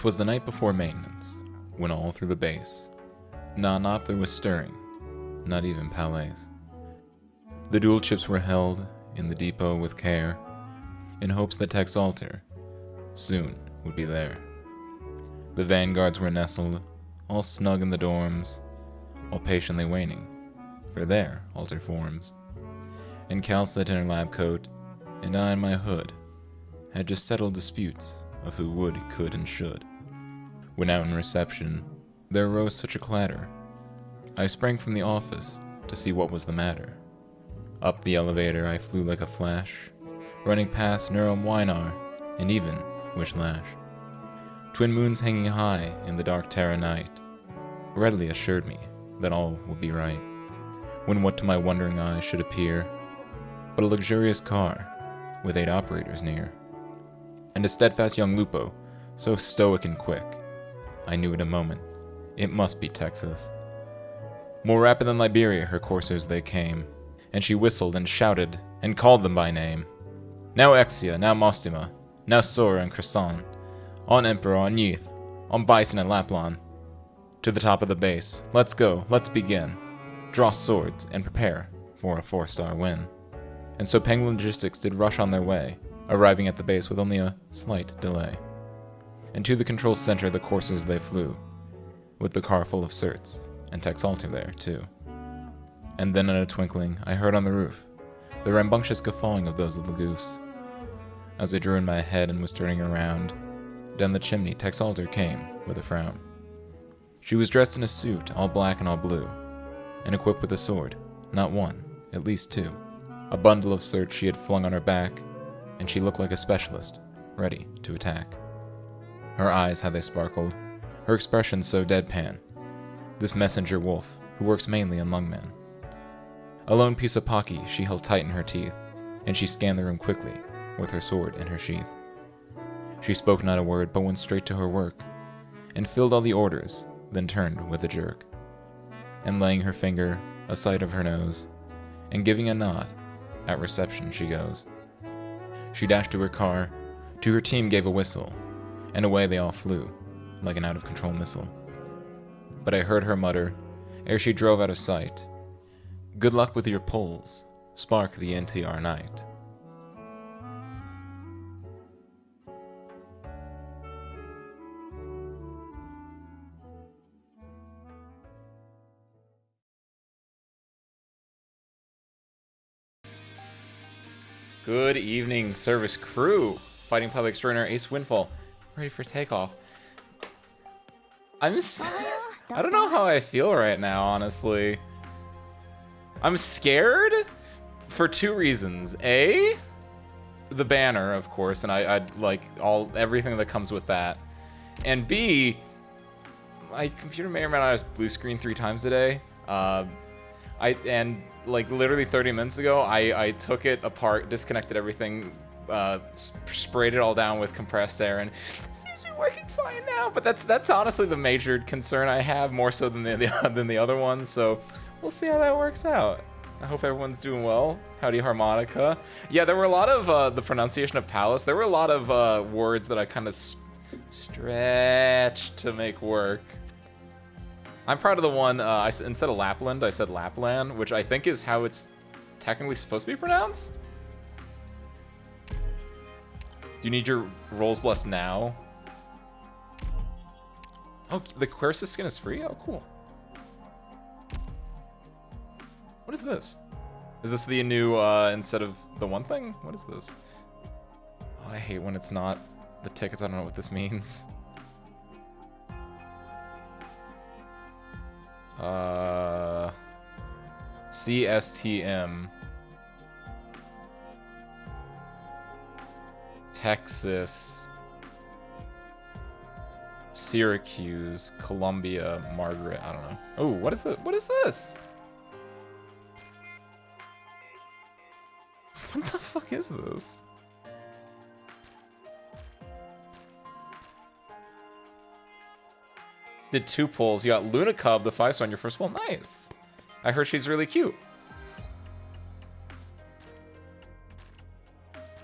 'Twas the night before maintenance, when all through the base, not there was stirring, not even palais. The dual chips were held in the depot with care, in hopes that Tech's altar soon would be there. The vanguards were nestled, all snug in the dorms, while patiently waiting for their altar forms. And Cal sat in her lab coat, and I in my hood, had just settled disputes of who would, could, and should. When out in reception, there arose such a clatter, I sprang from the office to see what was the matter. Up the elevator I flew like a flash, running past Neurom Weinar, and even Wishlash. Twin moons hanging high in the dark Terra night readily assured me that all would be right, when what to my wondering eyes should appear but a luxurious car with 8 operators near, and a steadfast young Lupo, so stoic and quick. I knew in a moment, it must be Texas. More rapid than Liberia her coursers they came, and she whistled and shouted and called them by name. Now Exia, now Mostima, now Sora and Croissant, on Emperor, on Yeath, on Bison and Laplan. To the top of the base, let's go, let's begin. Draw swords and prepare for a 4-star win. And so Penguin Logistics did rush on their way, arriving at the base with only a slight delay. And to the control center the coursers they flew, with the car full of certs, and Tech's altar there, too. And then in a twinkling, I heard on the roof the rambunctious guffawing of those little goose. As I drew in my head and was turning around, down the chimney Tech's altar came with a frown. She was dressed in a suit, all black and all blue, and equipped with a sword, not one, at least 2. A bundle of certs she had flung on her back, and she looked like a specialist, ready to attack. Her eyes, how they sparkled, her expression so deadpan. This messenger wolf, who works mainly in Lungman. A lone piece of Pocky she held tight in her teeth, and she scanned the room quickly, with her sword in her sheath. She spoke not a word, but went straight to her work, and filled all the orders, then turned with a jerk. And laying her finger aside of her nose, and giving a nod, at reception she goes. She dashed to her car, to her team gave a whistle, and away they all flew, like an out-of-control missile. But I heard her mutter, ere she drove out of sight, "Good luck with your polls, spark the NTR night." Good evening, service crew. Fighting Pilot Extraordinary Ace Windfall, ready for takeoff. I don't know how I feel right now, honestly. I'm scared for 2 reasons. A, the banner, of course, and I'd like everything that comes with that. And B, my computer may or may not have blue screen 3 times a day. Like literally 30 minutes ago, I took it apart, disconnected everything, sprayed it all down with compressed air, and it seems to be working fine now. But that's honestly the major concern I have, more so than the other one. So we'll see how that works out. I hope everyone's doing well. Howdy harmonica. Yeah, there were a lot of the pronunciation of palace. There were a lot of words that I kind of stretched to make work. I'm proud of the one, instead of Lapland, I said Lapland, which I think is how it's technically supposed to be pronounced. Do you need your rolls blessed now? Oh, the Quercus skin is free? Oh, cool. What is this? Is this the new, instead of the one thing? What is this? Oh, I hate when it's not the tickets. I don't know what this means. CSTM. Texas. Syracuse. Columbia. Margaret. I don't know. Oh, what is this? What is this? What the fuck is this? Did 2 pulls. You got Luna Cub, the 5-star on your first pull. Nice. I heard she's really cute.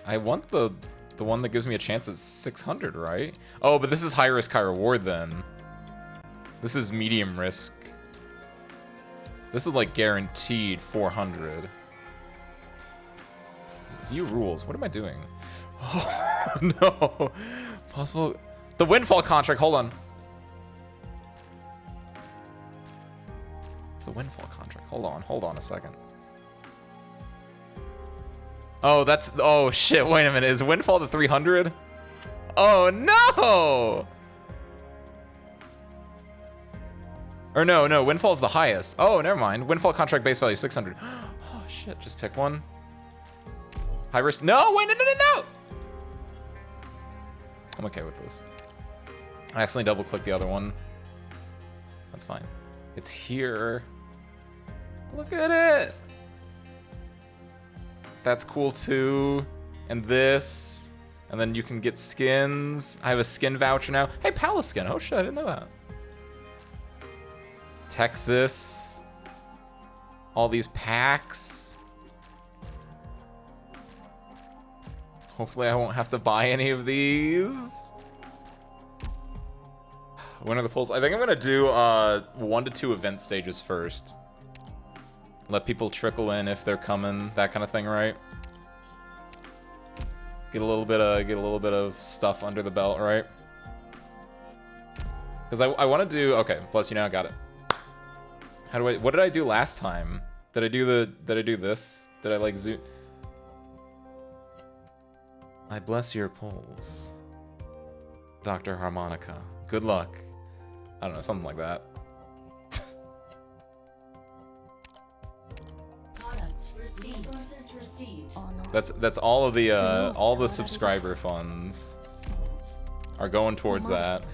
I want the The one that gives me a chance at 600, right? Oh, but this is high risk, high reward then. This is medium risk. This is like guaranteed 400. View rules. What am I doing? Oh, no. Possible. The windfall contract. Hold on. It's the windfall contract. Hold on. Hold on a second. Oh, that's... Oh, shit. Wait a minute. Is windfall the 300? Oh, no! Or no, no. Windfall's the highest. Oh, never mind. Windfall contract base value 600. Oh, shit. Just pick one. High risk. No! Wait, no, no, no, no! I'm okay with this. I accidentally double-clicked the other one. That's fine. It's here. Look at it! That's cool too. And this. And then you can get skins. I have a skin voucher now. Hey, Palace skin. Oh shit, I didn't know that. Texas. All these packs. Hopefully I won't have to buy any of these. When are the polls? I think I'm gonna do 1 to 2 event stages first. Let people trickle in if they're coming, that kind of thing, right? Get a little bit of stuff under the belt, right? Because I want to do plus you know I got it. How do I? What did I do last time? Did I do this? Did I like zoom? I bless your polls, Dr. Harmonica. Good luck. I don't know, something like that. That's all of the subscriber funds are going towards that.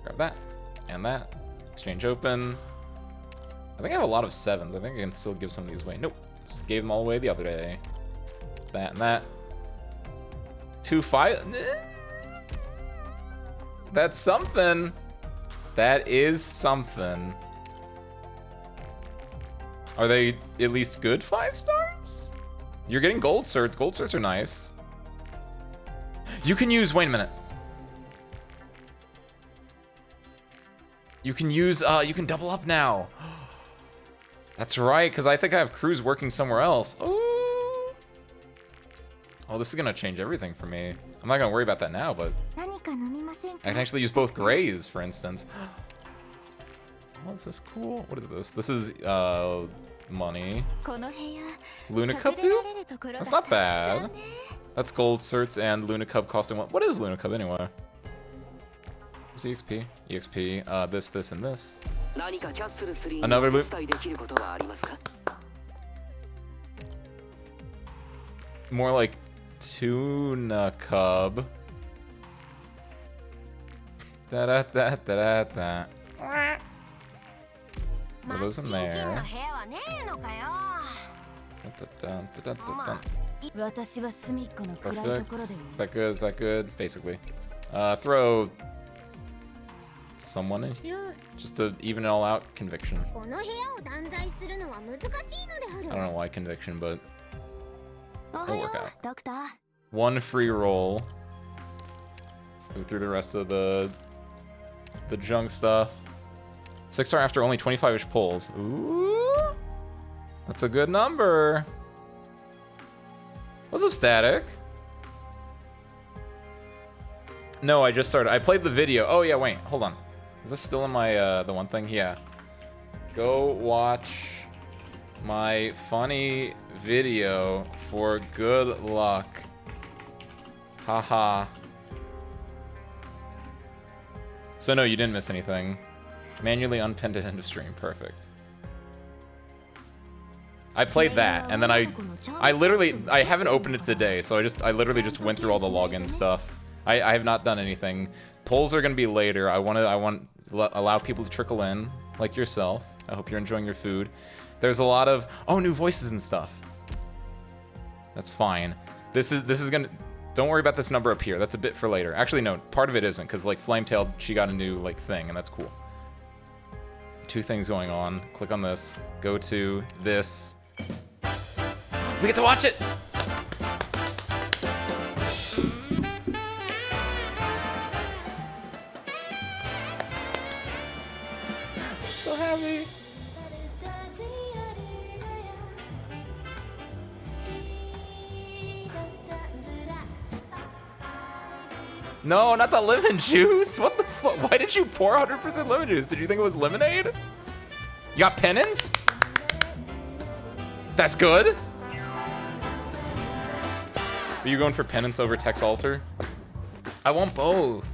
Grab that and that. Exchange open. I think I have a lot of 7s. I think I can still give some of these away. Nope. Just gave them all away the other day. That and that. 2 5. That's something. That is something. Are they at least good 5 stars? You're getting gold certs. Gold certs are nice. You can use, wait a minute. You can use, you can double up now. That's right, because I think I have crews working somewhere else. Ooh. Oh, this is gonna change everything for me. I'm not gonna worry about that now, but I can actually use both grays, for instance. Oh, this is cool. What is this? This is, money. Luna Cup, dude? That's not bad. That's gold certs and Luna Cup costing what? What is Luna Cup anyway? It's EXP. EXP, this, and this. Another loot. More like Tuna Cub. Da-da-da-da-da-da. Are those in there? Perfect. Is that good? Is that good? Basically. Throw someone in here? Just to even it all out. Conviction. I don't know why conviction, but it'll work out. 1 free roll. Go through the rest of the junk stuff. 6-star after only 25-ish pulls. Ooh, that's a good number. What's up, Static? No, I just started. I played the video. Oh yeah, wait, hold on. Is this still in my the one thing? Yeah. Go watch my funny video for good luck. Haha. So no, you didn't miss anything. Manually unpinned at end of stream. Perfect. I played that, and then I literally, I haven't opened it today, so I literally just went through all the login stuff. I have not done anything. Polls are gonna be later. I want to allow people to trickle in, like yourself. I hope you're enjoying your food. There's a lot of, oh, new voices and stuff. That's fine. This is gonna, don't worry about this number up here. That's a bit for later. Actually, no, part of it isn't, because like Flametail, she got a new like thing, and that's cool. 2 things going on. Click on this. Go to this. We get to watch it! So happy. No, not the lemon juice. What the fuck? Why did you pour 100% lemon juice? Did you think it was lemonade? You got penance? That's good. Are you going for penance over Tex Alter? I want both.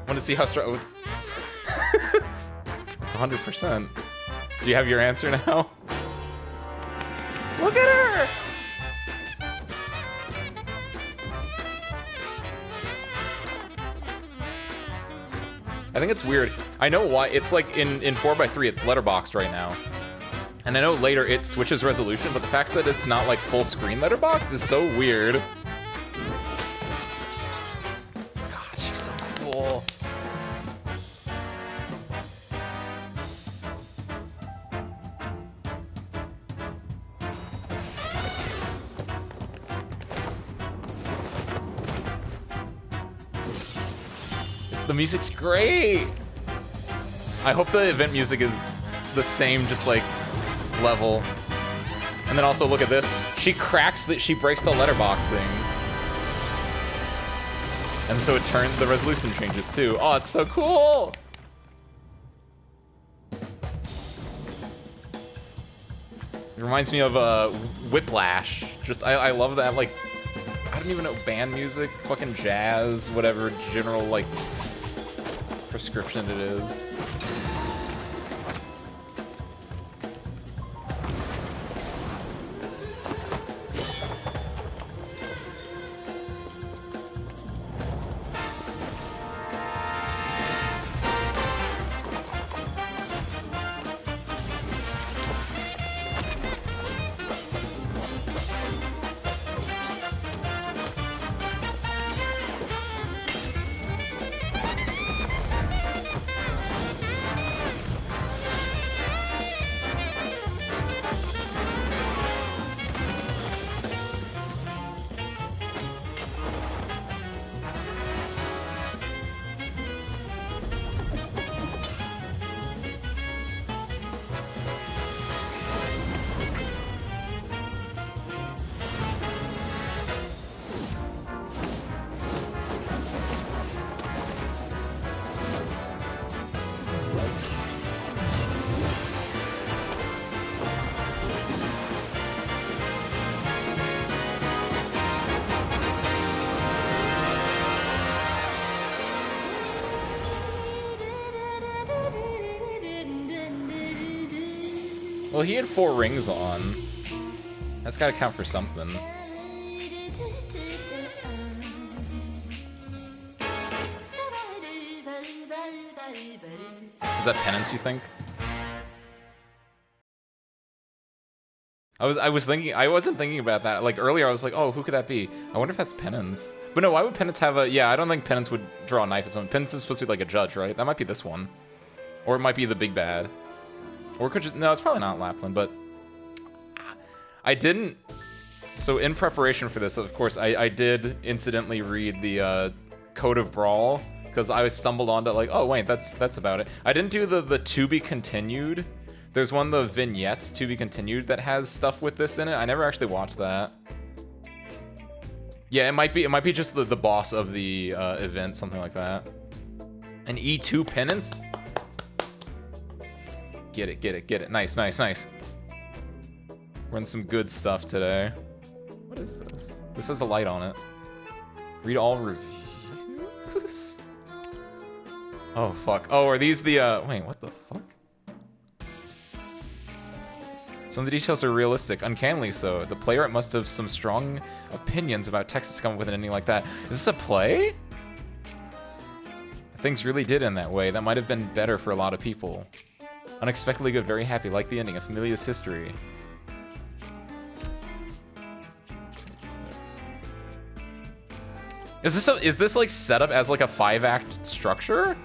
Want to see how strong? It's 100%. Do you have your answer now? Look at her. I think it's weird. I know why. It's like in 4x3, it's letterboxed right now. And I know later it switches resolution, but the fact that it's not like full screen letterboxed is so weird. God, she's so cool. The music's great. I hope the event music is the same, just like level. And then also look at this. She cracks that she breaks the letterboxing. And so it turns the resolution changes too. Oh, it's so cool. It reminds me of Whiplash. Just I love that, like, I don't even know, band music, fucking jazz, whatever general like prescription it is. Well, he had 4 rings on. That's gotta count for something. Is that penance, you think? I wasn't thinking about that. Like earlier I was like, oh, who could that be? I wonder if that's penance. But no, why would penance have a, yeah, I don't think penance would draw a knife at someone. Penance is supposed to be like a judge, right? That might be this one. Or it might be the big bad. Or could just, no, it's probably not Lapland, but I didn't. So in preparation for this, of course, I did incidentally read the Code of Brawl, because I stumbled onto like, oh wait, that's about it. I didn't do the to be continued. There's one of the vignettes to be continued that has stuff with this in it. I never actually watched that. Yeah, it might be just the boss of the event, something like that. An E2 penance. Get it. Nice. We're in some good stuff today. What is this? This has a light on it. Read all reviews? Oh, fuck. Oh, are these the, wait, what the fuck? Some of the details are realistic, uncannily so. The player must have some strong opinions about Texas coming with an ending like that. Is this a play? If things really did end that way, that might have been better for a lot of people. Unexpectedly good, very happy, like the ending of Familia's history. Is this like set up as like a 5-act structure?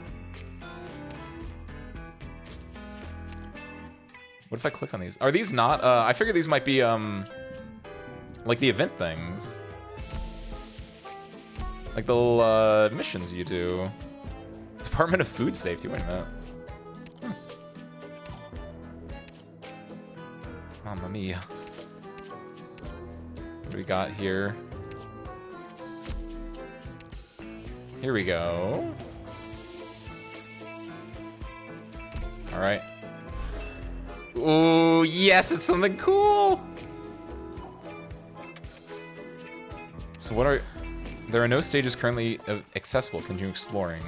What if I click on these? Are these not, I figure these might be, like the event things. Like the little, missions you do. Department of Food Safety. Wait a minute. Mamma mia. What do we got here? Here we go. All right. Ooh, yes, it's something cool. So what are... There are no stages currently accessible. Continue exploring.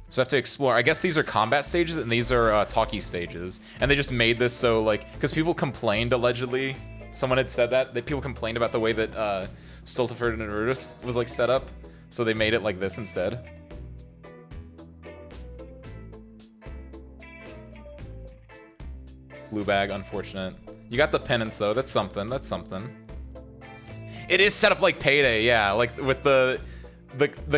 So I have to explore. I guess these are combat stages and these are talkie stages. And they just made this so, like... Because people complained, allegedly. Someone had said that people complained about the way that Stultiford and Arutus was, like, set up. So they made it like this instead. Blue bag, unfortunate. You got the penance, though. That's something. That's something. It is set up like Payday, yeah. Like, with the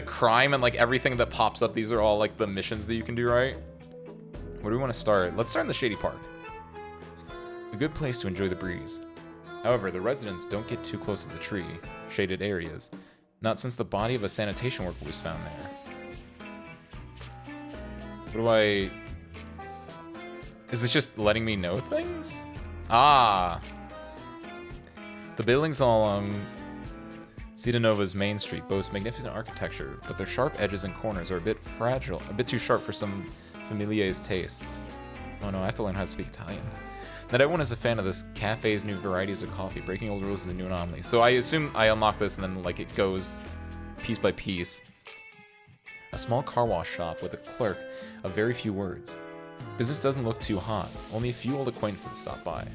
crime and, like, everything that pops up. These are all, like, the missions that you can do, right? Where do we want to start? Let's start in the Shady Park. A good place to enjoy the breeze. However, the residents don't get too close to the tree, shaded areas. Not since the body of a sanitation worker was found there. What do I... Is it just letting me know things? Ah! The buildings all along Citanova's main street boast magnificent architecture, but their sharp edges and corners are a bit fragile, a bit too sharp for some familiar's tastes. Oh no, I have to learn how to speak Italian. Not everyone is a fan of this cafe's new varieties of coffee. Breaking old rules is a new anomaly. So I assume I unlock this and then, like, it goes piece by piece. A small car wash shop with a clerk of very few words. Business doesn't look too hot. Only a few old acquaintances stop by.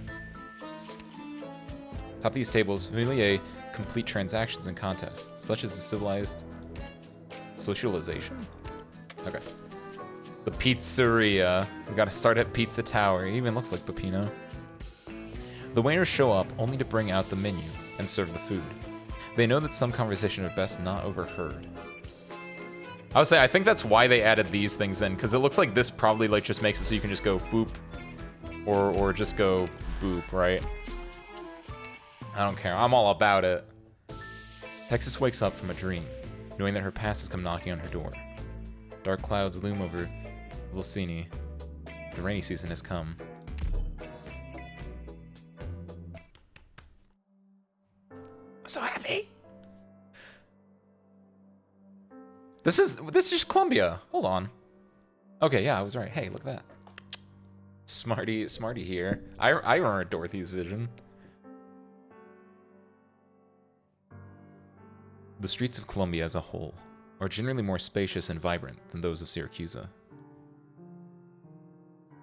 Top of these tables, familiar complete transactions and contests, such as the civilized socialization? Okay. The pizzeria. We gotta start at Pizza Tower. It even looks like Peppino. The waiters show up only to bring out the menu and serve the food. They know that some conversation are best not overheard. I would say, I think that's why they added these things in, because it looks like this probably, like, just makes it so you can just go boop, or just go boop, right? I don't care. I'm all about it. Texas wakes up from a dream, knowing that her past has come knocking on her door. Dark clouds loom over Vilcini. The rainy season has come. I'm so happy. This is just Columbia. Hold on. Okay, yeah, I was right. Hey, look at that. Smarty here. I remember Dorothy's vision. The streets of Columbia as a whole are generally more spacious and vibrant than those of Syracuse.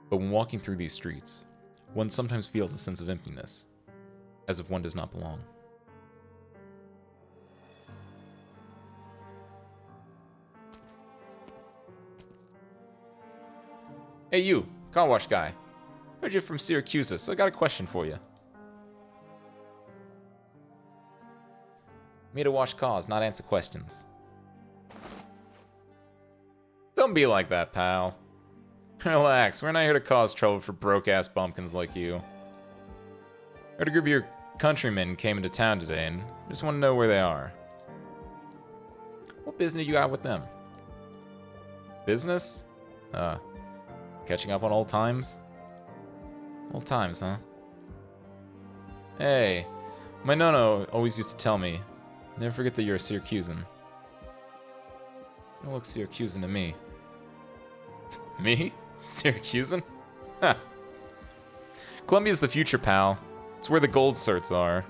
But when walking through these streets, one sometimes feels a sense of emptiness, as if one does not belong. Hey you, car wash guy. Heard you're from Syracuse, so I got a question for you. Me to wash cars, not answer questions. Don't be like that, pal. Relax, we're not here to cause trouble for broke-ass bumpkins like you. Heard a group of your countrymen came into town today and just want to know where they are. What business you got with them? Business? Catching up on old times? Old times, huh? Hey, my nono always used to tell me, never forget that you're a Syracusan. You look Syracusan to me. Me? Syracusan? Ha! Columbia's the future, pal. It's where the gold certs are.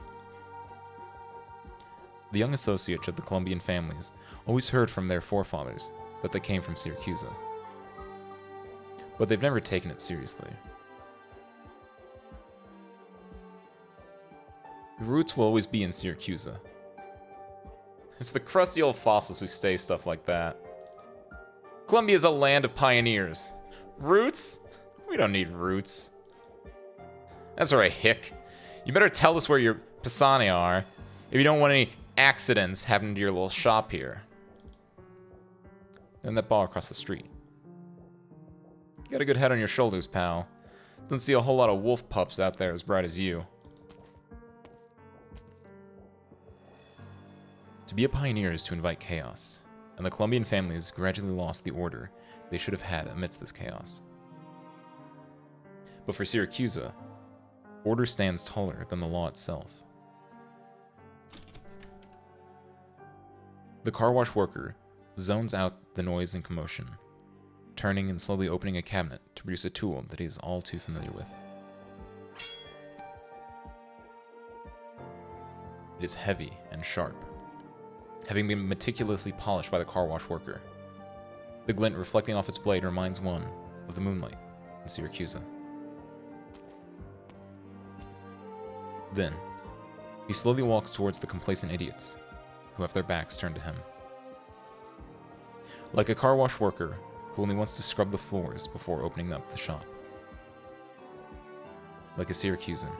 The young associates of the Columbian families always heard from their forefathers that they came from Syracuse. But they've never taken it seriously. The roots will always be in Syracuse. It's the crusty old fossils who say stuff like that. Columbia is a land of pioneers. Roots? We don't need roots. That's alright, Hick. You better tell us where your Pisani are if you don't want any accidents happening to your little shop here. And that bar across the street. You got a good head on your shoulders, pal. Don't see a whole lot of wolf pups out there as bright as you. To be a pioneer is to invite chaos, and the Colombian families gradually lost the order they should have had amidst this chaos. But for Syracusa, order stands taller than the law itself. The car wash worker zones out the noise and commotion, turning and slowly opening a cabinet to produce a tool that he is all too familiar with. It is heavy and sharp, having been meticulously polished by the car wash worker. The glint reflecting off its blade reminds one of the moonlight in Syracusa. Then, he slowly walks towards the complacent idiots who have their backs turned to him. Like a car wash worker who only wants to scrub the floors before opening up the shop. Like a Syracusan.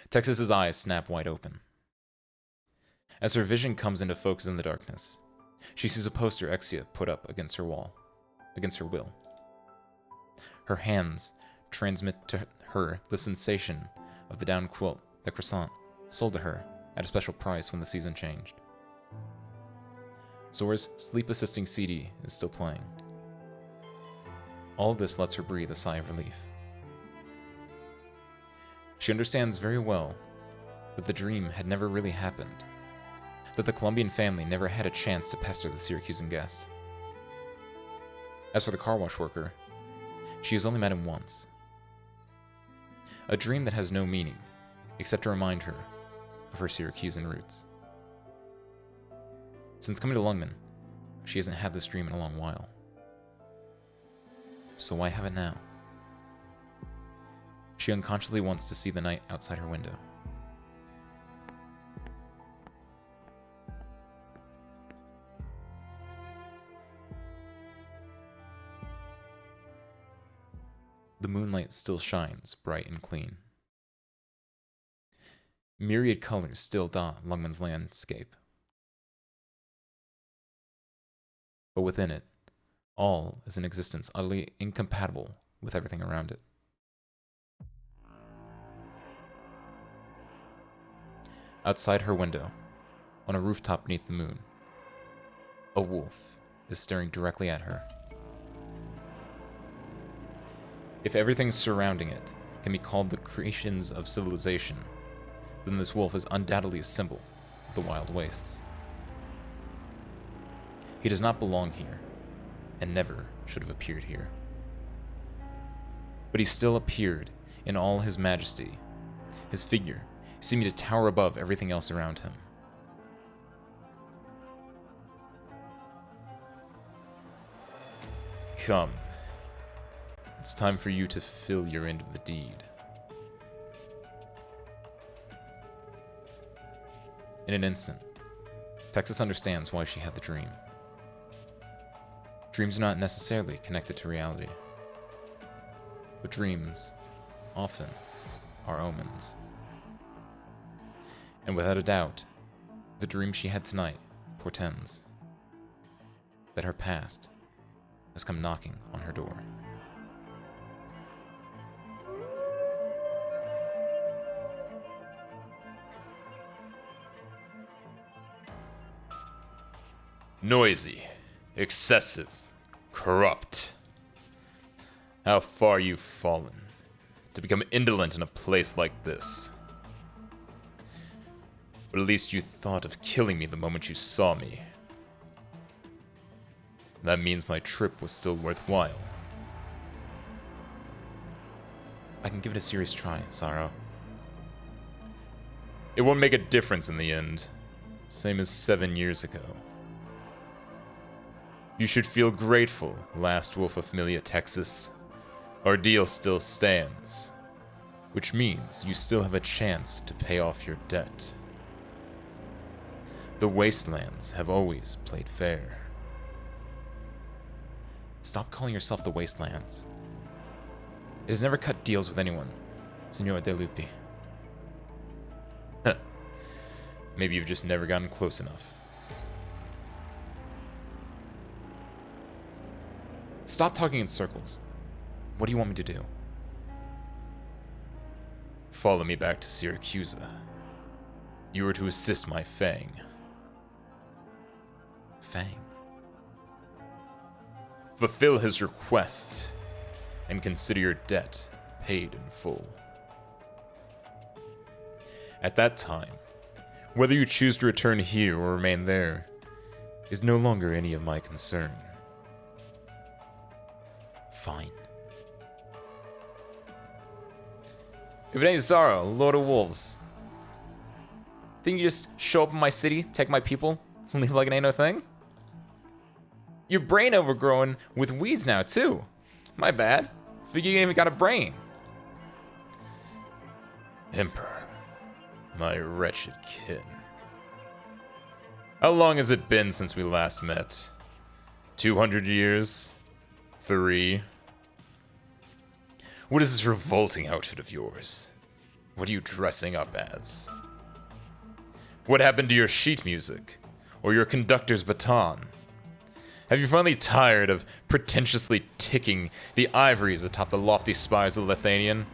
Texas's eyes snap wide open. As her vision comes into focus in the darkness, she sees a poster Exia put up against her wall, against her will. Her hands transmit to her the sensation of the down quilt that Croissant sold to her at a special price when the season changed. Zora's sleep-assisting CD is still playing. All of this lets her breathe a sigh of relief. She understands very well that the dream had never really happened, that the Colombian family never had a chance to pester the Syracusan guest. As for the car wash worker, she has only met him once. A dream that has no meaning, except to remind her of her Syracusan roots. Since coming to Lungmen, she hasn't had this dream in a long while. So why have it now? She unconsciously wants to see the night outside her window. The moonlight still shines bright and clean. Myriad colors still dot Lungmen's landscape. But within it, all is an existence utterly incompatible with everything around it. Outside her window, on a rooftop beneath the moon, a wolf is staring directly at her. If everything surrounding it can be called the creations of civilization, then this wolf is undoubtedly a symbol of the wild wastes. He does not belong here, and never should have appeared here. But he still appeared in all his majesty, his figure seeming to tower above everything else around him. Come. It's time for you to fulfill your end of the deed. In an instant, Texas understands why she had the dream. Dreams are not necessarily connected to reality, but dreams often are omens. And without a doubt, the dream she had tonight portends that her past has come knocking on her door. Noisy, excessive, corrupt. How far you've fallen to become indolent in a place like this. But at least you thought of killing me the moment you saw me. That means my trip was still worthwhile. I can give it a serious try, Sorrow. It won't make a difference in the end. Same as 7 years ago. You should feel grateful, last wolf of Familia, Texas. Our deal still stands. Which means you still have a chance to pay off your debt. The Wastelands have always played fair. Stop calling yourself the Wastelands. It has never cut deals with anyone, Senor De Lupi. Maybe you've just never gotten close enough. Stop talking in circles. What do you want me to do? follow me back to Syracuse. You are to assist my Fang. Fang? Fulfill his request, and consider your debt paid in full. At that time, whether you choose to return here or remain there is no longer any of my concern. Fine. If it ain't Zaro, Lord of Wolves. Think you just show up in my city, take my people, and leave like it ain't no thing? Your brain overgrown with weeds now, too. My bad. Figure you ain't even got a brain. Emperor, my wretched kin. How long has it been since we last met? 200 years? 3? What is this revolting outfit of yours? What are you dressing up as? What happened to your sheet music? Or your conductor's baton? Have you finally tired of pretentiously ticking the ivories atop the lofty spires of the Lithanian?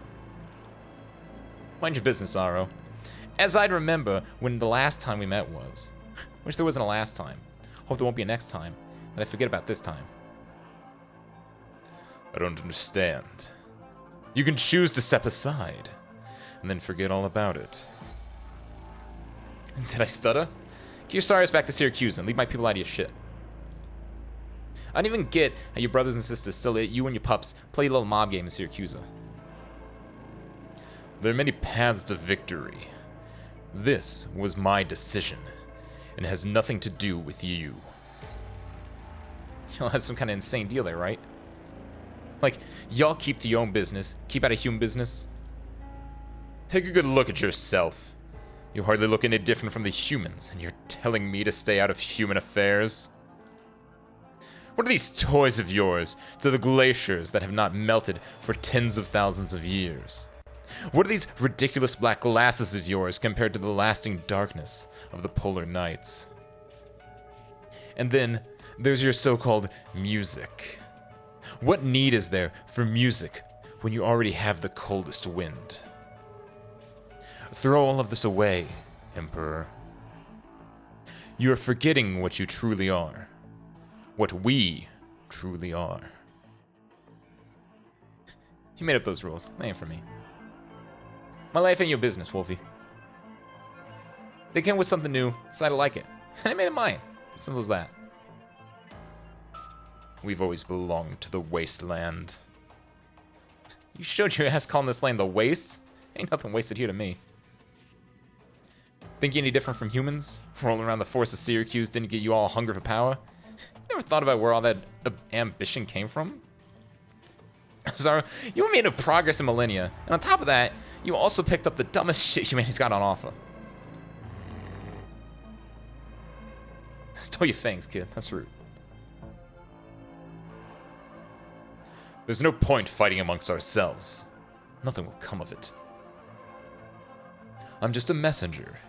Mind your business, Zaro. As I'd remember when the last time we met was. Wish there wasn't a last time. Hope there won't be a next time. That I forget about this time. I don't understand. You can choose to step aside, and then forget all about it. Did I stutter? Get your sorry ass back to Syracuse and leave my people out of your shit. I don't even get how your brothers and sisters still let you and your pups play a little mob game in Syracuse. There are many paths to victory. This was my decision, and it has nothing to do with you. Y'all had some kind of insane deal there, right? Like, y'all keep to your own business, keep out of human business. Take a good look at yourself. You hardly look any different from the humans, and you're telling me to stay out of human affairs? What are these toys of yours to the glaciers that have not melted for tens of thousands of years? What are these ridiculous black glasses of yours compared to the lasting darkness of the polar nights? And then there's your so-called music. What need is there for music when you already have the coldest wind? Throw all of this away, Emperor. You are forgetting what you truly are. What we truly are. You made up those rules. They ain't for me. My life ain't your business, Wolfie. They came with something new, decided to like it, and I made it mine. Simple as that. We've always belonged to the wasteland. You showed your ass calling this land the waste? Ain't nothing wasted here to me. Think you any different from humans? Rolling around the forest of Syracuse didn't get you all hunger for power? You ever thought about where all that ambition came from? Zaro, you made no progress in millennia, and on top of that, you also picked up the dumbest shit humanity's got on offer. Stow your fangs, kid. That's rude. There's no point fighting amongst ourselves. Nothing will come of it. I'm just a messenger,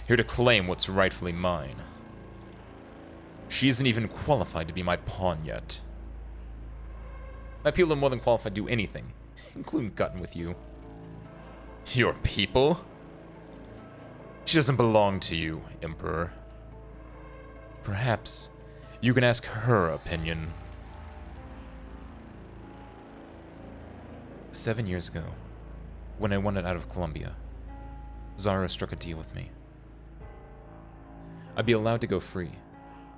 here to claim what's rightfully mine. She isn't even qualified to be my pawn yet. My people are more than qualified to do anything, including gutting with you. Your people? She doesn't belong to you, Emperor. Perhaps you can ask her opinion. 7 years ago, when I wanted out of Columbia, Zaro struck a deal with me. I'd be allowed to go free,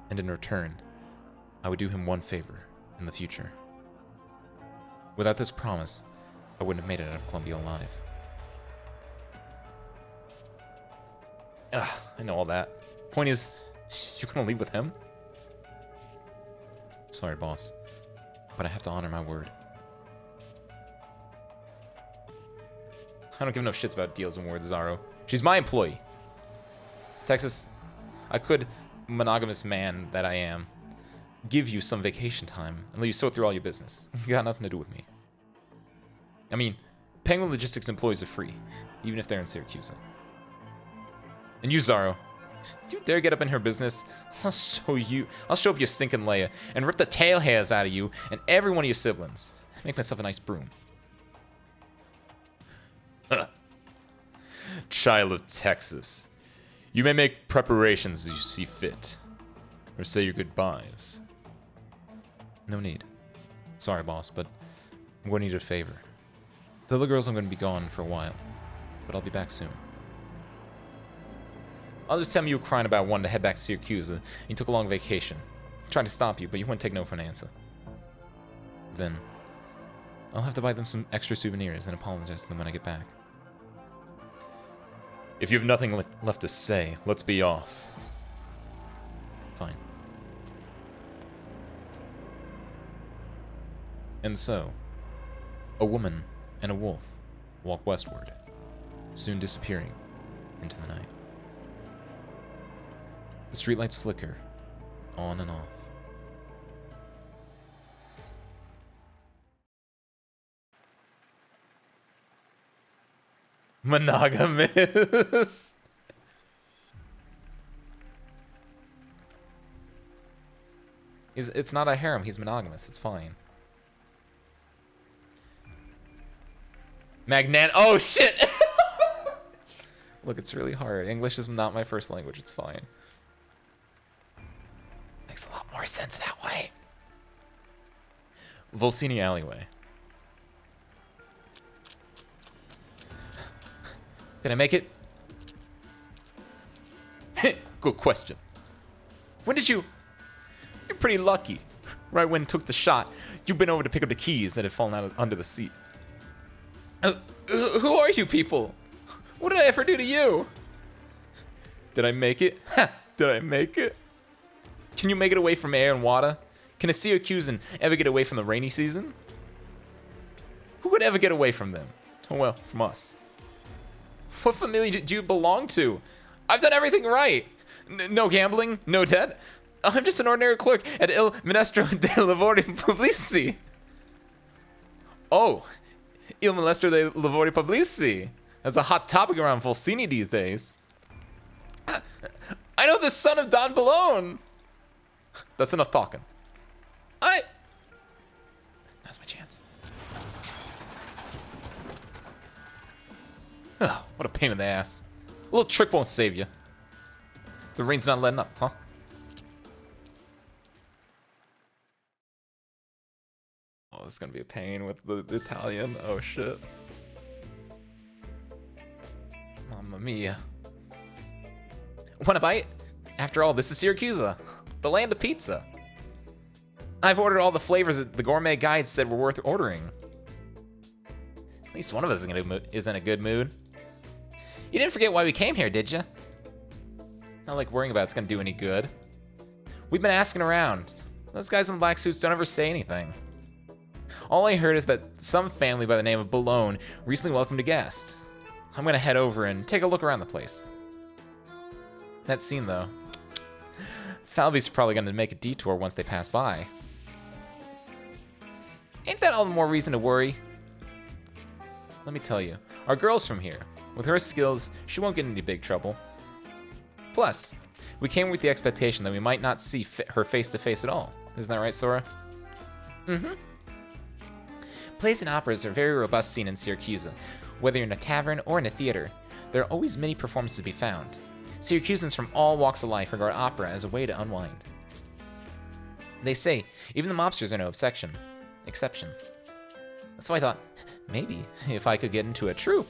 and in return, I would do him one favor in the future. Without this promise, I wouldn't have made it out of Columbia alive. I know all that. Point is, you're gonna leave with him? Sorry, boss, but I have to honor my word. I don't give no shits about deals and words, Zaro. She's my employee. Texas, I could, monogamous man that I am, give you some vacation time and let you sort through all your business. You got nothing to do with me. I mean, Penguin Logistics employees are free, even if they're in Syracuse. And you, Zaro, do you dare get up in her business? I'll show up your stinking lair and rip the tail hairs out of you and every one of your siblings. Make myself a nice broom. child of Texas. You may make preparations as you see fit, or say your goodbyes. No need. Sorry, boss, but I'm going to need a favor. Tell the girls I'm going to be gone for a while, but I'll be back soon. I'll just tell them you were crying about wanting to head back to Syracuse, and you took a long vacation. I'm trying to stop you, but you wouldn't take no for an answer. Then I'll have to buy them some extra souvenirs and apologize to them when I get back. If you have nothing left to say, let's be off. Fine. And so, a woman and a wolf walk westward, soon disappearing into the night. The streetlights flicker on and off. Monogamous. It's not a harem, he's monogamous, it's fine. Oh, shit! Look, it's really hard. English is not my first language, it's fine. Makes a lot more sense that way. Volsini Alleyway. Did I make it? Good question. When did you... You're pretty lucky. Right when took the shot, you've been over to pick up the keys that had fallen out under the seat. Who are you people? What did I ever do to you? Did I make it? Did I make it? Can you make it away from air and water? Can a Syracusan ever get away from the rainy season? Who could ever get away from them? Oh, well, from us. What family do you belong to? I've done everything right. No gambling, no debt. I'm just an ordinary clerk at Il Ministro dei Lavori Pubblici. Oh, Il Ministro dei Lavori Pubblici. That's a hot topic around Volsini these days. I know the son of Don Balone. That's enough talking. Now's my chance. Oh, what a pain in the ass. A little trick won't save you. The rain's not letting up, huh? Oh, this is gonna be a pain with the Italian. Oh, shit. Mamma mia. Want a bite? After all, this is Syracuse, the land of pizza. I've ordered all the flavors that the gourmet guide said were worth ordering. At least one of us is in a good mood. You didn't forget why we came here, did you? Not like worrying about it's gonna do any good. We've been asking around. Those guys in black suits don't ever say anything. All I heard is that some family by the name of Balone recently welcomed a guest. I'm gonna head over and take a look around the place. That scene, though. Falvey's probably gonna make a detour once they pass by. Ain't that all the more reason to worry? Let me tell you, our girl's from here. With her skills, she won't get into big trouble. Plus, we came with the expectation that we might not see her face to face at all. Isn't that right, Sora? Mm-hmm. Plays and operas are a very robust scene in Syracuse. Whether you're in a tavern or in a theater, there are always many performances to be found. Syracusans from all walks of life regard opera as a way to unwind. They say even the mobsters are no exception. So I thought, maybe if I could get into a troupe.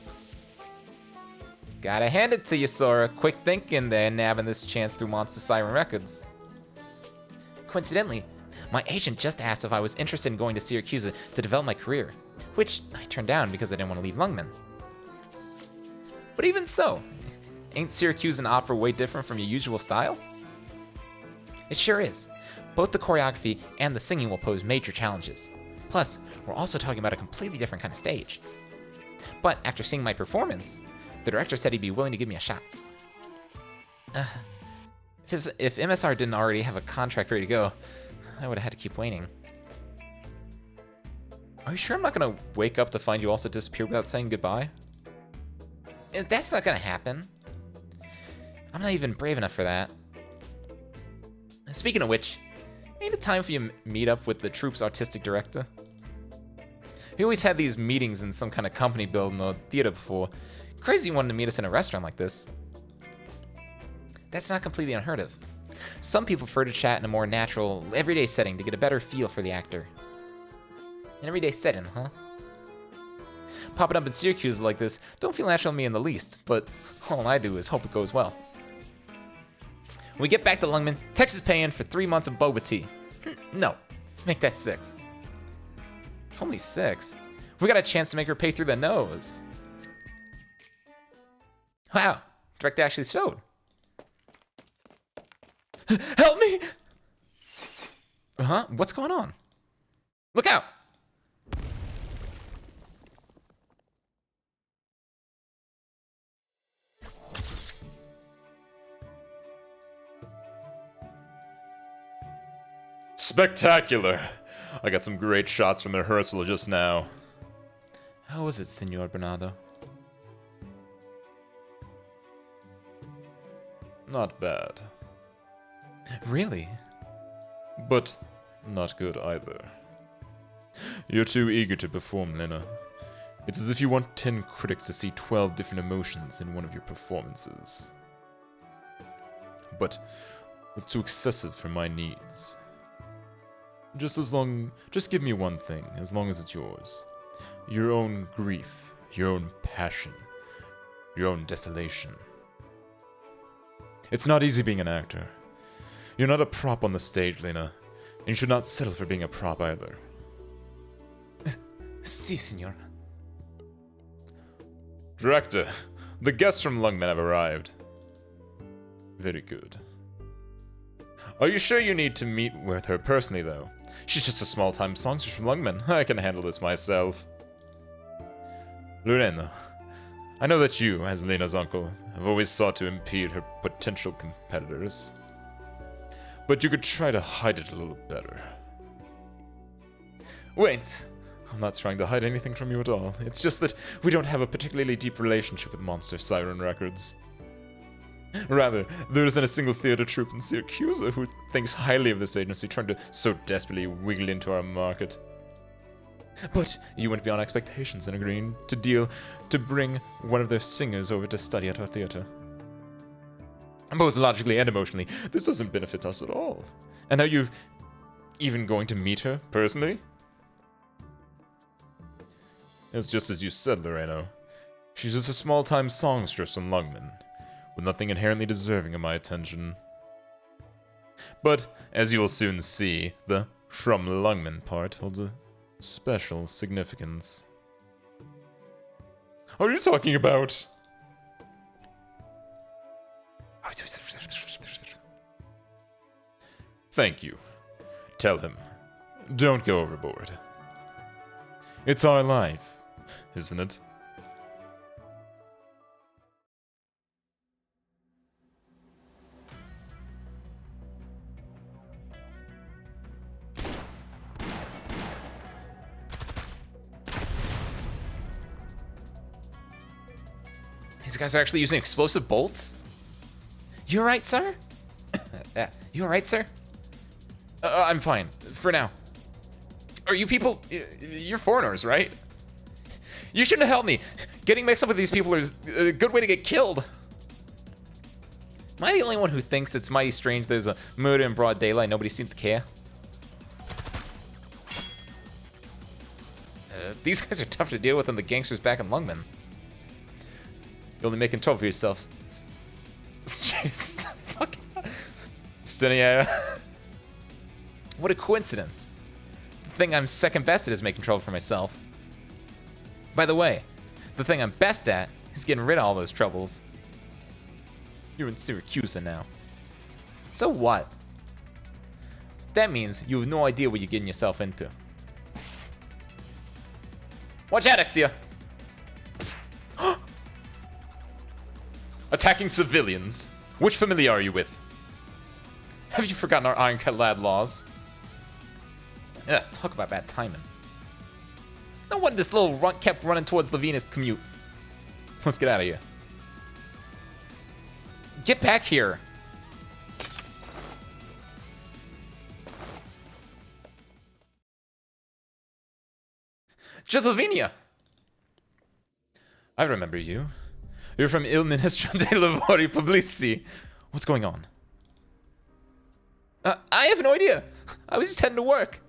Gotta hand it to you, Sora. Quick thinking there, nabbing this chance through Monster Siren Records. Coincidentally, my agent just asked if I was interested in going to Syracuse to develop my career, which I turned down because I didn't want to leave Lungman. But even so, ain't Syracusan opera way different from your usual style? It sure is. Both the choreography and the singing will pose major challenges. Plus, we're also talking about a completely different kind of stage. But after seeing my performance, the director said he'd be willing to give me a shot. If MSR didn't already have a contract ready to go, I would have had to keep waiting. Are you sure I'm not gonna wake up to find you also disappear without saying goodbye? That's not gonna happen. I'm not even brave enough for that. Speaking of which, ain't it time for you to meet up with the troupe's artistic director? We always had these meetings in some kind of company building or theater before. Crazy you wanted to meet us in a restaurant like this. That's not completely unheard of. Some people prefer to chat in a more natural, everyday setting to get a better feel for the actor. An everyday setting, huh? Popping up in Syracuse like this don't feel natural to me in the least, but all I do is hope it goes well. When we get back to Lungman, Tex is paying for 3 months of boba tea. No, make that 6. Only 6? We got a chance to make her pay through the nose. Wow, Direct actually showed. Help me! Huh? What's going on? Look out! Spectacular! I got some great shots from the rehearsal just now. How was it, Senor Bernardo? Not bad. Really? But not good either. You're too eager to perform, Lena. It's as if you want 10 critics to see 12 different emotions in one of your performances. But it's too excessive for my needs. Just give me one thing, as long as it's yours. Your own grief, your own passion, your own desolation. It's not easy being an actor. You're not a prop on the stage, Lena, and you should not settle for being a prop either. Si, senor. Director, the guests from Lungmen have arrived. Very good. Are you sure you need to meet with her personally, though? She's just a small-time songstress from Lungmen. I can handle this myself. Loreno, I know that you, as Lena's uncle, have always sought to impede her potential competitors. But you could try to hide it a little better. Wait. I'm not trying to hide anything from you at all. It's just that we don't have a particularly deep relationship with Monster Siren Records. Rather, there isn't a single theater troupe in Syracuse who thinks highly of this agency trying to so desperately wiggle into our market. But you went beyond expectations in agreeing to bring one of their singers over to study at our theater. Both logically and emotionally, this doesn't benefit us at all. And now you're even going to meet her personally? It's just as you said, Loreno. She's just a small-time songstress from Lungmen, with nothing inherently deserving of my attention. But, as you will soon see, the from Lungmen part holds a special significance. What are you talking about? Thank you. Tell him. Don't go overboard. It's our life, isn't it? These guys are actually using explosive bolts? You alright, sir? Yeah, you alright, sir? I'm fine, for now. Are you people... You're foreigners, right? You shouldn't have helped me. Getting mixed up with these people is a good way to get killed. Am I the only one who thinks it's mighty strange there's a murder in broad daylight and nobody seems to care? These guys are tough to deal with than the gangsters back in Lungmen. You're only making trouble for yourselves. Fucking... Stenier. What a coincidence. The thing I'm second best at is making trouble for myself. By the way, the thing I'm best at is getting rid of all those troubles. You're in Syracuse now. So what? That means you have no idea what you're getting yourself into. Watch out, Exia! Attacking civilians. Which familiar are you with? Have you forgotten our Ironcut Lad laws? Ugh, talk about bad timing. No wonder this little runt kept running towards the Venus commute. Let's get out of here. Get back here. Josephinia! I remember you. You're from Il Ministro dei Lavori Pubblici. What's going on? I have no idea. I was just heading to work.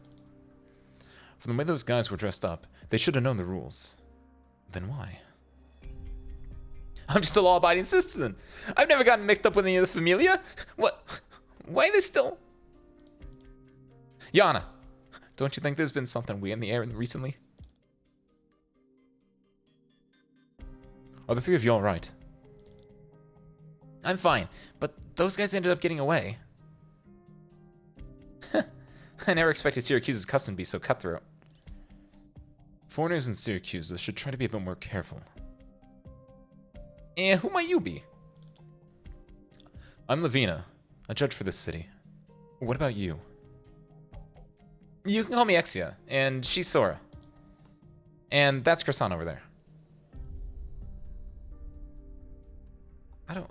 From the way those guys were dressed up, they should have known the rules. Then why? I'm just a law-abiding citizen. I've never gotten mixed up with any of the familia. What? Why are they still... Yana, don't you think there's been something weird in the air recently? Are the three of you all right? I'm fine, but those guys ended up getting away. I never expected Syracuse's custom to be so cutthroat. Foreigners in Syracuse should try to be a bit more careful. And who might you be? I'm Lavina, a judge for this city. What about you? You can call me Exia, and she's Sora. And that's Croissant over there. I don't...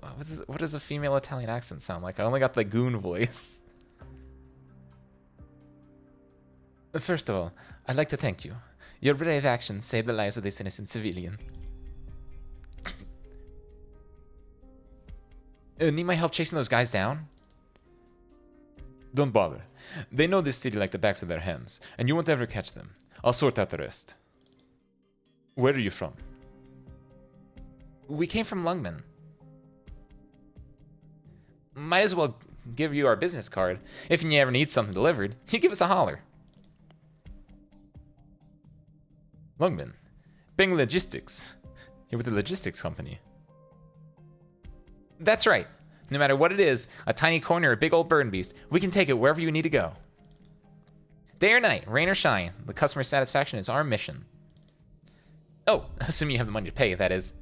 What does a female Italian accent sound like? I only got the goon voice. First of all, I'd like to thank you. Your brave actions saved the lives of this innocent civilian. Need my help chasing those guys down? Don't bother. They know this city like the backs of their hands, and you won't ever catch them. I'll sort out the rest. Where are you from? We came from Lungman. Might as well give you our business card. If you ever need something delivered, you give us a holler. Lungman. Bing Logistics. You're with the logistics company. That's right. No matter what it is, a tiny corner or a big old burden beast, we can take it wherever you need to go. Day or night, rain or shine, the customer satisfaction is our mission. Oh, assuming you have the money to pay, that is.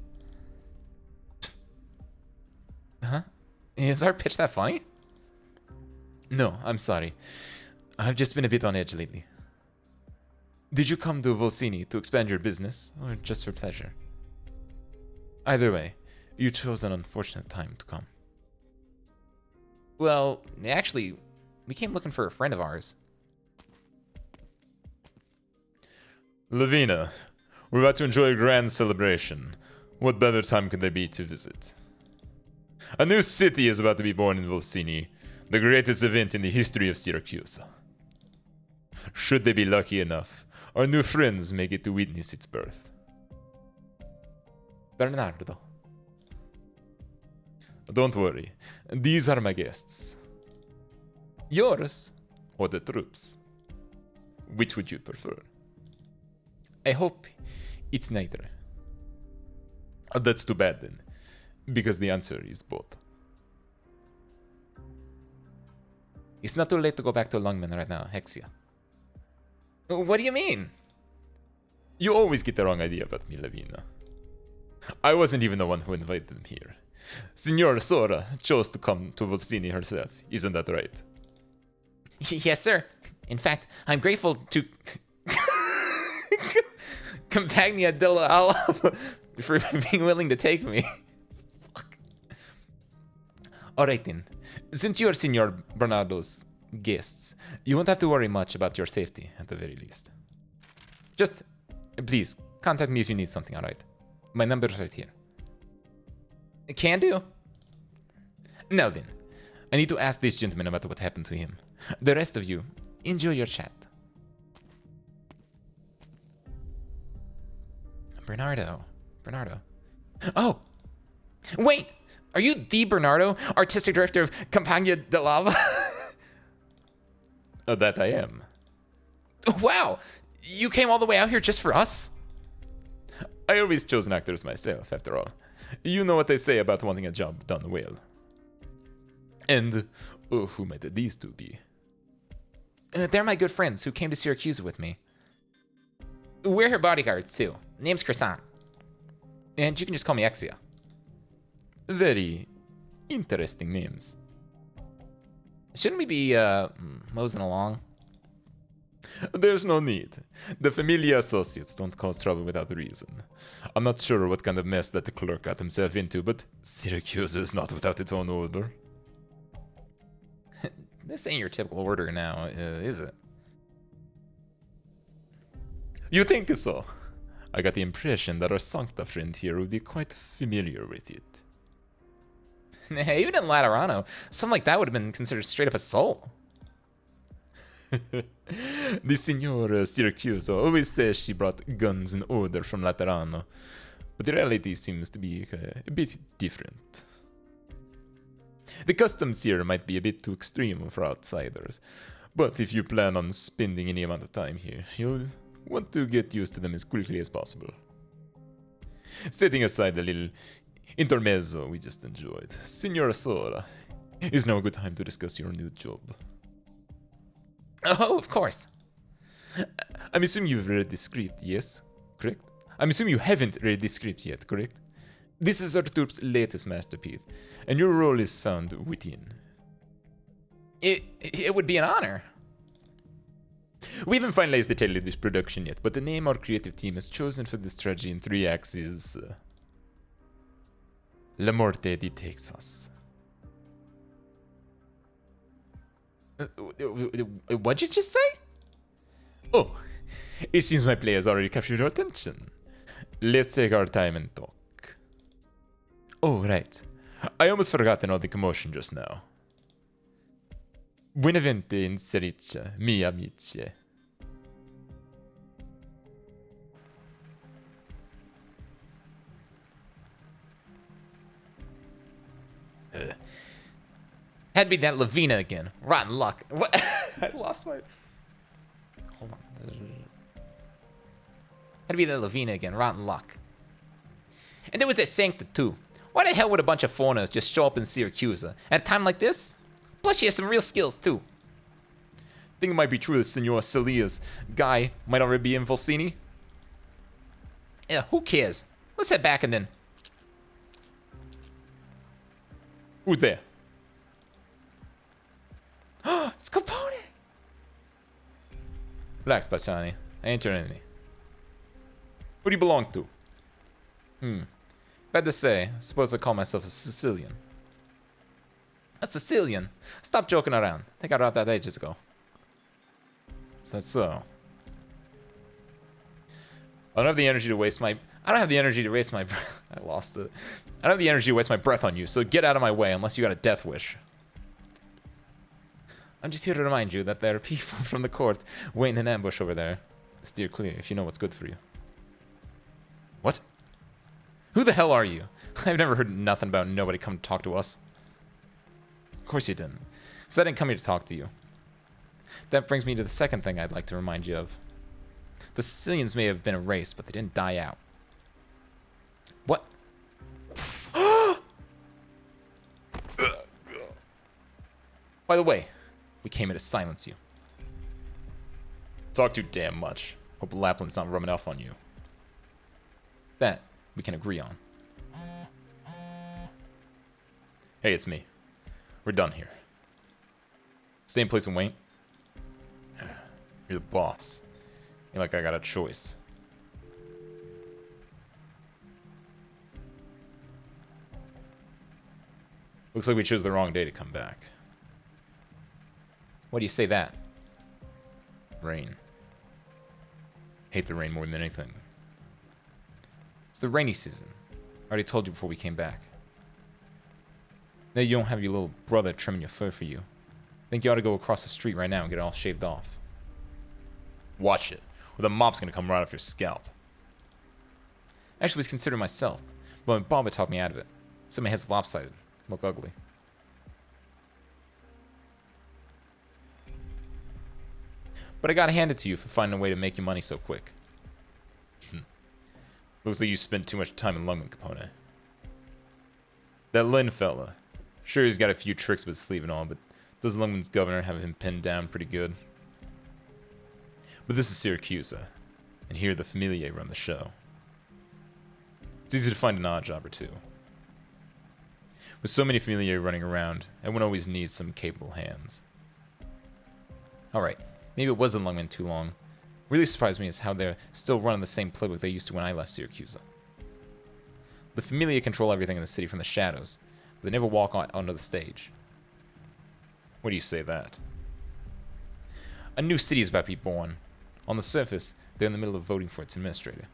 Huh? Is our pitch that funny? No, I'm sorry. I've just been a bit on edge lately. Did you come to Volsini to expand your business, or just for pleasure? Either way, you chose an unfortunate time to come. Well, actually, we came looking for a friend of ours. Lavina, we're about to enjoy a grand celebration. What better time could there be to visit? A new city is about to be born in Volsini, the greatest event in the history of Syracuse. Should they be lucky enough, our new friends may get to witness its birth. Bernardo. Don't worry, these are my guests. Yours? Or the troops. Which would you prefer? I hope it's neither. That's too bad then, because the answer is both. It's not too late to go back to Lungman right now, Hexia. What do you mean? You always get the wrong idea about me, Lavina. I wasn't even the one who invited them here. Signora Sora chose to come to Volsini herself, isn't that right? Yes, sir. In fact, I'm grateful to Compagnia della Ala for being willing to take me. Fuck. Alright then. Since you are Signor Bernardo's guests, you won't have to worry much about your safety, at the very least. Just, please, contact me if you need something, alright? My number's right here. Can do. Now then, I need to ask this gentleman about what happened to him. The rest of you, enjoy your chat. Bernardo. Oh! Wait! Are you the Bernardo, artistic director of Campagna de Lava? That I am. Wow! You came all the way out here just for us? I always chose actors myself, after all. You know what they say about wanting a job done well. And who might these two be? They're my good friends who came to Syracuse with me. We're her bodyguards, too. Name's Croissant. And you can just call me Exia. Very interesting names. Shouldn't we be, moseying along? There's no need. The Familia Associates don't cause trouble without reason. I'm not sure what kind of mess that the clerk got himself into, but Syracuse is not without its own order. This ain't your typical order now, is it? You think so? I got the impression that our Sancta friend here would be quite familiar with it. Even in Laterano, something like that would have been considered straight up assault. The Signora Syracuse always says she brought guns and order from Laterano, but the reality seems to be a bit different. The customs here might be a bit too extreme for outsiders, but if you plan on spending any amount of time here, you'll want to get used to them as quickly as possible. Setting aside the little intermezzo we just enjoyed, Signora Sora, is now a good time to discuss your new job. Oh, of course. I'm assuming you've read the script, yes? Correct? I'm assuming you haven't read the script yet, correct? This is Artur's latest masterpiece, and your role is found within. It would be an honor. We haven't finalized the title of this production yet, but the name our creative team has chosen for this tragedy in 3 acts is... La Morte di Texas. What'd you just say? Oh, it seems my play has already captured your attention. Let's take our time and talk. Oh, right. I almost forgot in all the commotion just now. Buonavente in sericcia, mi amici. Had to be that Lavina again. Rotten luck. What? I lost my... Hold on. Had to be that Lavina again. Rotten luck. And there was that Sancta too. Why the hell would a bunch of foreigners just show up in Syracuse at a time like this? Plus she has some real skills too. Think it might be true that Senor Celia's guy might already be in Volsini? Yeah, who cares? Let's head back and then... Who's there? It's Capone! Relax, Baciani. I ain't your enemy. Who do you belong to? Bad to say, I suppose I call myself a Sicilian. A Sicilian? Stop joking around. I think I wrote that ages ago. Is that so? I don't have the energy to waste my... I don't have the energy to waste my breath. I lost it. I don't have the energy to waste my breath on you, so get out of my way unless you got a death wish. I'm just here to remind you that there are people from the court waiting in ambush over there. Steer clear if you know what's good for you. What? Who the hell are you? I've never heard nothing about nobody come to talk to us. Of course you didn't. Because I didn't come here to talk to you. That brings me to the second thing I'd like to remind you of. The Sicilians may have been erased, but they didn't die out. What? By the way, we came here to silence you. Talk too damn much. Hope Lapland's not rubbing off on you. That we can agree on. Hey, it's me. We're done here. Stay in place and wait. You're the boss. Ain't like I got a choice. Looks like we chose the wrong day to come back. Why do you say that? Rain. Hate the rain more than anything. It's the rainy season. I already told you before we came back. Now you don't have your little brother trimming your fur for you. Think you ought to go across the street right now and get it all shaved off. Watch it, or the mop's gonna come right off your scalp. Actually, was considered myself, but my barber talked me out of it. Said my head's lopsided. Look ugly. But I gotta hand it to you for finding a way to make your money so quick. Looks like you spent too much time in Lungman, Capone. That Lin fella. Sure, he's got a few tricks up his sleeve and all, but does Lungman's governor have him pinned down pretty good? But this is Syracuse, and here the Familiae run the show. It's easy to find an odd job or two. With so many Familiae running around, everyone always needs some capable hands. Alright, maybe it wasn't Lungman too long. Really surprised me is how they're still running the same playbook they used to when I left Syracuse. The Familia control everything in the city from the shadows, but they never walk onto the stage. What do you say that? A new city is about to be born. On the surface, they're in the middle of voting for its administrator.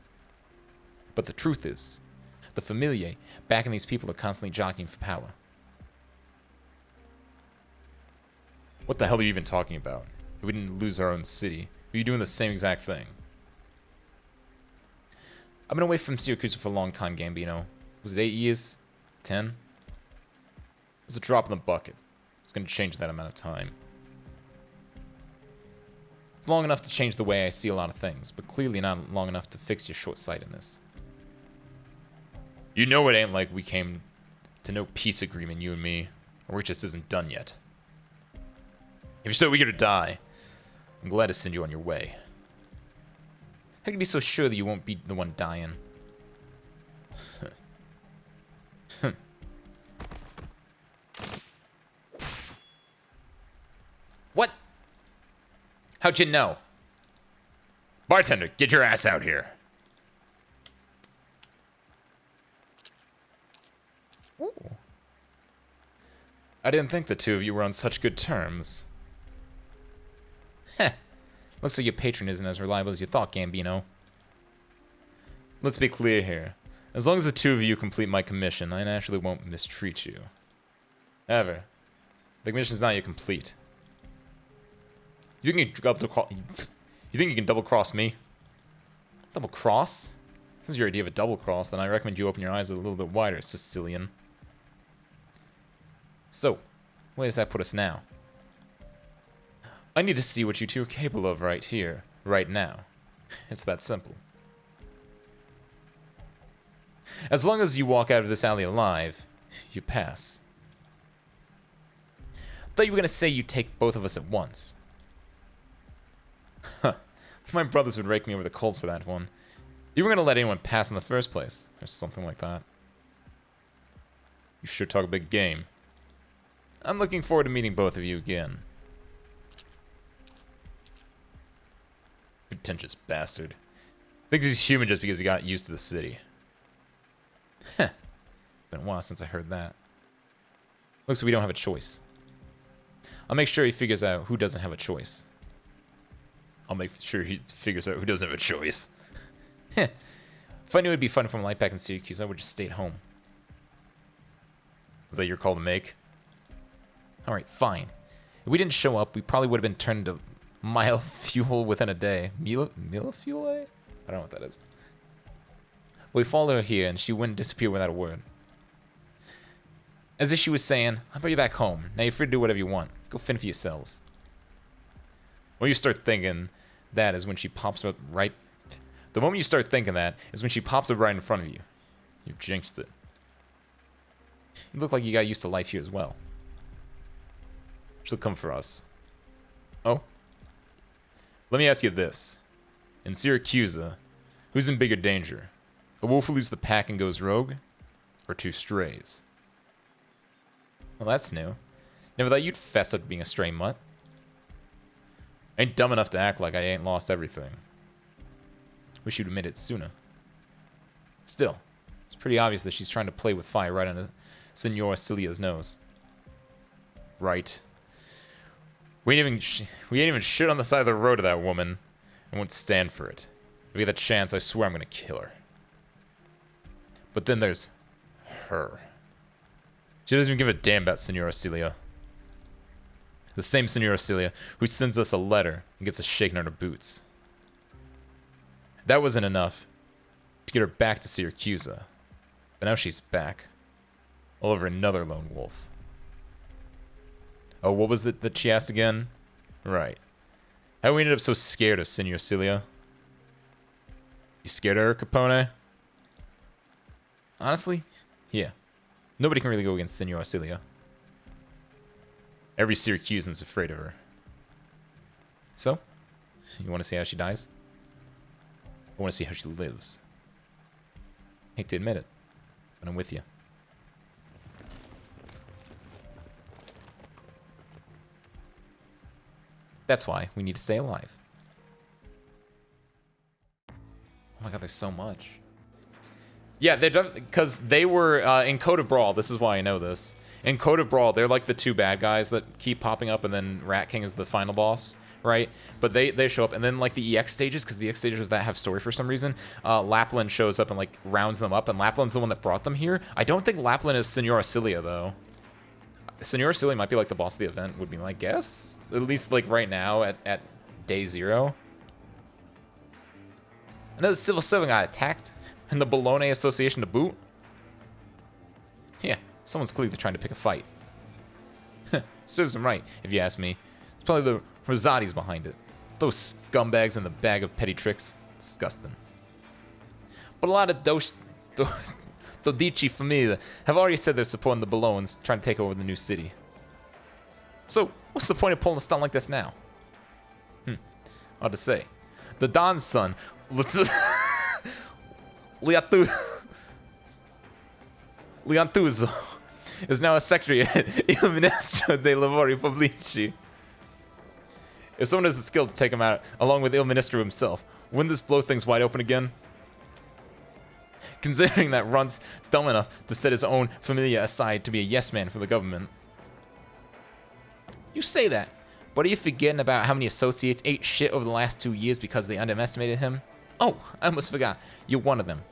But the truth is, the familiae backing these people are constantly jockeying for power. What the hell are you even talking about? If we didn't lose our own city, we'd be doing the same exact thing. I've been away from Syracuse for a long time, Gambino. Was it 8 years? 10? It's a drop in the bucket. It's going to change that amount of time. It's long enough to change the way I see a lot of things, but clearly not long enough to fix your short-sightedness. You know it ain't like we came to no peace agreement, you and me, or it just isn't done yet. If you're so eager to die, I'm glad to send you on your way. How can you be so sure that you won't be the one dying? What? How'd you know? Bartender, get your ass out here. Ooh. I didn't think the two of you were on such good terms. Heh. Looks like your patron isn't as reliable as you thought, Gambino. Let's be clear here. As long as the two of you complete my commission, I naturally won't mistreat you. However, the commission's not yet complete. You think you can double cross me? Double cross? If this is your idea of a double cross, then I recommend you open your eyes a little bit wider, Sicilian. So, where does that put us now? I need to see what you two are capable of right here, right now. It's that simple. As long as you walk out of this alley alive, you pass. Thought you were gonna say you'd take both of us at once. Huh. My brothers would rake me over the coals for that one. You weren't gonna let anyone pass in the first place, or something like that. You sure talk a big game. I'm looking forward to meeting both of you again. Pretentious bastard. Thinks he's human just because he got used to the city. Heh. Been a while since I heard that. Looks like we don't have a choice. I'll make sure he figures out who doesn't have a choice. I'll make sure he figures out who doesn't have a choice. Heh. If I knew it'd be fun from life back in Syracuse, I would just stay at home. Was that your call to make? Alright, fine. If we didn't show up, we probably would have been turned into mile fuel within a day. Mila fuel? I don't know what that is. We followed her here, and she wouldn't disappear without a word. As if she was saying, I'll bring you back home. Now you're free to do whatever you want. Go fend for yourselves. When you start thinking that is when she pops up right... The moment you start thinking that is when she pops up right in front of you. You've jinxed it. You look like you got used to life here as well. She'll come for us. Oh? Let me ask you this. In Syracuse, who's in bigger danger? A wolf who leaves the pack and goes rogue? Or two strays? Well, that's new. Never thought you'd fess up to being a stray mutt. I ain't dumb enough to act like I ain't lost everything. Wish you'd admit it sooner. Still, it's pretty obvious that she's trying to play with fire right under Senora Celia's nose. Right. We ain't even shit on the side of the road to that woman. I won't stand for it. If we get the chance, I swear I'm gonna kill her. But then there's her. She doesn't even give a damn about Senora Celia. The same Senora Celia who sends us a letter and gets us shaken on her boots. That wasn't enough to get her back to Syracuse. But now she's back. All over another lone wolf. Oh, what was it that she asked again? Right. How we ended up so scared of Senor Celia? You scared of her, Capone? Honestly, yeah. Nobody can really go against Senor Celia. Every Syracusan's afraid of her. So, you want to see how she dies? I want to see how she lives. Hate to admit it, but I'm with you. That's why we need to stay alive. Oh my god, there's so much. Yeah, because they were in Code of Brawl. This is why I know this. In Code of Brawl, they're like the two bad guys that keep popping up, and then Rat King is the final boss. right? But they show up, and then like the EX stages, because the EX stages that have story for some reason, Lapland shows up and like rounds them up, and Lapland's the one that brought them here. I don't think Lapland is Senora Cilia though. Senora Cilia might be like the boss of the event, would be my guess. At least like right now at day 0. Another civil servant got attacked, and the Bologna Association to boot. Yeah, someone's clearly trying to pick a fight. Serves them right, if you ask me. It's probably the Rosati's behind it. Those scumbags and the bag of petty tricks. Disgusting. But a lot of Dodici Familia have already said they're supporting the Bolognes trying to take over the new city. So, what's the point of pulling a stunt like this now? Hard to say. The Don's son, Leontuzo, is now a secretary at Il Ministro dei Lavori Pubblici. If someone has the skill to take him out, along with Il Ministro himself, wouldn't this blow things wide open again? Considering that Runt's dumb enough to set his own familia aside to be a yes man for the government. You say that, but are you forgetting about how many associates ate shit over the last 2 years because they underestimated him? Oh, I almost forgot. You're one of them.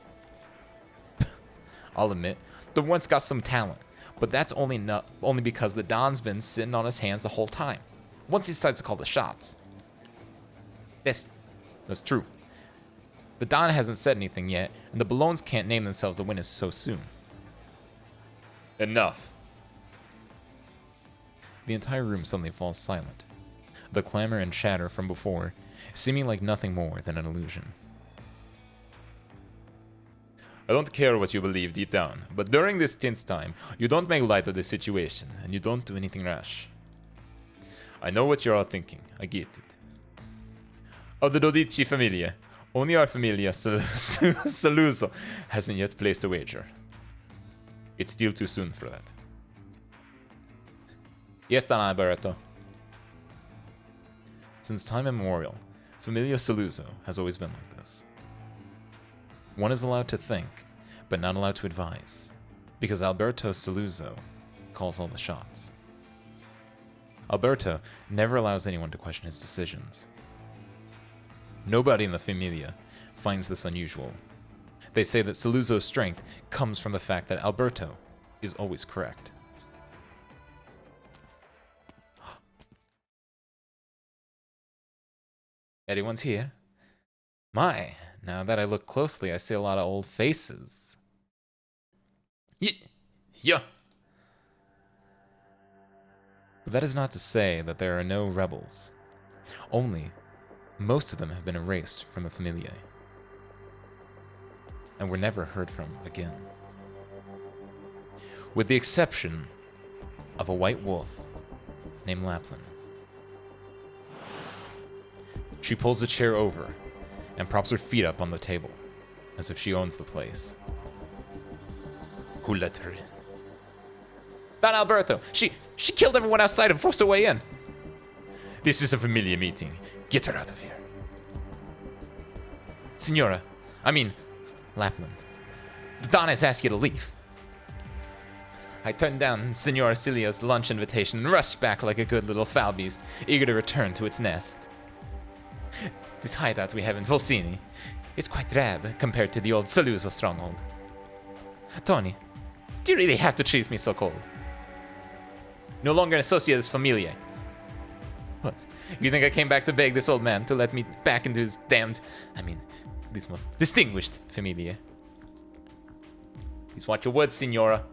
I'll admit, the Runt's got some talent, but that's only because the Don's been sitting on his hands the whole time. Once he decides to call the shots. That's true. The Don hasn't said anything yet, and the Bolognes can't name themselves the winners so soon. Enough. The entire room suddenly falls silent. The clamor and chatter from before, seeming like nothing more than an illusion. I don't care what you believe deep down, but during this tense time, you don't make light of the situation, and you don't do anything rash. I know what you're all thinking. I get it. Of the Dodici Familia, only our Familia Saluzzo hasn't yet placed a wager. It's still too soon for that. Yes, Don Alberto. Since time immemorial, Familia Saluzzo has always been like this. One is allowed to think, but not allowed to advise, because Alberto Saluzzo calls all the shots. Alberto never allows anyone to question his decisions. Nobody in the Familia finds this unusual. They say that Saluzzo's strength comes from the fact that Alberto is always correct. Anyone's here? My, now that I look closely, I see a lot of old faces. Yeah. But that is not to say that there are no rebels. Only, most of them have been erased from the Familiae, and were never heard from again. With the exception of a white wolf named Lapland. She pulls the chair over and props her feet up on the table, as if she owns the place. Who let her in? Don Alberto! She killed everyone outside and forced her way in! This is a Familia meeting. Get her out of here. Signora, Lapland. The Don has asked you to leave. I turned down Signora Cilia's lunch invitation and rushed back like a good little foul beast, eager to return to its nest. This hideout we have in Volsini is quite drab compared to the old Saluzzo stronghold. Tony, do you really have to treat me so cold? No longer an associate of this Familia. What? You think I came back to beg this old man to let me back into his this most distinguished Familia? Please watch your words, Signora.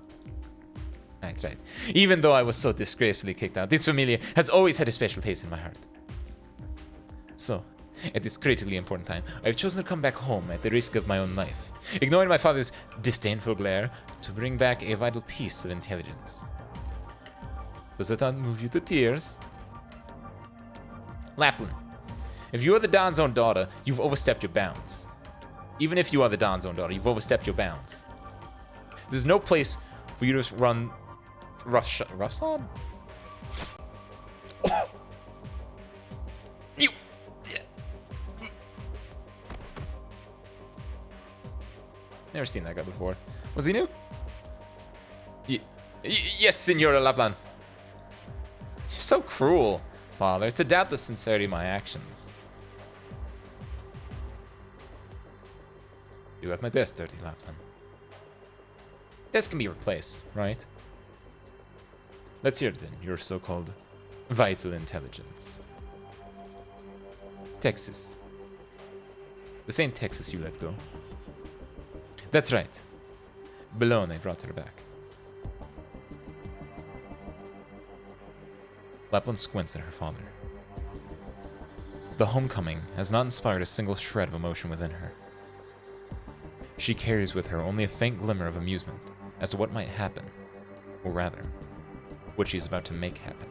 Right. Even though I was so disgracefully kicked out, this Familia has always had a special place in my heart. So, at this critically important time, I've chosen to come back home at the risk of my own life, ignoring my father's disdainful glare to bring back a vital piece of intelligence. Does that not move you to tears? Lapland, if you are the Don's own daughter, you've overstepped your bounds. Even if you are the Don's own daughter, you've overstepped your bounds. There's no place for you to run roughshod? Oh. You. Never seen that guy before. Was he new? Yes, Signora Lapland. You're so cruel. father, to doubt the sincerity of my actions. You left my desk dirty, Lapland. This can be replaced, right? Let's hear it then, your so-called vital intelligence. Texas. The same Texas you let go. That's right. Bologna brought her back. Lapland squints at her father. The homecoming has not inspired a single shred of emotion within her. She carries with her only a faint glimmer of amusement as to what might happen, or rather, what she is about to make happen.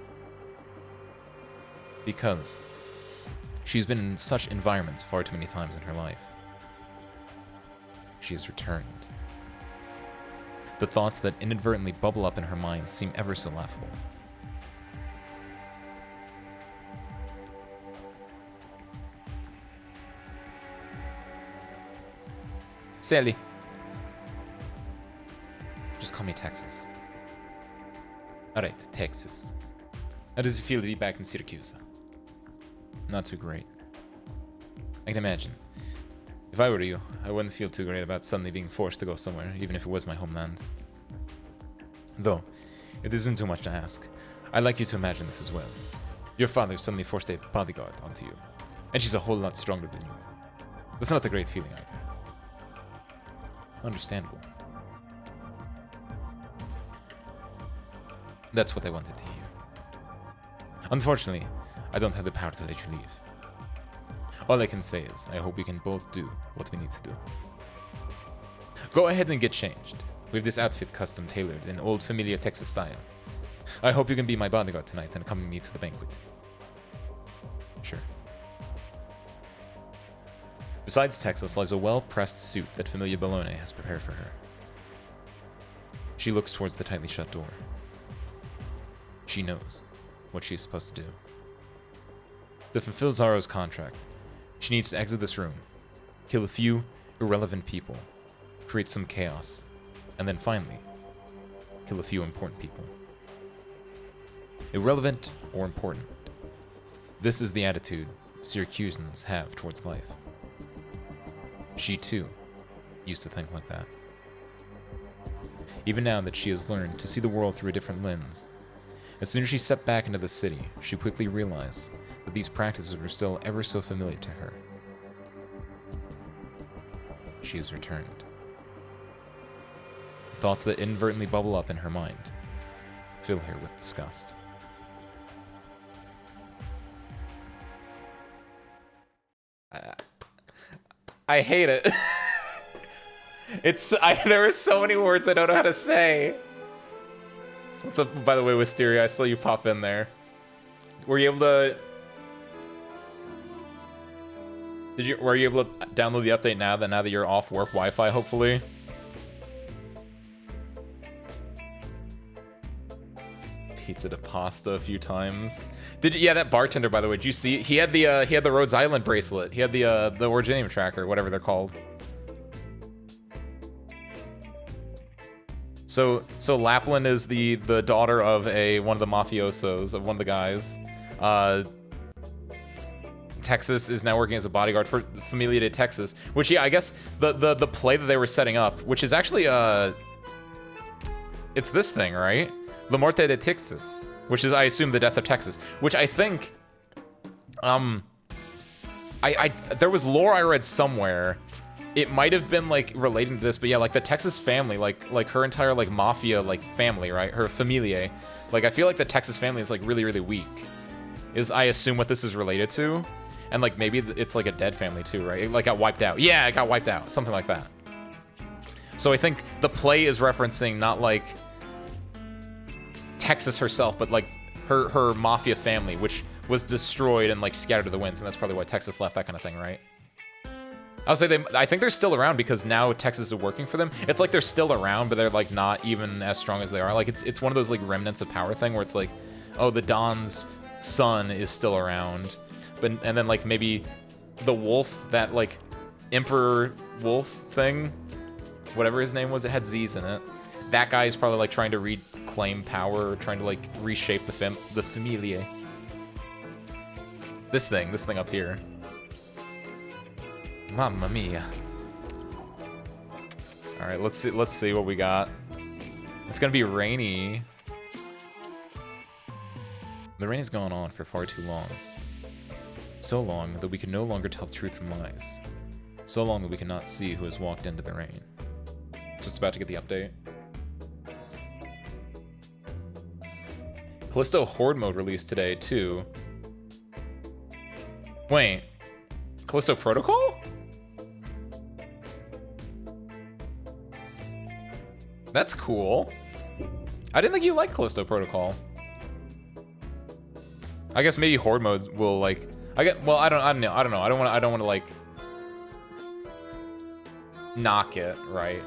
Because she's been in such environments far too many times in her life. She has returned. The thoughts that inadvertently bubble up in her mind seem ever so laughable. Sally. Just call me Texas. Alright, Texas. How does it feel to be back in Syracuse? Not too great. I can imagine. If I were you, I wouldn't feel too great about suddenly being forced to go somewhere, even if it was my homeland. Though, it isn't too much to ask. I'd like you to imagine this as well. Your father suddenly forced a bodyguard onto you, and she's a whole lot stronger than you. That's not a great feeling either. Understandable. That's what I wanted to hear. Unfortunately, I don't have the power to let you leave. All I can say is, I hope we can both do what we need to do. Go ahead and get changed. We have this outfit custom tailored in old familiar Texas style. I hope you can be my bodyguard tonight and accompany me to the banquet. Sure. Besides Texas lies a well-pressed suit that familiar Bologna has prepared for her. She looks towards the tightly shut door. She knows what she is supposed to do. To fulfill Zaro's contract, she needs to exit this room, kill a few irrelevant people, create some chaos, and then finally, kill a few important people. Irrelevant or important. This is the attitude Syracusans have towards life. She, too, used to think like that. Even now that she has learned to see the world through a different lens, as soon as she stepped back into the city, she quickly realized that these practices were still ever so familiar to her. She has returned. The thoughts that inadvertently bubble up in her mind fill her with disgust. I hate it. There are so many words I don't know how to say. What's up, by the way, Wisteria? I saw you pop in there. Were you able to... Were you able to download the update now that you're off work Wi-Fi, hopefully? Pizza to pasta a few times. Yeah, that bartender, by the way, did you see it? He had the Rhodes Island bracelet. He had the Originium tracker, whatever they're called. So Lapland is the daughter of one of the mafiosos, of one of the guys. Texas is now working as a bodyguard for Familia de Texas, which, yeah, I guess the play that they were setting up, which is actually it's this thing, right? La Muerte de Texas, which is, I assume, the death of Texas, which I think there was lore I read somewhere. It might have been like relating to this, but yeah, like the Texas family, like her entire like mafia like family, right? Her familia. Like I feel like the Texas family is like really, really weak. Is, I assume, what this is related to. And like maybe it's like a dead family too, right? It like got wiped out. Yeah, it got wiped out. Something like that. So I think the play is referencing not like Texas herself, but like her mafia family, which was destroyed and like scattered to the winds, and that's probably why Texas left, that kind of thing, right? I think they're still around because now Texas is working for them. It's like they're still around, but they're like not even as strong as they are. Like it's one of those like remnants of power thing where it's like, oh, the Don's son is still around, and then like maybe the wolf, that like Emperor Wolf thing, whatever his name was, it had Z's in it. That guy is probably like trying to reclaim power, or trying to like reshape the familia. This thing up here. Mamma mia. All right, let's see what we got. It's gonna be rainy. The rain has gone on for far too long. So long that we can no longer tell truth from lies. So long that we cannot see who has walked into the rain. Just about to get the update. Callisto Horde mode released today, too. Wait. Callisto Protocol? That's cool. I didn't think you liked Callisto Protocol. I guess maybe Horde mode will like. Well, I don't know. I don't want to like knock it, right?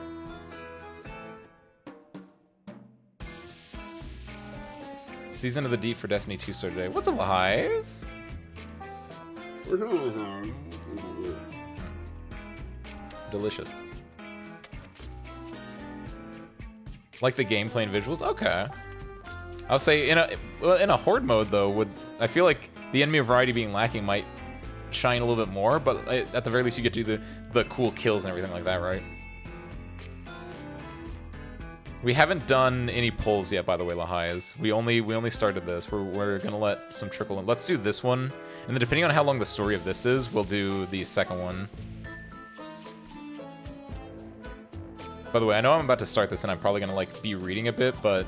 Season of the Deep for Destiny 2 started today. What's up, highs? Delicious. Like the gameplay and visuals? Okay. I'll say in a horde mode though, I feel like the enemy variety being lacking might shine a little bit more, but at the very least you get to do the cool kills and everything like that, right? We haven't done any polls yet, by the way, Lahayas. We only started this. We're gonna let some trickle in. Let's do this one, and then depending on how long the story of this is, we'll do the second one. By the way, I know I'm about to start this, and I'm probably gonna like be reading a bit, but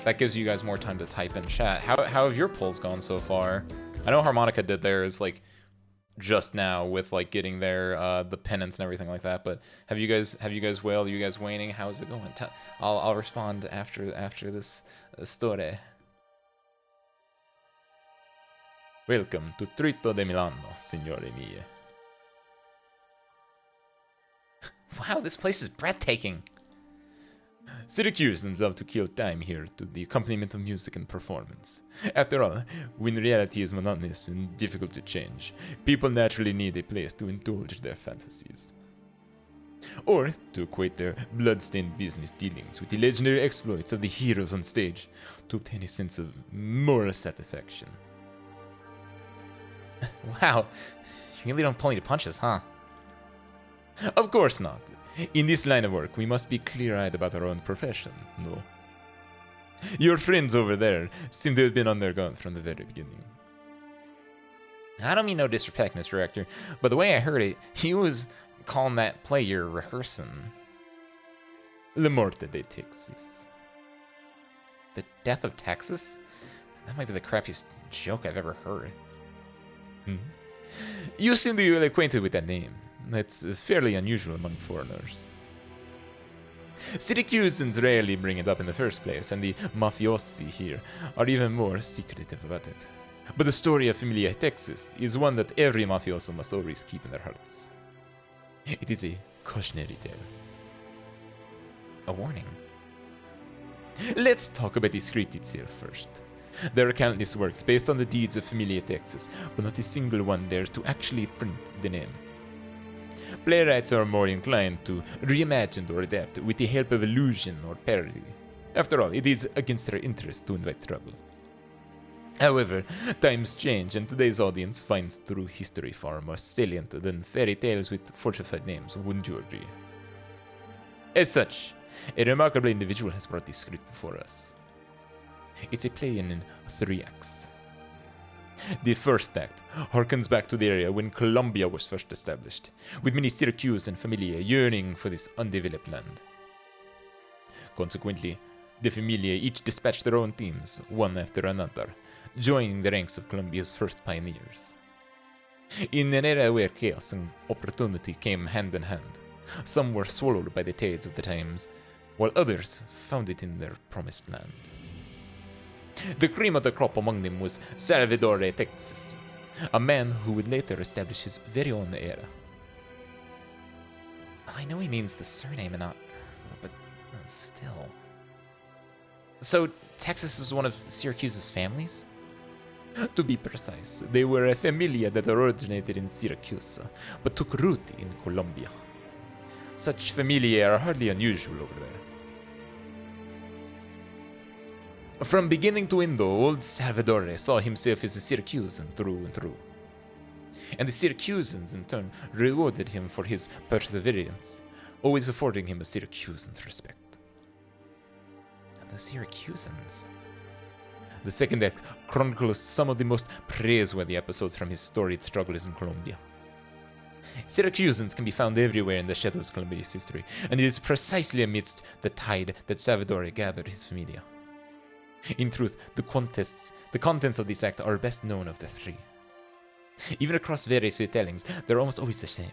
that gives you guys more time to type in chat. How have your polls gone so far? I know Harmonica did theirs like just now with like getting their the penance and everything like that, but have you guys wailed? Are you guys waning? How is it going? I'll respond after this story. Welcome to Trito de Milano, signore mie. Wow, this place is breathtaking. Syracusans love to kill time here to the accompaniment of music and performance. After all, when reality is monotonous and difficult to change, people naturally need a place to indulge their fantasies. Or to equate their blood-stained business dealings with the legendary exploits of the heroes on stage to obtain a sense of moral satisfaction. Wow, you really don't pull any punches, huh? Of course not. In this line of work, we must be clear-eyed about our own profession, no? Your friends over there seem to have been on their guard from the very beginning. I don't mean no disrespect, Mr. Rector, but the way I heard it, he was calling that player rehearsing. La Morte de Texas. The death of Texas? That might be the crappiest joke I've ever heard. You seem to be well acquainted with that name. It's fairly unusual among foreigners. Syracusans rarely bring it up in the first place, and the mafiosi here are even more secretive about it. But the story of Familia Texas is one that every mafioso must always keep in their hearts. It is a cautionary tale. A warning. Let's talk about the script itself first. There are countless works based on the deeds of Familia Texas, but not a single one dares to actually print the name. Playwrights are more inclined to reimagine or adapt with the help of illusion or parody. After all, it is against their interest to invite trouble. However, times change, and today's audience finds true history far more salient than fairy tales with fortified names, wouldn't you agree? As such, a remarkable individual has brought this script before us. It's a play in 3 acts. The first act harkens back to the area when Colombia was first established, with many Syracuse and Familia yearning for this undeveloped land. Consequently, the Familia each dispatched their own teams, one after another, joining the ranks of Colombia's first pioneers. In an era where chaos and opportunity came hand in hand, some were swallowed by the tides of the times, while others found it in their promised land. The cream of the crop among them was Salvador de Texas, a man who would later establish his very own era. I know he means the surname and not, but still. So, Texas was one of Syracuse's families? To be precise, they were a familia that originated in Syracuse, but took root in Colombia. Such familia are hardly unusual over there. From beginning to end, though, old Salvatore saw himself as a Syracusan through and through. And the Syracusans, in turn, rewarded him for his perseverance, always affording him a Syracusan's respect. And the Syracusans? The second act chronicles some of the most praiseworthy episodes from his storied struggles in Colombia. Syracusans can be found everywhere in the shadows of Colombia's history, and it is precisely amidst the tide that Salvatore gathered his familia. In truth, the contents of this act are best known of the three. Even across various retellings, they're almost always the same.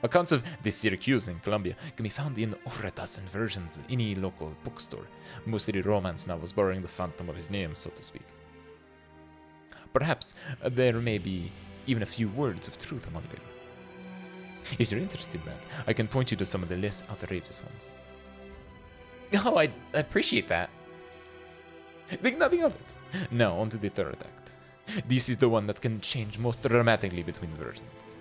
Accounts of the Syracuse in Colombia can be found in over a dozen versions in any local bookstore, most of the romance novels borrowing the phantom of his name, so to speak. Perhaps there may be even a few words of truth among them. If you're interested in that, I can point you to some of the less outrageous ones. Oh, I appreciate that. Think nothing of it. Now, on to the third act. This is the one that can change most dramatically between versions.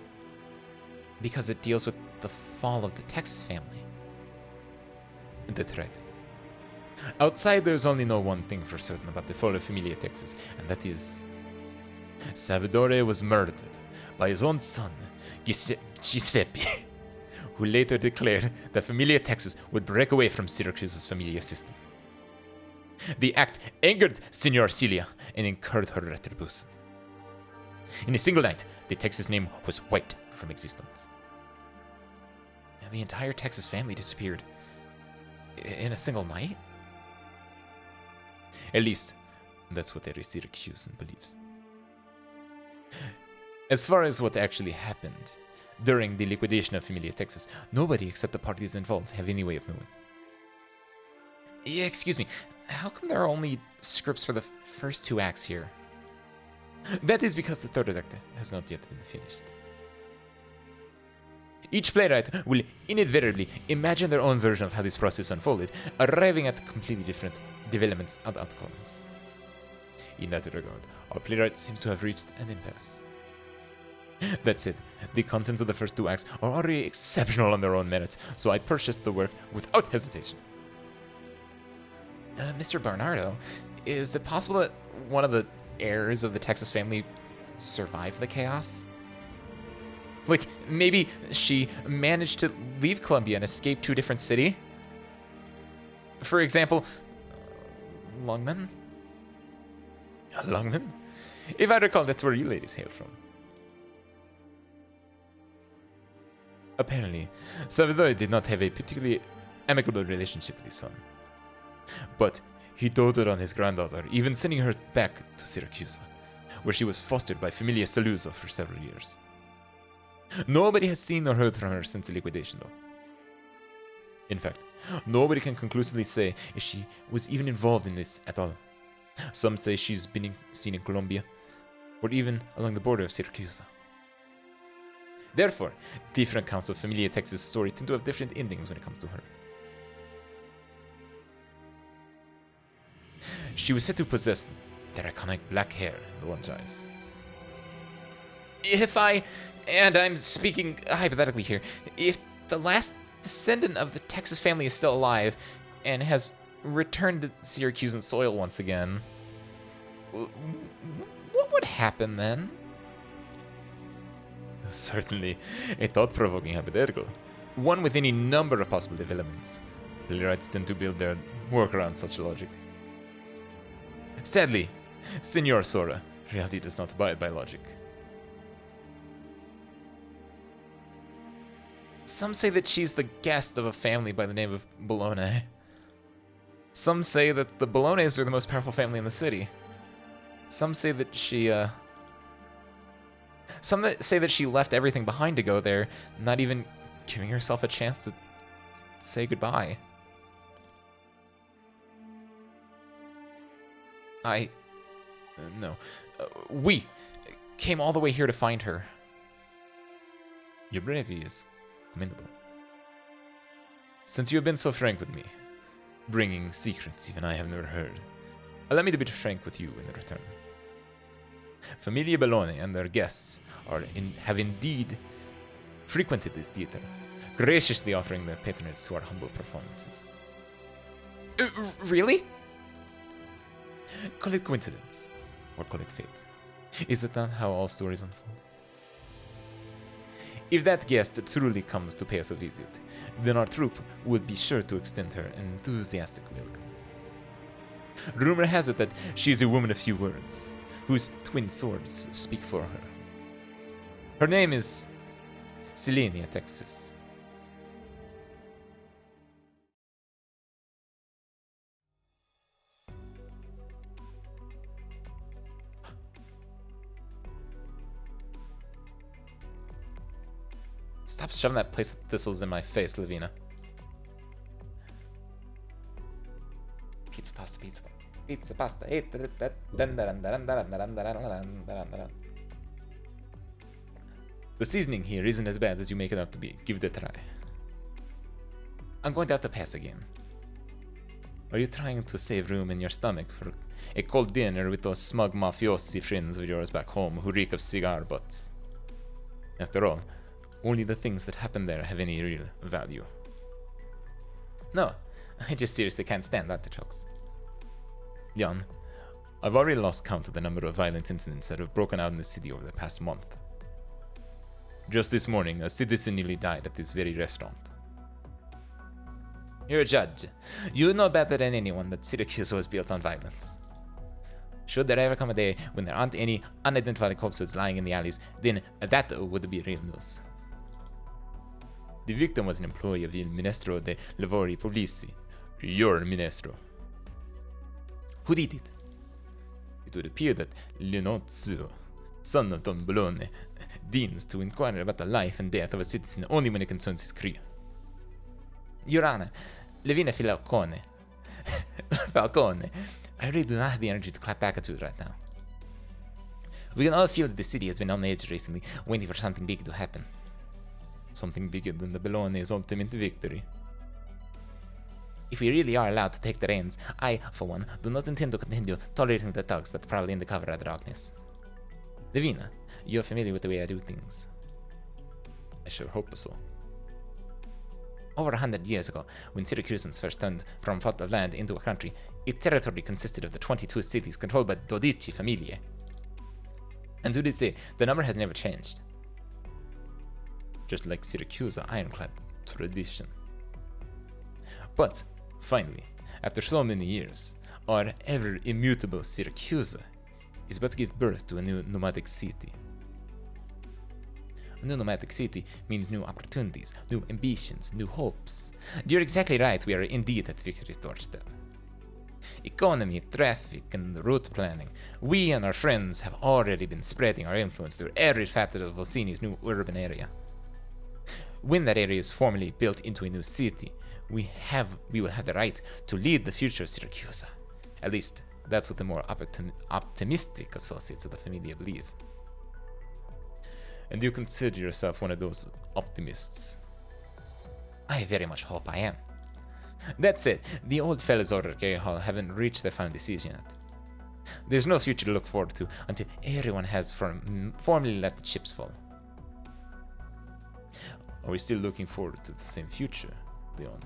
Because it deals with the fall of the Texas family. That's right. Outsiders only know one thing for certain about the fall of Familia Texas, and that is... Salvatore was murdered by his own son, Giuseppe, who later declared that Familia Texas would break away from Syracuse's Familia system. The act angered Signor Celia and incurred her retribution. In a single night, the Texas name was wiped from existence. And the entire Texas family disappeared in a single night? At least, that's what every Syracusan believes. As far as what actually happened during the liquidation of Familia Texas, nobody except the parties involved have any way of knowing. Yeah, excuse me, how come there are only scripts for the first two acts here? That is because the third act has not yet been finished. Each playwright will inadvertently imagine their own version of how this process unfolded, arriving at completely different developments and outcomes. In that regard, our playwright seems to have reached an impasse. That said, the contents of the first two acts are already exceptional on their own merits, so I purchased the work without hesitation. Mr. Bernardo, is it possible that one of the heirs of the Texas family survived the chaos? Like, maybe she managed to leave Colombia and escape to a different city? For example, Longman? Longman? If I recall, that's where you ladies hail from. Apparently, Salvatore did not have a particularly amicable relationship with his son. But he doted on his granddaughter, even sending her back to Syracuse, where she was fostered by Familia Saluzzo for several years. Nobody has seen or heard from her since the liquidation, though. In fact, nobody can conclusively say if she was even involved in this at all. Some say she's been seen in Colombia, or even along the border of Syracuse. Therefore, different accounts of Familia Texas' story tend to have different endings when it comes to her. She was said to possess their iconic black hair and orange eyes. And I'm speaking hypothetically here, if the last descendant of the Texas family is still alive and has returned to Syracusan soil once again, what would happen then? Certainly a thought-provoking hypothetical, one with any number of possible developments. Playwrights tend to build their work around such logic. Sadly, Senor Sora, reality does not abide by logic. Some say that she's the guest of a family by the name of Bologna. Some say that the Bolognas are the most powerful family in the city. Some say that she left everything behind to go there, not even giving herself a chance to say goodbye. We came all the way here to find her. Your bravery is commendable. Since you have been so frank with me, bringing secrets even I have never heard, allow me to be frank with you in return. Familia Bologna and their guests have indeed frequented this theater, graciously offering their patronage to our humble performances. Really? Call it coincidence, or call it fate. Is it not how all stories unfold? If that guest truly comes to pay us a visit, then our troop would be sure to extend her an enthusiastic welcome. Rumor has it that she is a woman of few words, whose twin swords speak for her. Her name is Selenia, Texas. Stop shoving that place of thistles in my face, Lavina. Pizza pasta, pizza pasta. Pizza pasta. The seasoning here isn't as bad as you make it out to be. Give it a try. I'm going to have to pass again. Are you trying to save room in your stomach for a cold dinner with those smug mafiosi friends of yours back home who reek of cigar butts? After all, only the things that happen there have any real value. No, I just seriously can't stand artichokes. Jan, I've already lost count of the number of violent incidents that have broken out in the city over the past month. Just this morning, a citizen nearly died at this very restaurant. You're a judge. You know better than anyone that Syracuse was built on violence. Should there ever come a day when there aren't any unidentified corpses lying in the alleys, then that would be real news. The victim was an employee of Il Ministro de Lavori Pubblici, your Ministro. Who did it? It would appear that Leonozzo, son of Don Bologna, deigns to inquire about the life and death of a citizen only when it concerns his career. Your Honor, Levina Falcone. Falcone, I really do not have the energy to clap back at you right now. We can all feel that the city has been on edge recently, waiting for something big to happen. Something bigger than the Bologna's ultimate victory. If we really are allowed to take the reins, I, for one, do not intend to continue tolerating the thugs that prowl in the cover of darkness. Levina, you're familiar with the way I do things. I sure hope so. Over 100 years ago, when Syracusans first turned from a plot of land into a country, its territory consisted of the 22 cities controlled by Dodici Familiae. And to this day, the number has never changed. Just like Syracuse ironclad tradition. But, finally, after so many years, our ever-immutable Syracuse is about to give birth to a new nomadic city. A new nomadic city means new opportunities, new ambitions, new hopes. You're exactly right, we are indeed at victory's doorstep. Economy, traffic, and route planning. We and our friends have already been spreading our influence through every facet of Volsini's new urban area. When that area is formally built into a new city, we will have the right to lead the future of Syracuse. At least, that's what the more optimistic associates of the Familia believe. And you consider yourself one of those optimists? I very much hope I am. That said, the old fellows over at Gay Hall haven't reached their final decision yet. There's no future to look forward to until everyone has formally let the chips fall. Are we still looking forward to the same future, Leon?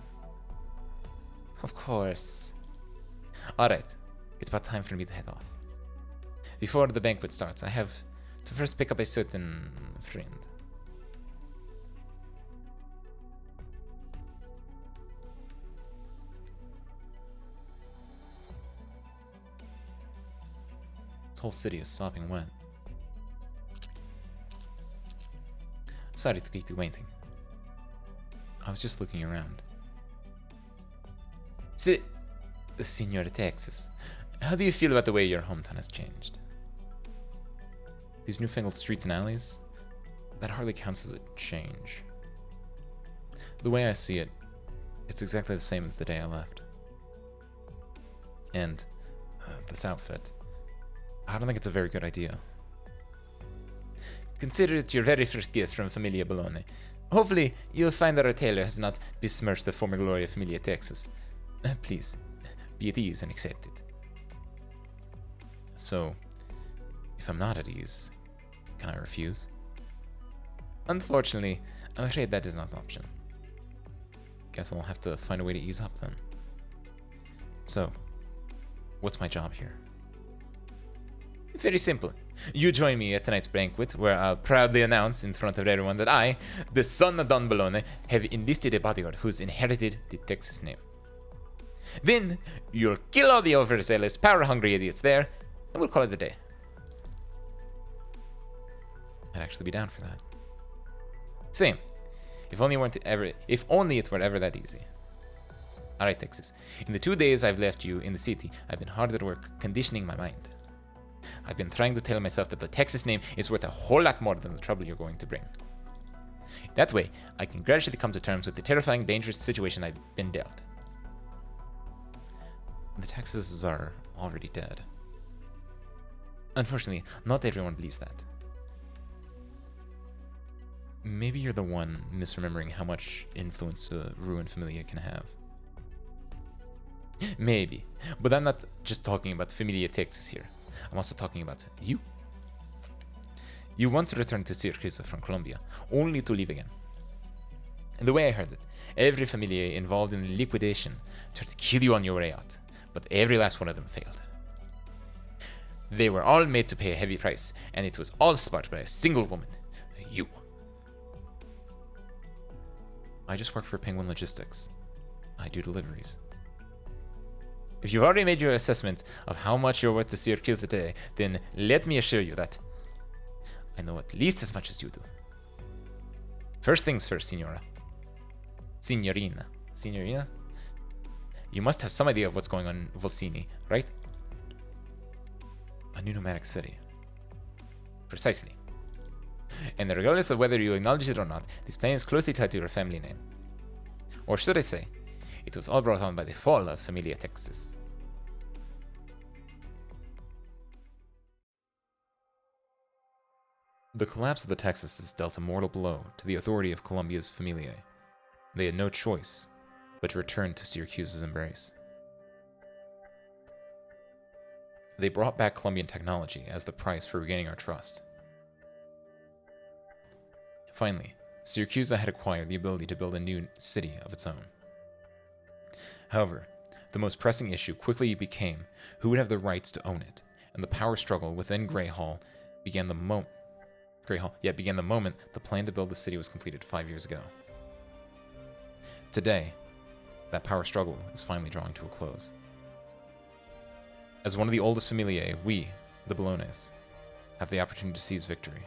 Of course. Alright, it's about time for me to head off. Before the banquet starts, I have to first pick up a certain friend. This whole city is sopping wet. Sorry to keep you waiting. I was just looking around. Signor Texas, how do you feel about the way your hometown has changed? These newfangled streets and alleys, that hardly counts as a change. The way I see it, it's exactly the same as the day I left. And this outfit, I don't think it's a very good idea. Consider it your very first gift from Familia Bologna. Hopefully, you'll find that our tailor has not besmirched the former glory of Familia Texas. Please, be at ease and accept it. So, if I'm not at ease, can I refuse? Unfortunately, I'm afraid that is not an option. Guess I'll have to find a way to ease up then. So, what's my job here? It's very simple. You join me at tonight's banquet, where I'll proudly announce in front of everyone that I, the son of Don Bologna, have enlisted a bodyguard who's inherited the Texas name. Then, you'll kill all the overzealous, power-hungry idiots there, and we'll call it a day. I'd actually be down for that. Same. If only it were ever that easy. Alright, Texas. In the 2 days I've left you in the city, I've been hard at work conditioning my mind. I've been trying to tell myself that the Texas name is worth a whole lot more than the trouble you're going to bring. That way, I can gradually come to terms with the terrifying, dangerous situation I've been dealt. The Texases are already dead. Unfortunately, not everyone believes that. Maybe you're the one misremembering how much influence a ruined familia can have. Maybe, but I'm not just talking about Familia Texas here. I'm also talking about you. You once returned to Syracuse from Colombia, only to leave again. And the way I heard it, every Familia involved in the liquidation tried to kill you on your way out, but every last one of them failed. They were all made to pay a heavy price, and it was all sparked by a single woman, you. I just work for Penguin Logistics. I do deliveries. If you've already made your assessment of how much you're worth to Syracuse today, then let me assure you that I know at least as much as you do. First things first, Signorina. Signorina? You must have some idea of what's going on in Volsini, right? A new nomadic city. Precisely. And regardless of whether you acknowledge it or not, this plan is closely tied to your family name. Or should I say, it was all brought on by the fall of Familia Texas. The collapse of the Texases dealt a mortal blow to the authority of Columbia's familiae. They had no choice but to return to Syracuse's embrace. They brought back Columbian technology as the price for regaining our trust. Finally, Syracuse had acquired the ability to build a new city of its own. However, the most pressing issue quickly became who would have the rights to own it, and the power struggle within Greyhall began the moment the plan to build the city was completed 5 years ago. Today, that power struggle is finally drawing to a close. As one of the oldest familiae, we, the Bolognes, have the opportunity to seize victory.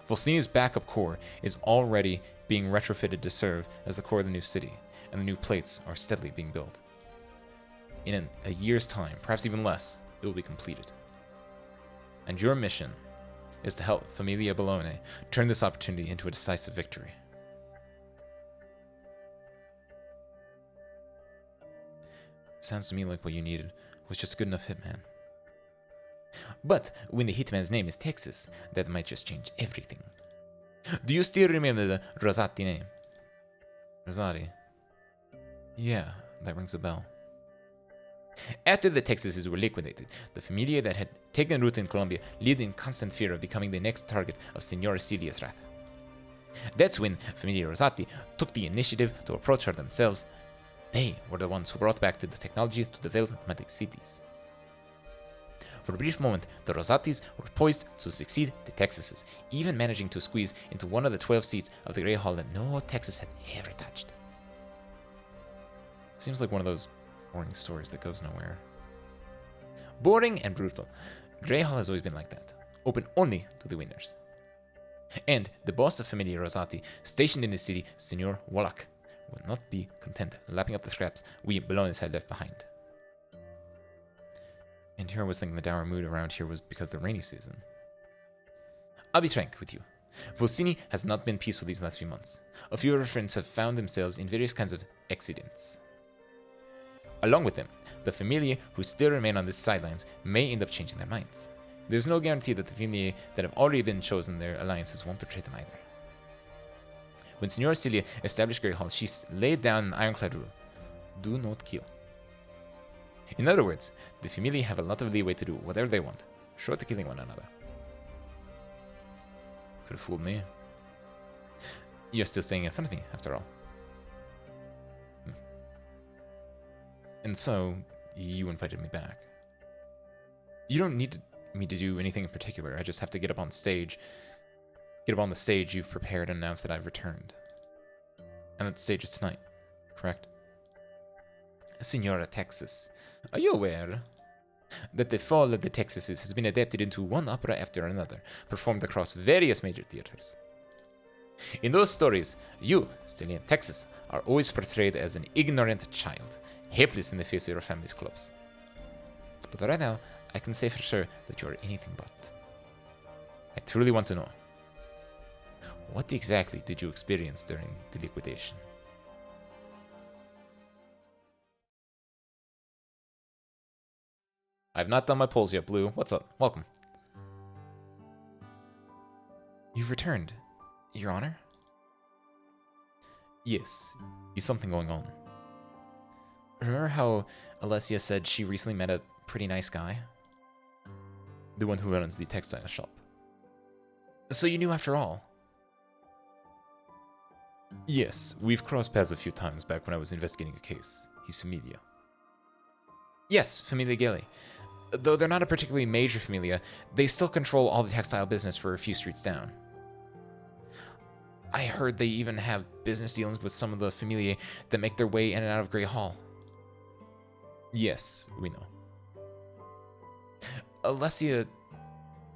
Volsini's backup core is already being retrofitted to serve as the core of the new city, and the new plates are steadily being built. In a year's time, perhaps even less, it will be completed. And your mission is to help Familia Bologna turn this opportunity into a decisive victory. Sounds to me like what you needed was just a good enough hitman. But when the hitman's name is Texas, that might just change everything. Do you still remember the Rosati name? Rosati? Yeah, that rings a bell. After the Texases were liquidated, the familia that had taken root in Colombia lived in constant fear of becoming the next target of Senora Celia's wrath. That's when Familia Rosati took the initiative to approach her themselves. They were the ones who brought back the technology to develop nomadic cities. For a brief moment, the Rosatis were poised to succeed the Texases, even managing to squeeze into one of the 12 seats of the Grey Hall that no Texas had ever touched. Seems like one of those boring stories that goes nowhere. Boring and brutal. Grey Hall has always been like that, open only to the winners. And the boss of Familia Rosati, stationed in the city, Senor Wallach, would not be content lapping up the scraps we Bolognes had left behind. And here I was thinking the dour mood around here was because of the rainy season. I'll be frank with you. Volsini has not been peaceful these last few months. A few of our friends have found themselves in various kinds of accidents. Along with them, the familia who still remain on the sidelines may end up changing their minds. There's no guarantee that the familia that have already been chosen their alliances won't betray them either. When Senora Celia established Grey Hall, she laid down an ironclad rule: do not kill. In other words, the familia have a lot of leeway to do whatever they want, short of killing one another. Could have fooled me. You're still staying in front of me, after all. And so, you invited me back. You don't need me to do anything in particular. I just have to get up on stage. Get up on the stage you've prepared and announce that I've returned. And that stage is tonight, correct? Senora Texas, are you aware that the Fall of the Texases has been adapted into one opera after another, performed across various major theaters? In those stories, you, still in Texas, are always portrayed as an ignorant child, helpless in the face of your family's clubs. But right now, I can say for sure that you are anything but. I truly want to know, what exactly did you experience during the liquidation? I've not done my polls yet, Blue. What's up? Welcome. You've returned, Your Honor? Yes, is something going on. Remember how Alessia said she recently met a pretty nice guy? The one who runs the textile shop. So you knew after all? Yes, we've crossed paths a few times back when I was investigating a case. He's Familia. Yes, Familia Gilly. Though they're not a particularly major familia, they still control all the textile business for a few streets down. I heard they even have business dealings with some of the familiae that make their way in and out of Grey Hall. Yes, we know. Alessia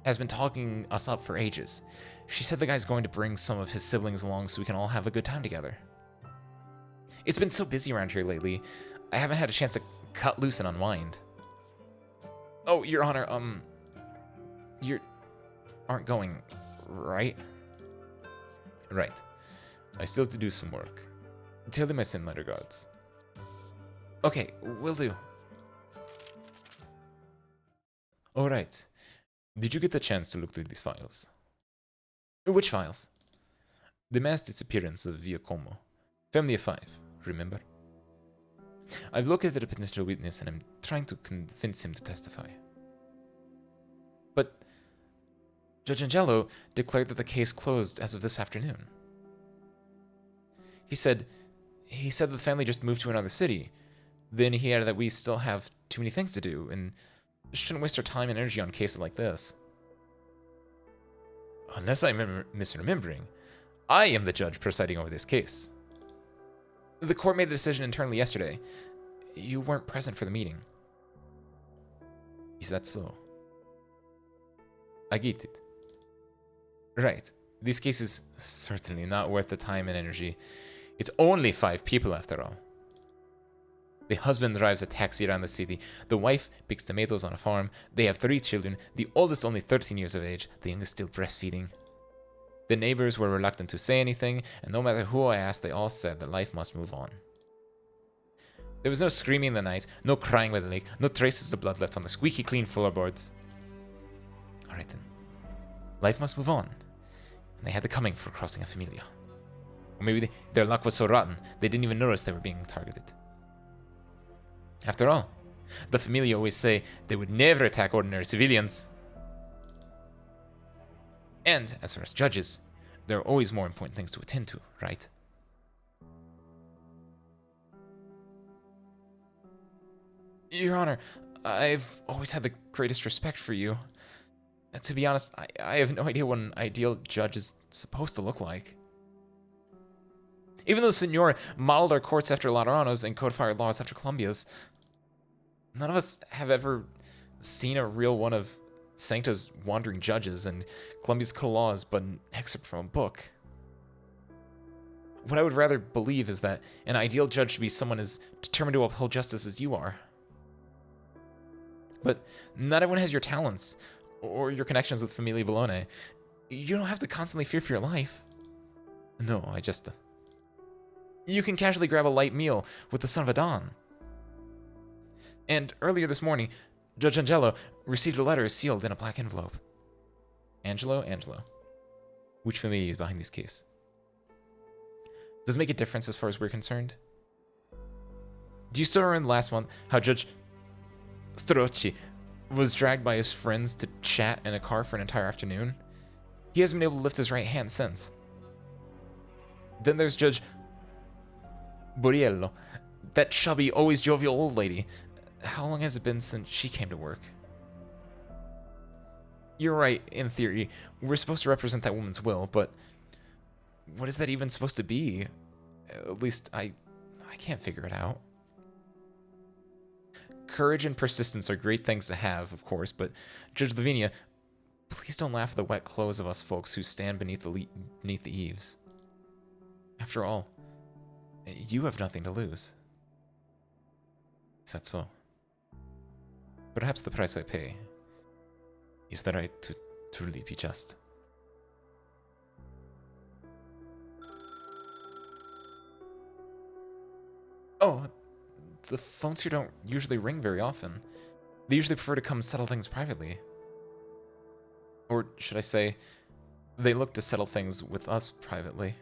has been talking us up for ages. She said the guy's going to bring some of his siblings along so we can all have a good time together. It's been so busy around here lately, I haven't had a chance to cut loose and unwind. Oh, Your Honor, you aren't going, right? Right. I still have to do some work. Tell them I send my regards. Okay, will do. Alright. Did you get the chance to look through these files? Which files? The mass disappearance of Viacomo. Family of 5, remember? I've located a potential witness and I'm trying to convince him to testify. But Judge Angelo declared that the case closed as of this afternoon. He said the family just moved to another city. Then he added that we still have too many things to do and shouldn't waste our time and energy on cases like this. Unless I'm misremembering, I am the judge presiding over this case. The court made the decision internally yesterday. You weren't present for the meeting. Is that so? I get it. Right. This case is certainly not worth the time and energy. It's only 5 people after all. The husband drives a taxi around the city. The wife picks tomatoes on a farm. They have 3 children, the oldest only 13 years of age, the youngest still breastfeeding. The neighbors were reluctant to say anything, and no matter who I asked, they all said that life must move on. There was no screaming in the night, no crying by the lake, no traces of blood left on the squeaky clean floorboards. Alright then. Life must move on. And they had the coming for crossing a familia. Or maybe their luck was so rotten, they didn't even notice they were being targeted. After all, the familia always say they would never attack ordinary civilians. And, as far as judges, there are always more important things to attend to, right? Your Honor, I've always had the greatest respect for you. To be honest, I have no idea what an ideal judge is supposed to look like. Even though Senor modeled our courts after Laterano's and codified our laws after Columbia's, none of us have ever seen a real one of Sancta's wandering judges and Columbia's code laws but an excerpt from a book. What I would rather believe is that an ideal judge should be someone as determined to uphold justice as you are. But not everyone has your talents or your connections with Familia Bologna. You don't have to constantly fear for your life. No, you can casually grab a light meal with the son of a Don. And earlier this morning, Judge Angelo received a letter sealed in a black envelope. Angelo. Which familia is behind this case? Does it make a difference as far as we're concerned? Do you still remember last month how Judge Strozzi was dragged by his friends to chat in a car for an entire afternoon? He hasn't been able to lift his right hand since. Then there's Judge Buriello, that chubby, always jovial old lady. How long has it been since she came to work? You're right, in theory. We're supposed to represent that woman's will, but what is that even supposed to be? At least I can't figure it out. Courage and persistence are great things to have, of course, but Judge Lavinia, please don't laugh at the wet clothes of us folks who stand beneath the eaves. After all, you have nothing to lose. Is that so? Perhaps the price I pay is the right to truly be just. Oh, the phones here don't usually ring very often. They usually prefer to come settle things privately. Or should I say, they look to settle things with us privately.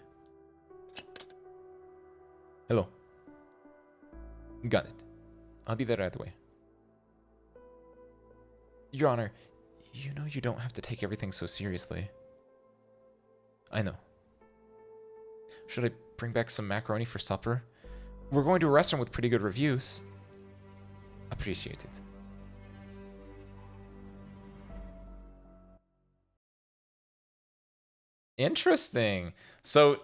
Hello. Got it. I'll be there right away. Your Honor, you know you don't have to take everything so seriously. I know. Should I bring back some macaroni for supper? We're going to a restaurant with pretty good reviews. Appreciate it. Interesting. So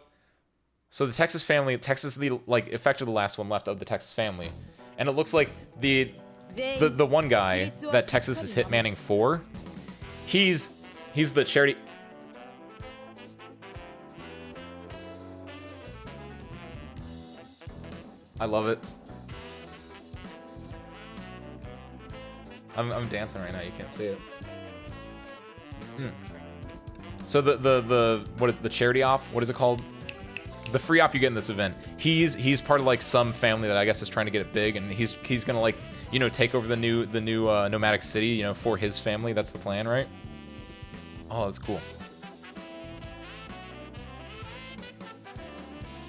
the Texas family, Texas the effectively the last one left of the Texas family, and it looks like the one guy that Texas is hitmanning for, he's the charity. I love it. I'm dancing right now. You can't see it. So the what is the charity op? What is it called? The free op you get in this event. He's part of like some family that I guess is trying to get it big, and he's gonna like, you know, take over the new nomadic city, you know, for his family. That's the plan, right? Oh, that's cool.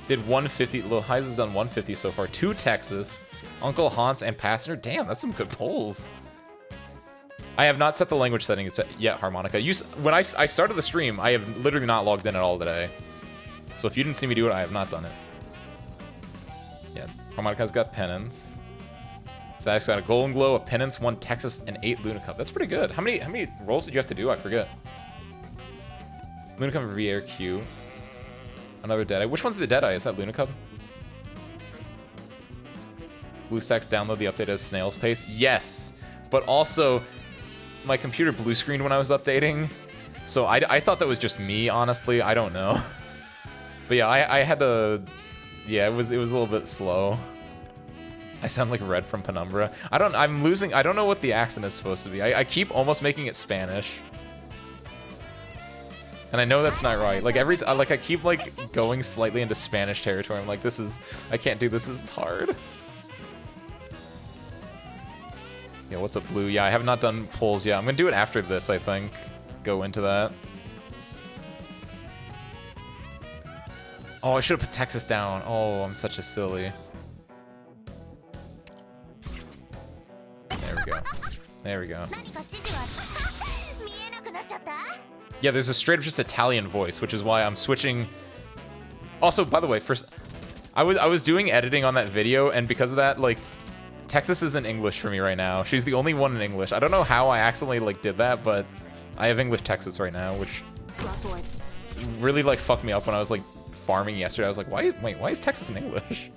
Did 150. Lil Heise has done 150 so far. 2 Texas, Uncle Hans, and Passenger. Damn, that's some good polls. I have not set the language settings yet, Harmonica. When I started the stream, I have literally not logged in at all today. So if you didn't see me do it, I have not done it. Yeah, Harmonica's got penance. Zach's got a Golden Glow, a penance, 1 Texas, and 8 Luna Cup. That's pretty good. How many rolls did you have to do? I forget. Luna Cup and VR Q. Another Deadeye. Which one's the Deadeye? Is that Luna Cup? BlueStacks download the update as snail's pace. Yes, but also my computer blue screened when I was updating, so I thought that was just me. Honestly, I don't know. But yeah, I had to. Yeah, it was a little bit slow. I sound like Red from Penumbra. I don't know what the accent is supposed to be. I keep almost making it Spanish. And I know that's not right. Like I keep like going slightly into Spanish territory. I'm like, I can't do this. This is hard. Yeah, what's up, Blue? Yeah, I have not done polls yet. I'm gonna do it after this, I think. Go into that. Oh, I should have put Texas down. Oh, I'm such a silly. There we go. There we go. Yeah, there's a straight up just Italian voice, which is why I'm switching. Also, by the way, first, I was doing editing on that video, and because of that, like, Texas isn't English for me right now. She's the only one in English. I don't know how I accidentally like did that, but I have English Texas right now, which really like fucked me up when I was like farming yesterday. I was like, why is Texas in English?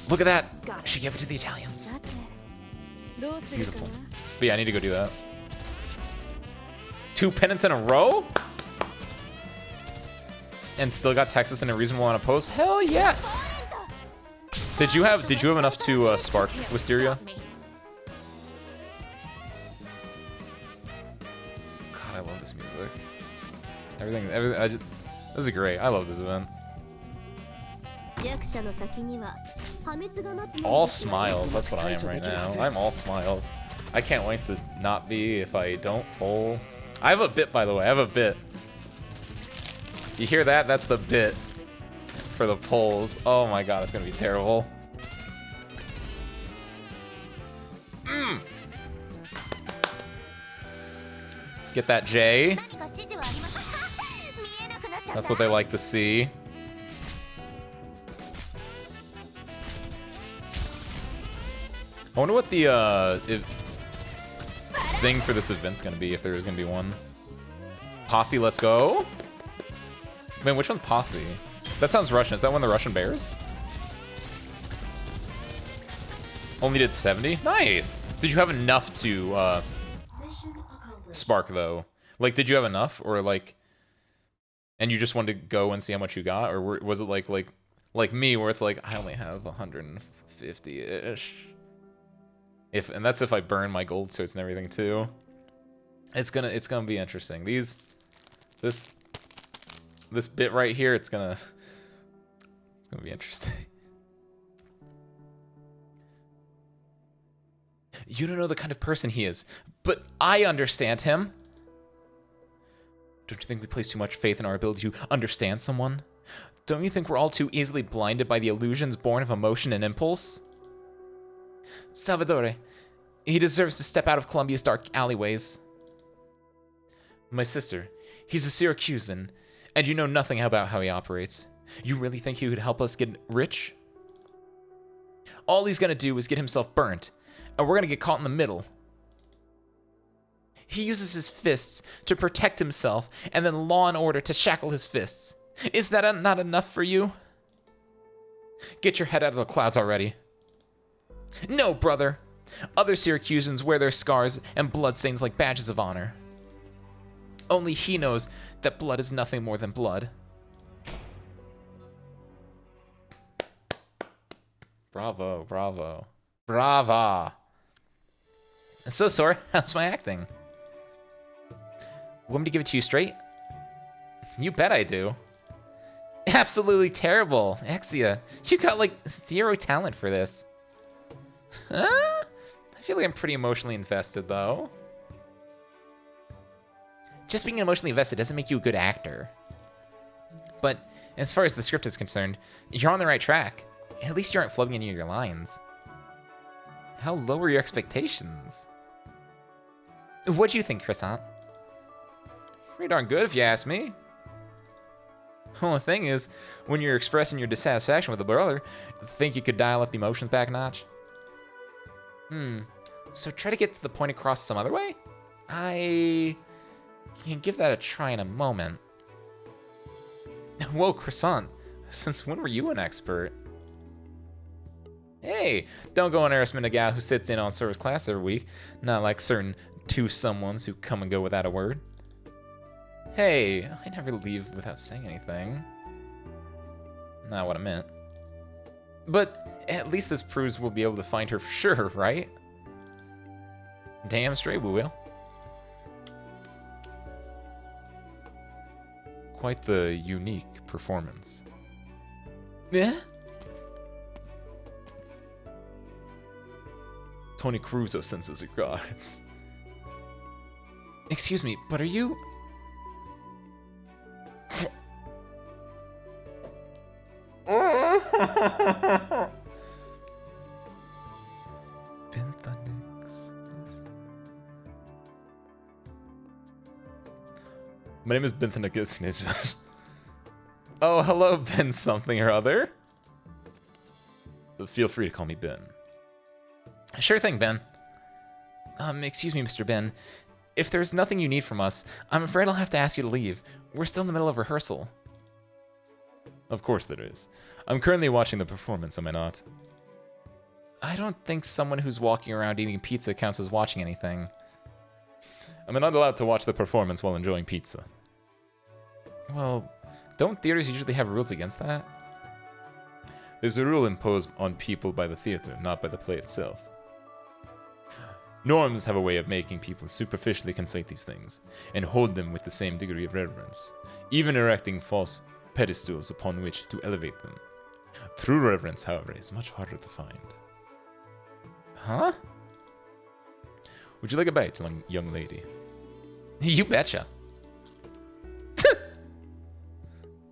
Look at that! She gave it to the Italians. Beautiful. But yeah, I need to go do that. 2 pennants in a row? And still got Texas in a reasonable amount of posts? Hell yes! Did you have enough to spark Wisteria? God, I love this music. Everything this is great. I love this event. All smiles. That's what I am right now. I'm all smiles. I can't wait to not be if I don't poll. I have a bit, by the way. I have a bit. You hear that? That's the bit for the polls. Oh my god, it's gonna be terrible. Get that J. That's what they like to see. I wonder what the thing for this event's gonna be, if there is gonna be one. Posse, let's go. Man, which one's Posse? That sounds Russian. Is that one of the Russian bears? Only did 70? Nice! Did you have enough to, spark, though? Like, did you have enough? Or, like... And you just wanted to go and see how much you got? Or was it like me, where it's like, I only have 150-ish? And that's if I burn my gold suits and everything, too. It's gonna be interesting. This bit right here, it's gonna be interesting. You don't know the kind of person he is, but I understand him. Don't you think we place too much faith in our ability to understand someone? Don't you think we're all too easily blinded by the illusions born of emotion and impulse? Salvatore, he deserves to step out of Columbia's dark alleyways. My sister, he's a Syracusan, and you know nothing about how he operates. You really think he would help us get rich? All he's gonna do is get himself burnt, and we're gonna get caught in the middle. He uses his fists to protect himself, and then law and order to shackle his fists. Is that not enough for you? Get your head out of the clouds already. No, brother. Other Syracusans wear their scars and bloodstains like badges of honor. Only he knows that blood is nothing more than blood. Bravo, bravo. Brava. So, Sora, how's my acting? Want me to give it to you straight? You bet I do. Absolutely terrible. Exia, you got like 0 talent for this. I feel like I'm pretty emotionally invested, though. Just being emotionally invested doesn't make you a good actor. But as far as the script is concerned, you're on the right track. At least you aren't flubbing any of your lines. How low were your expectations? What do you think, Croissant? Pretty darn good, if you ask me. The only thing is, when you're expressing your dissatisfaction with a brother, think you could dial up the emotions back a notch? So try to get to the point across some other way? I can give that a try in a moment. Whoa, Croissant, since when were you an expert? Hey, don't go underestimate a guy who sits in on Sora's class every week, not like certain two someones who come and go without a word. Hey, I never leave without saying anything. Not what I meant. But at least this proves we'll be able to find her for sure, right? Damn straight we will. Quite the unique performance. Yeah? Tony Crusoe sends his regards. Excuse me, but are you... My name is Benthanix. Oh, hello, Ben something or other. But feel free to call me Ben. Sure thing, Ben. Excuse me, Mr. Ben. If there's nothing you need from us, I'm afraid I'll have to ask you to leave. We're still in the middle of rehearsal. Of course there is. I'm currently watching the performance, am I not? I don't think someone who's walking around eating pizza counts as watching anything. I'm not allowed to watch the performance while enjoying pizza. Well, don't theaters usually have rules against that? There's a rule imposed on people by the theater, not by the play itself. Norms have a way of making people superficially conflate these things, and hold them with the same degree of reverence, even erecting false pedestals upon which to elevate them. True reverence, however, is much harder to find. Huh? Would you like a bite, young lady? You betcha.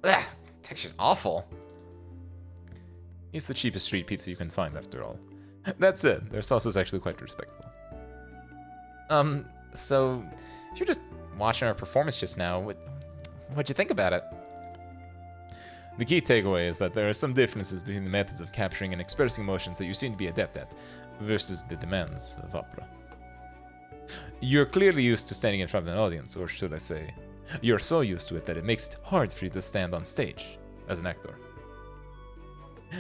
Ugh, texture's awful. It's the cheapest street pizza you can find, after all. That's it. Their sauce is actually quite respectable. So you're just watching our performance just now. What'd you think about it? The key takeaway is that there are some differences between the methods of capturing and expressing emotions that you seem to be adept at, versus the demands of opera. You're clearly used to standing in front of an audience, or should I say, you're so used to it that it makes it hard for you to stand on stage as an actor.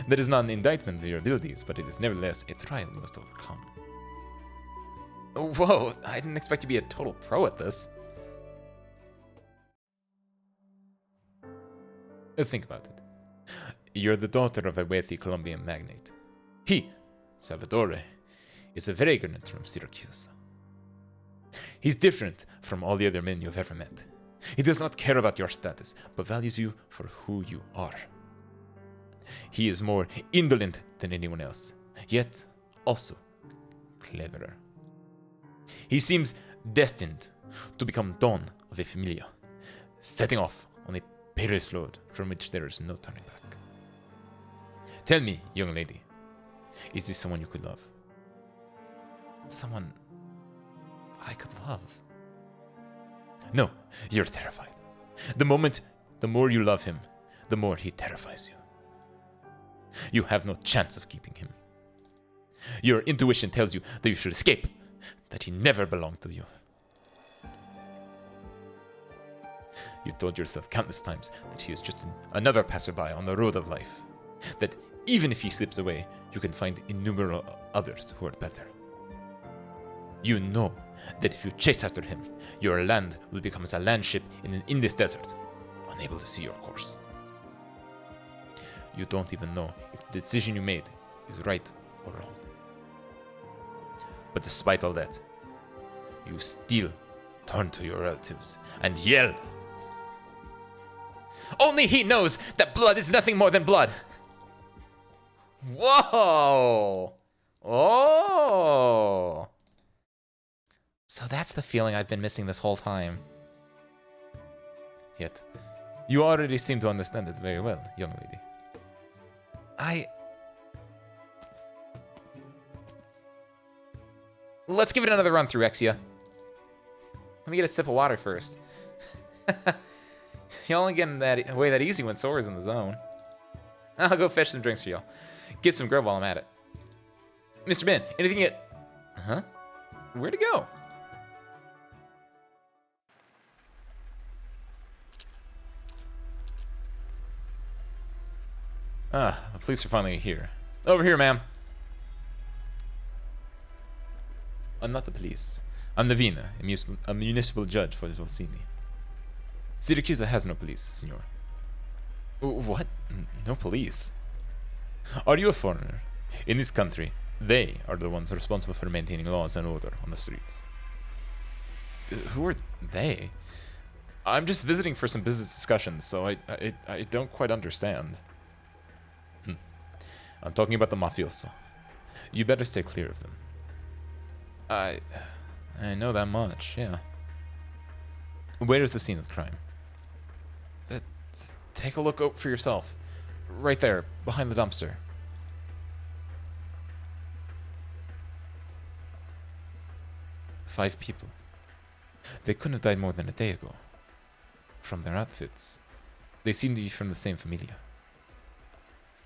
That is not an indictment of your abilities, but it is nevertheless a trial you must overcome. Whoa, I didn't expect you to be a total pro at this. Think about it. You're the daughter of a wealthy Colombian magnate. He, Salvatore, is a vagrant from Syracuse. He's different from all the other men you've ever met. He does not care about your status, but values you for who you are. He is more indolent than anyone else, yet also cleverer. He seems destined to become Don of a familia, setting off on a perilous road from which there is no turning back. Tell me, young lady, is this someone you could love? Someone I could love? No, you're terrified. The more you love him, the more he terrifies you. You have no chance of keeping him. Your intuition tells you that you should escape, that he never belonged to you. You told yourself countless times that he is just another passerby on the road of life, that even if he slips away, you can find innumerable others who are better. You know that if you chase after him, your land will become as a land ship in an endless desert, unable to see your course. You don't even know if the decision you made is right or wrong. But despite all that, you still turn to your relatives and yell. Only he knows that blood is nothing more than blood. Whoa! Oh! So that's the feeling I've been missing this whole time. Yet, you already seem to understand it very well, young lady. Let's give it another run through, Exia. Let me get a sip of water first. You only get away that easy when Sora's in the zone. I'll go fetch some drinks for y'all. Get some grub while I'm at it. Mr. Ben, anything yet? Huh? Where'd it go? Ah, the police are finally here. Over here, ma'am. I'm not the police. I'm Navina, a municipal judge for Volsini. Syracuse has no police, senor. What? No police? Are you a foreigner? In this country, they are the ones responsible for maintaining laws and order on the streets. Who are they? I'm just visiting for some business discussions, so I don't quite understand. I'm talking about the mafioso. You better stay clear of them. I know that much, yeah. Where is the scene of the crime? Take a look for yourself. Right there, behind the dumpster. Five people. They couldn't have died more than a day ago. From their outfits, they seem to be from the same familia.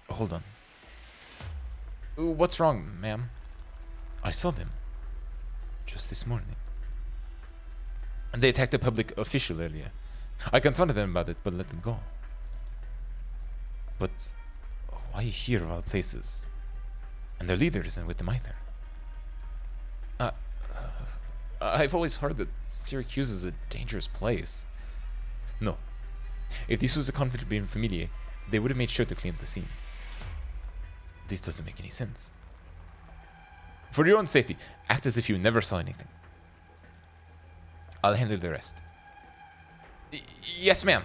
Hold on. What's wrong, ma'am? I saw them. Just this morning. They attacked a public official earlier. I confronted them about it, but let them go. But why here of all places? And their leader isn't with them either. I've always heard that Syracuse is a dangerous place. No. If this was a conflict between familiae, they would have made sure to clean up the scene. This doesn't make any sense. For your own safety, act as if you never saw anything. I'll handle the rest. Yes, ma'am.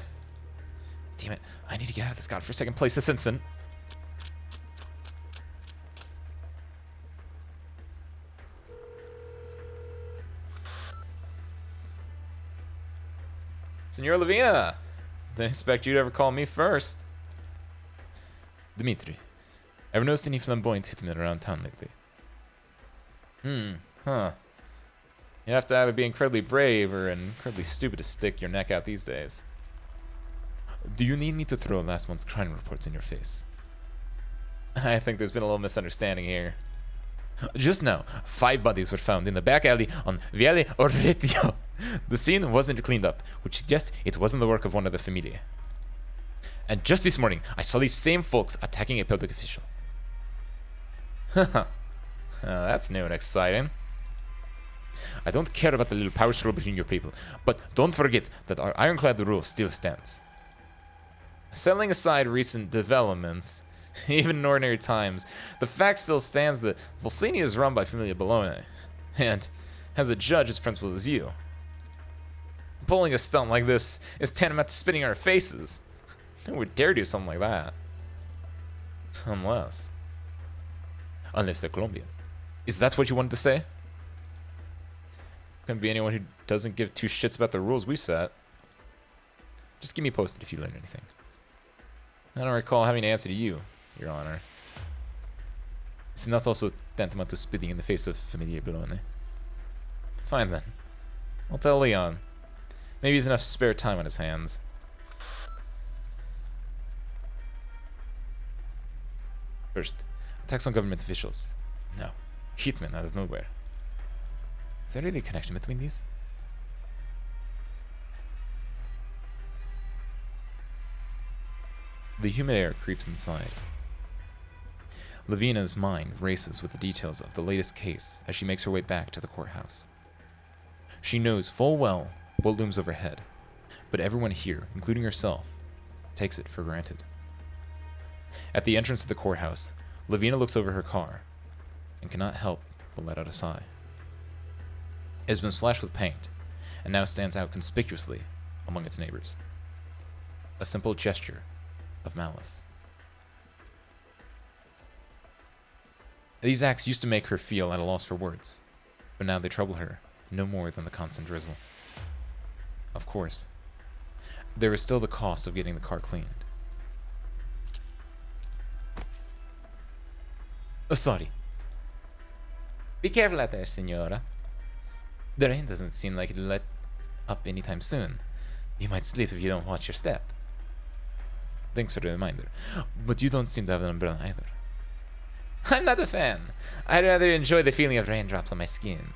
Damn it, I need to get out of this godforsaken place this instant. Senor Lavina, didn't expect you to ever call me first. Dimitri, ever noticed any flamboyant hitmen around town lately? Huh. You have to either be incredibly brave or incredibly stupid to stick your neck out these days. Do you need me to throw last month's crime reports in your face? I think there's been a little misunderstanding here. Just now, 5 bodies were found in the back alley on Viale Orretio. The scene wasn't cleaned up, which suggests it wasn't the work of one of the familiae. And just this morning, I saw these same folks attacking a public official. Haha. That's new and exciting. I don't care about the little power struggle between your people, but don't forget that our ironclad rule still stands. Setting aside recent developments, even in ordinary times, the fact still stands that Volsenia is run by Familia Bologna, and has a judge as principal as you. Pulling a stunt like this is tantamount to spitting in our faces. Who would dare do something like that? Unless they're Colombian. Is that what you wanted to say? Couldn't be anyone who doesn't give 2 shits about the rules we set. Just keep me posted if you learn anything. I don't recall having to answer to you, Your Honor. It's not also tantamount to spitting in the face of Familia Bologna. Fine then. I'll tell Leon. Maybe he's enough spare time on his hands. First, attacks on government officials. No. Hitmen out of nowhere. Is there really a connection between these? The humid air creeps inside. Lavina's mind races with the details of the latest case as she makes her way back to the courthouse. She knows full well what looms overhead, but everyone here, including herself, takes it for granted. At the entrance to the courthouse, Lavina looks over her car and cannot help but let out a sigh. It has been splashed with paint and now stands out conspicuously among its neighbors. A simple gesture of malice. These acts used to make her feel at a loss for words, but now they trouble her no more than the constant drizzle. Of course, there is still the cost of getting the car cleaned. Oh, sorry. Be careful out there, Senora. The rain doesn't seem like it'll let up anytime soon. You might slip if you don't watch your step. Thanks for the reminder. But you don't seem to have an umbrella either. I'm not a fan. I'd rather enjoy the feeling of raindrops on my skin.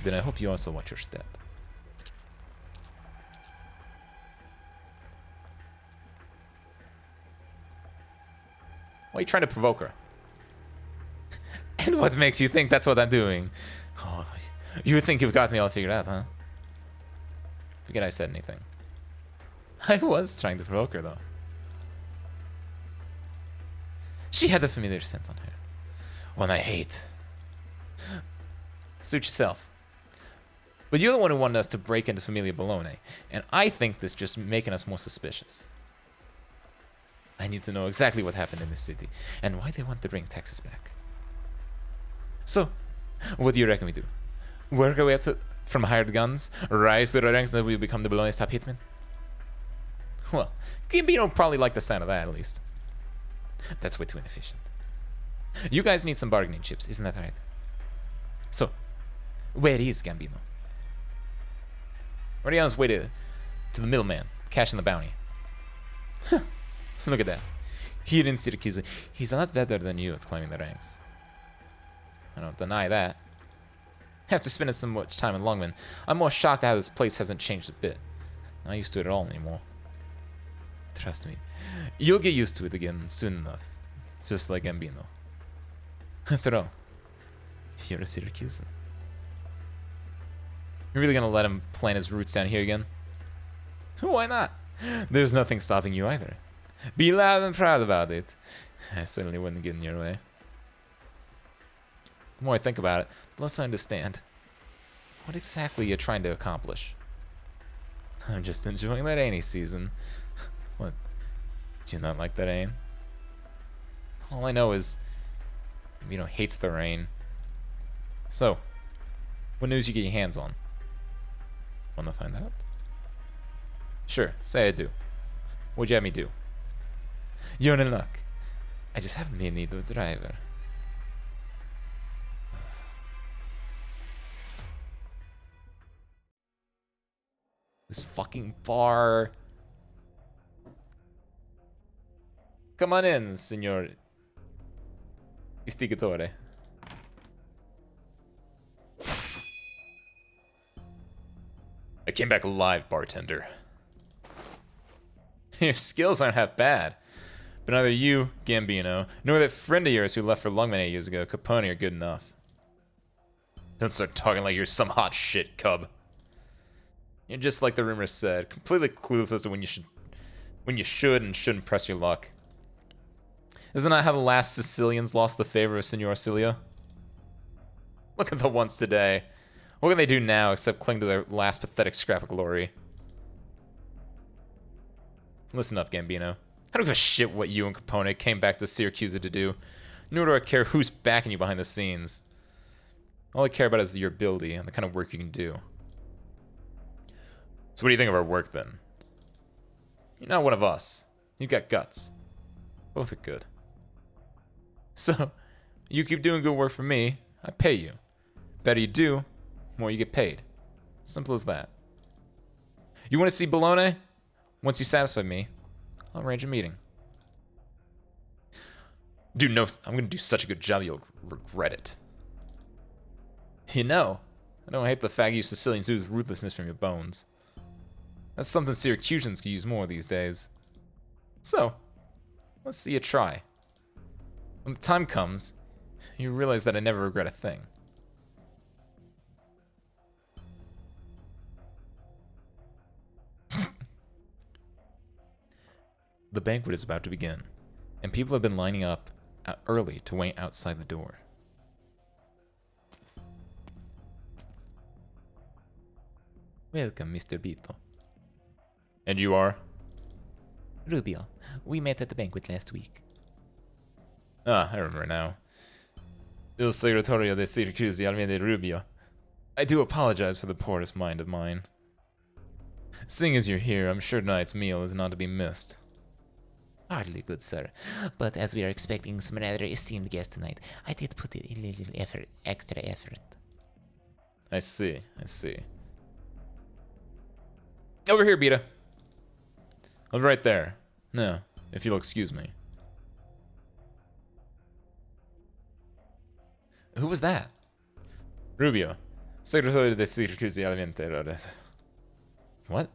Then I hope you also watch your step. Why are you trying to provoke her? And what makes you think that's what I'm doing? Oh, you think you've got me all figured out, huh? Forget I said anything. I was trying to provoke her, though. She had a familiar scent on her. One I hate. Suit yourself. But you're the one who wanted us to break into Familia Bologna, and I think this just making us more suspicious. I need to know exactly what happened in this city, and why they want to bring Texas back. So, what do you reckon we do? Work our way up from hired guns, rise to the ranks, and we become the Bologna's top hitmen? Well, Gambino probably like the sound of that, at least. That's way too inefficient. You guys need some bargaining chips, isn't that right? So, where is Gambino? Already on his way to the middleman, cashing the bounty. Look at that. Here in Syracuse, he's a lot better than you at climbing the ranks. I don't deny that. After spending so much time in Longman, I'm more shocked at how this place hasn't changed a bit. Not used to it at all anymore. Trust me, you'll get used to it again soon enough. Just like Gambino. After all, you're a Syracusan. You're really gonna let him plant his roots down here again? Why not? There's nothing stopping you either. Be loud and proud about it. I certainly wouldn't get in your way. The more I think about it, the less I understand. What exactly are you trying to accomplish? I'm just enjoying the rainy season. What? Do you not like the rain? All I know is Gambino hates the rain. So, what news you get your hands on? Wanna find out? Sure, say I do. What'd you have me do? You're in luck. I just happen to be in need of a driver. This fucking bar. Come on in, Signor Istigatore. came back alive, bartender. Your skills aren't half bad. But neither you, Gambino, nor that friend of yours who left for Lungman 8 years ago, Capone, are good enough. Don't start talking like you're some hot shit, cub. You're just like the rumors said, completely clueless as to when you should and shouldn't press your luck. Isn't that how the last Sicilians lost the favor of Signor Cilia? Look at the ones today. What can they do now except cling to their last pathetic scrap of glory? Listen up, Gambino. I don't give a shit what you and Capone came back to Syracuse to do, nor do I care who's backing you behind the scenes. All I care about is your ability and the kind of work you can do. So what do you think of our work, then? You're not one of us. You got guts. Both are good. So, you keep doing good work for me, I pay you. Better you do, more you get paid. Simple as that. You want to see Bologna? Once you satisfy me, I'll arrange a meeting. Dude, no, I'm going to do such a good job you'll regret it. You know, I don't hate the fact you Sicilians ooze ruthlessness from your bones. That's something Syracusans could use more these days. So, let's see you try. When the time comes, you realize that I never regret a thing. The banquet is about to begin, and people have been lining up early to wait outside the door. Welcome, Mr. Bito. And you are? Rubio, we met at the banquet last week. Ah, I remember now. Il Segretorio de Syracuse Almende Rubio. I do apologize for the poorest mind of mine. Seeing as you're here, I'm sure tonight's meal is not to be missed. Hardly, good sir. But as we are expecting some rather esteemed guests tonight, I did put in a little extra effort. I see, I see. Over here, Beta. I'm right there. No, if you'll excuse me. Who was that? Rubio. Segretorio de Syracuse Almende. What?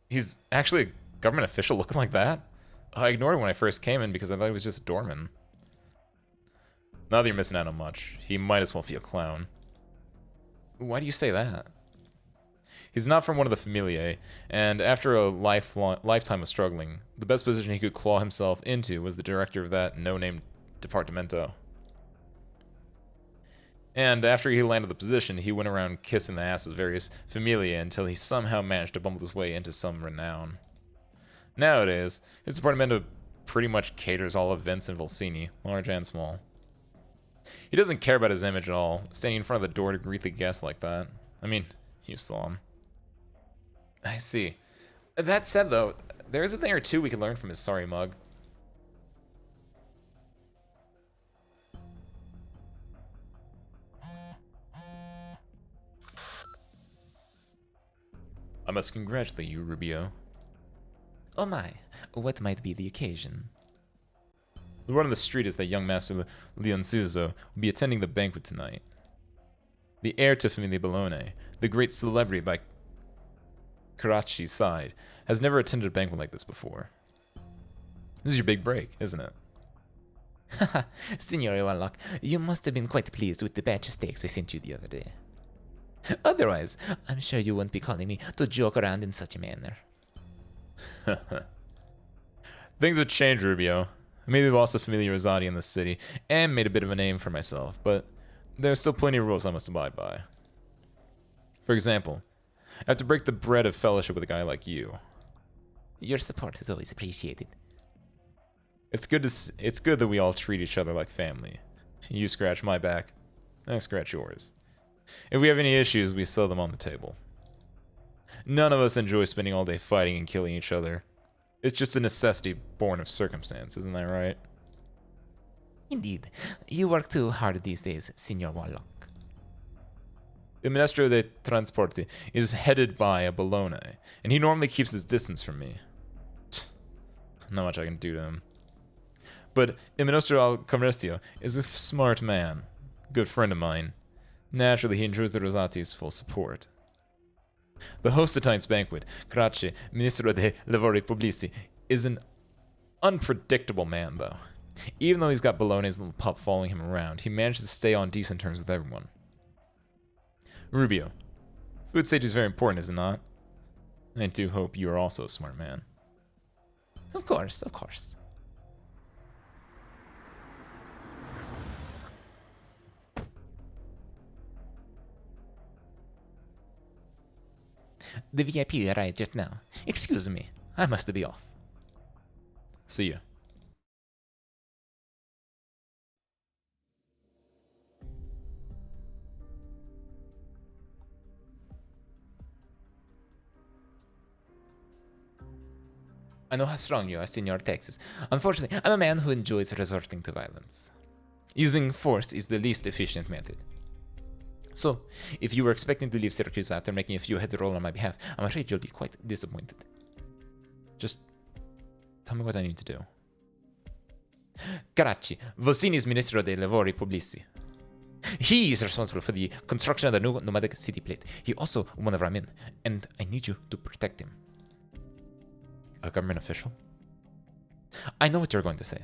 He's actually a government official looking like that? I ignored him when I first came in because I thought he was just a doorman. Now that you're missing out on much, he might as well be a clown. Why do you say that? He's not from one of the familiae, and after a lifetime of struggling, the best position he could claw himself into was the director of that no-name departamento. And after he landed the position, he went around kissing the asses of various familiae until he somehow managed to bumble his way into some renown. Nowadays, his departamento pretty much caters all events in Volsini, large and small. He doesn't care about his image at all, standing in front of the door to greet the guests like that. I mean, you saw him. I see. That said, though, there's a thing or two we could learn from his sorry mug. I must congratulate you, Rubio. Oh my, what might be the occasion? The word on the street is that young Master Leonzuzo will be attending the banquet tonight. The heir to Familia Bologna, the great celebrity by Caracci's side, has never attended a banquet like this before. This is your big break, isn't it? Haha, Signore Warlock, you must have been quite pleased with the batch of steaks I sent you the other day. Otherwise, I'm sure you won't be calling me to joke around in such a manner. Things have changed, Rubio. I may have lost a familiar Rosati in the city and made a bit of a name for myself, but there's still plenty of rules I must abide by. For example, I have to break the bread of fellowship with a guy like you. Your support is always appreciated. It's good that we all treat each other like family. You scratch my back, I scratch yours. If we have any issues, we settle them on the table. None of us enjoy spending all day fighting and killing each other. It's just a necessity born of circumstance, isn't that right? Indeed. You work too hard these days, Signor Warlock. The Ministro dei Trasporti is headed by a Bologna, and he normally keeps his distance from me. Not much I can do to him. But Il Ministro al Commercio is a smart man, good friend of mine. Naturally, he enjoys the Rosati's full support. The host of tonight's banquet, Grazie, Ministro dei Lavori Pubblici, is an unpredictable man, though. Even though he's got Bologna's little pup following him around, he manages to stay on decent terms with everyone. Rubio, food safety is very important, is it not? I do hope you are also a smart man. Of course, of course. The VIP arrived just now. Excuse me, I must be off. See ya. I know how strong you are, Senor Texas. Unfortunately, I'm a man who enjoys resorting to violence. Using force is the least efficient method. So, if you were expecting to leave Syracuse after making a few heads roll on my behalf, I'm afraid you'll be quite disappointed. Just tell me what I need to do. Caracci, Volsini's Ministro dei Lavori Pubblici. He is responsible for the construction of the new nomadic city plate. He also one of our men, and I need you to protect him. A government official? I know what you're going to say.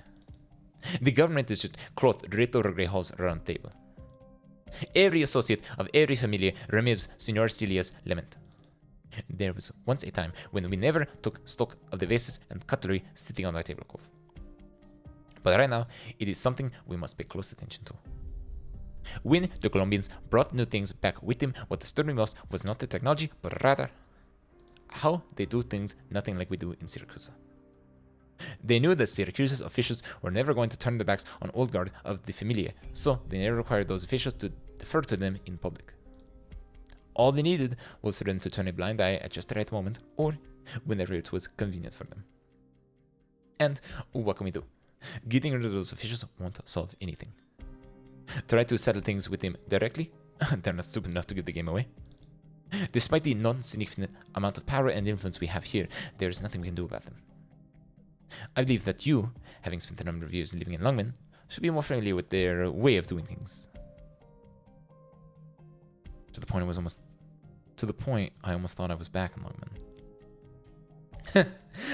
The government is just clothed Rito Regre Hall's round table. Every associate of every familia removes Signor Celia's lament. There was once a time when we never took stock of the vases and cutlery sitting on the tablecloth. But right now, it is something we must pay close attention to. When the Colombians brought new things back with them, what disturbed me most was not the technology, but rather how they do things nothing like we do in Syracuse. They knew that Syracuse's officials were never going to turn their backs on old guard of the Familia, so they never required those officials to defer to them in public. All they needed was for them to turn a blind eye at just the right moment, or whenever it was convenient for them. And what can we do? Getting rid of those officials won't solve anything. Try to settle things with them directly. They're not stupid enough to give the game away. Despite the non-significant amount of power and influence we have here, there is nothing we can do about them. I believe that you, having spent a number of years living in Longman, should be more familiar with their way of doing things. To the point I almost thought I was back in Longman.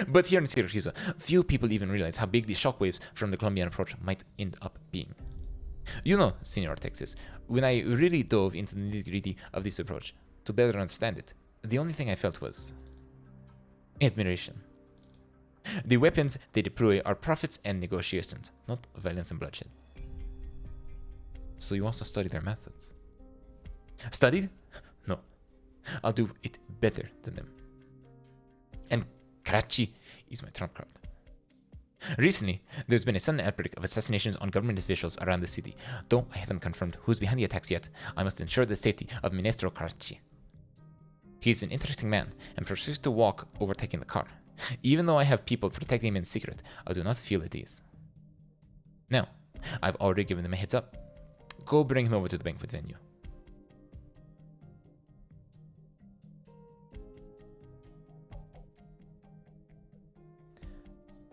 But here in Syracuse, few people even realize how big the shockwaves from the Colombian approach might end up being. You know, Senor Texas, when I really dove into the nitty-gritty of this approach, to better understand it, the only thing I felt was admiration. The weapons they deploy are profits and negotiations, not violence and bloodshed. So you also study their methods? Studied? No. I'll do it better than them. And Karachi is my trump card. Recently, there's been a sudden outbreak of assassinations on government officials around the city. Though I haven't confirmed who's behind the attacks yet, I must ensure the safety of Ministro Karachi. He's an interesting man and prefers to walk overtaking the car. Even though I have people protecting him in secret, I do not feel at ease. Now, I've already given them a heads up. Go bring him over to the banquet venue.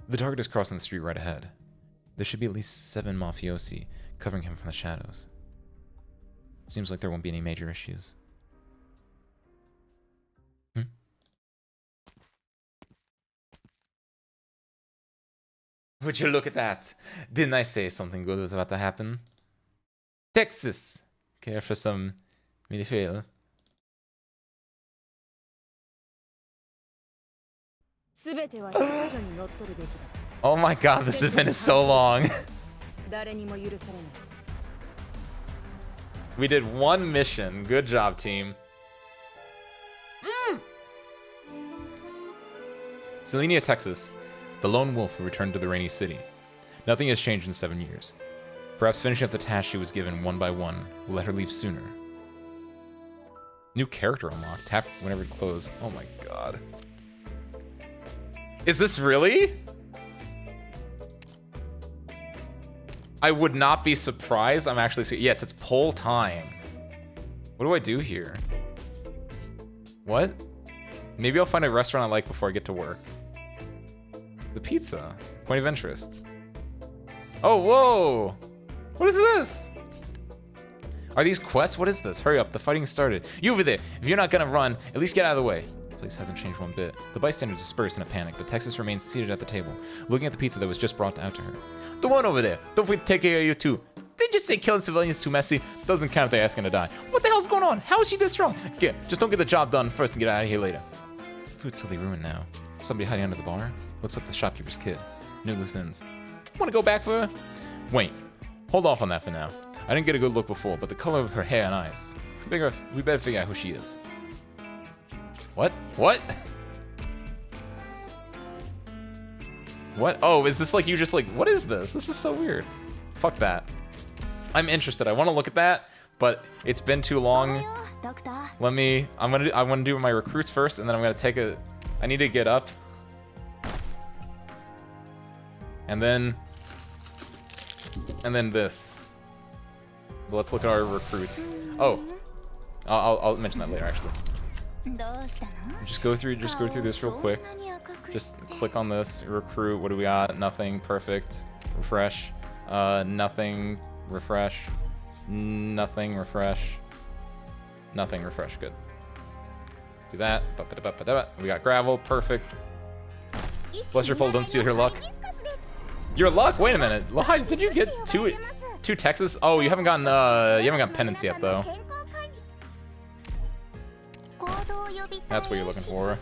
The target is crossing the street right ahead. There should be at least 7 mafiosi covering him from the shadows. Seems like there won't be any major issues. Would you look at that? Didn't I say something good was about to happen? Texas! Care for some minifil? Oh my god, this event is so long. We did one mission. Good job, team. Selenia, Texas, the lone wolf who returned to the rainy city. Nothing has changed in 7 years. Perhaps finishing up the tasks she was given one by one will let her leave sooner. New character unlocked. Tap whenever you close. Oh my god. Is this really? I would not be surprised. I'm actually... Yes, it's poll time. What do I do here? What? Maybe I'll find a restaurant I like before I get to work. The pizza. Point of interest. Oh, whoa! What is this? Are these quests? What is this? Hurry up, the fighting started. You over there, if you're not gonna run, at least get out of the way. The place hasn't changed one bit. The bystanders disperse in a panic, but Texas remains seated at the table, looking at the pizza that was just brought out to her. The one over there, don't forget to take care of you too. They just say killing civilians is too messy. Doesn't count if they asking to die. What the hell's going on? How is she this strong? Just don't get the job done first and get out of here later. Food's totally ruined now. Somebody hiding under the bar? Looks like the shopkeeper's kid. No loose ends. Wanna go back for her? Wait, hold off on that for now. I didn't get a good look before, but the color of her hair and eyes. We better figure out who she is. What? What? What? Oh, is this like you just like, what is this? This is so weird. Fuck that. I'm interested. I want to look at that, but it's been too long. I'm gonna do my recruits first, and then I'm gonna take a. I need to get up, and then this. But let's look at our recruits. Oh, I'll mention that later actually. Just go through this real quick. Just click on this. Recruit. What do we got? Nothing. Perfect. Refresh. Nothing. Refresh. Nothing. Refresh. Nothing. Refresh. Good. Do that. We got gravel. Perfect. Bless your pole. Don't steal your luck. Your luck? Wait a minute. Lies, did you get two Texas? Oh, you haven't gotten pendants yet though. That's what you're looking for.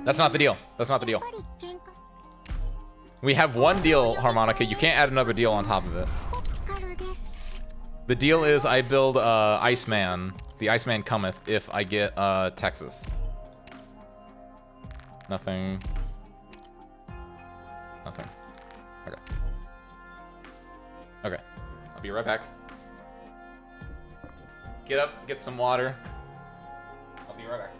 That's not the deal. That's not the deal. We have one deal, Harmonica. You can't add another deal on top of it. The deal is I build Iceman. The Iceman cometh if I get Texas. Nothing. Nothing. Okay. Okay. I'll be right back. Get up, get some water. I'll be right back.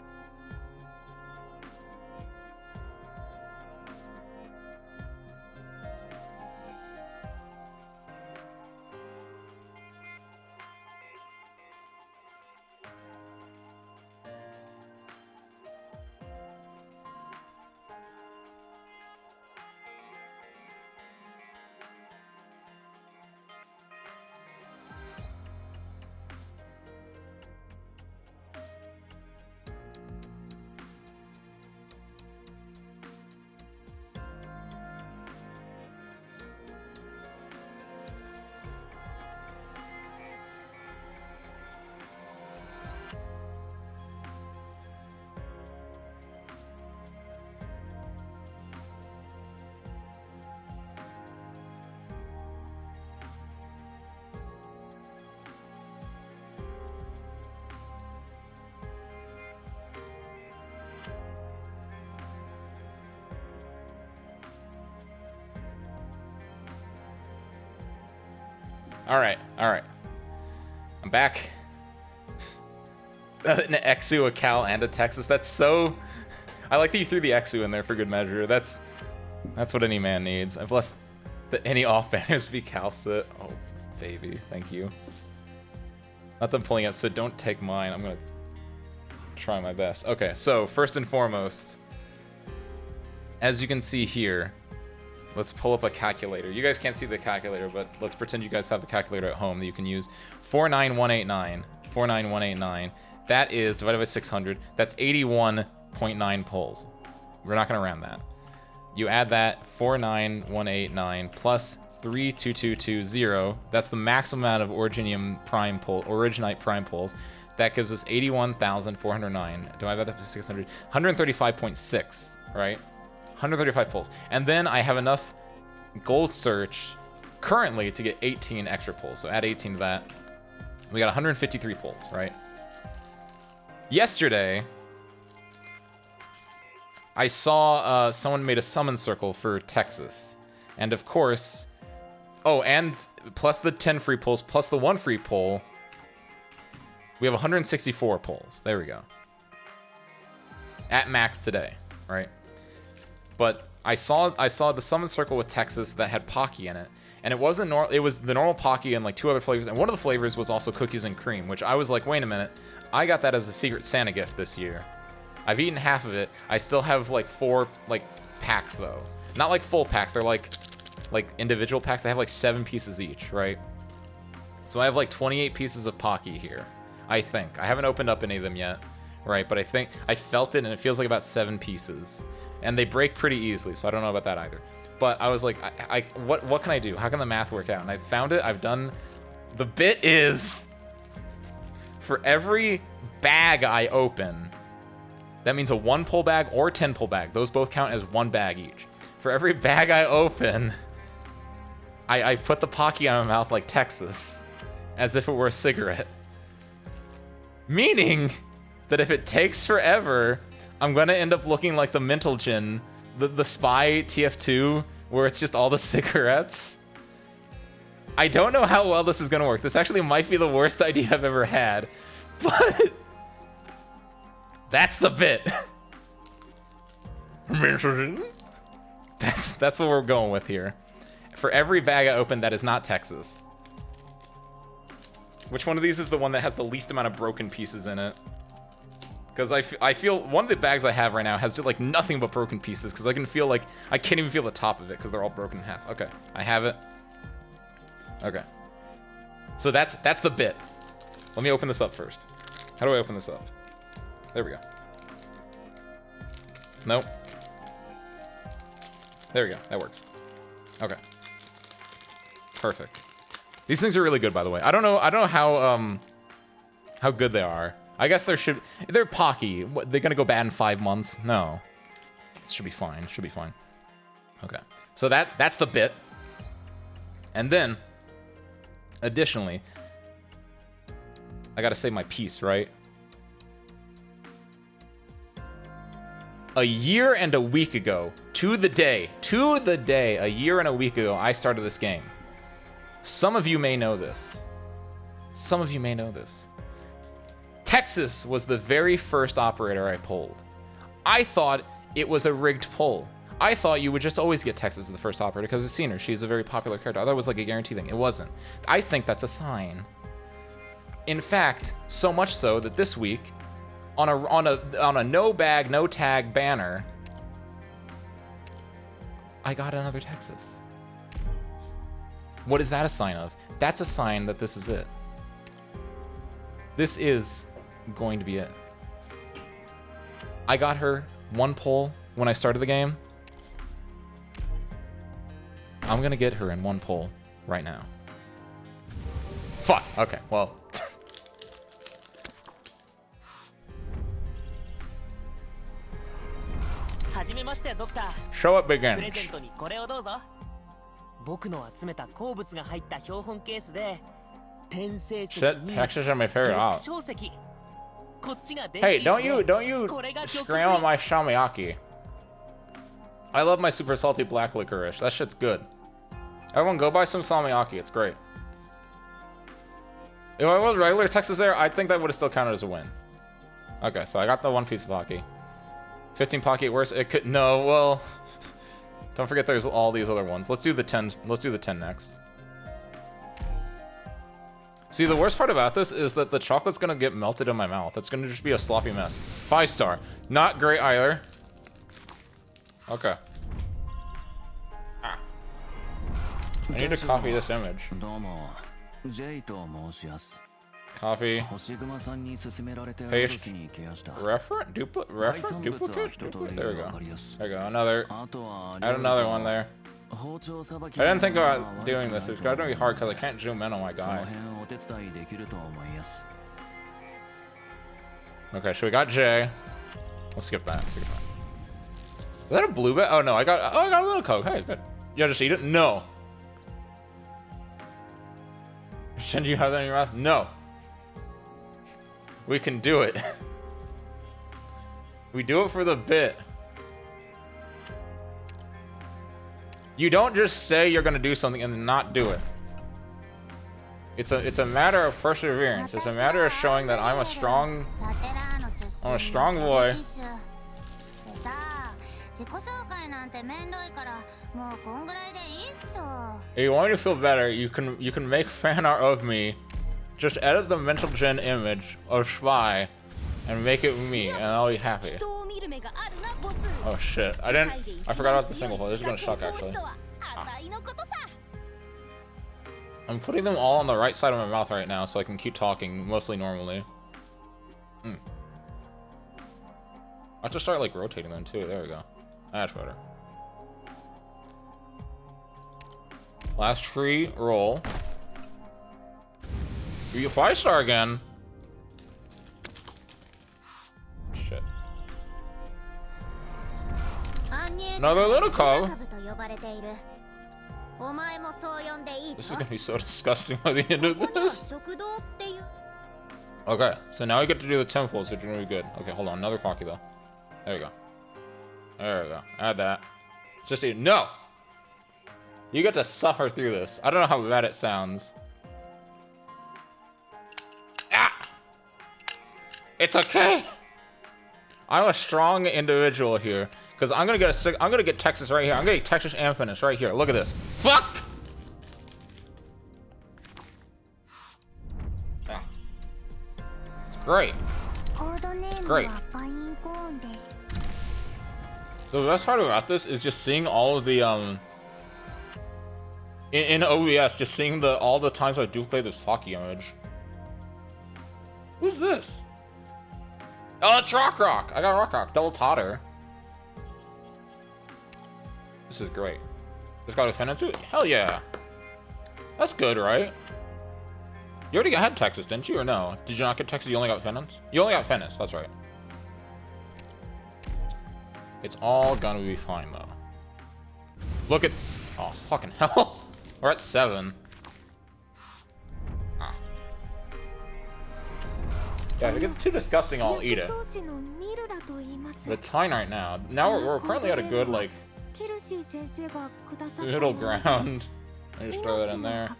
All right. I'm back. An Exu, a Cal, and a Texas. That's so... I like that you threw the Exu in there for good measure. That's what any man needs. I've blessed that any off banners be Calcit. Oh, baby. Thank you. Not that I'm pulling it, so don't take mine. I'm going to try my best. Okay, so first and foremost, as you can see here, let's pull up a calculator. You guys can't see the calculator, but let's pretend you guys have a calculator at home that you can use. 49189. 49189. That is, divided by 600, that's 81.9 pulls. We're not going to round that. You add that 49189 plus 32220. That's the maximum amount of Originium Prime pull, Originite Prime pulls. That gives us 81,409. Divide that by 600. 135.6, right? 135 pulls. And then I have enough gold search currently to get 18 extra pulls. So add 18 to that. We got 153 pulls, right? Yesterday, I saw someone made a summon circle for Texas. And of course, oh, and plus the 10 free pulls, plus the 1 free pull, we have 164 pulls. There we go. At max today, right? But I saw the summon circle with Texas that had Pocky in it, and it wasn't normal. It was the normal Pocky and like 2 other flavors, and one of the flavors was also cookies and cream, which I was like, wait a minute, I got that as a Secret Santa gift this year. I've eaten half of it. I still have like 4 like packs though, not like full packs. They're like like individual packs, they have like 7 pieces each, right? So I have like 28 pieces of Pocky here, I think. I haven't opened up any of them yet, right? But I think I felt it, and it feels like about 7 pieces. And they break pretty easily, so I don't know about that either. But I was like, what can I do? How can the math work out? And I found it. I've done... The bit is... For every bag I open, that means a 1 pull bag or 10 pull bag. Those both count as 1 bag each. For every bag I open, I put the Pocky on my mouth like Texas, as if it were a cigarette. Meaning that if it takes forever, I'm gonna end up looking like the Mental Gin, the Spy TF2, where it's just all the cigarettes. I don't know how well this is gonna work. This actually might be the worst idea I've ever had, but that's the bit. That's what we're going with here. For every bag I open that is not Texas. Which one of these is the one that has the least amount of broken pieces in it? Because I feel one of the bags I have right now has just like nothing but broken pieces, because I can feel like I can't even feel the top of it because they're all broken in half. Okay, I have it. Okay, so that's the bit. Let me open this up first. How do I open this up? There we go. Nope. There we go. That works. Okay. Perfect. These things are really good, by the way. I don't know how good they are. I guess they're Pocky. What, they're gonna go bad in 5 months? No. It should be fine. Should be fine. Okay. So that's the bit. And then, additionally, I gotta say my piece, right? A year and a week ago, to the day, a year and a week ago, I started this game. Some of you may know this. Some of you may know this. Texas was the very first operator I pulled. I thought it was a rigged pull. I thought you would just always get Texas as the first operator because I've seen her. She's a very popular character. I thought it was like a guarantee thing. It wasn't. I think that's a sign. In fact, so much so that this week, on a no bag, no tag banner, I got another Texas. What is that a sign of? That's a sign that this is it. This is going to be it. I got her 1 pull when I started the game. I'm gonna get her in 1 pull right now. Fuck. Okay, well. Show up begins. 僕の集めた鉱物が入った標本ケースで転生石に Texas are my favorite out. 小石こっちが Hey, don't you scram on my Shamiyaki. I love my super salty black licorice. That shit's good. Everyone go buy some Salmiakki. It's great. If I was regular Texas there, I think that would have still counted as a win. Okay, so I got the 1 piece of Pocky. 15 Pocky at worst. It could no, well. Don't forget there's all these other ones. Let's do the 10. Let's do the 10 next. See, the worst part about this is that the chocolate's gonna get melted in my mouth. It's gonna just be a sloppy mess. 5 star. Not great either. Okay. Ah. I need to copy this image. Copy. Paste. Reference? Duplicate? There we go. There we go. Another. Add another one there. I didn't think about doing this. It's gotta be hard because I can't zoom in on my guy. Okay, so we got J. Let's skip that. Is that a blue bit? Oh no, I got a little Coke. Hey, good. You just eat it? No. Shouldn't you have that in your mouth? No. We can do it. We do it for the bit. You don't just say you're gonna do something and then not do it. It's a matter of perseverance. It's a matter of showing that I'm a strong boy. If you want me to feel better, you can make fan art of me. Just edit the Mental Gen image of Spy and make it me, and I'll be happy. Oh shit! I forgot about the single hole. This is gonna suck actually. I'm putting them all on the right side of my mouth right now so I can keep talking mostly normally. I have to start like rotating them too. There we go. That's better. Last free roll. You 5-star again. Shit. Another little cub. This is gonna be so disgusting by the end of this. Okay, so now we get to do the temples, which are gonna be good. Okay, hold on, another Pocky though. There we go. There we go. Add that. Just eat. No! You get to suffer through this. I don't know how bad it sounds. Ah! It's okay. I'm a strong individual here. Because I'm gonna get Texas right here. I'm gonna get Texas and finish right here. Look at this. Fuck! Ah. It's great. It's great. The best part about this is just seeing all of the in OBS, just seeing all the times I do play this Pocky image. Who's this? Oh, it's Rock. I got Rock. Double Totter. This is great. Just got a Fennec too? Hell yeah. That's good, right? You already had Texas, didn't you? Or no? Did you not get Texas? You only got Fennec? You only got Fennec, that's right. It's all gonna be fine, though. Look at... Oh, fucking hell. We're at 7. Ah. Yeah, if it gets too disgusting, I'll eat it. But it's fine right now. Now we're currently at a good, like... middle ground. I just throw that in there.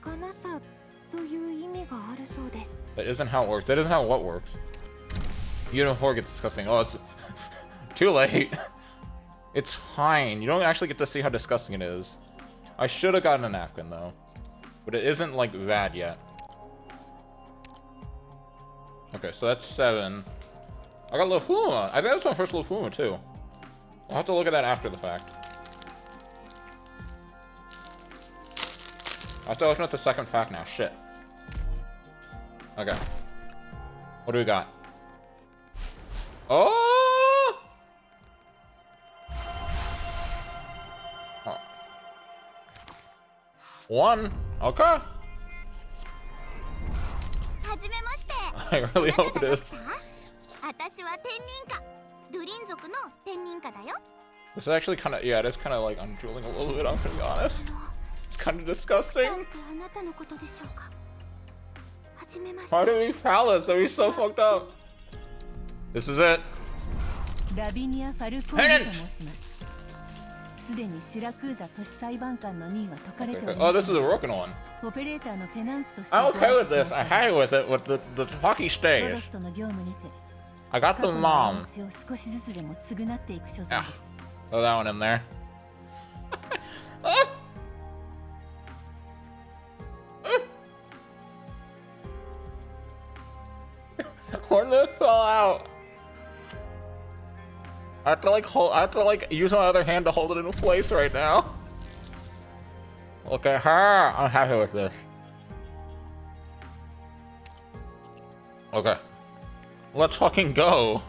That isn't how it works. That isn't how what works. Unit 4 gets disgusting. Oh, it's too late. It's fine. You don't actually get to see how disgusting it is. I should have gotten a napkin though, but it isn't like bad yet. Okay, so that's 7. I got Lafuma. I think that's my first Lafuma too. I'll have to look at that after the fact. I have to open up the second pack now. Shit. Okay. What do we got? Oh! Oh. 1. Okay. I really hope it is. This is actually kind of, yeah, it is kind of like I'm drooling a little bit, I'm gonna be honest. It's kind of disgusting. Why do we palace? Are we so fucked up? This is it. Oh, this is a broken one. I'm okay with this. I'm happy with it, with the hockey stage. I got the mom. Yeah. Throw that one in there. Where did it fall out? I have to like use my other hand to hold it in place right now. Look at her. I'm happy with this. Okay. Let's fucking go.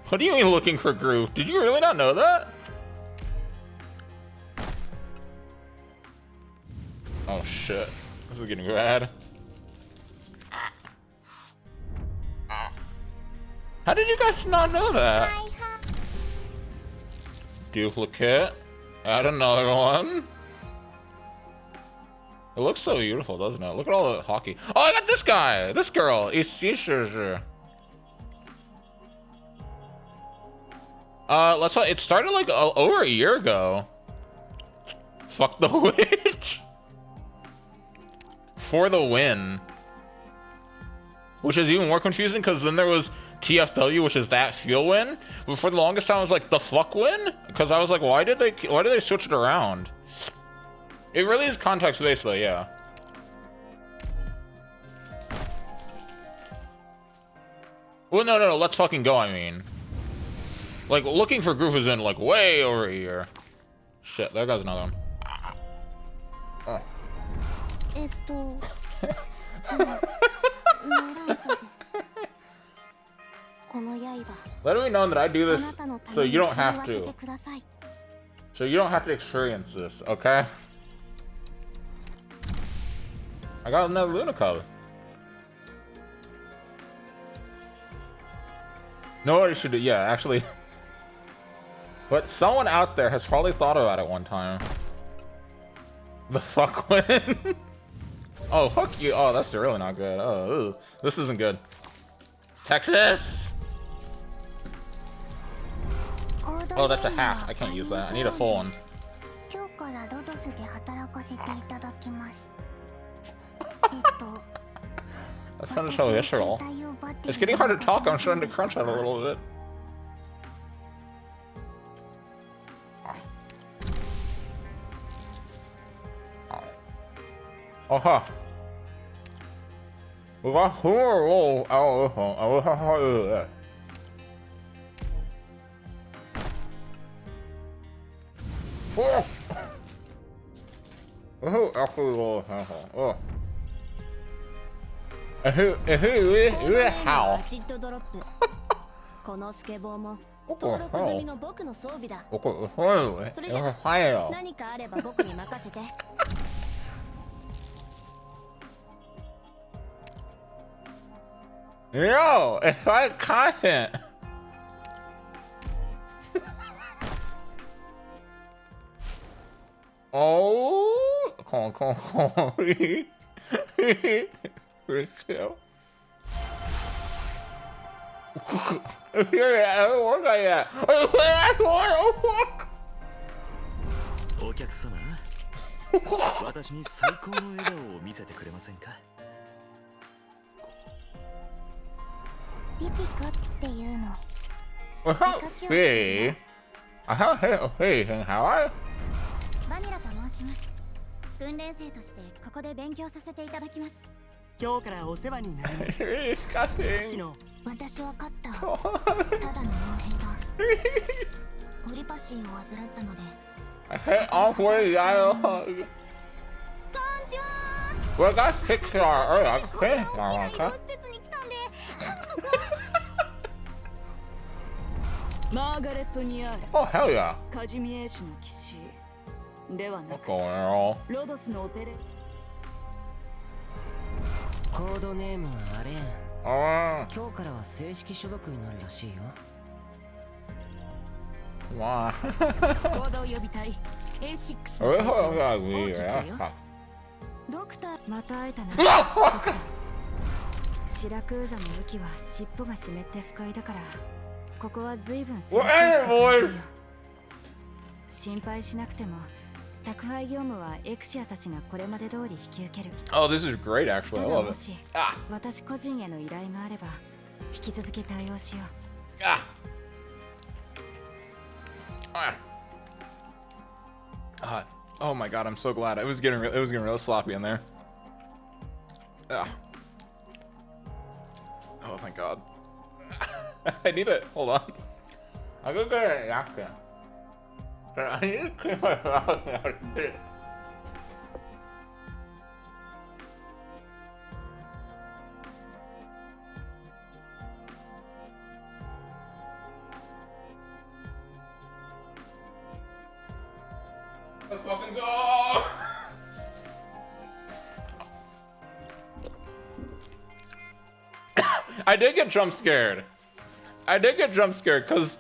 What do you mean looking for groove? Did you really not know that? Oh shit. This is getting bad. How did you guys not know that? Duplicate. Add another one. It looks so beautiful, doesn't it? Look at all the hockey. Oh, I got this guy! This girl! It started like over a year ago. Fuck the witch. For the win. Which is even more confusing because then there was TFW, which is that fuel win. But for the longest time, I was like, the fuck win? Because I was like, why did they switch it around? It really is context based though, yeah. Well, no, let's fucking go, I mean. Like, looking for groove is in like way over a year. Shit, there goes another one. Let me know that I do this so you don't have to. So you don't have to experience this, okay? I got another Luna color. No, what you should do, yeah, actually. But someone out there has probably thought about it one time. The fuck win? Oh, fuck you. Oh, that's really not good. Oh, ew. This isn't good. Texas! Oh, that's a half. I can't use that. I need a full one. That's kind of so visceral. It's getting hard to talk. I'm starting to crunch out a little bit. Oh, huh. How? このスケボーも登録済みの僕の装備だ。それじゃ何かあれば僕に任せて。Yo, if I content. Oh, come on. Chill. Yeah, what are you? お客様、私に最高の笑顔を見せてくれませんか？ピピコっていうの。Hey. Hey, how are you? バニラと申します。訓練生としてここで勉強させていただきます。今日からお世話になります。Disgusting. 私は勝った。ただの傭兵だ。オリパシーを患ったので。I hate all four of y'all. こんにちは。 Well, I got 6 star early. I can finish that one, okay? 施設に来たんで。マーガレットにある Oh, hell yeah. カジミエーシュの騎士ではな What's く going on? ロドスのオペレコードネームはアレン。 今日からは正式所属になるらしいよ。Wow. 行動予備隊 A6 Oh, の隊長 yeah, オーキッド yeah. よ。ドクターまた会えたな。シラクーザの武器は尻尾が湿って不快だから、ここは随分 心配しなくても宅配業務はエクシアたちがこれまで通り引き受ける。 Oh, this is great, actually. た I だ love も it. し Ah, 私個人への依頼があれば引き続き対応しよう。 ah. Oh my god, I'm so glad. It was getting real sloppy in there. Ah. Oh, thank god. I need it. Hold on. I'll go get a napkin. I need to clean my mouth out a bit. Let's fucking go! I did get jump scared. I did get jump scared because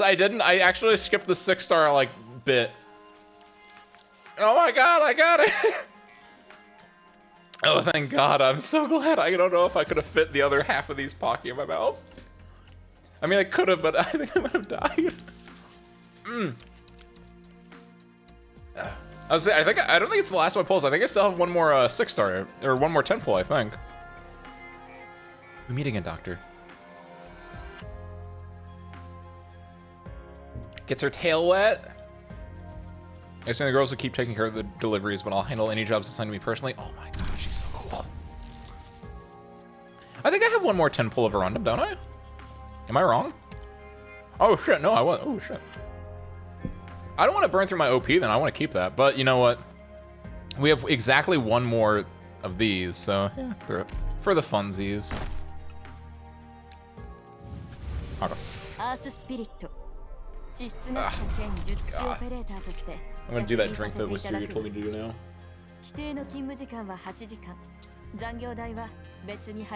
I actually skipped the 6-star like bit. Oh my god, I got it. Oh, thank god. I'm so glad. I don't know if I could have fit the other half of these Pocky in my mouth. I mean, I could have, but I think I might have died. I don't think it's the last one pulls. I think I still have one more 6-star or one more 10 pull, I think. We meet again, Doctor. Gets her tail wet. I assume the girls will keep taking care of the deliveries, but I'll handle any jobs assigned to me personally. Oh my god, she's so cool. I think I have one more 10 pull of a random, don't I? Am I wrong? Oh shit, no, I was. Oh shit. I don't want to burn through my OP then. I want to keep that, but you know what? We have exactly one more of these, so yeah, for the funsies. Okay. I'm gonna do that drink that Wisteria told me to do now.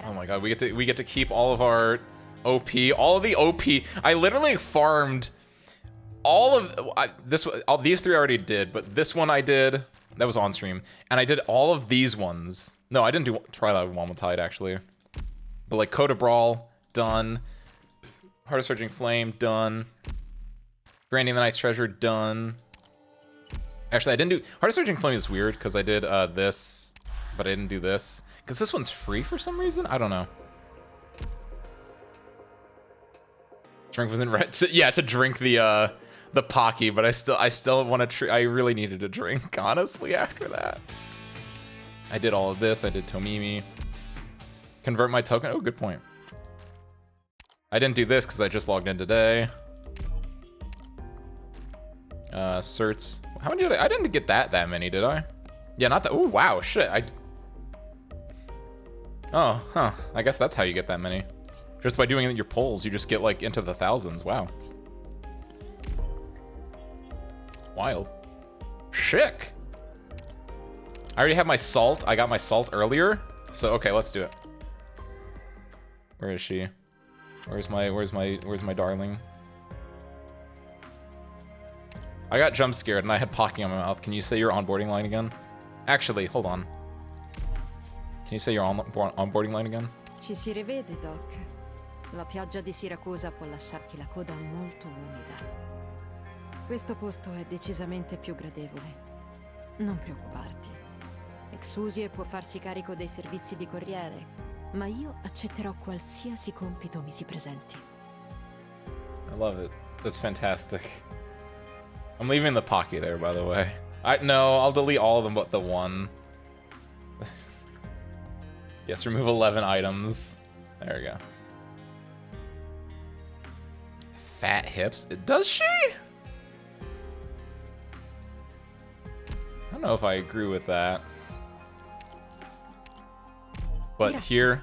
Oh my god, we get to keep all of our OP, all of the OP. I literally farmed all of these three I already did, but this one I did. That was on stream, and I did all of these ones. No, I didn't try that with Wamotide actually, but like Coda Brawl done, Heart of Surging Flame done, Branding the Night's Treasure done. Actually, I didn't do Heart of Surging Flame. Is weird because I did this, but I didn't do this because this one's free for some reason. I don't know. Drink wasn't right. To drink the Pocky, but I still want to. I really needed a drink, honestly. After that, I did all of this. I did Tomimi. Convert my token. Oh, good point. I didn't do this because I just logged in today. Certs. How many did I didn't get that many, did I? Yeah, not that. Oh, wow, shit. Oh, huh. I guess that's how you get that many. Just by doing your polls, you just get like into the thousands. Wow. Wild. Chic. I already have my salt. I got my salt earlier. So okay, let's do it. Where is she? Where's my darling? I got jump scared and I had Pocky on my mouth. Can you say your onboarding line again? Actually, hold on. Can you say your onboarding line again? Ci si rivede, Doc. La pioggia di Siracusa può lasciarti la coda molto umida. Questo posto è decisamente più gradevole. Non preoccuparti. Exusie può farsi carico dei servizi di corriere, ma io accetterò qualsiasi compito mi si presenti. I love it. That's fantastic. I'm leaving the Pocky there, by the way. No, I'll delete all of them but the one. Yes, remove 11 items. There we go. Fat hips? Does she? I don't know if I agree with that. But here,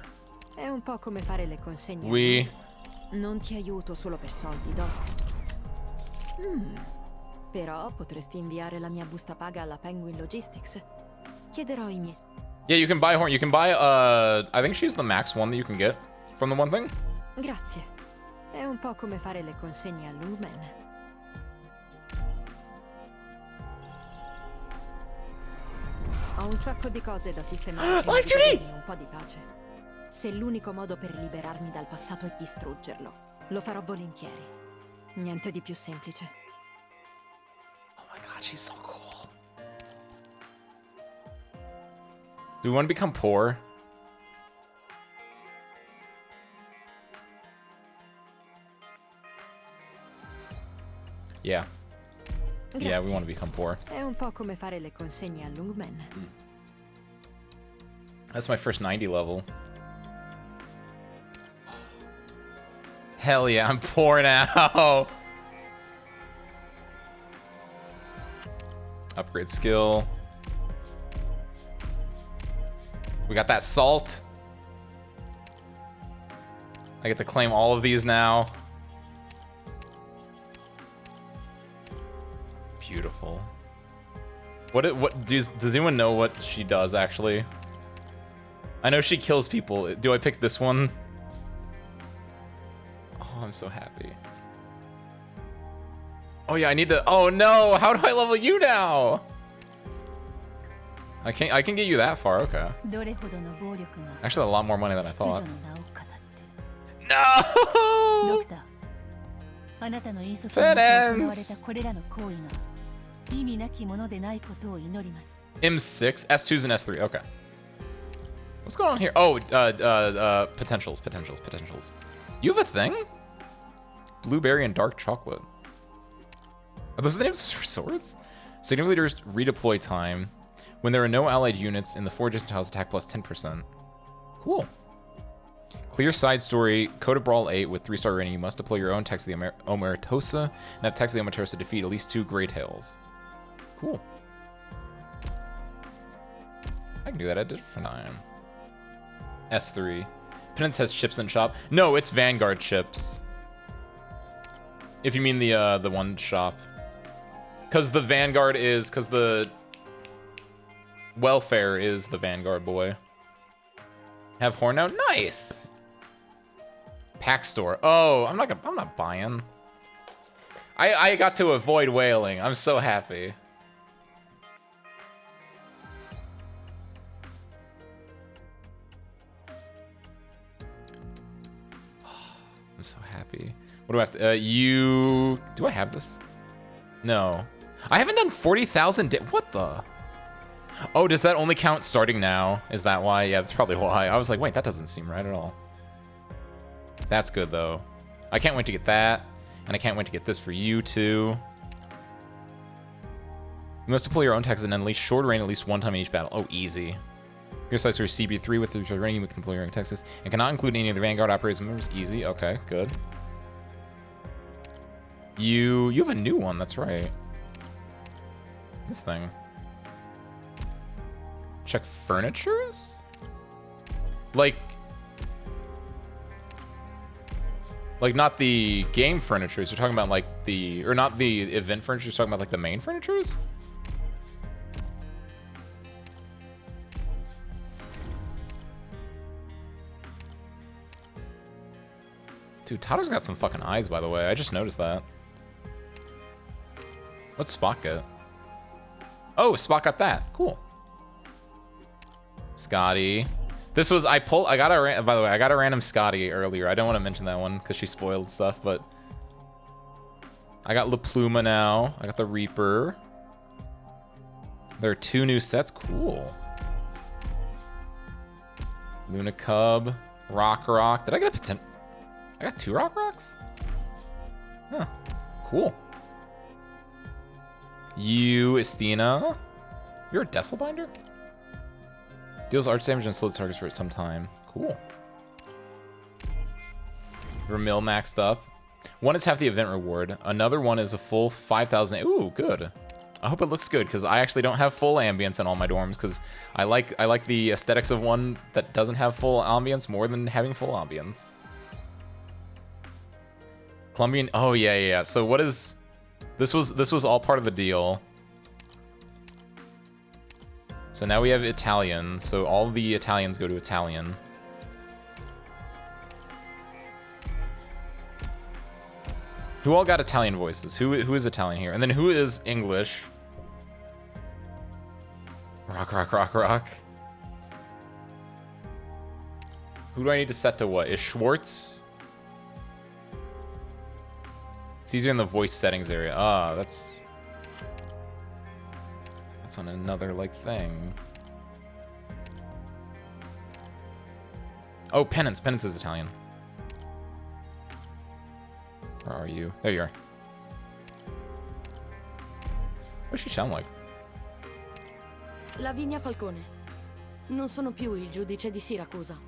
È un po' come fare le consegne. we... Non ti aiuto solo per soldi, Doc. Però potresti inviare la mia busta paga alla Penguin Logistics. Chiederò i miei... Yeah, you can buy horn. You can buy, I think she's the max one that you can get from the one thing. Grazie. È un po' come fare le consegne a Lumen. Ho un sacco di cose da sistemare prima di godermi un po' di pace. Se l'unico modo per liberarmi dal passato è distruggerlo, lo farò volentieri. Niente di più semplice. Oh my god, she's so cool. Do we want to become poor? Yeah. Grazie. Yeah, we want to become poor. È un po' come fare le consegne a Lungmen. That's my first 90 level. Hell yeah, I'm poor now. Upgrade skill. We got that salt. I get to claim all of these now. Beautiful. What does anyone know what she does actually? I know she kills people. Do I pick this one? Oh, I'm so happy. Oh yeah, I need to. Oh no, how do I level you now? I can get you that far. Okay. Actually, a lot more money than I thought. No. Penance. M6, S2s and S3. Okay. What's going on here? Oh, potentials. You have a thing? Blueberry and dark chocolate. Are those the names of swords? Significantly reduced redeploy time. When there are no allied units in the 4 adjacent tiles, attack plus 10%. Cool. Clear side story. Code of Brawl 8 with 3-star rating. You must deploy your own Text of the Omertosa and have Text of the Omertosa defeat at least 2 Grey Tails. Cool. do that. I did it for 9. S3. Penance has chips in shop. No, it's Vanguard chips. If you mean the one shop. Because the Vanguard is... Because the... Welfare is the Vanguard boy. Have horn now? Nice! Pack store. Oh, I'm not buying. I got to avoid whaling. I'm so happy. I'm so happy. What do I have to... Do I have this? No. I haven't done 40,000... What the... Oh, does that only count starting now? Is that why? Yeah, that's probably why. I was like, wait, that doesn't seem right at all. That's good, though. I can't wait to get that. And I can't wait to get this for you, too. You must deploy your own Texas and unleash short range at least one time in each battle. Oh, easy. Your sites are CB3 with the range, you can deploy your own Texas. And cannot include any of the Vanguard operators members. Easy. Okay, good. You have a new one, that's right. This thing. Check furnitures? Like not the game furnitures. You're talking about like the, or not the event furnitures. You're talking about like the main furnitures? Dude, Tato's got some fucking eyes, by the way. I just noticed that. What's Spock get? Oh, Spock got that. Cool. Scotty. This was, by the way, I got a random Scotty earlier. I don't want to mention that one because she spoiled stuff, but I got La Pluma now. I got the Reaper. There are 2 new sets. Cool. Luna Cub. Rock. Did I get a potential? I got 2 Rocks? Huh. Cool. You, Estina. You're a Desselbinder? Deals arch damage and slow targets for some time. Cool. Vermil maxed up. One is half the event reward. Another one is a full 5,000. Ooh, good. I hope it looks good because I actually don't have full ambience in all my dorms because I like the aesthetics of one that doesn't have full ambience more than having full ambience. Colombian. Oh yeah. So what is this was all part of the deal. So now we have Italian, so all the Italians go to Italian. Who all got Italian voices? Who is Italian here? And then who is English? Rock. Who do I need to set to what? Is Schwartz? It's easier in the voice settings area. Ah, that's on another, like, thing. Oh, Penance. Penance is Italian. Where are you? There you are. What does she sound like? Lavinia Falcone. Non sono più il giudice di Siracusa.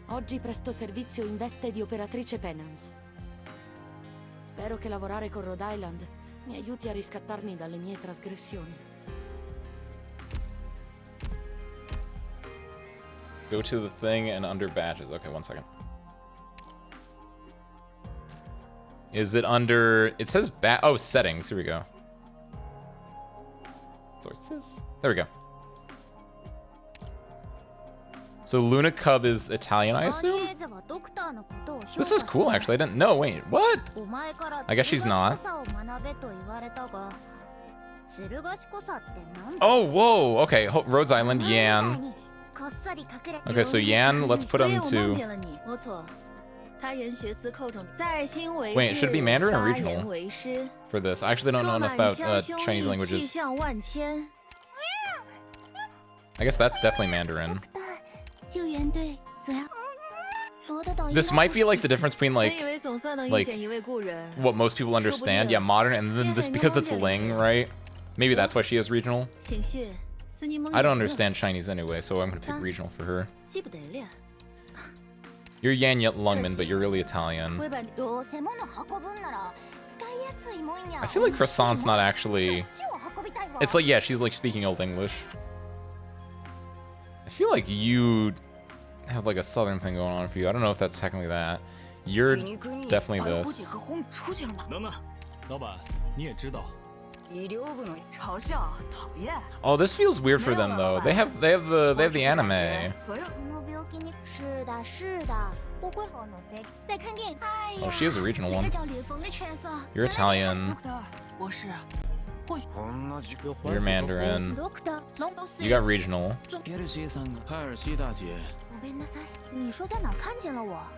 Oggi presto servizio in veste di operatrice Penance. Spero che lavorare con Rhode Island mi aiuti a riscattarmi dalle mie trasgressioni. Go to the thing and under badges. Okay, 1 second. Is it under... It says oh, settings. Here we go. Sources. There we go. So Luna Cub is Italian, I assume? This is cool, actually. I didn't know. Wait, what? I guess she's not. Oh, whoa. Okay, Rhodes Island, Yan. Okay, so Yan, let's put him to... Wait, should it be Mandarin or regional for this? I actually don't know enough about Chinese languages. I guess that's definitely Mandarin. This might be like the difference between like what most people understand, yeah, modern, and then this because it's Ling, right? Maybe that's why she is regional. I don't understand Chinese anyway, so I'm gonna pick regional for her. You're Yan Lungman, but you're really Italian. I feel like Croissant's not actually... It's like, yeah, she's like speaking Old English. feel like you have like a southern thing going on for you. I don't know if that's technically that. You're definitely this. Oh, this feels weird for them though. They have the anime. Oh, she is a regional one. You're Italian. You're Mandarin. You got regional.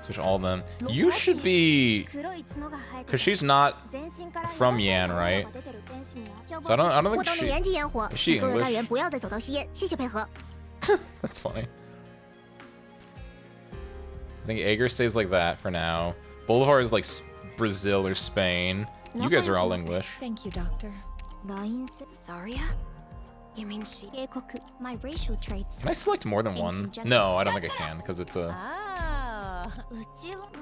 Switch all of them. You should be, because she's not from Yan, right? So I don't think she. Is she English? That's funny. I think Ager stays like that for now. Bolivar is like Brazil or Spain. You guys are all English. Thank you, Doctor. Saria? You mean she? My racial traits. Can I select more than one? No, I don't think I can, because it's a...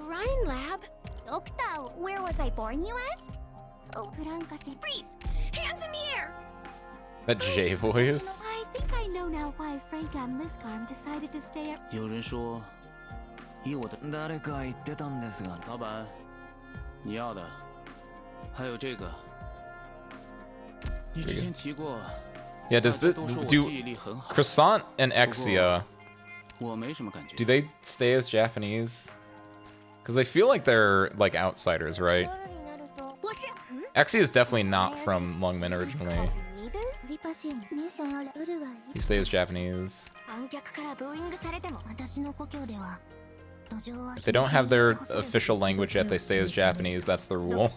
Ryan Lab? Doctor, where was I born, you ask? Oh, freeze! Hands in the air! That J voice? I think I know now why Frank and Liscarm decided to stay at... 有人说以我的誰か言ってたんですが老板你要的还有这个你之前提过 Yeah, do Croissant and Exia, do they stay as Japanese? Because they feel like they're like outsiders, right? Exia is definitely not from Lungmen originally. You stay as Japanese. If they don't have their official language yet, they stay as Japanese. That's the rule.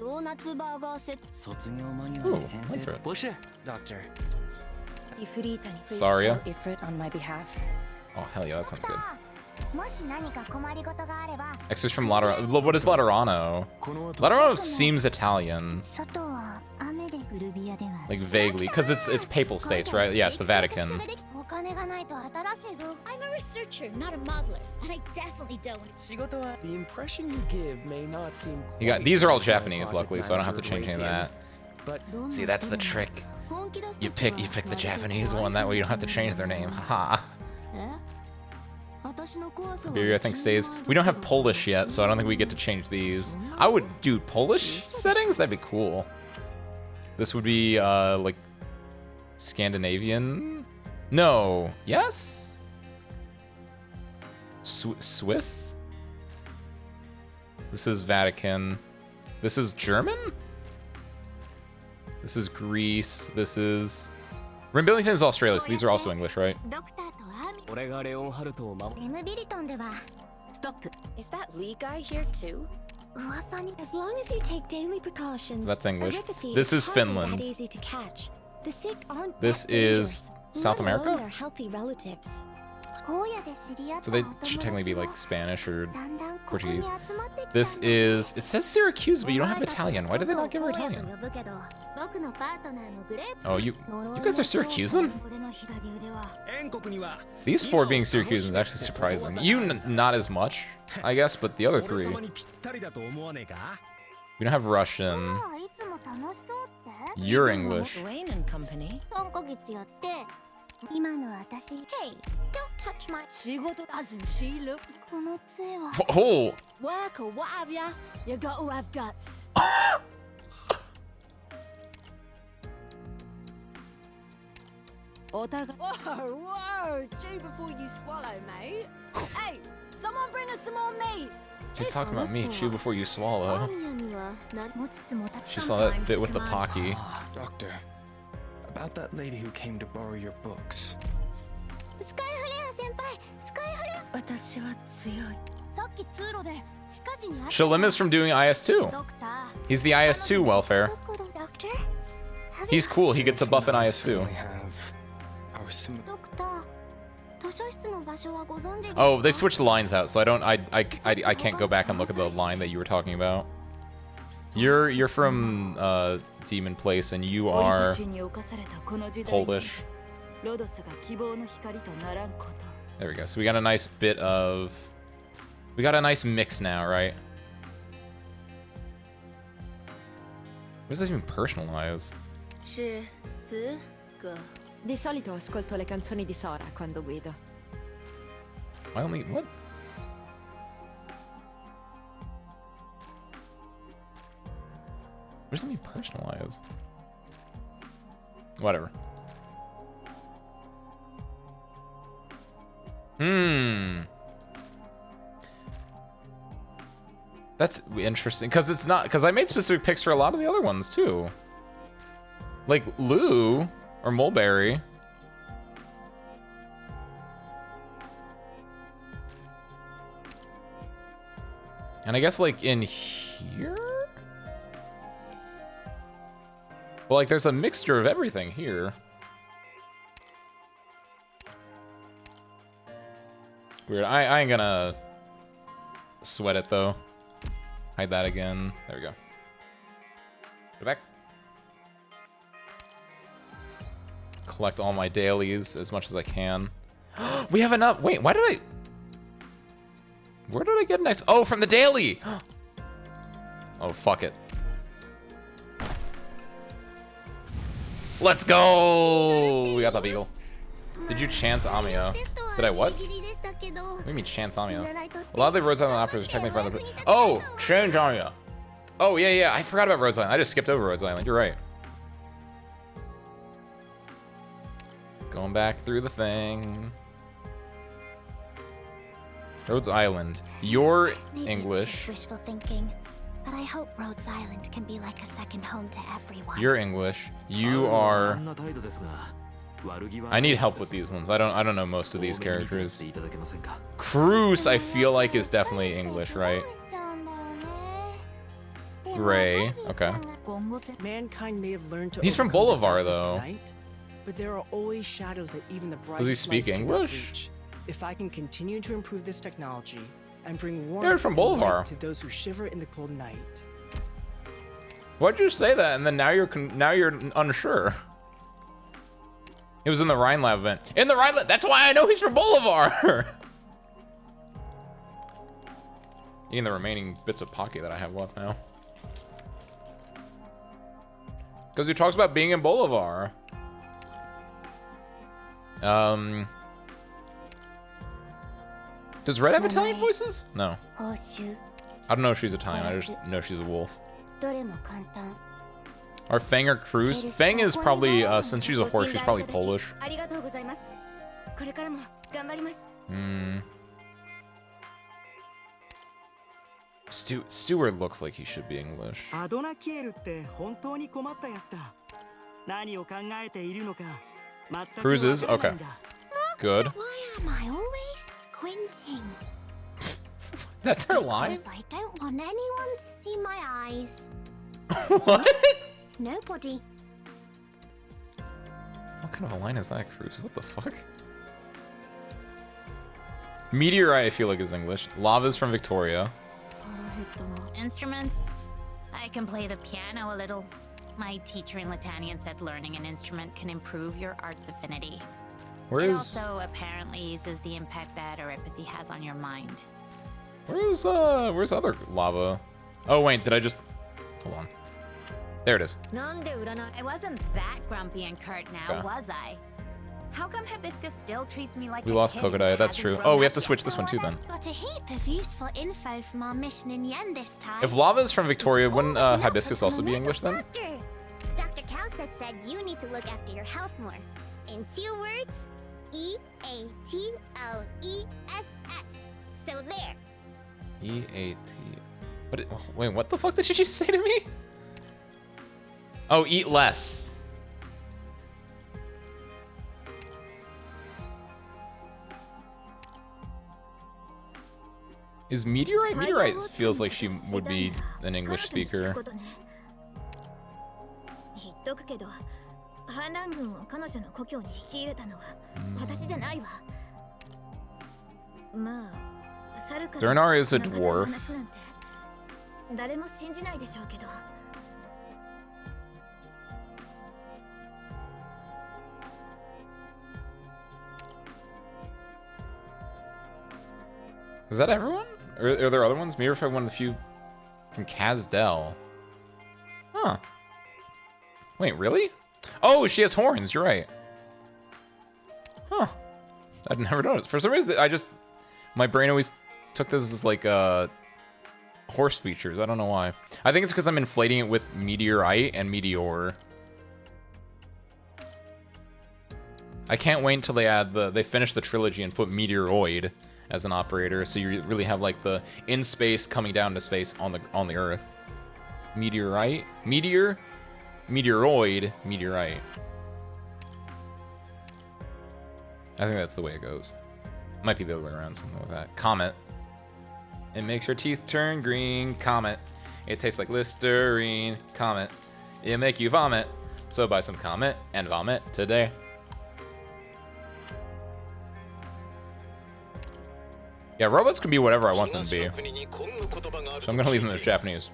Ooh, wait for it. 不是 Doctor Saria? Ifrit on my behalf. Oh, hell yeah, that sounds good. Extras from Laterano. What is Laterano? Laterano seems Italian. Like, vaguely. Because it's Papal States, right? Yeah, it's the Vatican. I'm a researcher, not a modeler, and I definitely don't. The impression you give may not seem. These are all Japanese, luckily, so I don't have to change any of that. See, that's the trick. You pick the Japanese one, that way you don't have to change their name. Haha. Iberia, I think, stays. We don't have Polish yet, so I don't think we get to change these. I would do Polish settings? That'd be cool. This would be, like, Scandinavian? No. Yes? Swiss? This is Vatican. This is German? This is Greece. This is... Billington is Australia, so these are also English, right? Stop. Is that Lee guy here too? As long as you take daily precautions. So that's English. This is Finland. Easy to catch. The sick aren't this is South America? Their healthy relatives. So they should technically be like Spanish or Portuguese. This is... It says Syracuse, but you don't have Italian. Why did they not give her Italian? Oh, you guys are Syracusan? These four being Syracusan is actually surprising. You not as much, I guess, but the other three. We don't have Russian. You're English. Hey, don't touch my... Doesn't she look... Oh! Work or what have ya? You got to have guts. Whoa, chew before you swallow, mate. Hey, someone bring us some more meat. She's talking about me. Chew before you swallow. She saw that bit with the Pocky. Doctor, about that lady who came to borrow your books. Shalim is from doing IS2. He's the IS2 welfare. He's cool. He gets a buff in IS2. Oh, they switched the lines out, so I can't go back and look at the line that you were talking about. You're from Demon Place, and you are Polish. There we go. So we got a nice bit of... We got a nice mix now, right? What does this even personalize? Di solito ascolto le canzoni di Sora quando guido. I only what? Where's something personalized? Whatever. That's interesting, because it's not, because I made specific picks for a lot of the other ones too. Like Lou or Mulberry. And I guess like in here? Well, like there's a mixture of everything here. Weird. I ain't gonna sweat it though. Hide that again. There we go. Go back. Collect all my dailies as much as I can. We have enough. Wait, why did I? Where did I get next? Oh, from the daily. Oh, fuck it. Let's go. We got the beagle. Did you chance Amio? Did I what? What do you mean chance Amio? A lot of the Rhodes Island operators are technically from the... Oh, change Amio. Oh, yeah. I forgot about Rhodes Island. I just skipped over Rhodes Island. You're right. Going back through the thing. Rhodes Island. You're English. Wishful thinking, but I hope Rhodes Island can be like a second home to everyone. You're English. You are... I need help with these ones. I don't know most of these characters. Cruz, I feel like, is definitely English, right? Ray, okay. Mankind may have learned to He's from Bolivar, though. Night, but there are always shadows that even the brightest Does he speak lights cannot English? reach. If I can continue to improve this technology and bring You're warmth from and Bolivar. light to those who shiver in the cold night. Why'd you say that? And then now you're unsure. He was in the Rhine Lab event. In the Rhine Lab, that's why I know he's from Bolivar. Eating the remaining bits of pocket that I have left now. Because he talks about being in Bolivar. Does Red have Italian voices? No. I don't know if she's Italian. I just know she's a wolf. Our Fang or Cruz? Fang is probably, since she's a horse, she's probably Polish. Stewart looks like he should be English. Cruz is? Okay. Good. Why am I always squinting? That's her line? Because I don't want anyone to see my eyes. What? Nobody. What kind of a line is that, Cruz? What the fuck? Meteorite, I feel like, is English. Lava's from Victoria. Instruments? I can play the piano a little. My teacher in Latanian said learning an instrument can improve your art's affinity. It also apparently eases the impact that oropathy has on your mind. Where's other lava? Oh wait, did I just... Hold on. There it is. I wasn't that grumpy and curt now, Okay. was I? How come Hibiscus still treats me like We a lost kid Kokodai, who that's hasn't true. grown Oh, we up have to yet? switch this one too then. Got a heap of useful info from our mission in Yen this time. If lava is from Victoria, wouldn't Hibiscus also be English then? Dr. Cowset said you need to look after your health more. In 2 words, E-A-T-O-E-S-S. So there. E-A-T... Wait, what the fuck did she just say to me? Oh, eat less. Is Meteorite? Meteorite feels like she would be an English speaker. 言っとくけど、反乱軍を彼女の故郷に引き入れたのは私じゃないわ。まあ、サルカ Zernar is a dwarf. 話なんて誰も信じないでしょうけど。Is that everyone? Or are there other ones? Maybe if I one of the few from Kazdel. Huh. Wait, really? Oh, she has horns. You're right. Huh. I've never noticed. For some reason, my brain always took this as like horse features. I don't know why. I think it's because I'm inflating it with meteorite and meteor. I can't wait until they finish the trilogy and put meteoroid as an operator, so you really have like the in space coming down to space on the Earth. Meteorite, meteoroid, meteorite. I think that's the way it goes. Might be the other way around, something like that. Comet. It makes your teeth turn green. Comet. It tastes like Listerine. Comet. It'll make you vomit. So buy some Comet and vomit today. Yeah, robots can be whatever I want them to be. So I'm gonna leave them as Japanese.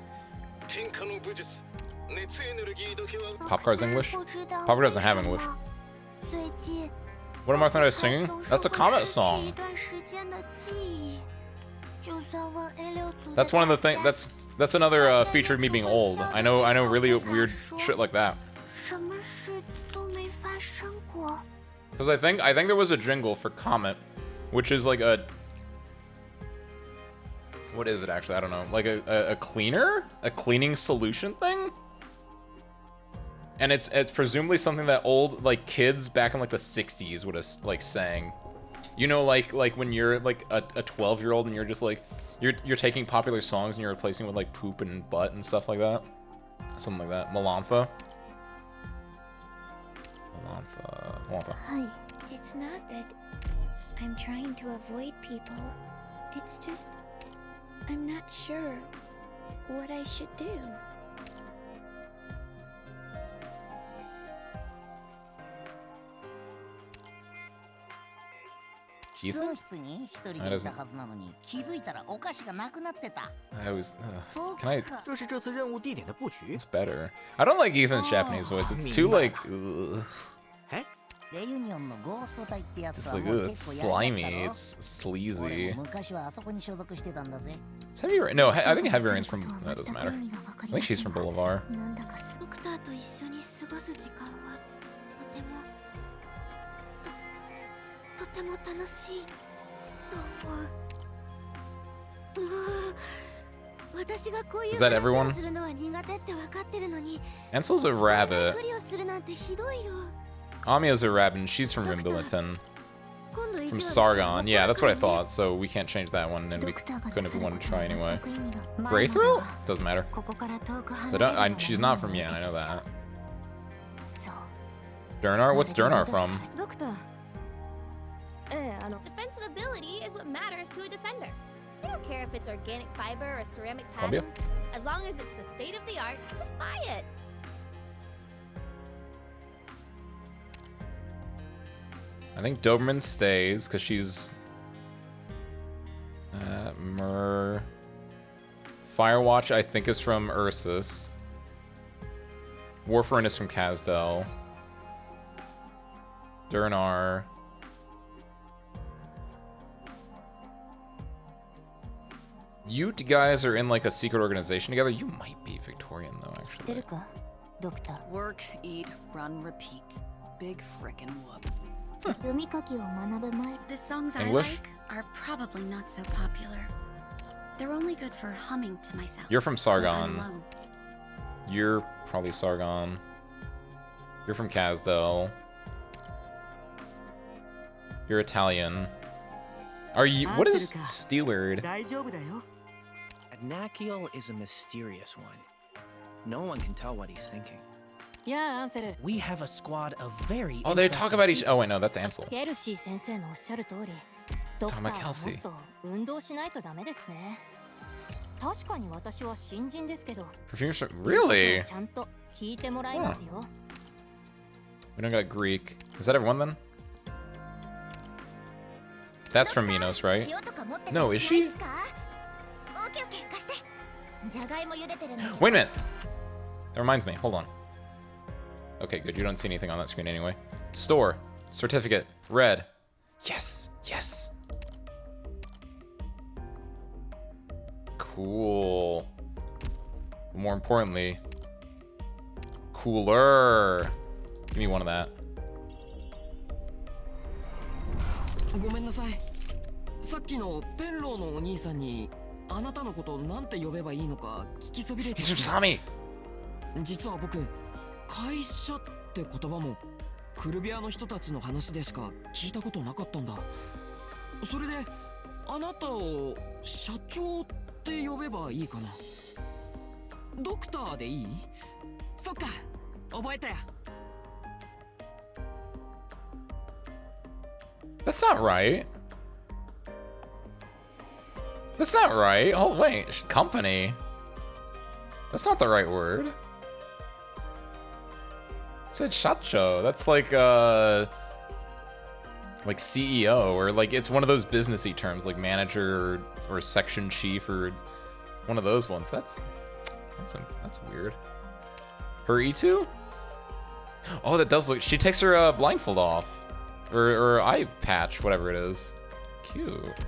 Popcar's English? Popcar doesn't have English. What am I going to singing? That's a Comet song. That's one of the things. That's another feature of me being old. I know really weird shit like that. Because I think there was a jingle for Comet, which is like a. What is it actually? I don't know. Like a cleaner? A cleaning solution thing? And it's presumably something that old like kids back in like the 60s would have like sang. You know, like when you're like a 12-year-old and you're just like you're taking popular songs and you're replacing with like poop and butt and stuff like that. Something like that. Melantha. Hi. It's not that I'm trying to avoid people. It's just I'm not sure what I should do. Ethan? That doesn't... I was... can I... It's better. I don't like Ethan's Japanese voice. It's too like... It's like, it's slimy, it's sleazy. It's Heavy Rain. No, I think Heavy Rain's from... That doesn't matter. I think she's from Boulevard. Is that everyone? Ansel's a rabbit. Amia's a rabbit, and she's from Rimbilliton. From Sargon. Yeah, that's what I thought, so we can't change that one, and we couldn't if we wanted to try anyway. Greythroat? Doesn't matter. So she's not from Yan, I know that. Durnar? What's Durnar from? Defensive ability is what matters to a defender. I don't care if it's organic fiber or ceramic pattern. As long as it's the state of the art, just buy it. I think Doberman stays because she's Firewatch I think is from Ursus. Warfarin is from Kazdel. Durnar. You guys are in like a secret organization together. You might be Victorian though, actually. Work, eat, run, repeat. Big frickin' whoop. The songs English? I like are probably not so popular. They're only good for humming to myself. You're from Sargon. You're probably Sargon. You're from Kazdel. You're Italian. Are you? What is Steward? Adnakiel is a mysterious one. No one can tell what he's thinking. Yeah, Ansel. We have a squad of very. Oh, they talk about each. Oh wait, no, that's Ansel. Talking about Kelsey. Perfume. Really? Huh. We don't got Greek. Is that everyone then? That's from Minos, right? No, is she? Wait a minute. That reminds me. Hold on. Okay, good. You don't see anything on that screen anyway. Store. Certificate. Red. Yes. Yes. Cool. More importantly, cooler. Give me one of that. ごめんなさい。さっきのペンローのお兄さんにあなたのことなんて呼べばいいのか聞きそびれて。He's from Sami. 実は僕、会社って言葉もクルビアの人たちの話でしか聞いたことなかったんだ。それであなたを社長って呼べばいいかな。ドクターでいい？そっか、覚えたよ。That's not right. That's not right. Oh, wait. Company. That's not the right word. It said shacho. That's like CEO, or like it's one of those businessy terms like manager or section chief or one of those ones. That's weird. Her E2? Oh, that does look. She takes her blindfold off. Or eye patch, whatever it is. Cute.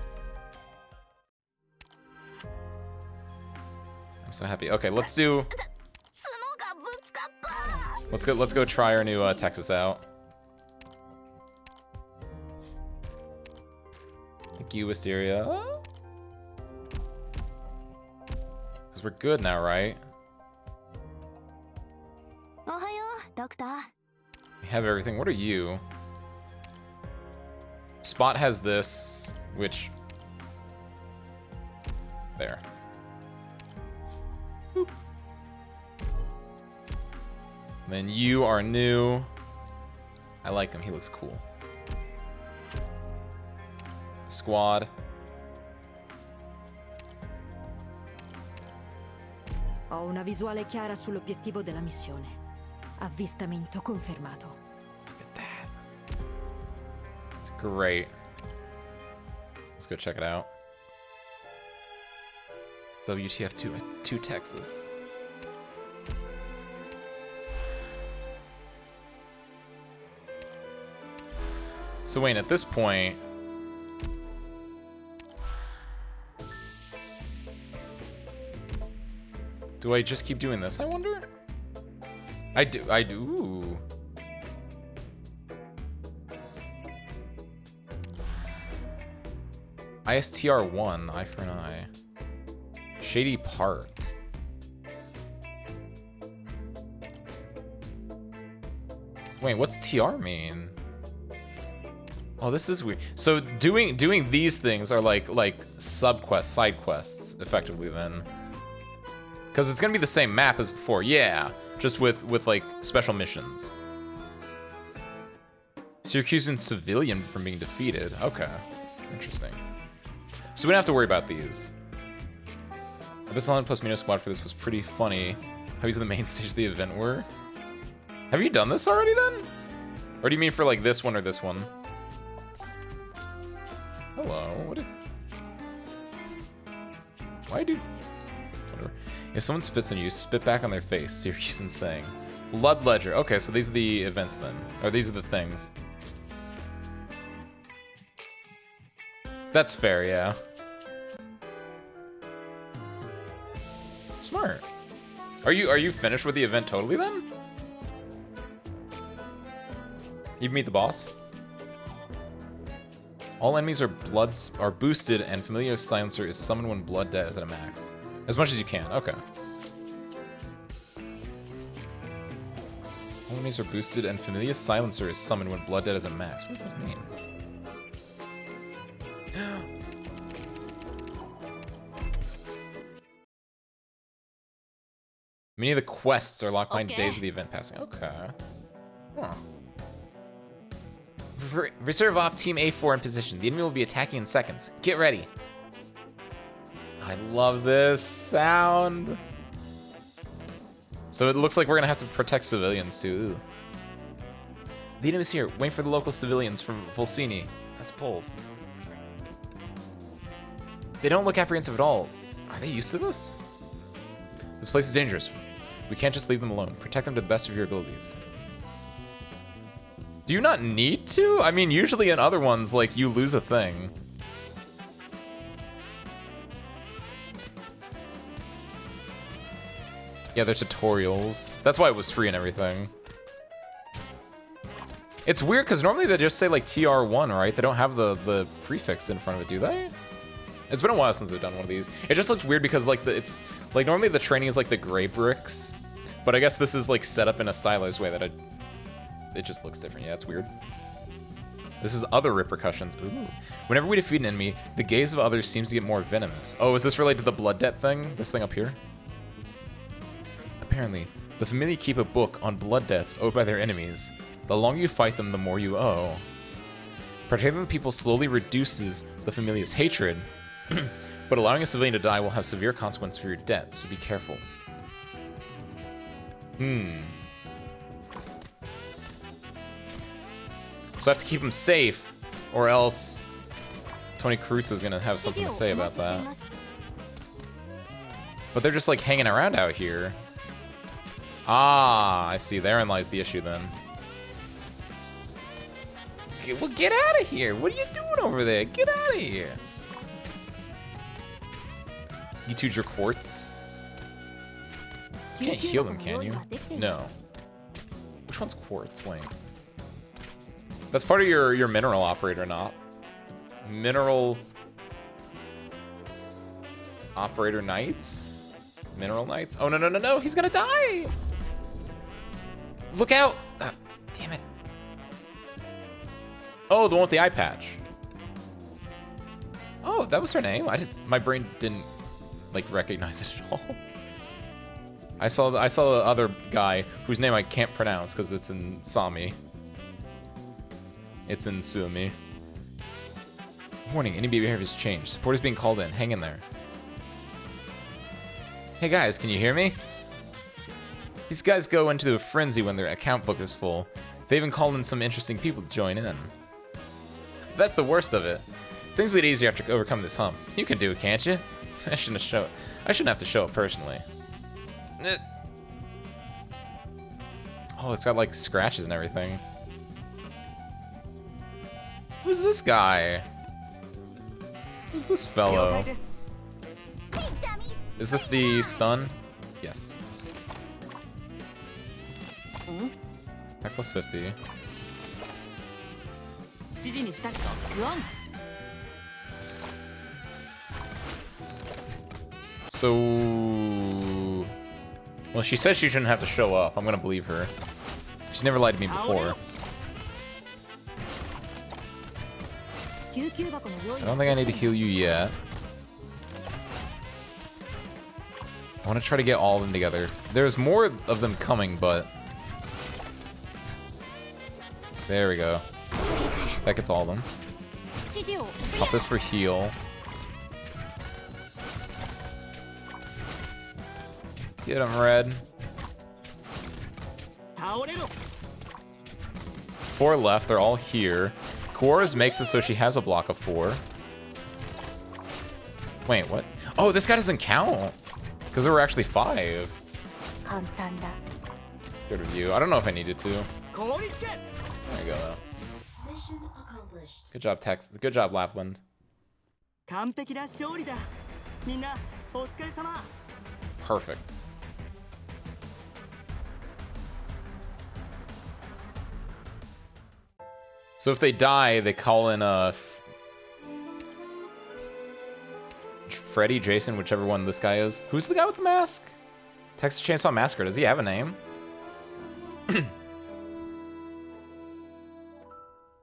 I'm so happy. Okay, let's do. Let's go try our new Texas out. Thank you, Wisteria. Because we're good now, right? We have everything. What are you? Spot has this, which... There. Boop. And then you are new. I like him, he looks cool. Squad. Ho una visuale chiara sull'obiettivo della missione. Avvistamento confermato. Great. Let's go check it out. WTF 2 Texas. So Wayne, at this point, do I just keep doing this, I wonder? I do. Ooh. ISTR1, eye for an eye. Shady Park. Wait, what's TR mean? Oh, this is weird. So doing these things are like subquests, side quests, effectively then. Because it's gonna be the same map as before, yeah. Just with like special missions. So you're accusing civilian from being defeated. Okay. Interesting. So we don't have to worry about these. Abyssal plus Mino Squad for this was pretty funny. How he's in the main stage of the event were. Have you done this already then? Or do you mean for like this one or this one? Hello, what did... Why do... Whatever. If someone spits on you, spit back on their face. Serious and saying. Blood Ledger. Okay, so these are the events then. Or these are the things. That's fair, yeah. Smart. Are you finished with the event totally then? You meet the boss? All enemies are boosted, and Familiar Silencer is summoned when blood debt is at a max. As much as you can. Okay. All enemies are boosted, and Familiar Silencer is summoned when blood debt is at max. What does this mean? Many of the quests are locked behind days of the event passing. Okay. Huh. Reserve op Team A4 in position. The enemy will be attacking in seconds. Get ready. I love this sound. So it looks like we're gonna have to protect civilians too. Ooh. The enemy's here. Wait for the local civilians from Volsini. That's bold. They don't look apprehensive at all. Are they used to this? This place is dangerous. We can't just leave them alone. Protect them to the best of your abilities. Do you not need to? I mean, usually in other ones, like, you lose a thing. Yeah, they're tutorials. That's why it was free and everything. It's weird because normally they just say like TR1, right? They don't have the prefix in front of it, do they? It's been a while since I've done one of these. It just looks weird because like it's like normally the training is like the gray bricks, but I guess this is like set up in a stylized way that it just looks different. Yeah, it's weird. This is other repercussions. Ooh. Whenever we defeat an enemy, the gaze of others seems to get more venomous. Oh, is this related to the blood debt thing? This thing up here? Apparently, the familiar keep a book on blood debts owed by their enemies. The longer you fight them, the more you owe. Protecting the people slowly reduces the familiar's hatred, but allowing a civilian to die will have severe consequences for your debt, so be careful. So I have to keep him safe, or else Tony Cruz is gonna have something to say about that. But they're just like hanging around out here. Ah, I see. Therein lies the issue then. Well, get out of here. What are you doing over there? Get out of here. You two your quartz. You can't heal them, can you? No. Which one's quartz? Wait. That's part of your mineral operator, not. Mineral operator knights? Mineral knights? Oh, no, no, no, no. He's gonna die. Look out. Damn it. Oh, the one with the eye patch. Oh, that was her name. My brain didn't like recognize it at all. I saw the other guy whose name I can't pronounce because it's in Sami. It's in Suami. Warning, any behavior has changed. Support is being called in. Hang in there. Hey guys, can you hear me? These guys go into a frenzy when their account book is full. They even called in some interesting people to join in. That's the worst of it. Things get easier after overcoming this hump. You can do it, can't you? I shouldn't have to show it personally. Oh, it's got like scratches and everything. Who's this guy? Who's this fellow? Is this the stun? Yes. Attack plus 50. So... Well, she says she shouldn't have to show up. I'm gonna believe her. She's never lied to me before. I don't think I need to heal you yet. I want to try to get all of them together. There's more of them coming, but... There we go. That gets all of them. Pop this for heal. Get him, Red. 4 left. They're all here. Kora's makes it so she has a block of 4. Wait, what? Oh, this guy doesn't count. Because there were actually 5. Good review. I don't know if I needed to. There you go, though. Mission accomplished. Good job, Tex. Good job, Lapland. Perfect. So if they die, they call in Freddy, Jason, whichever one this guy is. Who's the guy with the mask? Texas Chainsaw Massacre. Does he have a name?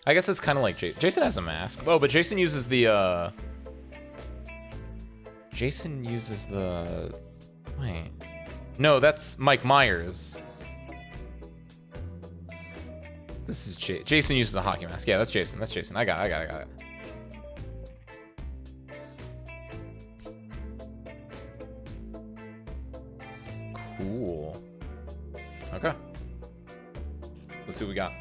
I guess it's kind of like Jason has a mask. Oh, but Jason uses the Wait. No, that's Mike Myers. This is Jason uses a hockey mask. Yeah, that's Jason. That's Jason. I got it. Cool. Okay. Let's see what we got.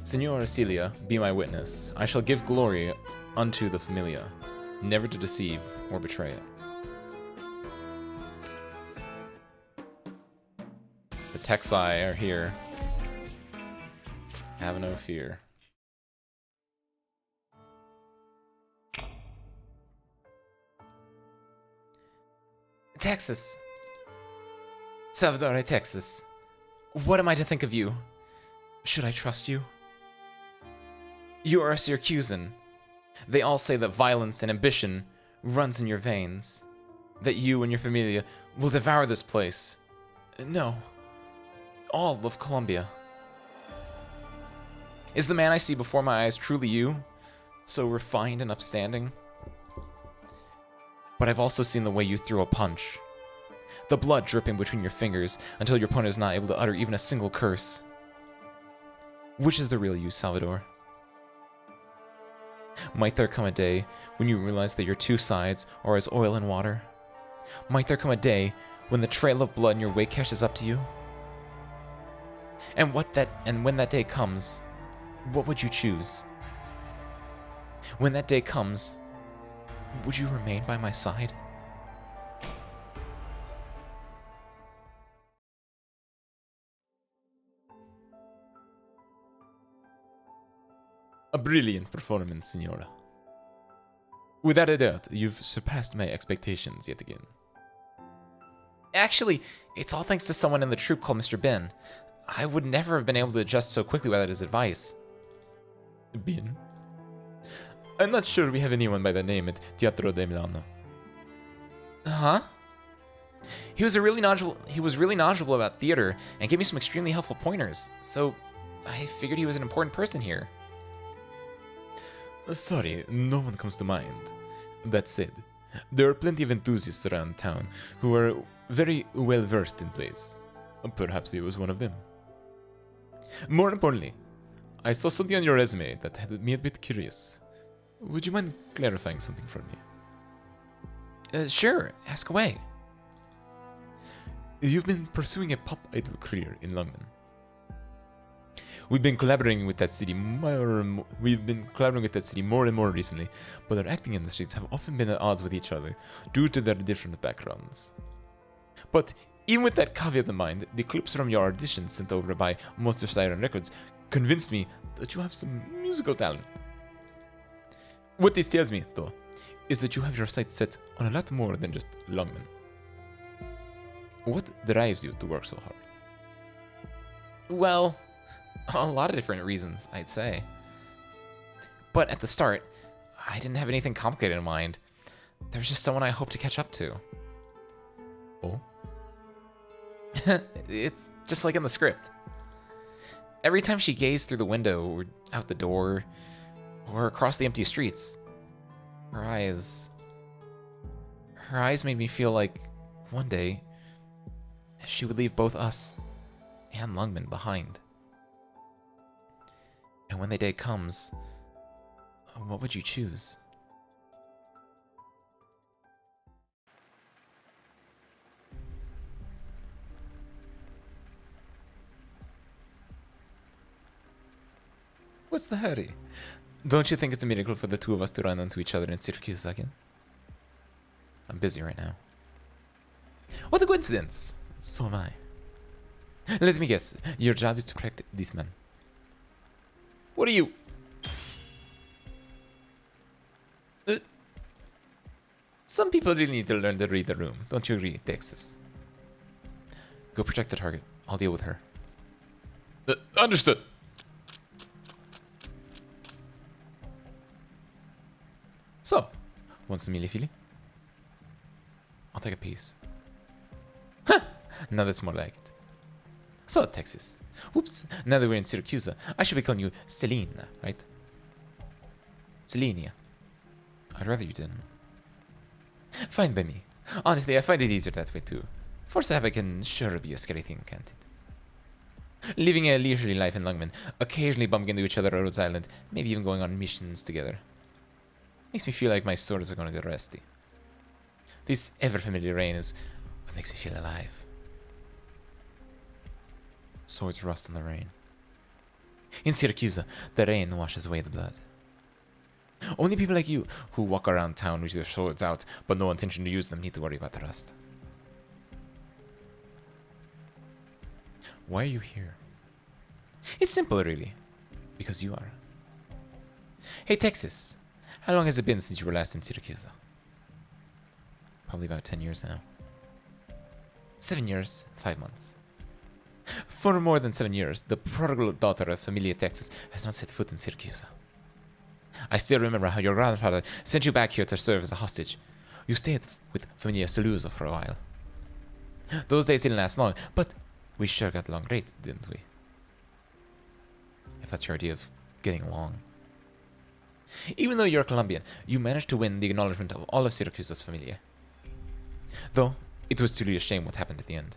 Senora Celia, be my witness. I shall give glory unto the Familia, never to deceive or betray it. The Texai are here. Have no fear. Texas. Salvador, Texas. What am I to think of you? Should I trust you? You are a Syracusan. They all say that violence and ambition runs in your veins. That you and your familia will devour this place. No. All of Columbia. Is the man I see before my eyes truly you? So refined and upstanding? But I've also seen the way you threw a punch. The blood dripping between your fingers until your opponent is not able to utter even a single curse. Which is the real you, Salvador? Might there come a day when you realize that your two sides are as oil and water? Might there come a day when the trail of blood in your wake catches up to you? And when that day comes, what would you choose? When that day comes, would you remain by my side? A brilliant performance, Signora. Without a doubt, you've surpassed my expectations yet again. Actually, it's all thanks to someone in the troupe called Mr. Ben. I would never have been able to adjust so quickly without his advice. Ben? I'm not sure we have anyone by that name at Teatro de Milano. Huh? He was really knowledgeable about theater and gave me some extremely helpful pointers, so I figured he was an important person here. Sorry, no one comes to mind. That said, there are plenty of enthusiasts around town who are very well versed in plays. Perhaps he was one of them. More importantly, I saw something on your resume that had me a bit curious. Would you mind clarifying something for me? Sure, ask away. You've been pursuing a pop idol career in Longman. We've been collaborating with that city more and more recently, but our acting industries have often been at odds with each other due to their different backgrounds. But even with that caveat in mind, the clips from your auditions sent over by Monster Siren Records convinced me that you have some musical talent. What this tells me, though, is that you have your sights set on a lot more than just Longman. What drives you to work so hard? Well, a lot of different reasons, I'd say. But at the start, I didn't have anything complicated in mind. There was just someone I hoped to catch up to. Oh? It's just like in the script. Every time she gazed through the window or out the door or across the empty streets, her eyes made me feel like one day she would leave both us and Lungman behind. And when the day comes, what would you choose? What's the hurry? Don't you think it's a miracle for the two of us to run into each other in Syracuse again? I'm busy right now. What a coincidence! So am I. Let me guess, your job is to protect this man. What are you? Some people really need to learn to read the room, don't you agree, Texas? Go protect the target. I'll deal with her. Understood. So, want some mealy-feely? I'll take a piece. Huh! Now that's more like it. So, Texas. Oops, now that we're in Syracuse, I should be calling you Selena, right? Selenia. I'd rather you didn't. Fine by me. Honestly, I find it easier that way too. Force habit can sure be a scary thing, can't it? Living a leisurely life in Lungman, occasionally bumping into each other at Rhodes Island, maybe even going on missions together. Makes me feel like my swords are gonna get rusty. This ever-familiar rain is what makes me feel alive. Swords rust in the rain. In Syracuse, the rain washes away the blood. Only people like you, who walk around town with their swords out, but no intention to use them, need to worry about the rust. Why are you here? It's simple, really. Because you are. Hey, Texas. How long has it been since you were last in Syracuse? Probably about 10 years now. 7 years, 5 months. For more than 7 years, the prodigal daughter of Familia Texas has not set foot in Syracuse. I still remember how your grandfather sent you back here to serve as a hostage. You stayed with Familia Saluzzo for a while. Those days didn't last long, but we sure got along great, didn't we? If that's your idea of getting along. Even though you're Colombian, you managed to win the acknowledgement of all of Syracuse's Familia. Though, it was truly a shame what happened at the end.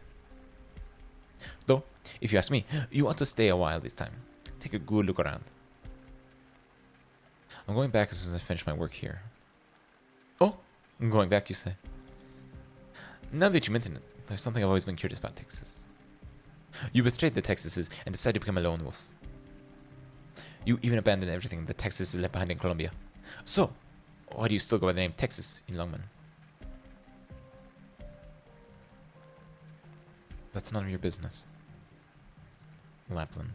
Though, if you ask me, you ought to stay a while this time. Take a good look around. I'm going back as soon as I finish my work here. Oh, I'm going back, you say? Now that you mention it, there's something I've always been curious about Texas. You betrayed the Texases and decided to become a lone wolf. You even abandoned everything the Texas left behind in Colombia. So, why do you still go by the name Texas in Longman? That's none of your business. Lapland.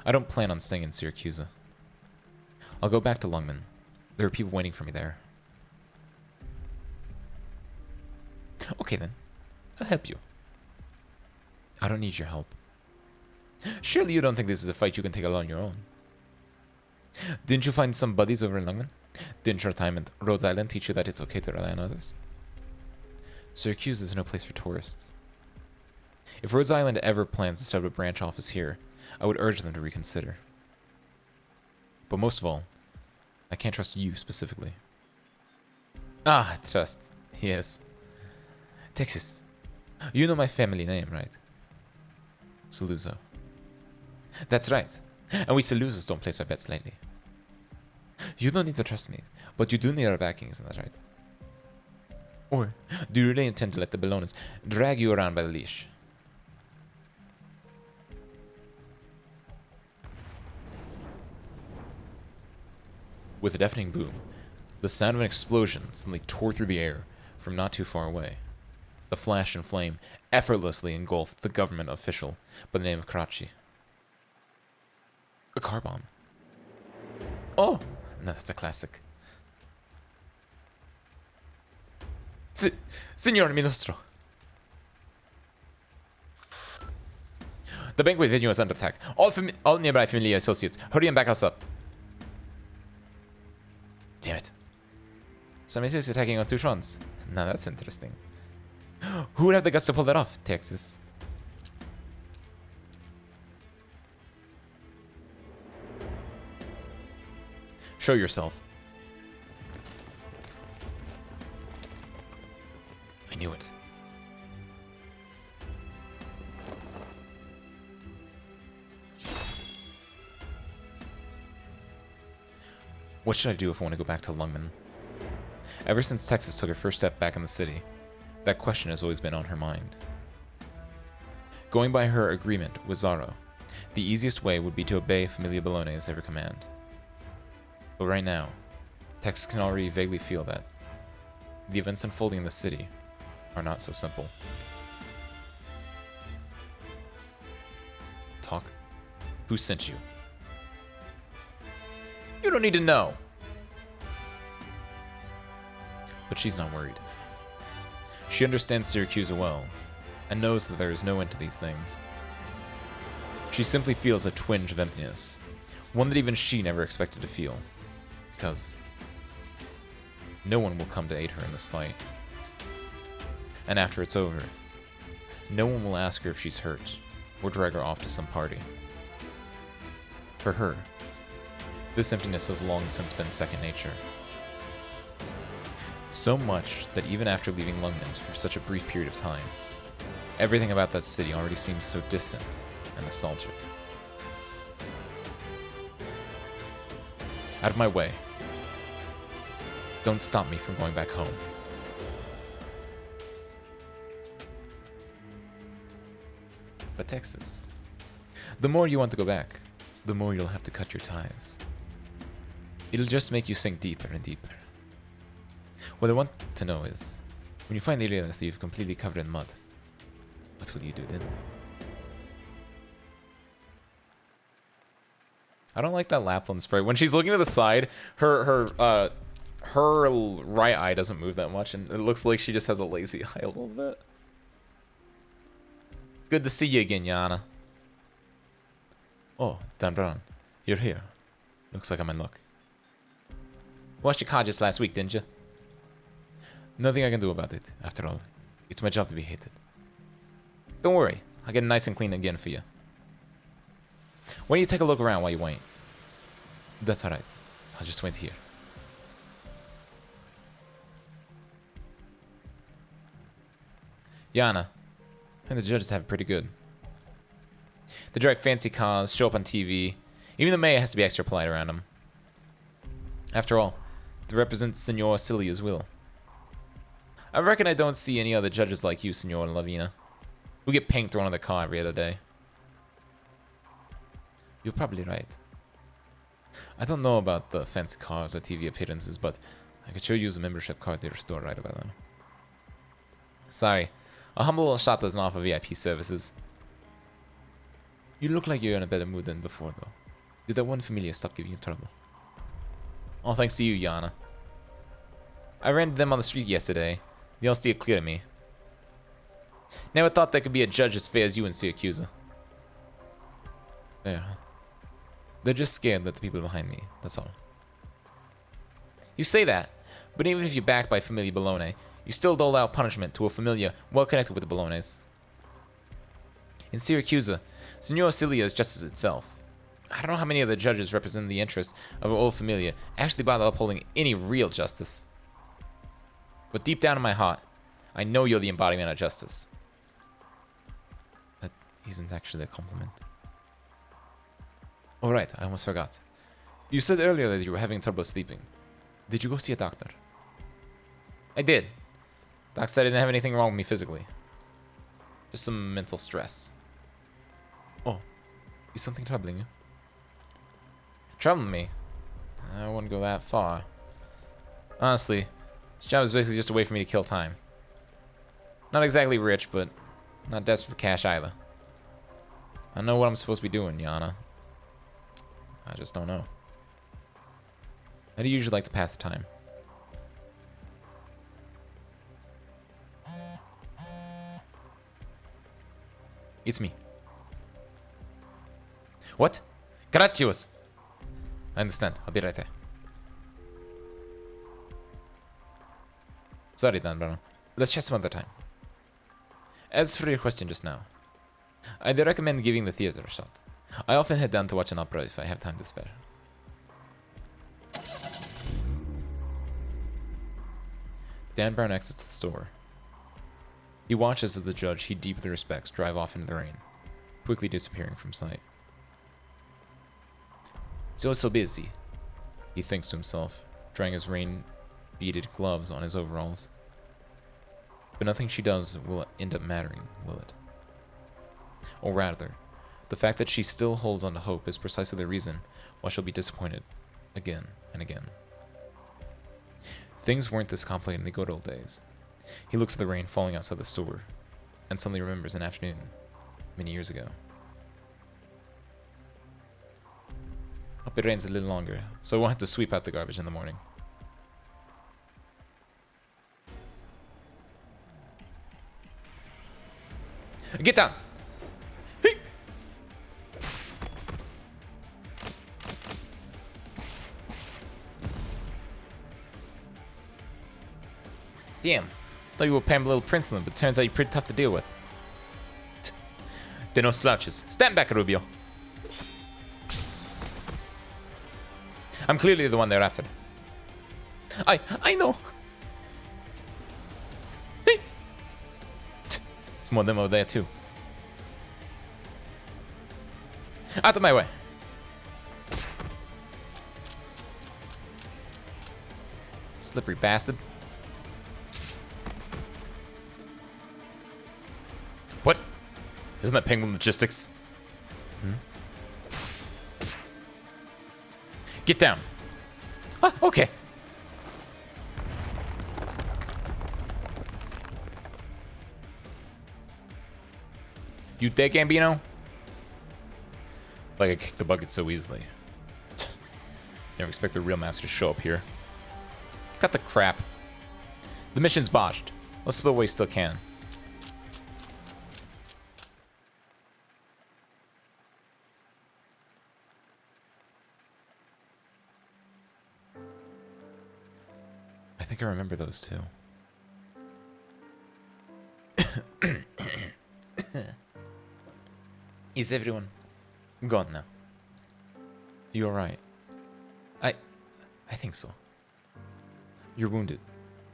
I don't plan on staying in Syracuse. I'll go back to Longman. There are people waiting for me there. Okay then. I'll help you. I don't need your help. Surely you don't think this is a fight you can take alone on your own. Didn't you find some buddies over in Longman? Didn't your time at Rhodes Island teach you that it's okay to rely on others? Syracuse is no place for tourists. If Rhodes Island ever plans to set up a branch office here, I would urge them to reconsider. But most of all, I can't trust you specifically. Ah, trust. Yes. Texas. You know my family name, right? Saluzzo. That's right. And we Saluzzos don't place our bets lightly. You don't need to trust me, but you do need our backing, isn't that right? Or do you really intend to let the Bellones drag you around by the leash? With a deafening boom, the sound of an explosion suddenly tore through the air from not too far away. The flash and flame effortlessly engulfed the government official by the name of Karachi. A car bomb. Oh, no, that's a classic. Signor Ministro. The banquet venue is under attack. All nearby Familia associates, hurry and back us up. Damn it. Somebody is attacking on two fronts. Now that's interesting. Who would have the guts to pull that off, Texas? Show yourself. I knew it. What should I do if I want to go back to Lungman? Ever since Texas took her first step back in the city, that question has always been on her mind. Going by her agreement with Zaro, the easiest way would be to obey Familia Bellone's every command. But right now, Texas can already vaguely feel that the events unfolding in the city are not so simple. Talk? Who sent you? You don't need to know! But she's not worried. She understands Syracuse well, and knows that there is no end to these things. She simply feels a twinge of emptiness, one that even she never expected to feel, because no one will come to aid her in this fight. And after it's over, no one will ask her if she's hurt, or drag her off to some party. For her, this emptiness has long since been second nature. So much that even after leaving London for such a brief period of time, everything about that city already seems so distant and nostalgic. Out of my way. Don't stop me from going back home. But Texas, the more you want to go back, the more you'll have to cut your ties. It'll just make you sink deeper and deeper. What I want to know is, when you finally realize that you've completely covered in mud, what will you do then? I don't like that Lapland spray. When she's looking to the side, her right eye doesn't move that much, and it looks like she just has a lazy eye a little bit. Good to see you again, Yana. Oh, Dan Brown, you're here. Looks like I'm in luck. Watched your car just last week, didn't you? Nothing I can do about it, after all. It's my job to be hated. Don't worry, I'll get it nice and clean again for you. Why don't you take a look around while you wait? That's alright. I'll just wait here. Yana, I think the judges have it pretty good. They drive fancy cars, show up on TV. Even the mayor has to be extra polite around them. After all, they represent Senor Celia's will. I reckon I don't see any other judges like you, Senor Lavina, who get paint thrown on the car every other day. You're probably right. I don't know about the fancy cars or TV appearances, but I could sure use a membership card to your store right about now. Sorry, a humble little shop doesn't offer VIP services. You look like you're in a better mood than before, though. Did that one familiar stop giving you trouble? All thanks to you, Yana. I ran into them on the street yesterday. They all steered clear of me. Never thought there could be a judge as fair as you in Syracuse. There, huh? They're just scared that the people behind me, that's all. You say that, but even if you're backed by Familia Bologna, you still dole out punishment to a familiar well connected with the Bolognes. In Syracuse, Signor Celia is justice itself. I don't know how many of the judges representing the interests of our old familia actually bother upholding any real justice. But deep down in my heart, I know you're the embodiment of justice. That isn't actually a compliment. Oh right, I almost forgot. You said earlier that you were having trouble sleeping. Did you go see a doctor? I did. Doc said I didn't have anything wrong with me physically. Just some mental stress. Oh, is something troubling you? Troubling me? I wouldn't go that far. Honestly, this job is basically just a way for me to kill time. Not exactly rich, but not desperate for cash either. I know what I'm supposed to be doing, Yana. I just don't know. How do you usually like to pass the time? It's me. What? Gracias! I understand. I'll be right there. Sorry, Dan Brown. Let's chat some other time. As for your question just now, I'd recommend giving the theater a shot. I often head down to watch an opera if I have time to spare. Dan Brown exits the store. He watches as the judge he deeply respects drive off into the rain, quickly disappearing from sight. So busy, he thinks to himself, drying his rain-beaded gloves on his overalls. But nothing she does will end up mattering, will it? Or rather, the fact that she still holds on to hope is precisely the reason why she'll be disappointed again and again. Things weren't this complicated in the good old days. He looks at the rain falling outside the store, and suddenly remembers an afternoon, many years ago. Hope it rains a little longer, so I won't have to sweep out the garbage in the morning. Get down! Hey! Damn, thought you were Pam Little Princeton, but turns out you're pretty tough to deal with. They're no slouches. Stand back, Rubio. I'm clearly the one they're after. I know. Hey. There's more of them over there too. Out of my way. Slippery bastard. What? Isn't that Penguin Logistics? Get down. Ah, okay. You dead, Gambino? Like I kicked the bucket so easily. Never expect the real master to show up here. Cut the crap. The mission's botched. Let's split what we still can. think I remember those two. Is everyone gone now? You alright? I think so. You're wounded.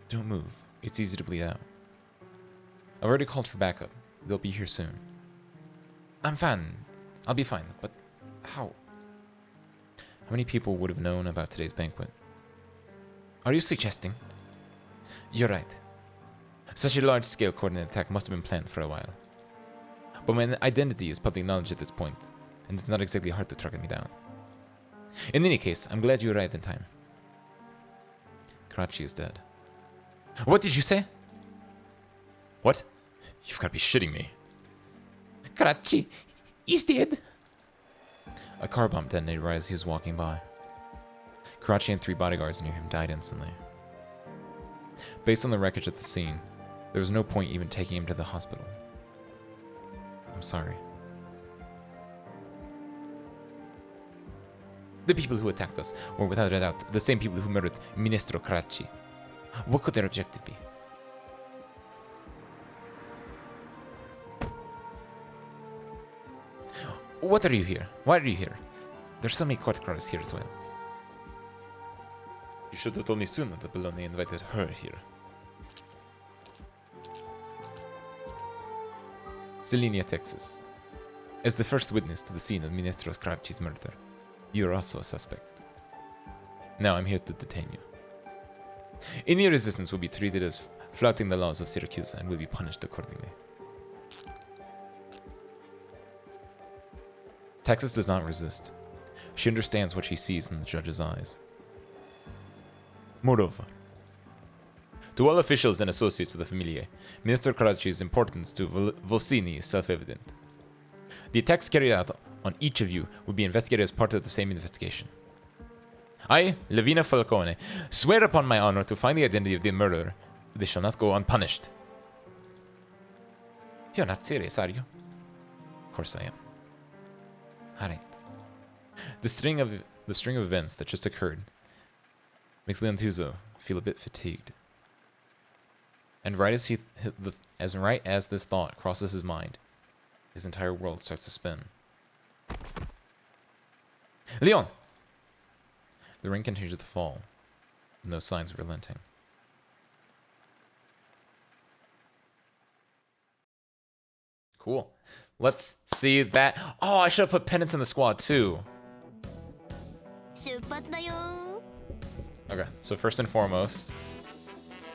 Don't move. It's easy to bleed out. I've already called for backup. They'll be here soon. I'm fine. I'll be fine, but how? How many people would have known about today's banquet? Are you suggesting? You're right. Such a large-scale coordinated attack must have been planned for a while. But my identity is public knowledge at this point, and it's not exactly hard to track me down. In any case, I'm glad you arrived in time. Karachi is dead. What did you say? What? You've got to be shitting me. Karachi is dead. A car bomb detonated right as he was walking by. Karachi and 3 bodyguards near him died instantly. Based on the wreckage at the scene, there was no point even taking him to the hospital. I'm sorry. The people who attacked us were without a doubt the same people who murdered Ministro Karachi. What could their objective be? What are you here? Why are you here? There's so many court guards here as well. You should have told me sooner that Bologna invited her here. Selenia, Texas. As the first witness to the scene of Ministro Karachi's murder, you are also a suspect. Now I'm here to detain you. Any resistance will be treated as flouting the laws of Syracuse and will be punished accordingly. Texas does not resist. She understands what she sees in the judge's eyes. Moreover, to all officials and associates of the Familia, Minister Karachi's importance to Volsini is self-evident. The attacks carried out on each of you will be investigated as part of the same investigation. I, Levina Falcone, swear upon my honor to find the identity of the murderer. They shall not go unpunished. You're not serious, are you? Of course I am. Alright. The string of events that just occurred makes Leon Tuzo feel a bit fatigued. And right as this thought crosses his mind, his entire world starts to spin. Leon! The rain continues to fall. No signs of relenting. Cool. Let's see that. Oh, I should have put penance in the squad too. Okay, so first and foremost.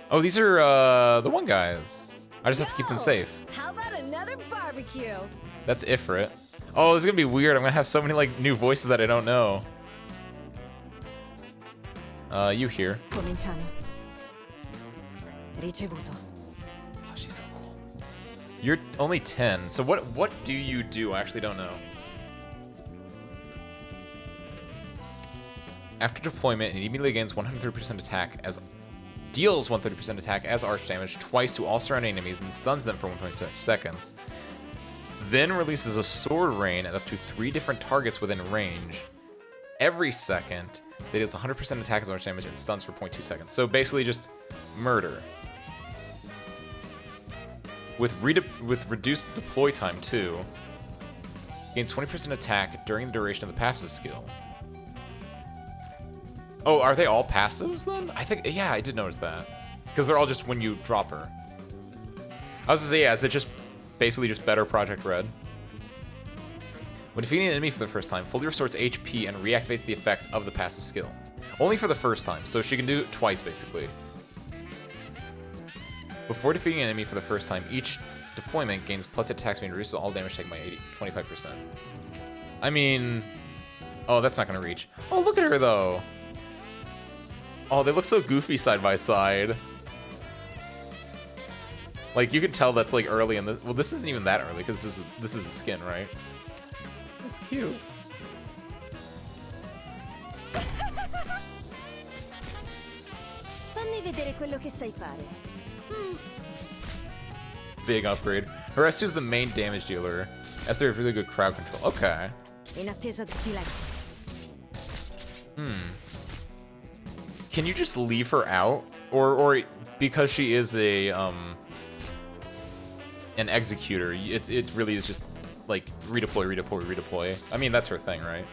Oh, these are the one guys. I just have to keep them safe. How about another barbecue? That's Ifrit. Oh, this is gonna be weird. I'm gonna have so many like new voices that I don't know. You here. Oh, she's so cool. You're only 10, so what do you do? I actually don't know. After deployment, it immediately gains 130% attack as deals 130% attack as arch damage twice to all surrounding enemies and stuns them for 1.5 seconds. Then releases a sword rain at up to 3 different targets within range every second. That deals 100% attack as arch damage and stuns for 0.2 seconds. So basically just murder. With reduced deploy time too. Gains 20% attack during the duration of the passive skill. Oh, are they all passives then? I think, yeah, I did notice that. Because they're all just when you drop her. I was gonna say, yeah, is it just basically just better Project Red? When defeating an enemy for the first time, fully restores HP and reactivates the effects of the passive skill. Only for the first time, so she can do it twice basically. Before defeating an enemy for the first time, each deployment gains plus attack speed and reduces all damage taken by 25%. I mean... Oh, that's not gonna reach. Oh, look at her though! Oh, they look so goofy side by side. Like, you can tell that's like early in the... Well, this isn't even that early, because this is a skin, right? That's cute. Big upgrade. Her S2 is the main damage dealer. S3 has really good crowd control. Okay. Can you just leave her out? or because she is a an executor, it really is just like redeploy, redeploy, redeploy. I mean, that's her thing, right?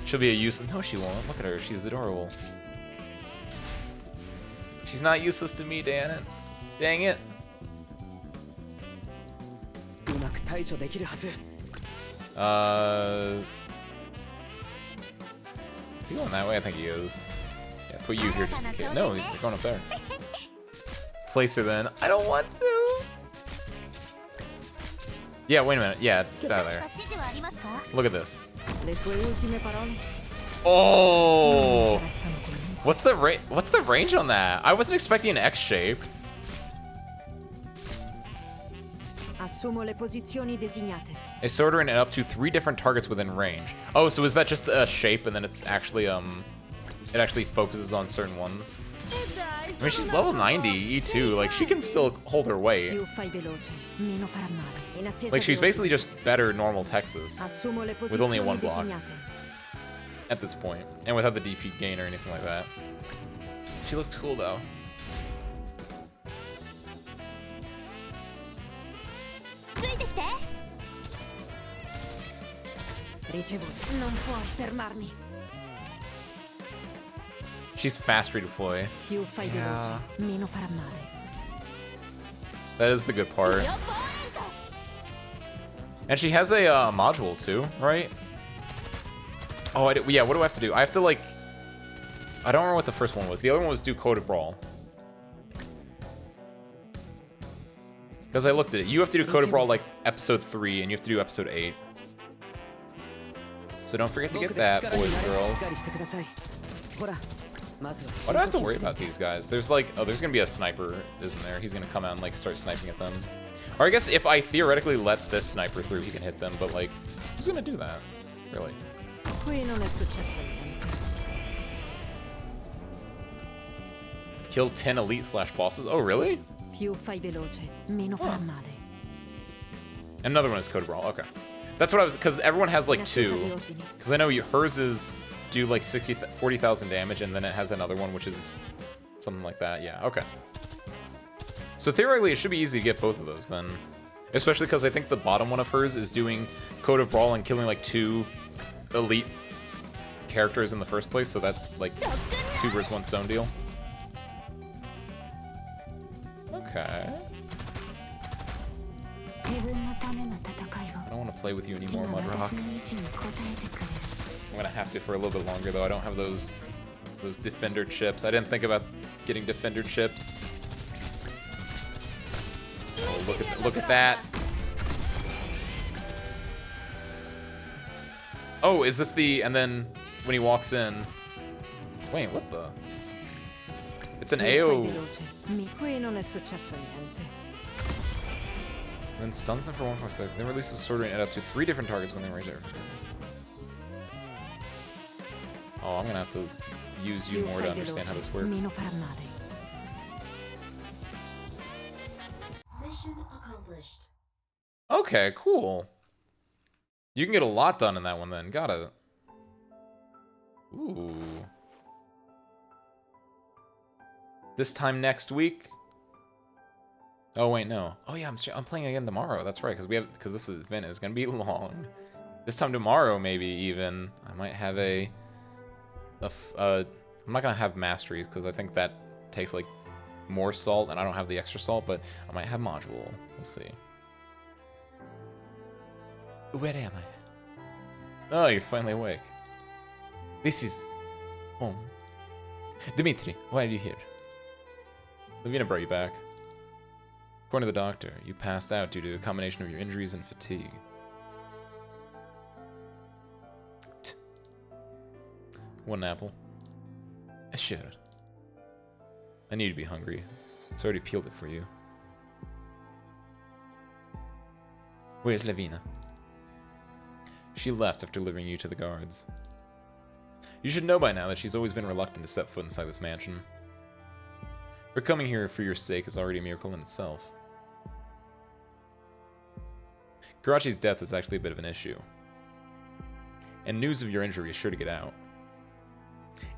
She'll be a useless. No, she won't. Look at her. She's adorable. She's not useless to me, damn it. Dang it. Is he going that way? I think he is. Yeah, put you here just in case. No, they're going up there. Place her then. I don't want to. Yeah, wait a minute. Yeah, get out of there. Look at this. Oh! What's the range on that? I wasn't expecting an X shape. Assumo le posizioni designate. A sword and up to 3 different targets within range. Oh, so is that just a shape and then it's actually it actually focuses on certain ones? I mean, she's level 90 E2, like she can still hold her weight. Like she's basically just better normal Texas with only 1 block at this point, and without the DP gain or anything like that. She looked cool though. She's fast redeploy. Yeah. That is the good part. And she has a module too, right? Oh, yeah, what do I have to do? I have to like... I don't remember what the first one was. The other one was do Code of Brawl. Because I looked at it. You have to do Code of Brawl like episode 3, and you have to do episode 8. So don't forget to get that, boys and girls. Why do I have to worry about these guys? There's like... Oh, there's going to be a sniper, isn't there? He's going to come out and like start sniping at them. Or I guess if I theoretically let this sniper through, he can hit them. But like, who's going to do that? Really? Kill 10 elite / bosses. Oh, really? Huh. Another one is Code of Brawl. Okay. That's what I was... Because everyone has like 2. Because I know hers is do like 40,000 damage, and then it has another one, which is something like that. Yeah, okay. So theoretically, it should be easy to get both of those then. Especially because I think the bottom one of hers is doing Code of Brawl and killing like 2 elite characters in the first place. So that's like 2 birds, 1 stone deal. Okay. I don't want to play with you anymore, Mudrock. I'm gonna have to for a little bit longer though. I don't have those defender chips. I didn't think about getting defender chips. Oh, look at that. Oh, is this the... And then when he walks in... Wait, what the... It's an AO... Then stuns them for 1 second. Then releases sword and up to 3 different targets when they range their frames. Oh, I'm gonna have to use you more to understand how this works. Mission accomplished. Okay, cool. You can get a lot done in that one then. Got it. Ooh. This time next week. Oh wait, no. Oh yeah, I'm playing again tomorrow. That's right, because this event is gonna be long. This time tomorrow, maybe even I might have I'm not gonna have masteries because I think that takes like more salt, and I don't have the extra salt. But I might have module. Let's see. Where am I? Oh, you're finally awake. This is home. Dimitri, why are you here? Lavina brought you back. According to the doctor, you passed out due to a combination of your injuries and fatigue. 1 apple. Sure. I need to be hungry. It's already peeled it for you. Where's Lavina? She left after delivering you to the guards. You should know by now that she's always been reluctant to set foot inside this mansion. Her coming here for your sake is already a miracle in itself. Karachi's death is actually a bit of an issue, and news of your injury is sure to get out.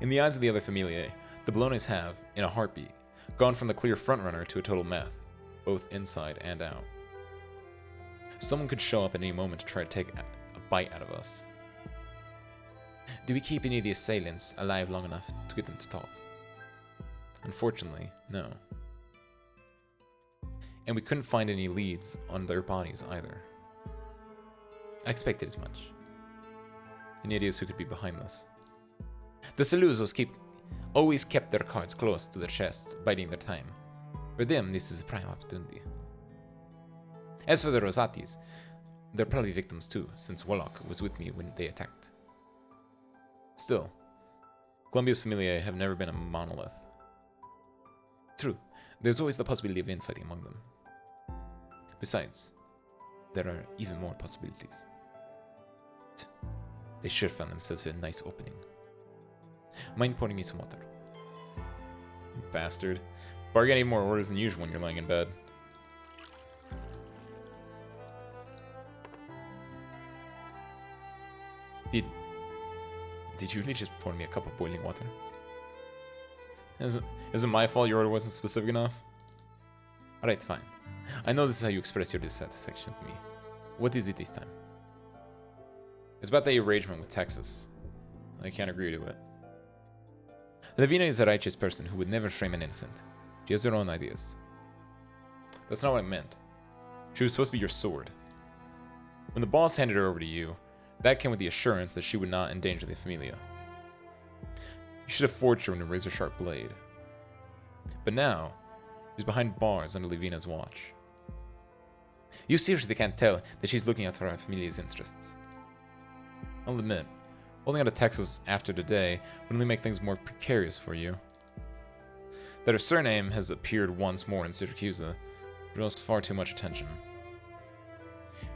In the eyes of the other familiae, the Bolognes have, in a heartbeat, gone from the clear frontrunner to a total meth, both inside and out. Someone could show up at any moment to try to take a bite out of us. Do we keep any of the assailants alive long enough to get them to talk? Unfortunately, no. And we couldn't find any leads on their bodies either. I expected as much. Any ideas who could be behind this? The Saluzos always kept their cards close to their chests, biding their time. For them, this is a prime opportunity. As for the Rosatis, they're probably victims too, since Warlock was with me when they attacked. Still, Columbia's familiae have never been a monolith. True, there's always the possibility of infighting among them. Besides, there are even more possibilities. They sure found themselves a nice opening. Mind pouring me some water? You bastard. Bargain even more orders than usual when you're lying in bed. Did you really just pour me a cup of boiling water? Is it my fault your order wasn't specific enough? Alright, fine. I know this is how you express your dissatisfaction with me. What is it this time? It's about the arrangement with Texas. I can't agree to it. Lavina is a righteous person who would never frame an innocent. She has her own ideas. That's not what I meant. She was supposed to be your sword. When the boss handed her over to you, that came with the assurance that she would not endanger the Familia. You should have forged her with a razor-sharp blade. But now, she's behind bars under Lavina's watch. You seriously can't tell that she's looking out for our Familia's interests. I'll admit, holding out of Texas after today would only make things more precarious for you. That her surname has appeared once more in Syracuse draws far too much attention.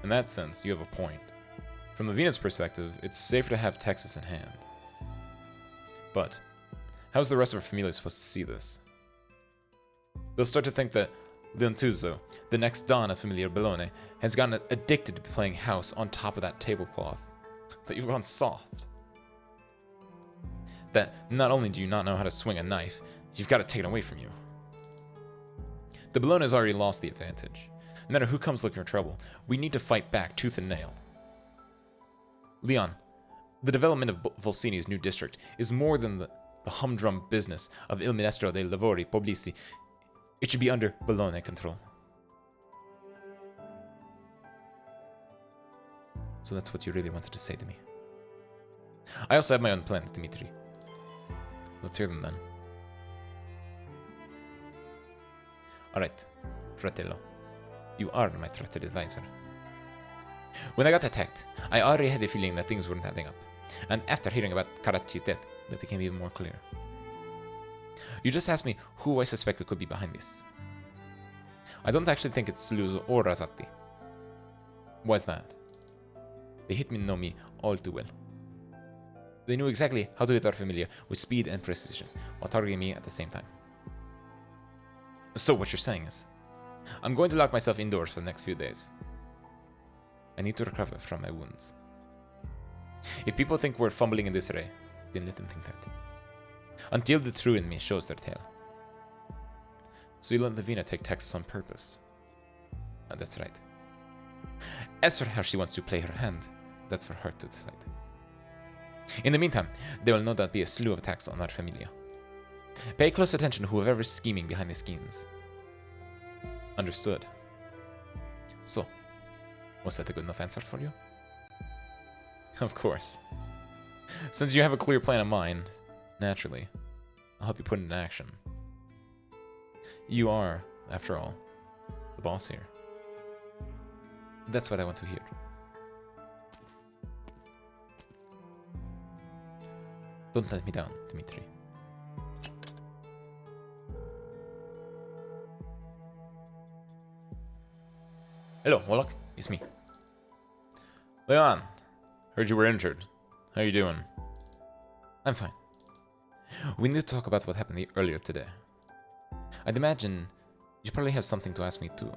In that sense, you have a point. From Lavina's perspective, it's safer to have Texas in hand. But, how's the rest of her Familia supposed to see this? They'll start to think that Leontuzzo, the next Don of Familia Bologna, has gotten addicted to playing house on top of that tablecloth. That you've gone soft. That not only do you not know how to swing a knife, you've got it taken away from you. The Bologna has already lost the advantage. No matter who comes looking for trouble, we need to fight back tooth and nail. Leon, the development of Volsini's new district is more than the humdrum business of Il Ministro dei Lavori Pubblici. It should be under Bologna control. So that's what you really wanted to say to me. I also have my own plans, Dimitri. Let's hear them then. Alright, fratello. You are my trusted advisor. When I got attacked, I already had a feeling that things weren't adding up. And after hearing about Karachi's death, that became even more clear. You just asked me who I suspect could be behind this. I don't actually think it's Luzo or Razatti. Why's that? They hit me know me all too well. They knew exactly how to hit our Familia with speed and precision, while targeting me at the same time. So what you're saying is, I'm going to lock myself indoors for the next few days. I need to recover from my wounds. If people think we're fumbling in disarray, then let them think that. Until the true in me shows their tail. So you let Lavina take Texas on purpose. And that's right. As for how she wants to play her hand, that's for her to decide. In the meantime, there will no doubt be a slew of attacks on our Familia. Pay close attention to whoever's scheming behind the scenes. Understood. So, was that a good enough answer for you? Of course. Since you have a clear plan in mind, naturally, I'll help you put it into action. You are, after all, the boss here. That's what I want to hear. Don't let me down, Dimitri. Hello, Warlock. It's me. Leon, heard you were injured. How you doing? I'm fine. We need to talk about what happened earlier today. I'd imagine you probably have something to ask me too,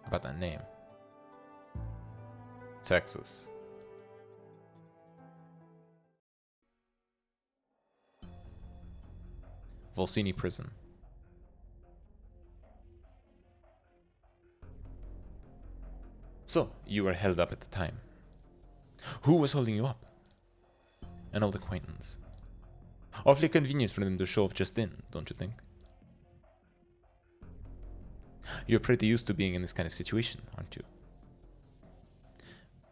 about that name. Texas. Volsini Prison. So, you were held up at the time. Who was holding you up? An old acquaintance. Awfully convenient for them to show up just then, don't you think? You're pretty used to being in this kind of situation, aren't you?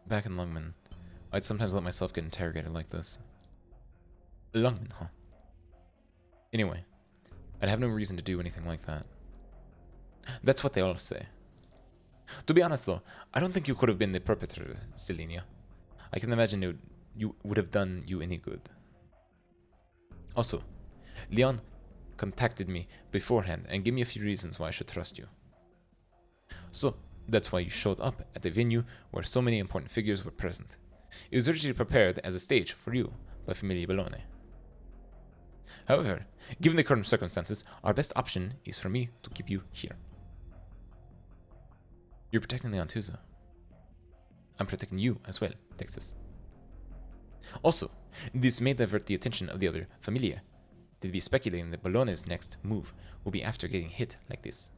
Back in Lungman, I'd sometimes let myself get interrogated like this. Lungman, huh? Anyway, I'd have no reason to do anything like that. That's what they all say. To be honest though, I don't think you could have been the perpetrator, Selenia. I can imagine you would have done you any good. Also, Leon contacted me beforehand and gave me a few reasons why I should trust you. So, that's why you showed up at the venue where so many important figures were present. It was originally prepared as a stage for you by Familia Bologna. However, given the current circumstances, our best option is for me to keep you here. You're protecting Leontuza. I'm protecting you as well, Texas. Also, this may divert the attention of the other Familia. They'd be speculating that Bologna's next move will be after getting hit like this.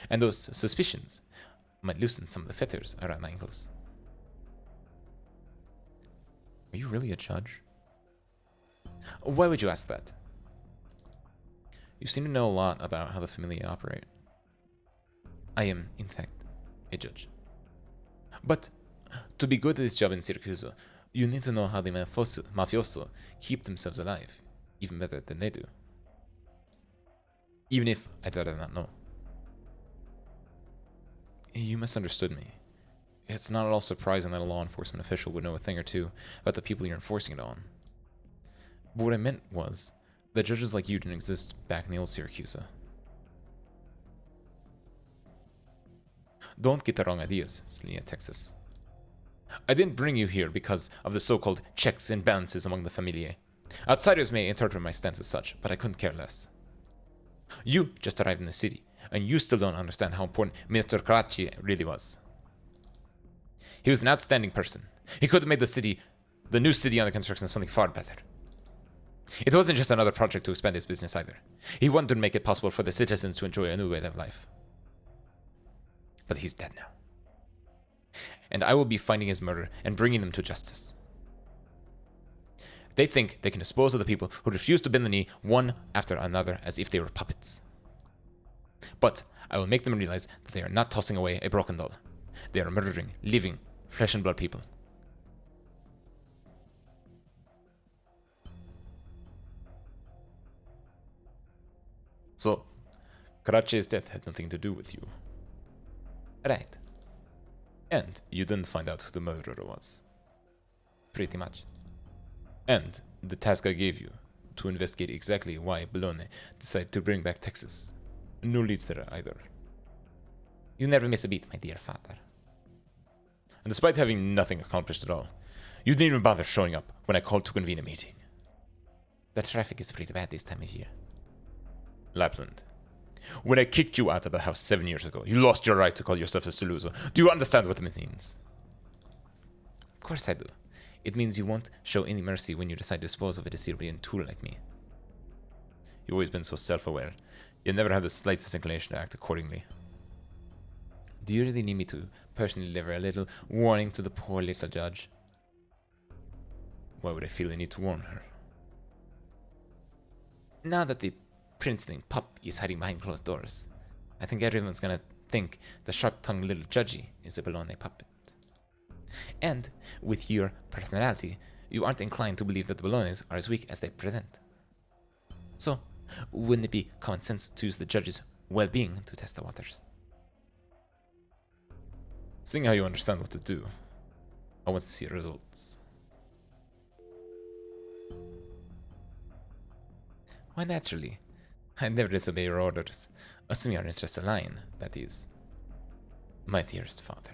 And those suspicions might loosen some of the fetters around my ankles. Are you really a judge? Why would you ask that? You seem to know a lot about how the Familia operate. I am, in fact, a judge. But to be good at this job in Syracuse, you need to know how the mafioso keep themselves alive, even better than they do. Even if I'd rather not know. You misunderstood me. It's not at all surprising that a law enforcement official would know a thing or two about the people you're enforcing it on. But what I meant was that judges like you didn't exist back in the old Syracuse. Don't get the wrong ideas, Selenia, Texas. I didn't bring you here because of the so-called checks and balances among the Familiae. Outsiders may interpret my stance as such, but I couldn't care less. You just arrived in the city, and you still don't understand how important Minister Caracci really was. He was an outstanding person. He could have made the new city under construction, something far better. It wasn't just another project to expand his business either. He wanted to make it possible for the citizens to enjoy a new way of life. But he's dead now. And I will be finding his murderer and bringing them to justice. They think they can dispose of the people who refuse to bend the knee one after another as if they were puppets. But I will make them realize that they are not tossing away a broken doll. They are murdering, living, flesh and blood people. So, Caracci's death had nothing to do with you. Right. And you didn't find out who the murderer was. Pretty much. And the task I gave you, to investigate exactly why Bologna decided to bring back Texas. No leads there either. You never miss a beat, my dear father. And despite having nothing accomplished at all, you didn't even bother showing up when I called to convene a meeting. The traffic is pretty bad this time of year. Lapland, when I kicked you out of the house 7 years ago, you lost your right to call yourself a Suluzo. Do you understand what it means? Of course I do. It means you won't show any mercy when you decide to dispose of a Assyrian tool like me. You've always been so self-aware. You never have the slightest inclination to act accordingly. Do you really need me to personally deliver a little warning to the poor little judge? Why would I feel the need to warn her? Now that the princeling pup is hiding behind closed doors, I think everyone's gonna think the sharp-tongued little judgy is a Bologna puppet. And with your personality, you aren't inclined to believe that the Bolognas are as weak as they present. So, wouldn't it be common sense to use the judge's well-being to test the waters? Seeing how you understand what to do, I want to see results. Why, naturally. I never disobey your orders, assuming our interests align, that is, my dearest father.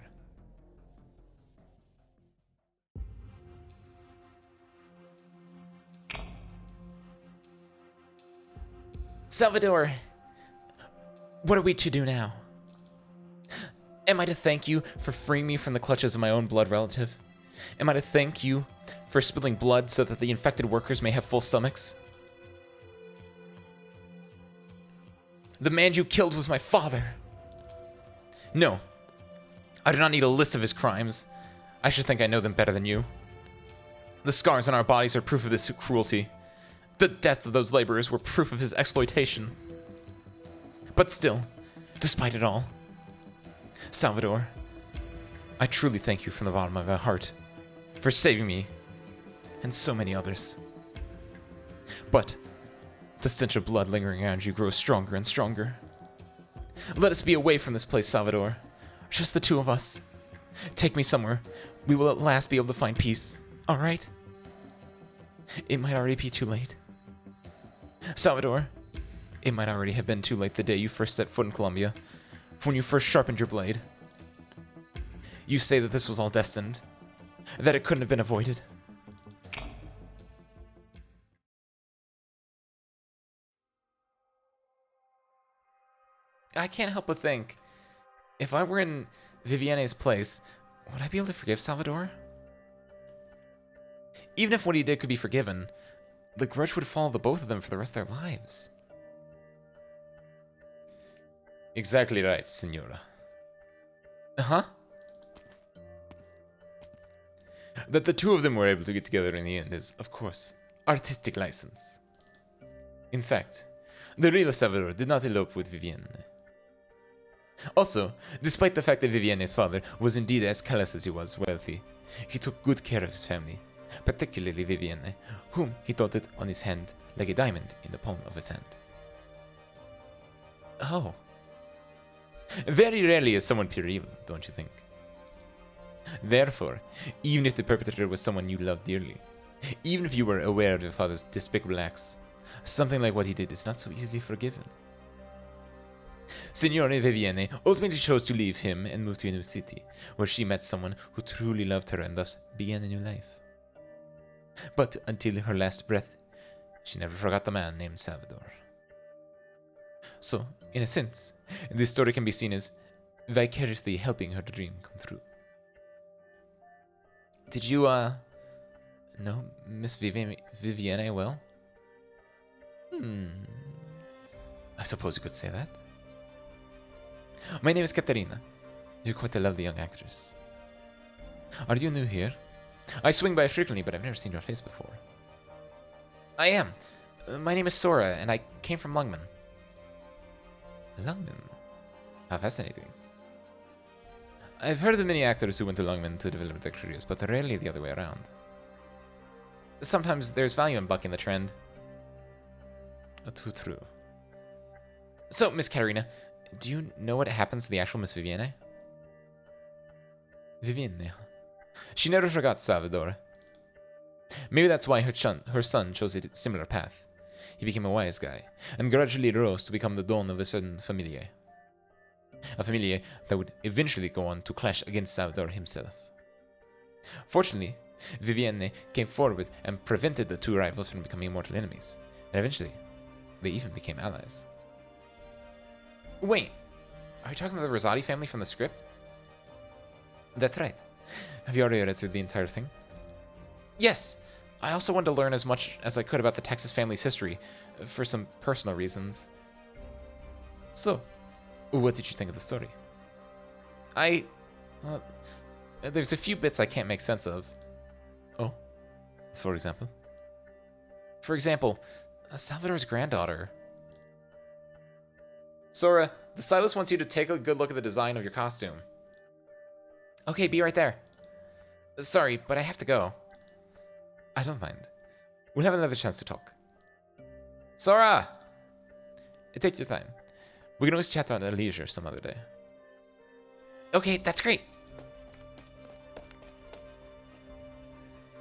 Salvador, what are we to do now? Am I to thank you for freeing me from the clutches of my own blood relative? Am I to thank you for spilling blood so that the infected workers may have full stomachs? The man you killed was my father. No, I do not need a list of his crimes. I should think I know them better than you. The scars on our bodies are proof of this cruelty. The deaths of those laborers were proof of his exploitation. But still, despite it all, Salvador, I truly thank you from the bottom of my heart for saving me and so many others. But the stench of blood lingering around you grows stronger and stronger. Let us be away from this place, Salvador. Just the two of us. Take me somewhere. We will at last be able to find peace. All right? It might already be too late. Salvador, it might already have been too late the day you first set foot in Colombia, when you first sharpened your blade. You say that this was all destined, that it couldn't have been avoided. I can't help but think, if I were in Vivienne's place, would I be able to forgive Salvador? Even if what he did could be forgiven, the grudge would follow the both of them for the rest of their lives. Exactly right, Senora. Uh-huh. That the two of them were able to get together in the end is, of course, artistic license. In fact, the real Salvador did not elope with Vivienne. Also, despite the fact that Vivienne's father was indeed as callous as he was wealthy, he took good care of his family, particularly Vivienne, whom he doted on his hand like a diamond in the palm of his hand. Oh. Very rarely is someone pure evil, don't you think? Therefore, even if the perpetrator was someone you loved dearly, even if you were aware of your father's despicable acts, something like what he did is not so easily forgiven. Signore Vivienne ultimately chose to leave him and move to a new city, where she met someone who truly loved her and thus began a new life. But until her last breath, she never forgot the man named Salvador. So, in a sense, this story can be seen as vicariously helping her dream come true. Did you, know Miss Vivienne well? I suppose you could say that. My name is Katerina. You're quite a lovely young actress. Are you new here? I swing by frequently, but I've never seen your face before. I am. My name is Sora, and I came from Lungmen. Lungmen? How fascinating. I've heard of many actors who went to Lungmen to develop their careers, but rarely the other way around. Sometimes there's value in bucking the trend. Too true. So, Miss Katerina, do you know what happens to the actual Miss Vivienne? Vivienne. She never forgot Salvador. Maybe that's why her son chose a similar path. He became a wise guy, and gradually rose to become the don of a certain familia. A familia that would eventually go on to clash against Salvador himself. Fortunately, Vivienne came forward and prevented the two rivals from becoming mortal enemies, and eventually, they even became allies. Wait, are you talking about the Rosati family from the script? That's right. Have you already read through the entire thing? Yes. I also wanted to learn as much as I could about the Texas family's history, for some personal reasons. So, what did you think of the story? There's a few bits I can't make sense of. Oh? For example? For example, Salvador's granddaughter. Sora, the stylist wants you to take a good look at the design of your costume. Okay, be right there. Sorry, but I have to go. I don't mind. We'll have another chance to talk. Sora! Take your time. We can always chat on at leisure some other day. Okay, that's great.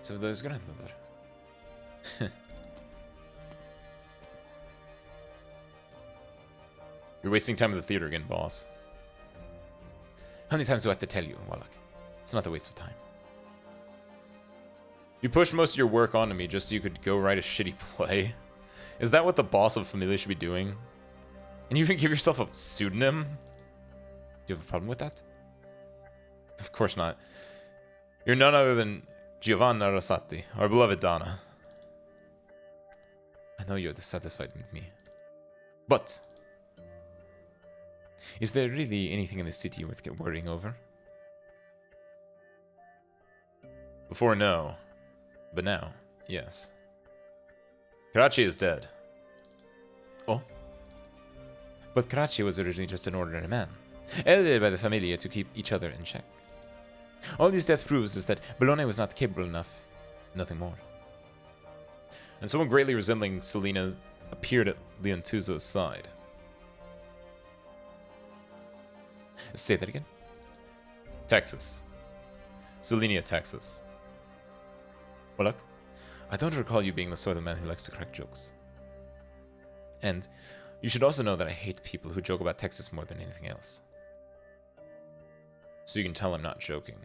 Salvador's granddaughter. You're wasting time at the theater again, boss. How many times do I have to tell you, Wallach? It's not a waste of time. You pushed most of your work onto me just so you could go write a shitty play? Is that what the boss of Familia should be doing? And you even give yourself a pseudonym? Do you have a problem with that? Of course not. You're none other than Giovanna Rossati, our beloved Donna. I know you're dissatisfied with me. But is there really anything in the city worth worrying over? Before, no. But now, yes. Karachi is dead. Oh? But Karachi was originally just an ordinary man, elevated by the Familia to keep each other in check. All this death proves is that Bologna was not capable enough, nothing more. And someone greatly resembling Selena appeared at Leontuzo's side. Say that again? Texas. Selenia, Texas. Well, look, I don't recall you being the sort of man who likes to crack jokes. And you should also know that I hate people who joke about Texas more than anything else. So you can tell I'm not joking.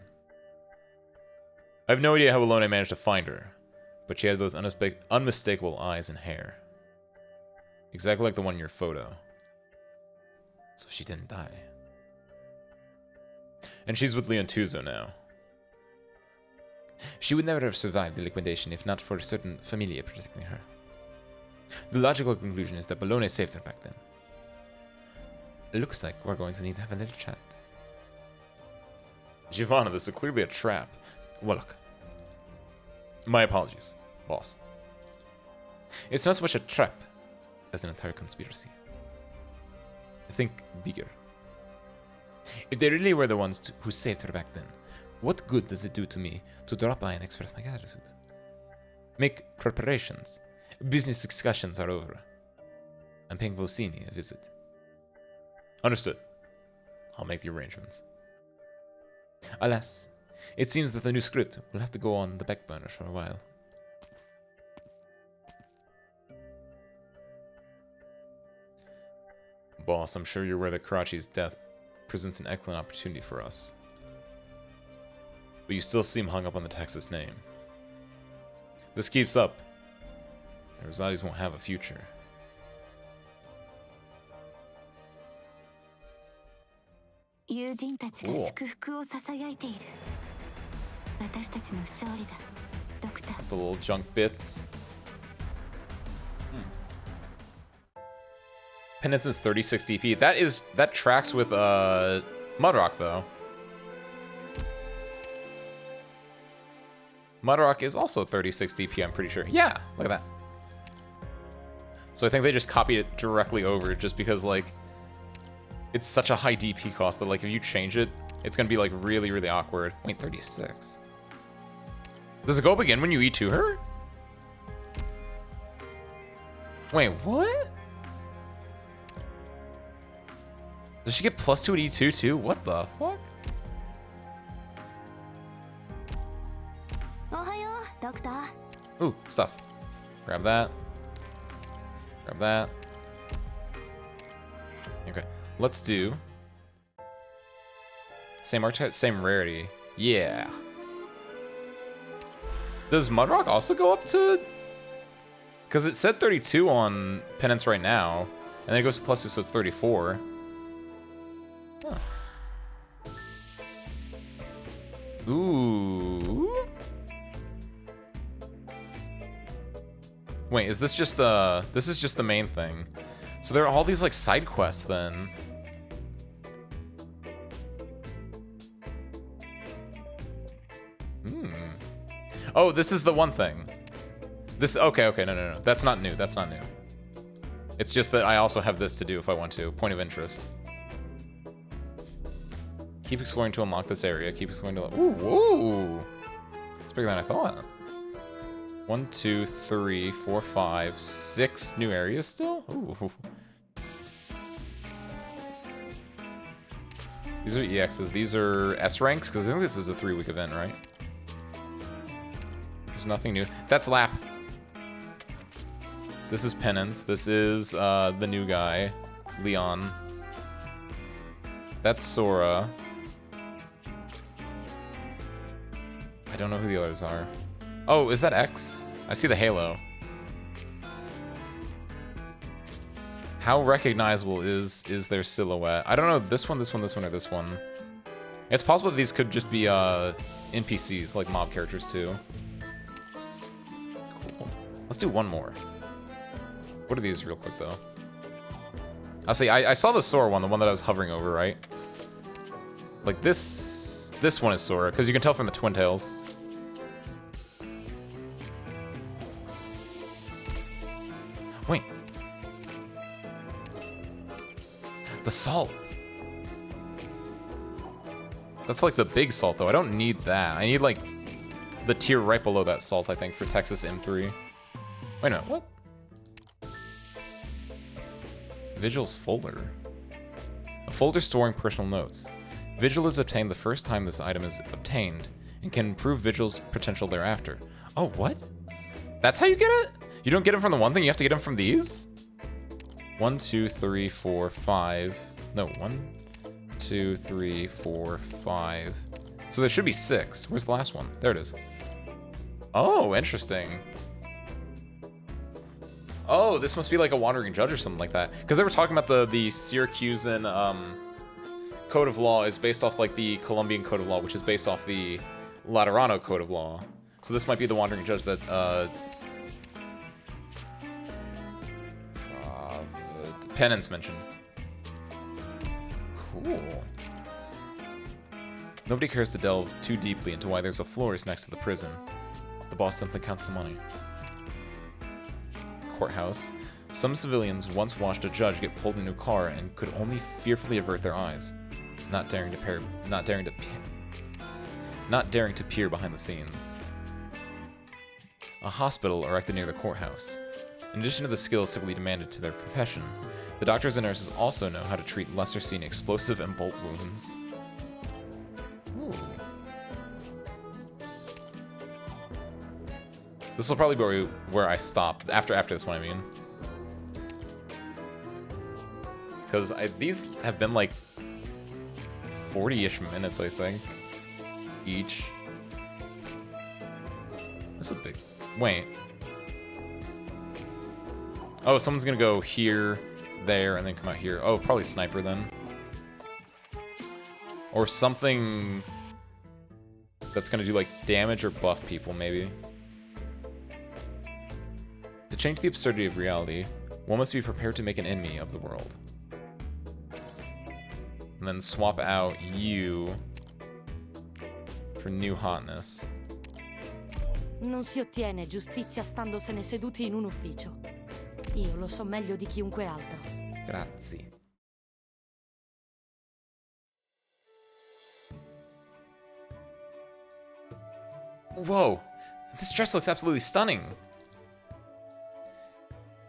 I have no idea how Bologna managed to find her, but she had those unmistakable eyes and hair. Exactly like the one in your photo. So she didn't die. And she's with Leontuzo now. She would never have survived the liquidation if not for a certain Familia protecting her. The logical conclusion is that Bologna saved her back then. It looks like we're going to need to have a little chat. Giovanna, this is clearly a trap. Well, look. My apologies, boss. It's not so much a trap as an entire conspiracy. Think bigger. If they really were the ones who saved her back then, what good does it do to me to drop by and express my gratitude? Make preparations. Business discussions are over. I'm paying Volsini a visit. Understood. I'll make the arrangements. Alas, it seems that the new script will have to go on the back burner for a while. Boss, I'm sure you're aware that Karachi's death presents an excellent opportunity for us. But you still seem hung up on the Texas name. If this keeps up, the Rosati's won't have a future. The little junk bits. Penance is 36 DP. That tracks with Mudrock though. Mudrock is also 36 DP, I'm pretty sure. Yeah, look at that. So I think they just copied it directly over just because like it's such a high DP cost that like if you change it, it's gonna be like really, really awkward. Wait, 36. Does it go up again when you E2 her? Wait, what? Does she get +2 at E2 too? What the fuck? Ooh, stuff. Grab that. Grab that. Okay, let's do same archetype, same rarity. Yeah. Does Mudrock also go up to? Because it said 32 on Penance right now, and then it goes to +2, so it's 34. Huh. Ooh. Wait, is this just this is just the main thing. So there are all these like side quests then. Oh, this is the one thing. This okay, no. That's not new. That's not new. It's just that I also have this to do if I want to. Point of interest. Keep exploring to unlock this area. Keep exploring to... Ooh! It's bigger than I thought. 1, 2, 3, 4, 5, 6 new areas still? Ooh. These are EXs. These are S ranks? Because I think this is a 3-week event, right? There's nothing new. That's Lap. This is Penance. This is the new guy, Leon. That's Sora. I don't know who the others are. Oh, is that X? I see the halo. How recognizable is their silhouette? I don't know, this one, or this one. It's possible that these could just be NPCs, like mob characters too. Cool. Let's do one more. What are these real quick though? I'll say I saw the Sora one, the one that I was hovering over, right? Like this one is Sora, because you can tell from the twin tails. Wait. The salt. That's like the big salt though. I don't need that. I need like the tier right below that salt, I think, for Texas M3. Wait a minute, what? Vigil's folder. A folder storing personal notes. Vigil is obtained the first time this item is obtained and can improve Vigil's potential thereafter. Oh, what? That's how you get it? You don't get them from the one thing, you have to get them from these? 1, 2, 3, 4, 5. No, 1, 2, 3, 4, 5. So there should be 6. Where's the last one? There it is. Oh, interesting. Oh, this must be like a wandering judge or something like that. Because they were talking about the Syracusan code of law is based off like the Colombian code of law, which is based off the Laterano code of law. So this might be the wandering judge that Penance mentioned. Cool. Nobody cares to delve too deeply into why there's a florist next to the prison. The boss simply counts the money. Courthouse. Some civilians once watched a judge get pulled into a car and could only fearfully avert their eyes, not daring to peer behind the scenes. A hospital erected near the courthouse. In addition to the skills typically demanded to their profession, the doctors and nurses also know how to treat lesser-seen explosive and bolt wounds. Ooh. This will probably be where I stop after this one, I mean. Because these have been like 40-ish minutes, I think, each. That's a big... Wait. Oh, someone's gonna go here, there, and then come out here. Oh, probably sniper then. Or something that's gonna do like damage or buff people, maybe. To change the absurdity of reality, one must be prepared to make an enemy of the world. And then swap out you for new hotness. Non si ottiene giustizia standosene seduti in un ufficio. Io lo so meglio di chiunque altro. Grazie. Whoa, this dress looks absolutely stunning.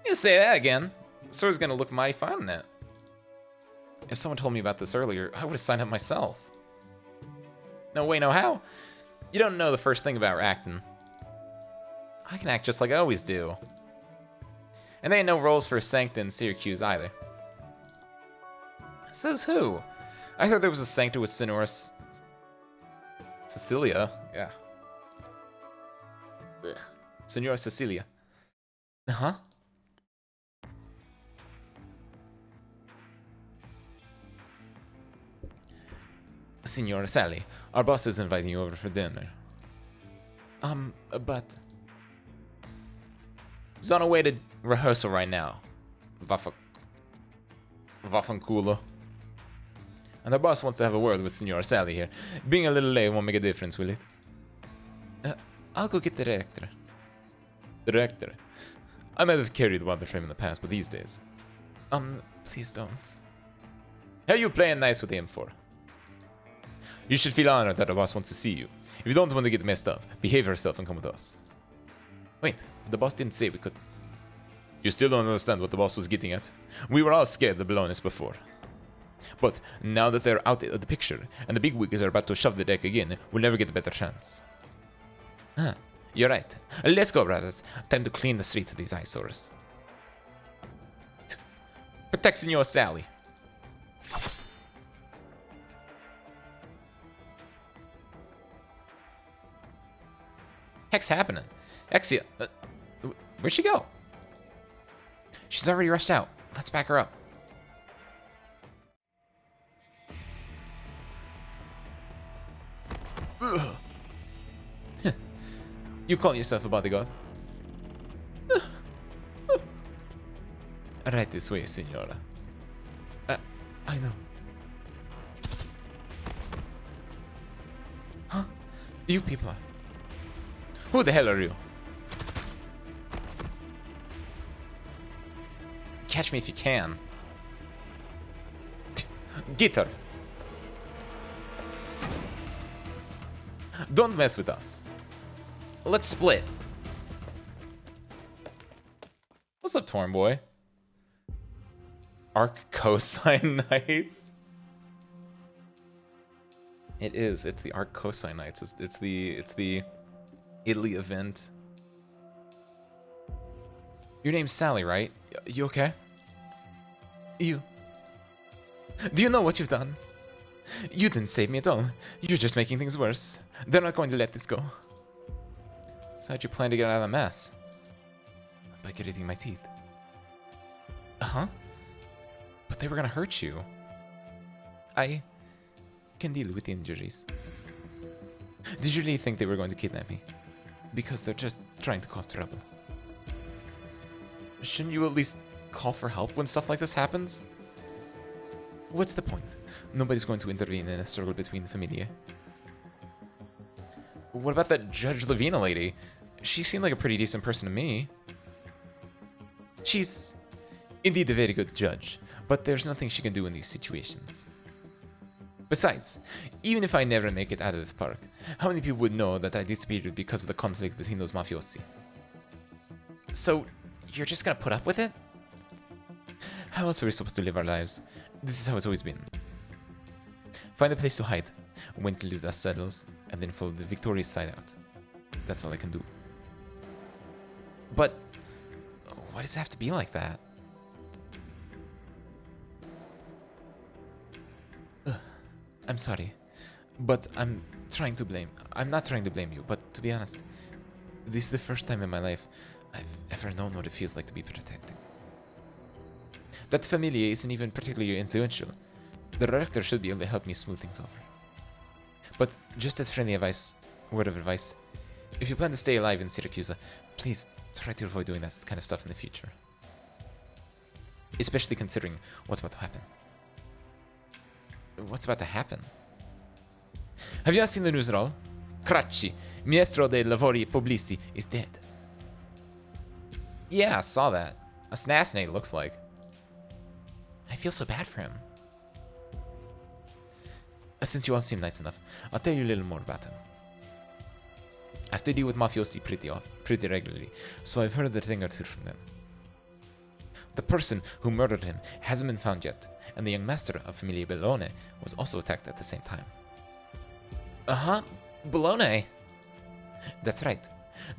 You say that again. Sora's gonna look mighty fine in it. If someone told me about this earlier, I would have signed up myself. No way, no how. You don't know the first thing about acting. I can act just like I always do. And there ain't no roles for Sancta in Syracuse either. Says who? I thought there was a Sancta with Senora Cecilia. Yeah. Ugh. Senora Cecilia. Huh? Signora Sally, our boss is inviting you over for dinner. But... He's on our way to rehearsal right now. Vaffanculo. And our boss wants to have a word with Signora Sally here. Being a little late won't make a difference, will it? I'll go get the director. The director? I might have carried water for him in the past, but these days... please don't. How are you playing nice with him for? You should feel honored that the boss wants to see you. If you don't want to get messed up, behave yourself and come with us. Wait, the boss didn't say we could. You still don't understand what the boss was getting at. We were all scared of Blonis before. But now that they're out of the picture, and the bigwigs are about to shove the deck again, we'll never get a better chance. Huh, you're right. Let's go, brothers. Time to clean the streets of these eyesores. Protect Senor Sally. Heck's happening? Exia, where'd she go? She's already rushed out. Let's back her up. You call yourself a bodyguard? Right this way, Signora. I know. Huh? You people. Who the hell are you? Catch me if you can. Get her. Don't mess with us. Let's split. What's up, Torn Boy? Arknights. It is. It's the Arknights. It's the Italy event. Your name's Sally, right? You okay? You. Do you know what you've done? You didn't save me at all. You're just making things worse. They're not going to let this go. So how'd you plan to get out of the mess? By gritting my teeth. Uh-huh. But they were gonna hurt you. I can deal with the injuries. Did you really think they were going to kidnap me? Because they're just trying to cause trouble. Shouldn't you at least call for help when stuff like this happens? What's the point? Nobody's going to intervene in a struggle between the familia. What about that Judge Lavina lady? She seemed like a pretty decent person to me. She's indeed a very good judge, but there's nothing she can do in these situations. Besides, even if I never make it out of this park, how many people would know that I disappeared because of the conflict between those mafiosi? So, you're just gonna put up with it? How else are we supposed to live our lives? This is how it's always been. Find a place to hide, wait till the dust settles, and then follow the victorious side out. That's all I can do. But, why does it have to be like that? I'm sorry, but I'm not trying to blame you, but to be honest, this is the first time in my life I've ever known what it feels like to be protected. That familia isn't even particularly influential. The director should be able to help me smooth things over. But just as friendly word of advice, if you plan to stay alive in Syracuse, please try to avoid doing that kind of stuff in the future. Especially considering what's about to happen. What's about to happen? Have you not seen the news at all? Cracci, Ministro dei Lavori Pubblici, is dead. Yeah, I saw that. Assassinate, looks like. I feel so bad for him. Since you all seem nice enough, I'll tell you a little more about him. I have to deal with mafiosi pretty regularly, so I've heard a thing or two from them. The person who murdered him hasn't been found yet, and the young master of Familia Bellone was also attacked at the same time. Uh-huh, Bellone! That's right.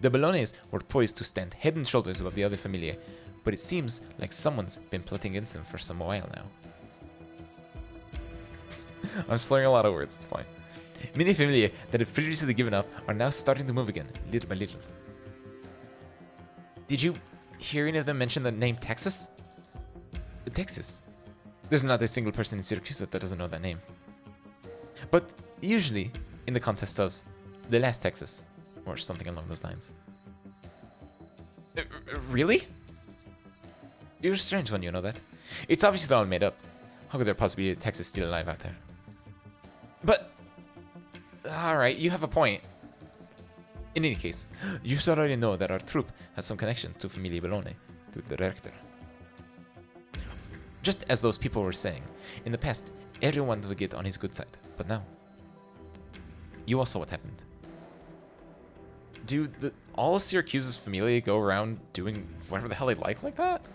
The Bellones were poised to stand head and shoulders above the other Familia, but it seems like someone's been plotting against them for some while now. I'm slurring a lot of words, it's fine. Many Familia that have previously given up are now starting to move again, little by little. Did you hear any of them mention the name Texas? Texas? There's not a single person in Syracuse that doesn't know that name. But usually in the context of the last Texas, or something along those lines. Really? You're a strange one, you know that? It's obviously all made up. How could there possibly be a Texas still alive out there? But, alright, you have a point. In any case, you should already know that our troop has some connection to Familia Bellone, to the director. Just as those people were saying, in the past, everyone would get on his good side, but now, you all saw what happened. Do all of Syracuse's Familia go around doing whatever the hell they like that?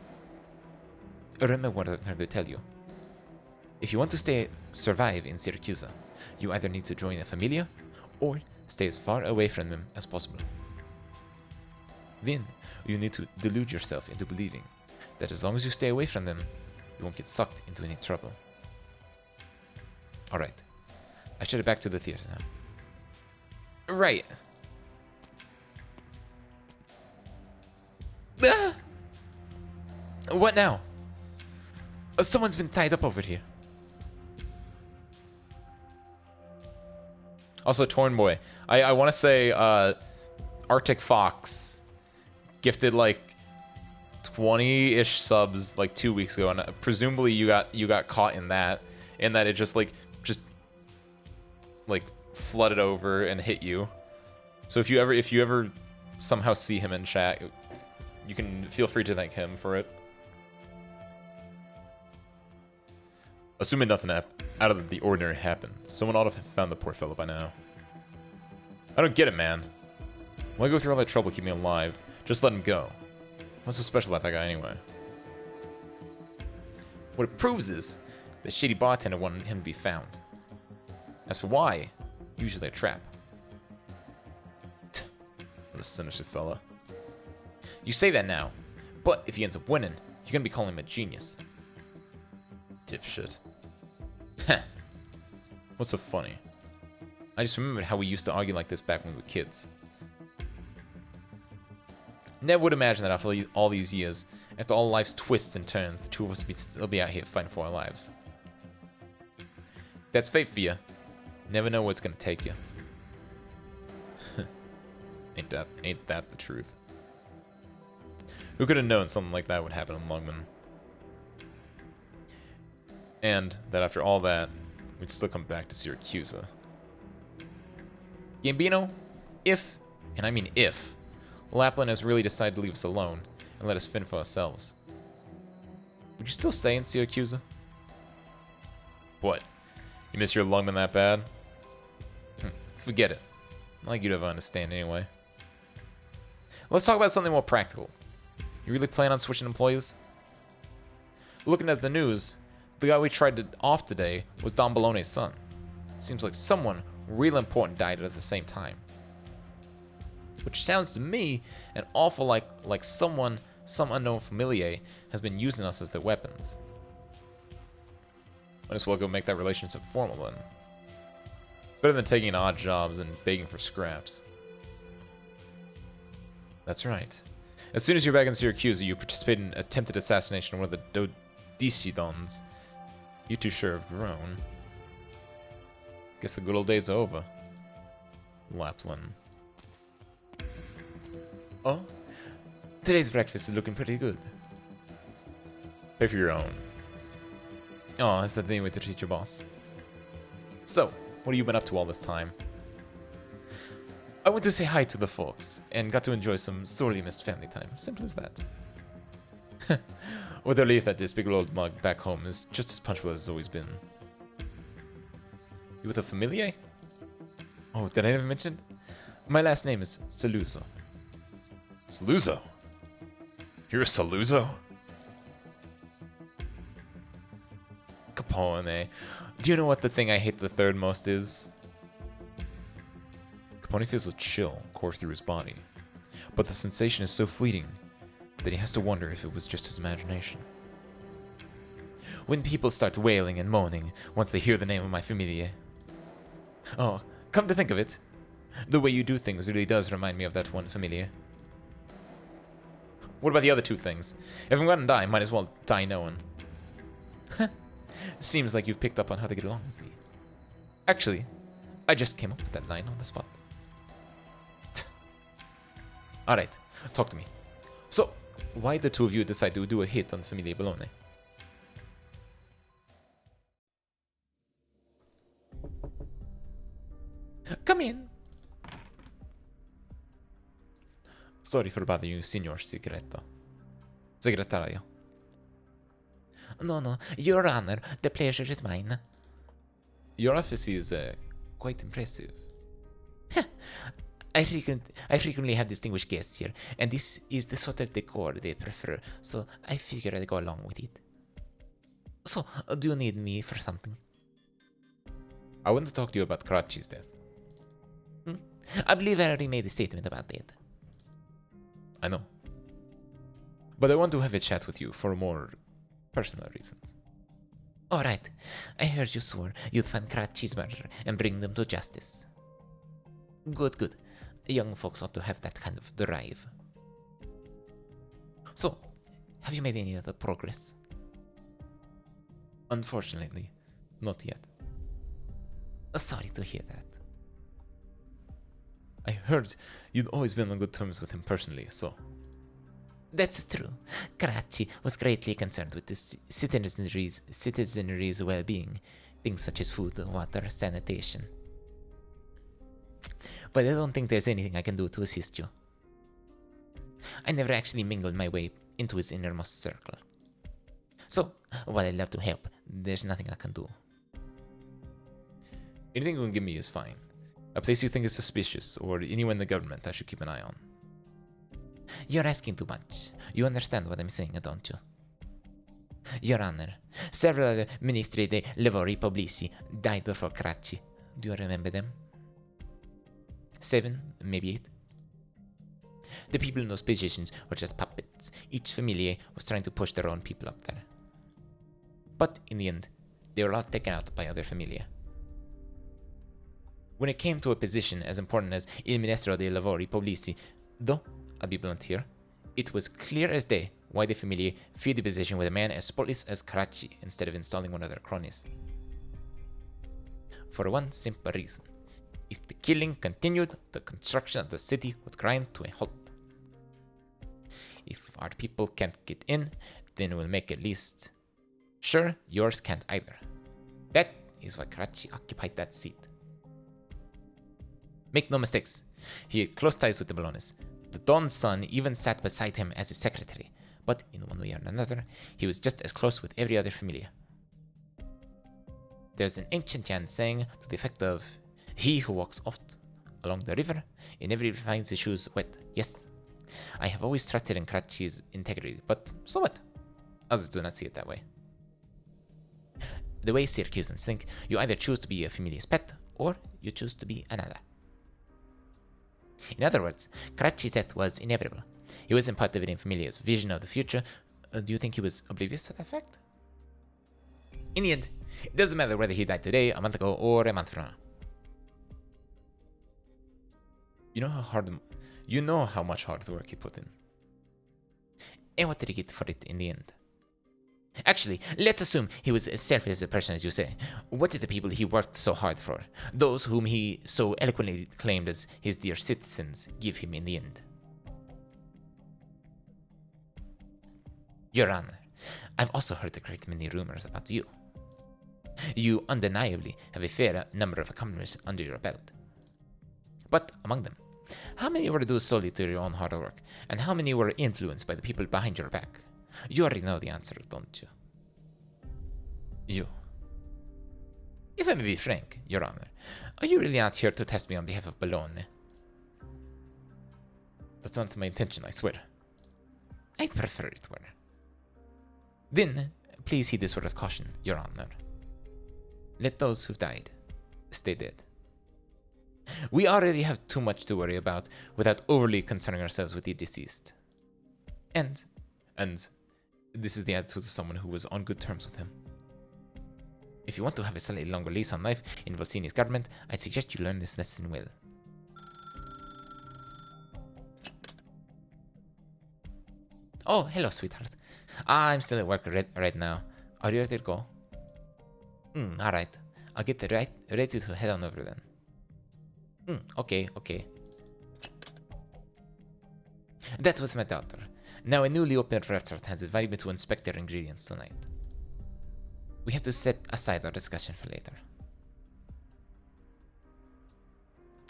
Remember what I'm trying to tell you. If you want to survive in Syracuse, you either need to join a Familia, or stay as far away from them as possible. Then, you need to delude yourself into believing that as long as you stay away from them, you won't get sucked into any trouble. Alright, I should head back to the theater now. Right. Ah! What now? Someone's been tied up over here. Also, Torn Boy. I want to say Arctic Fox gifted like 20-ish subs like 2 weeks ago, and presumably you got caught in that it just flooded over and hit you. So if you ever somehow see him in chat, you can feel free to thank him for it. Assuming nothing out of the ordinary happened, someone ought to have found the poor fellow by now. I don't get it, man. Why go through all that trouble keeping him alive? Just let him go. What's so special about that guy anyway? What it proves is the shitty bartender wanted him to be found. As for why, usually a trap. What a sinister fella. You say that now, but if he ends up winning, you're gonna be calling him a genius. Dipshit. Heh. What's so funny? I just remembered how we used to argue like this back when we were kids. Never would imagine that after all these years, after all life's twists and turns, the two of us would still be out here fighting for our lives. That's fate for you. Never know where it's gonna take you. Ain't that the truth? Who could have known something like that would happen in Lungman? And that after all that, we'd still come back to Syracuse. Gambino, if, and I mean if, Lapland has really decided to leave us alone and let us fend for ourselves, would you still stay in Syracuse? What? You miss your Lungman that bad? Forget it. Not like you'd ever understand anyway. Let's talk about something more practical. You really plan on switching employers? Looking at the news, the guy we tried off today was Don Baloney's son. Seems like someone real important died at the same time. Which sounds to me an awful like some unknown familiar has been using us as their weapons. Might as well go make that relationship formal then. Better than taking odd jobs and begging for scraps. That's right. As soon as you're back in Syracuse, you participate in an attempted assassination of one of the Dodecedons. You two sure have grown. Guess the good old days are over. Lapland. Oh? Today's breakfast is looking pretty good. Pay for your own. Oh, is that the way to treat your boss? So, what have you been up to all this time? I went to say hi to the folks, and got to enjoy some sorely missed family time. Simple as that. With the relief that this big old mug back home is just as punchable as it's always been. You with a familiar? Oh, did I ever mention? My last name is Saluzzo. Saluzzo? You're a Saluzzo? Capone. Do you know what the thing I hate the third most is? Capone feels a chill course through his body, but the sensation is so fleeting that he has to wonder if it was just his imagination. When people start wailing and moaning once they hear the name of my familia. Oh, come to think of it, the way you do things really does remind me of that one familia. What about the other two things? If I'm gonna die, might as well die knowing. Seems like you've picked up on how to get along with me. Actually, I just came up with that line on the spot. Alright, talk to me. So, why the two of you decide to do a hit on Familia Bologna? Come in. Sorry for bothering you, Signor Segretario. No, Your Honor, the pleasure is mine. Your office is quite impressive. I frequently have distinguished guests here, and this is the sort of decor they prefer, so I figured I'd go along with it. So, do you need me for something? I want to talk to you about Karachi's death. I believe I already made a statement about that. I know. But I want to have a chat with you for more personal reasons. Alright, I heard you swore you'd find Karachi's murderer and bring them to justice. Good. Young folks ought to have that kind of drive. So, have you made any other progress? Unfortunately, not yet. Sorry to hear that. I heard you'd always been on good terms with him personally, so... That's true. Karachi was greatly concerned with the citizenry's well-being, things such as food, water, sanitation. But I don't think there's anything I can do to assist you. I never actually mingled my way into his innermost circle. So, while I'd love to help, there's nothing I can do. Anything you can give me is fine. A place you think is suspicious, or anyone in the government I should keep an eye on. You're asking too much. You understand what I'm saying, don't you? Your Honor, several other Ministri dei Lavori Pubblici died before Karachi. Do you remember them? 7, maybe 8. The people in those positions were just puppets. Each familia was trying to push their own people up there. But in the end, they were all taken out by other familia. When it came to a position as important as Il Ministro dei Lavori Pubblici, though, I'll be blunt here, it was clear as day why the familia feared the position with a man as spotless as Karachi instead of installing one of their cronies. For one simple reason. If the killing continued, the construction of the city would grind to a halt. If our people can't get in, then we'll make at least sure yours can't either. That is why Karachi occupied that seat. Make no mistakes, he had close ties with the Bolognas. The Don's son even sat beside him as his secretary, but in one way or another, he was just as close with every other familia. There's an ancient Yan saying to the effect of, he who walks oft along the river inevitably finds his shoes wet. Yes, I have always trusted in Karachi's integrity, but so what? Others do not see it that way. The way Syracusans think, you either choose to be a familia's pet, or you choose to be another. In other words, Karachi's death was inevitable. He wasn't part of it in Familia's vision of the future. Do you think he was oblivious to that fact? In the end, it doesn't matter whether he died today, a month ago, or a month from now. You know how much hard work he put in. And what did he get for it in the end? Actually, let's assume he was as selfless a person as you say. What did the people he worked so hard for, those whom he so eloquently claimed as his dear citizens, give him in the end? Your Honor, I've also heard a great many rumors about you. You undeniably have a fair number of accomplishments under your belt. But among them, how many were due solely to your own hard work, and how many were influenced by the people behind your back? You already know the answer, don't you? You. If I may be frank, Your Honor, are you really not here to test me on behalf of Bologna? That's not my intention, I swear. I'd prefer it were. Then, please heed this word of caution, Your Honor. Let those who've died stay dead. We already have too much to worry about without overly concerning ourselves with the deceased. And this is the attitude of someone who was on good terms with him. If you want to have a slightly longer lease on life in Volsini's government, I'd suggest you learn this lesson well. Oh, hello, sweetheart. I'm still at work right now. Are you ready to go? Alright. I'll get ready to head on over then. Okay. That was my daughter. Now a newly opened restaurant has invited me to inspect their ingredients tonight. We have to set aside our discussion for later.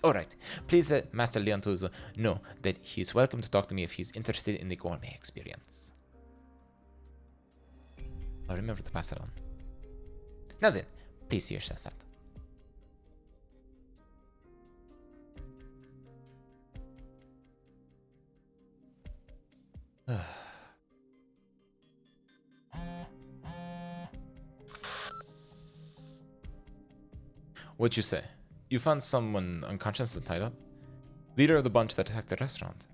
Alright, please let Master Leontuzo know that he is welcome to talk to me if he's interested in the gourmet experience. I'll remember to pass it on. Now then, please see yourself out. What'd you say? You found someone unconscious and tied up? Leader of the bunch that attacked the restaurant.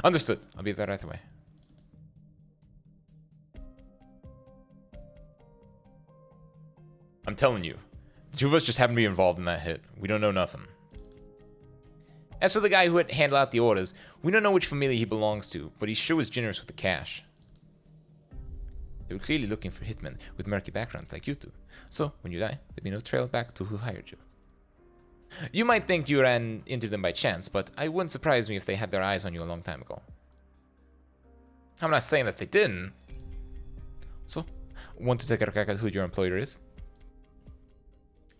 Understood. I'll be there right away. I'm telling you, the two of us just happened to be involved in that hit. We don't know nothing. As for the guy who had handled out the orders, we don't know which family he belongs to, but he sure was generous with the cash. They were clearly looking for hitmen with murky backgrounds like you two. So, when you die, there'll be no trail back to who hired you. You might think you ran into them by chance, but I wouldn't surprise me if they had their eyes on you a long time ago. I'm not saying that they didn't. So, want to take a crack at who your employer is?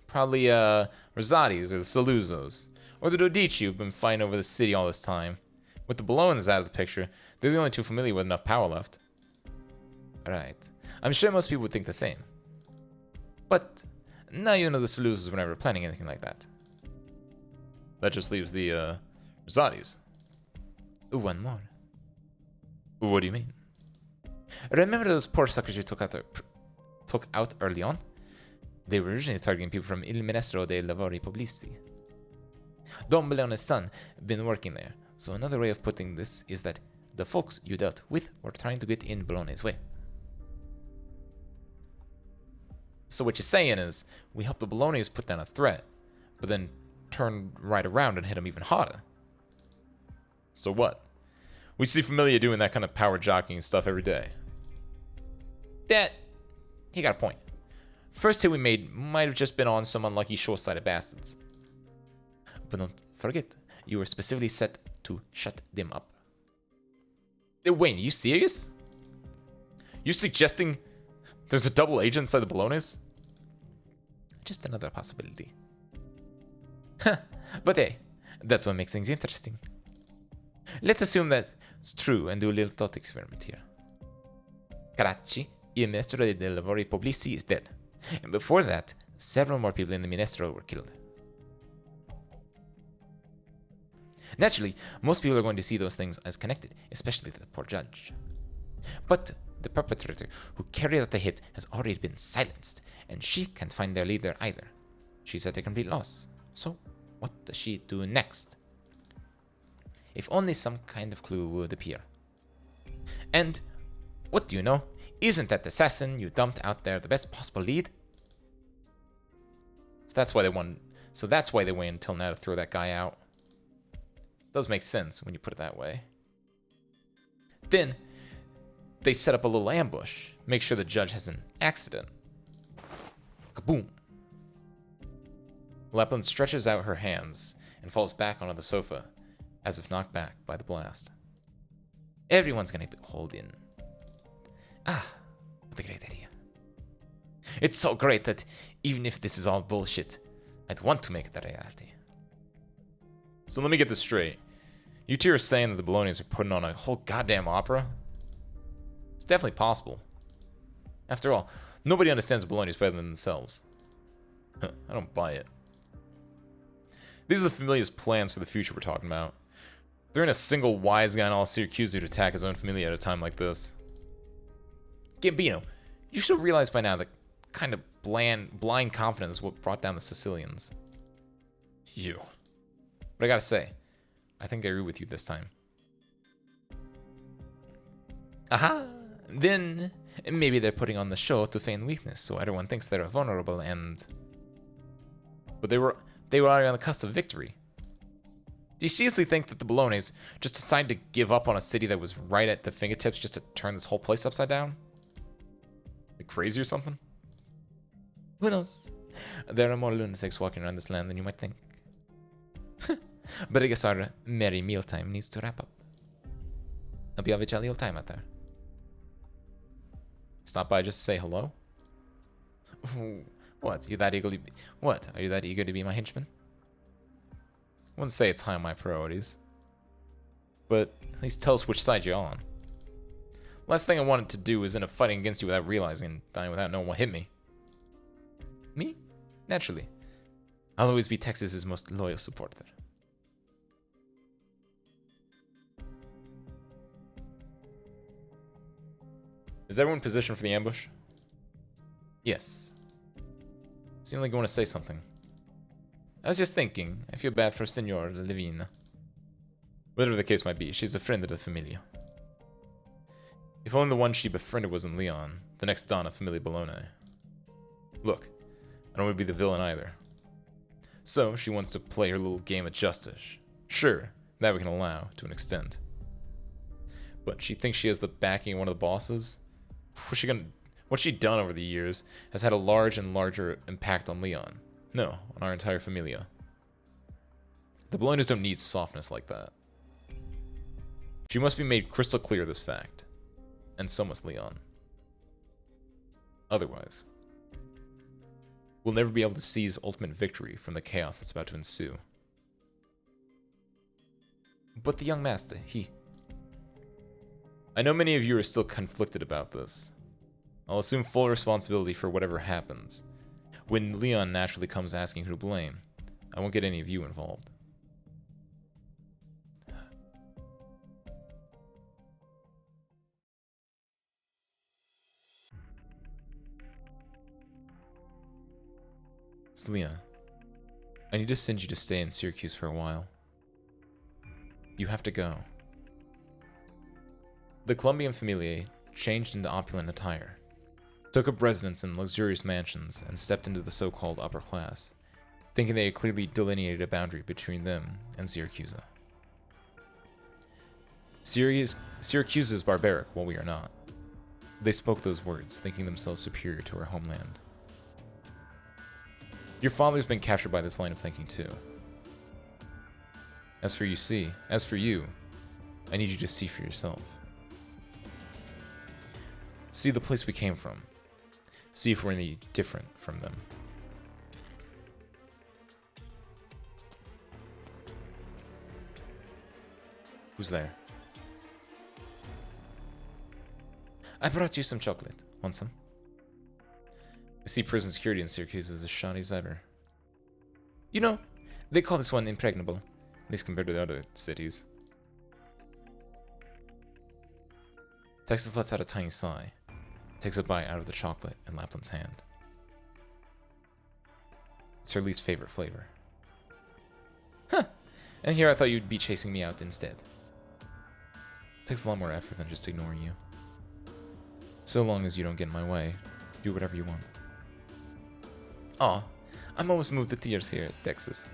Probably, Rosati's or the Saluzos. Or the Dodici who've been fighting over the city all this time. With the Bolognas out of the picture, they're the only two familiar with enough power left. Right. I'm sure most people would think the same. But, now you know the Saluzos were never planning anything like that. That just leaves the, Rosati's. One more. What do you mean? Remember those poor suckers you took out early on? They were originally targeting people from Il Ministero dei Lavori Pubblici. Don Bellone's son been working there, so another way of putting this is that the folks you dealt with were trying to get in Bellone's way. So what you're saying is, we helped the Bellones put down a threat, but then turned right around and hit them even harder. So what? We see Familia doing that kind of power jockeying stuff every day. That, he got a point. First hit we made might have just been on some unlucky short-sighted bastards. But don't forget, you were specifically set to shut them up. Wayne, are you serious? You're suggesting there's a double agent inside the Bolognas? Just another possibility. But hey, that's what makes things interesting. Let's assume that's true and do a little thought experiment here. Caracci, il Ministro dei Lavori Pubblici, is dead. And before that, several more people in the Ministero were killed. Naturally, most people are going to see those things as connected, especially the poor judge. But the perpetrator who carried out the hit has already been silenced, and she can't find their leader either. She's at a complete loss. So, what does she do next? If only some kind of clue would appear. And, what do you know? Isn't that assassin you dumped out there the best possible lead? So that's why they waited until now to throw that guy out. Does make sense when you put it that way. Then, they set up a little ambush. Make sure the judge has an accident. Kaboom! Lapland stretches out her hands and falls back onto the sofa, as if knocked back by the blast. Everyone's gonna be hauled in. Ah, what a great idea. It's so great that even if this is all bullshit, I'd want to make it a reality. So let me get this straight. You two are saying that the Bolognas are putting on a whole goddamn opera? It's definitely possible. After all, nobody understands the Bolognas better than themselves. I don't buy it. These are the Familia's plans for the future we're talking about. There ain't a single wise guy in all Syracuse who'd attack his own Familia at a time like this. Gambino, you should have realized by now that kind of blind confidence is what brought down the Sicilians. You. But I gotta say, I think I agree with you this time. Aha! Then, maybe they're putting on the show to feign weakness, so everyone thinks they're vulnerable and... But they were already on the cusp of victory. Do you seriously think that the Bolognas just decided to give up on a city that was right at the fingertips just to turn this whole place upside down? Like crazy or something? Who knows? There are more lunatics walking around this land than you might think. But I guess our merry mealtime needs to wrap up. Hope you have a jolly old time out there. Stop by just to say hello? What? You that eager to be... What? Are you that eager to be my henchman? I wouldn't say it's high on my priorities. But at least tell us which side you're on. Last thing I wanted to do was end up fighting against you without realizing and dying without knowing what hit me. Me? Naturally. I'll always be Texas's most loyal supporter. Is everyone positioned for the ambush? Yes. Seemed like you want to say something. I was just thinking, I feel bad for Senor Levine. Whatever the case might be, she's a friend of the Familia. If only the one she befriended wasn't Leon, the next Don of Familia Bologna. Look, I don't want to be the villain either. So, she wants to play her little game of justice. Sure, that we can allow, to an extent. But she thinks she has the backing of one of the bosses? What she done over the years has had a large and larger impact on Leon. No, on our entire Familia. The Bolognas don't need softness like that. She must be made crystal clear of this fact. And so must Leon. Otherwise, we'll never be able to seize ultimate victory from the chaos that's about to ensue. But the young master, I know many of you are still conflicted about this. I'll assume full responsibility for whatever happens. When Leon naturally comes asking who to blame, I won't get any of you involved. Selena, I need to send you to stay in Syracuse for a while. You have to go. The Columbian familiae changed into opulent attire, took up residence in luxurious mansions, and stepped into the so-called upper class, thinking they had clearly delineated a boundary between them and Syracuse. Syracuse is barbaric, while we are not. They spoke those words, thinking themselves superior to our homeland. Your father's been captured by this line of thinking too. As for you, I need you to see for yourself. See the place we came from. See if we're any different from them. Who's there? I brought you some chocolate. Want some? I see prison security in Syracuse is as shoddy as ever. You know, they call this one impregnable, at least compared to the other cities. Texas lets out a tiny sigh, takes a bite out of the chocolate in Lapland's hand. It's her least favorite flavor. Huh, and here I thought you'd be chasing me out instead. It takes a lot more effort than just ignoring you. So long as you don't get in my way, do whatever you want. Aw, I'm almost moved to tears here at Texas.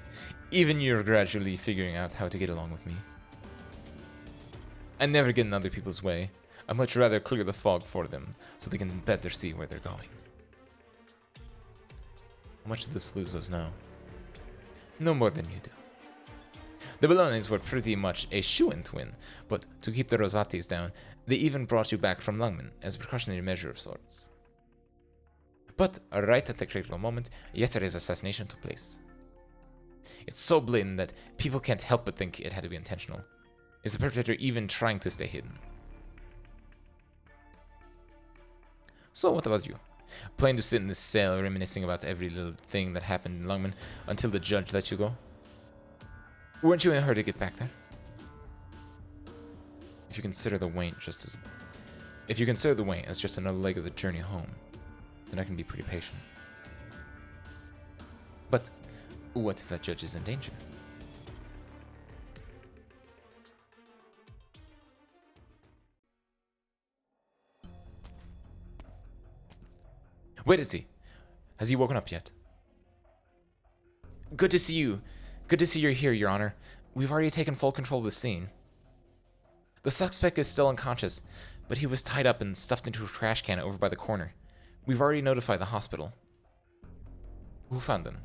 Even you're gradually figuring out how to get along with me. I never get in other people's way. I'd much rather clear the fog for them, so they can better see where they're going. How much do the Saluzos know? No more than you do. The Bolognas were pretty much a shoo-in to win, but to keep the Rosatis down, they even brought you back from Lungman as a precautionary measure of sorts. But right at the critical moment, yesterday's assassination took place. It's so blatant that people can't help but think it had to be intentional. Is the perpetrator even trying to stay hidden? So what about you? Planning to sit in this cell reminiscing about every little thing that happened in Lungman until the judge let you go? Weren't you in a hurry to get back there? If you consider the Wayne as just another leg of the journey home, then I can be pretty patient. But what if that judge is in danger? Where is he? Has he woken up yet? Good to see you. Good to see you're here, Your Honor. We've already taken full control of the scene. The suspect is still unconscious, but he was tied up and stuffed into a trash can over by the corner. We've already notified the hospital. Who found them?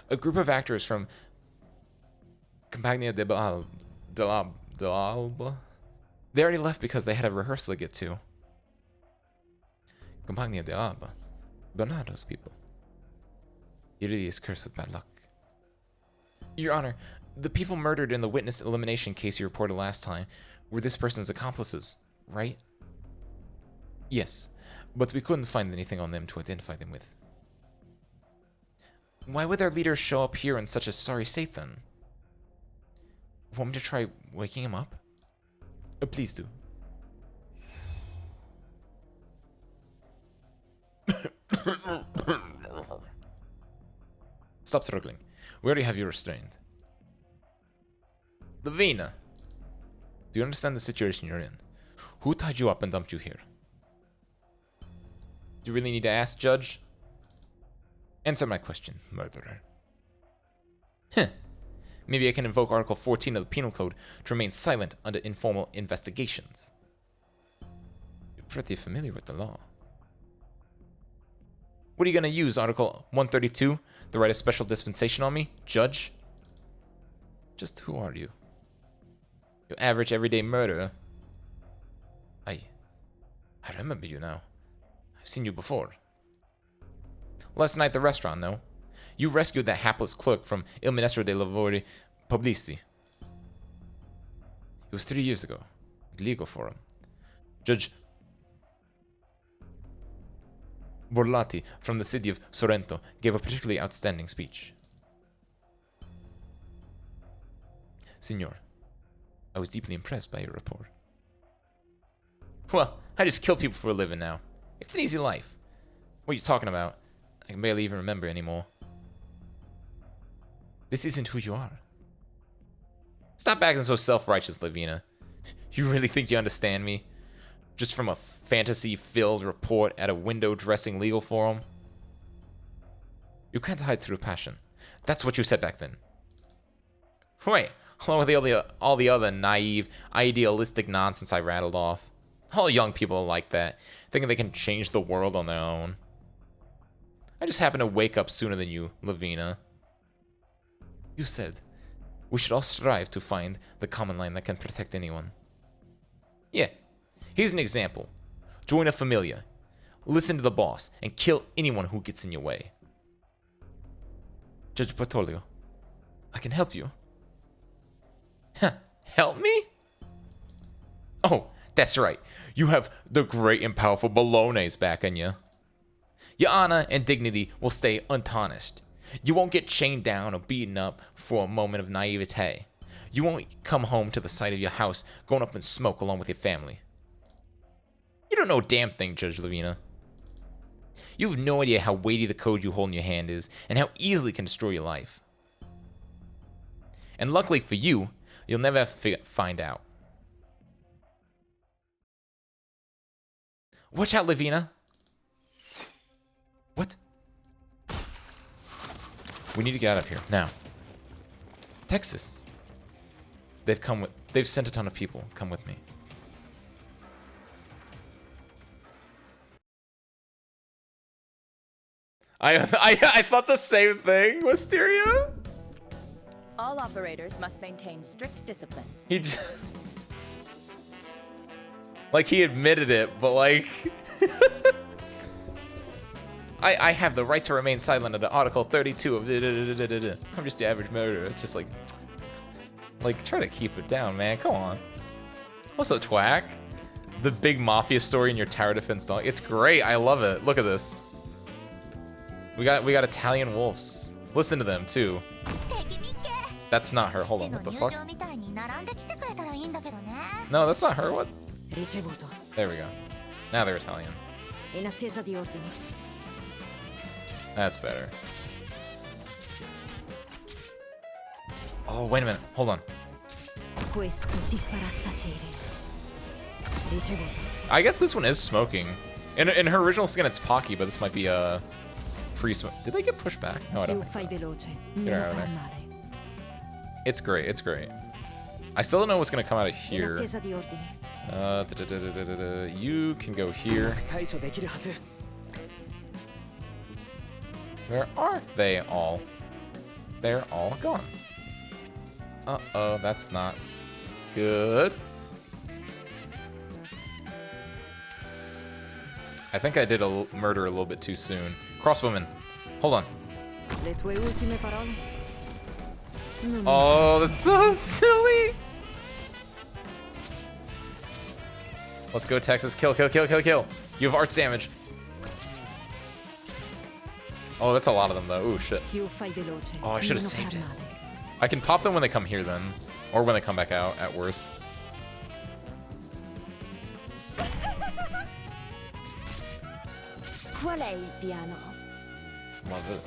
A group of actors from Compagnia dell'Alba. They already left because they had a rehearsal to get to. Compagnia dell'Alba. Bernardo's people. He really is cursed with bad luck. Your Honor, the people murdered in the witness elimination case you reported last time were this person's accomplices, right? Yes, but we couldn't find anything on them to identify them with. Why would their leader show up here in such a sorry state then? Want me to try waking him up? Please do. Stop struggling. We already have you restrained. Lavina, do you understand the situation you're in? Who tied you up and dumped you here? Do you really need to ask, Judge? Answer my question, murderer. Heh. Maybe I can invoke Article 14 of the Penal Code to remain silent under informal investigations. You're pretty familiar with the law. What are you going to use, Article 132, to write a special dispensation on me, Judge? Just who are you? Your average everyday murderer? I remember you now. I've seen you before. Last night at the restaurant, no? You rescued that hapless clerk from Il Ministro dei Lavori Pubblici. It was 3 years ago. At Legal Forum. Judge Borlatti from the city of Sorrento gave a particularly outstanding speech. Signor, I was deeply impressed by your report. Well, I just kill people for a living now. It's an easy life. What are you talking about? I can barely even remember anymore. This isn't who you are. Stop acting so self-righteous, Lavina. You really think you understand me? Just from a fantasy-filled report at a window-dressing legal forum? You can't hide through passion. That's what you said back then. Wait, along with all the other naive, idealistic nonsense I rattled off. All young people are like that, thinking they can change the world on their own. I just happen to wake up sooner than you, Lavina. You said we should all strive to find the common line that can protect anyone. Yeah, here's an example. Join a familia, listen to the boss, and kill anyone who gets in your way. Judge Bertoglio, I can help you. Help me? Oh, that's right. You have the great and powerful Bologna's back on you. Your honor and dignity will stay untarnished. You won't get chained down or beaten up for a moment of naivete. You won't come home to the sight of your house going up in smoke along with your family. You don't know a damn thing, Judge Lavina. You have no idea how weighty the code you hold in your hand is and how easily it can destroy your life. And luckily for you, you'll never have to find out. Watch out, Lavina. What? We need to get out of here now. Texas. They've sent a ton of people. Come with me. I thought the same thing, Wisteria. All operators must maintain strict discipline. Like he admitted it, but like I have the right to remain silent under Article 32 of I'm just the average murderer. It's just like try to keep it down, man. Come on. Also, Twack, the big mafia story in your tower defense dog. It's great. I love it. Look at this. We got Italian wolves. Listen to them too. That's not her. Hold on. What the fuck? No, that's not her. What? There we go. Now they're Italian. That's better. Oh, wait a minute. Hold on. I guess this one is smoking. In her original skin, it's Pocky, but this might be a free smoke. Did they get pushed back? No, I don't think so. Get her out of there. It's great. It's great. I still don't know what's going to come out of here. You can go here. Where are they all? They're all gone. Uh-oh, that's not good. I think I did a murder a little bit too soon. Crossbowman, hold on. Oh, that's so silly. Let's go, Texas. Kill, kill, kill, kill, kill. You have arts damage. Oh, that's a lot of them, though. Ooh, shit. Oh, I should have saved it. I can pop them when they come here, then. Or when they come back out, at worst. Love it.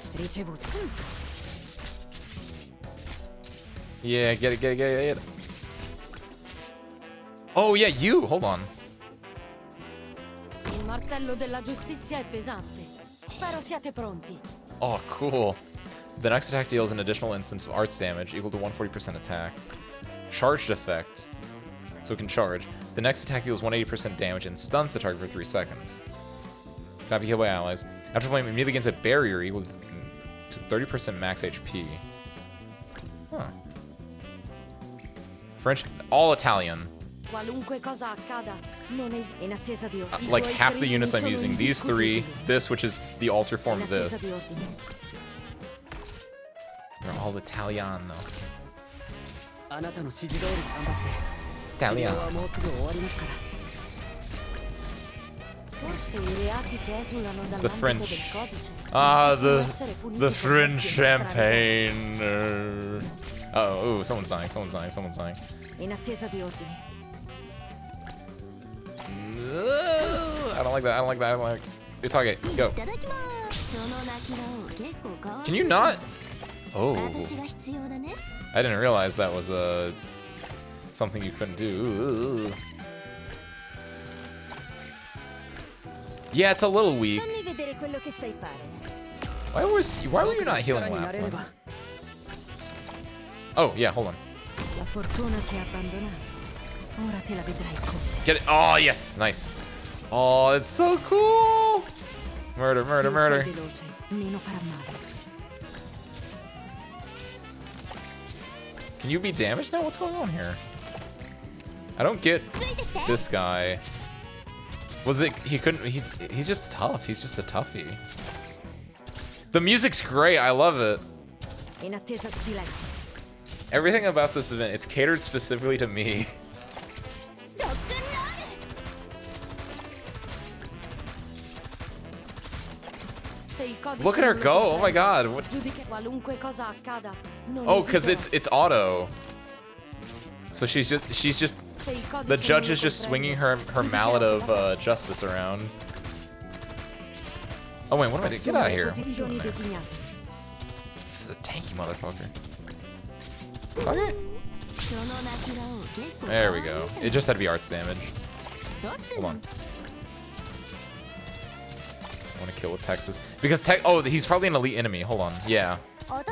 Yeah, get it, get it, get it, get it. Oh, yeah, you! Hold on. Il martello della giustizia è pesante. Spero siate pronti. Oh, cool. The next attack deals an additional instance of arts damage equal to 140% attack. Charged effect, so it can charge. The next attack deals 180% damage and stuns the target for 3 seconds. Cannot be healed by allies. After playing, immediately against a barrier equal to 30% max HP. Huh. French, all Italian. Like half the units I'm using. These three, this, which is the alter form of this. They're all Italiano. Italiano. The French. Ah, the French champagne. Oh, ooh, someone's dying, someone's dying, someone's dying. I don't like that, I don't like that, I don't like that. Target, go. Can you not? Oh. I didn't realize that was something you couldn't do. Ooh. Yeah, it's a little weak. Why were you not healing last time? Oh, yeah, hold on. Get it. Oh, yes. Nice. Oh, it's so cool. Murder, murder, murder. Can you be damaged now? What's going on here? I don't get this guy. Was it, he couldn't, he's just tough. He's just a toughie. The music's great. I love it. Everything about this event, it's catered specifically to me. Look at her go! Oh my god! What? Oh, cause it's auto. So she's just the judge is just swinging her mallet of justice around. Oh wait, what am I doing? Get out of here! This is a tanky motherfucker. Okay. There we go. It just had to be arts damage. Hold on. I want to kill with Texas because oh, he's probably an elite enemy. Hold on. Yeah. Don't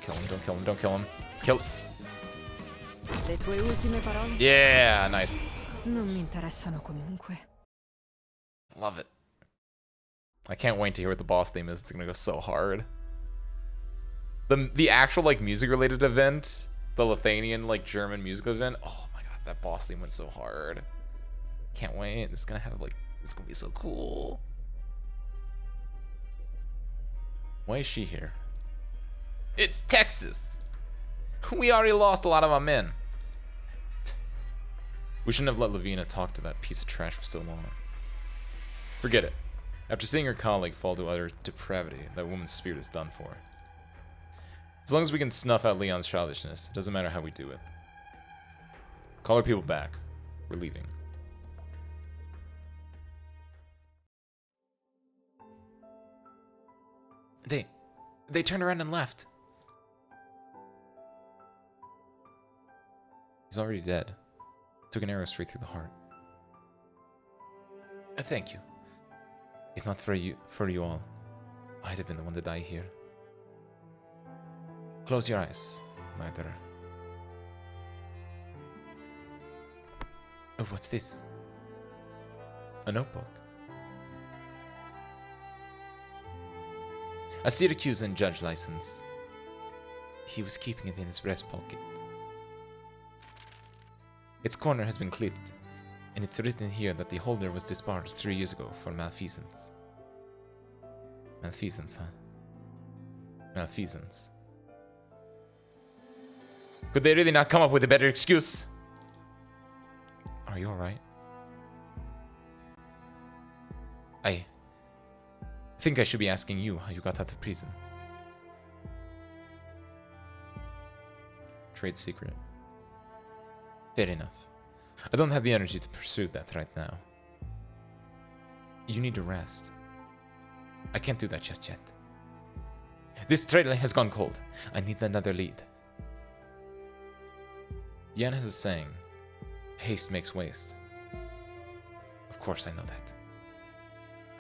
kill him. Don't kill him. Don't kill him. Kill. Yeah, nice. Love it. I can't wait to hear what the boss theme is. It's gonna go so hard. The actual like music related event, the Lithuanian like German musical event. Oh my god, that boss theme went so hard. Can't wait. It's gonna have like, it's gonna be so cool. Why is she here? It's Texas. We already lost a lot of our men. We shouldn't have let Lavina talk to that piece of trash for so long. Forget it. After seeing her colleague fall to utter depravity, that woman's spirit is done for. As long as we can snuff out Leon's childishness, it doesn't matter how we do it. Call our people back. We're leaving. They turned around and left. He's already dead. Took an arrow straight through the heart. Thank you. If not for you all, I'd have been the one to die here. Close your eyes, murderer. Oh, what's this? A notebook. A Syracusan judge license. He was keeping it in his breast pocket. Its corner has been clipped, and it's written here that the holder was disbarred 3 years ago for malfeasance. Malfeasance, huh? Malfeasance. Could they really not come up with a better excuse? Are you alright? I think I should be asking you how you got out of prison. Trade secret. Fair enough. I don't have the energy to pursue that right now. You need to rest. I can't do that just yet. This trail has gone cold. I need another lead. Yan has a saying, haste makes waste. Of course I know that.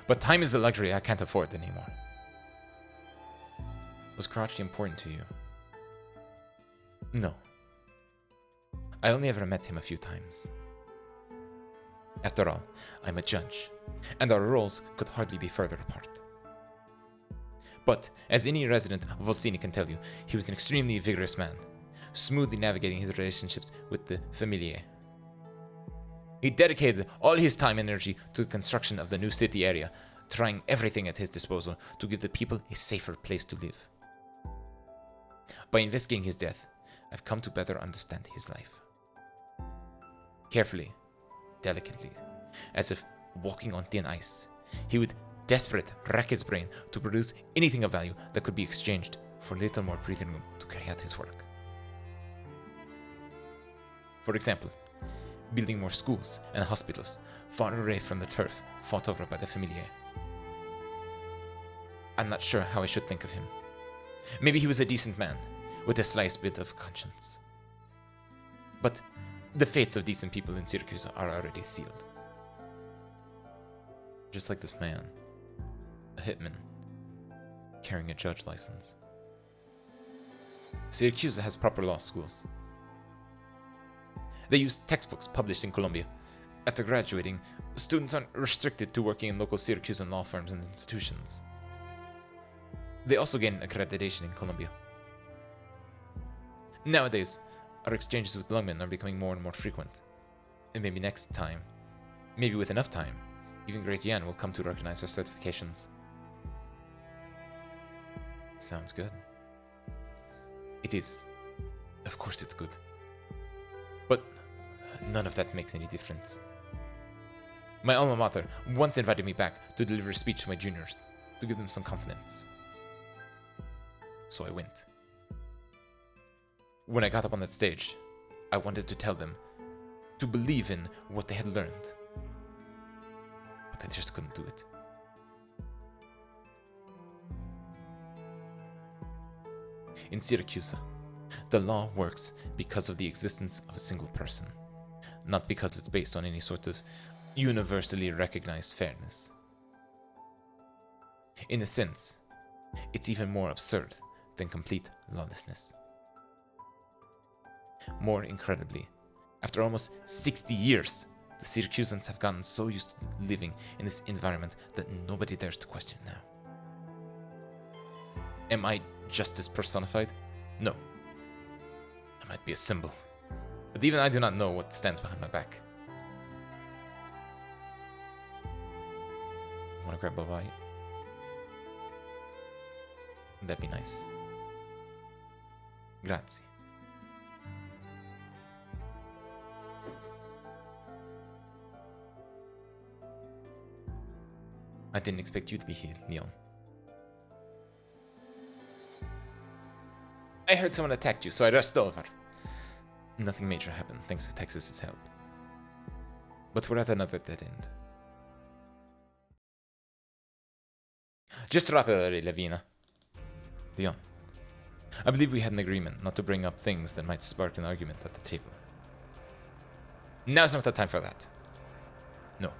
But time is a luxury I can't afford anymore. Was Karachi important to you? No. I only ever met him a few times. After all, I'm a judge, and our roles could hardly be further apart. But, as any resident of Volsini can tell you, he was an extremely vigorous man, smoothly navigating his relationships with the familiae. He dedicated all his time and energy to the construction of the new city area, trying everything at his disposal to give the people a safer place to live. By investigating his death, I've come to better understand his life. Carefully, delicately, as if walking on thin ice, he would desperate rack his brain to produce anything of value that could be exchanged for a little more breathing room to carry out his work. For example, building more schools and hospitals far away from the turf fought over by the familiae. I'm not sure how I should think of him. Maybe he was a decent man, with a slight bit of conscience. But the fates of decent people in Syracuse are already sealed. Just like this man, a hitman, carrying a judge license. Syracuse has proper law schools. They use textbooks published in Colombia. After graduating, students aren't restricted to working in local Syracusan law firms and institutions. They also gain accreditation in Colombia. Nowadays, our exchanges with lungmen are becoming more and more frequent. And maybe next time, maybe with enough time, even Great Yan will come to recognize our certifications. Sounds good. It is. Of course it's good. But none of that makes any difference. My alma mater once invited me back to deliver a speech to my juniors, to give them some confidence. So I went. When I got up on that stage, I wanted to tell them to believe in what they had learned. But I just couldn't do it. In Syracuse, the law works because of the existence of a single person, not because it's based on any sort of universally recognized fairness. In a sense, it's even more absurd than complete lawlessness. More incredibly, after almost 60 years, the Syracusans have gotten so used to living in this environment that nobody dares to question now. Am I justice personified? No. I might be a symbol, but even I do not know what stands behind my back. Wanna grab a bite? That'd be nice. Grazie. I didn't expect you to be here, Leon. I heard someone attacked you, so I rushed over. Nothing major happened, thanks to Texas's help. But we're at another dead end. Just drop it, Lavina. Leon, I believe we had an agreement not to bring up things that might spark an argument at the table. Now's not the time for that. No.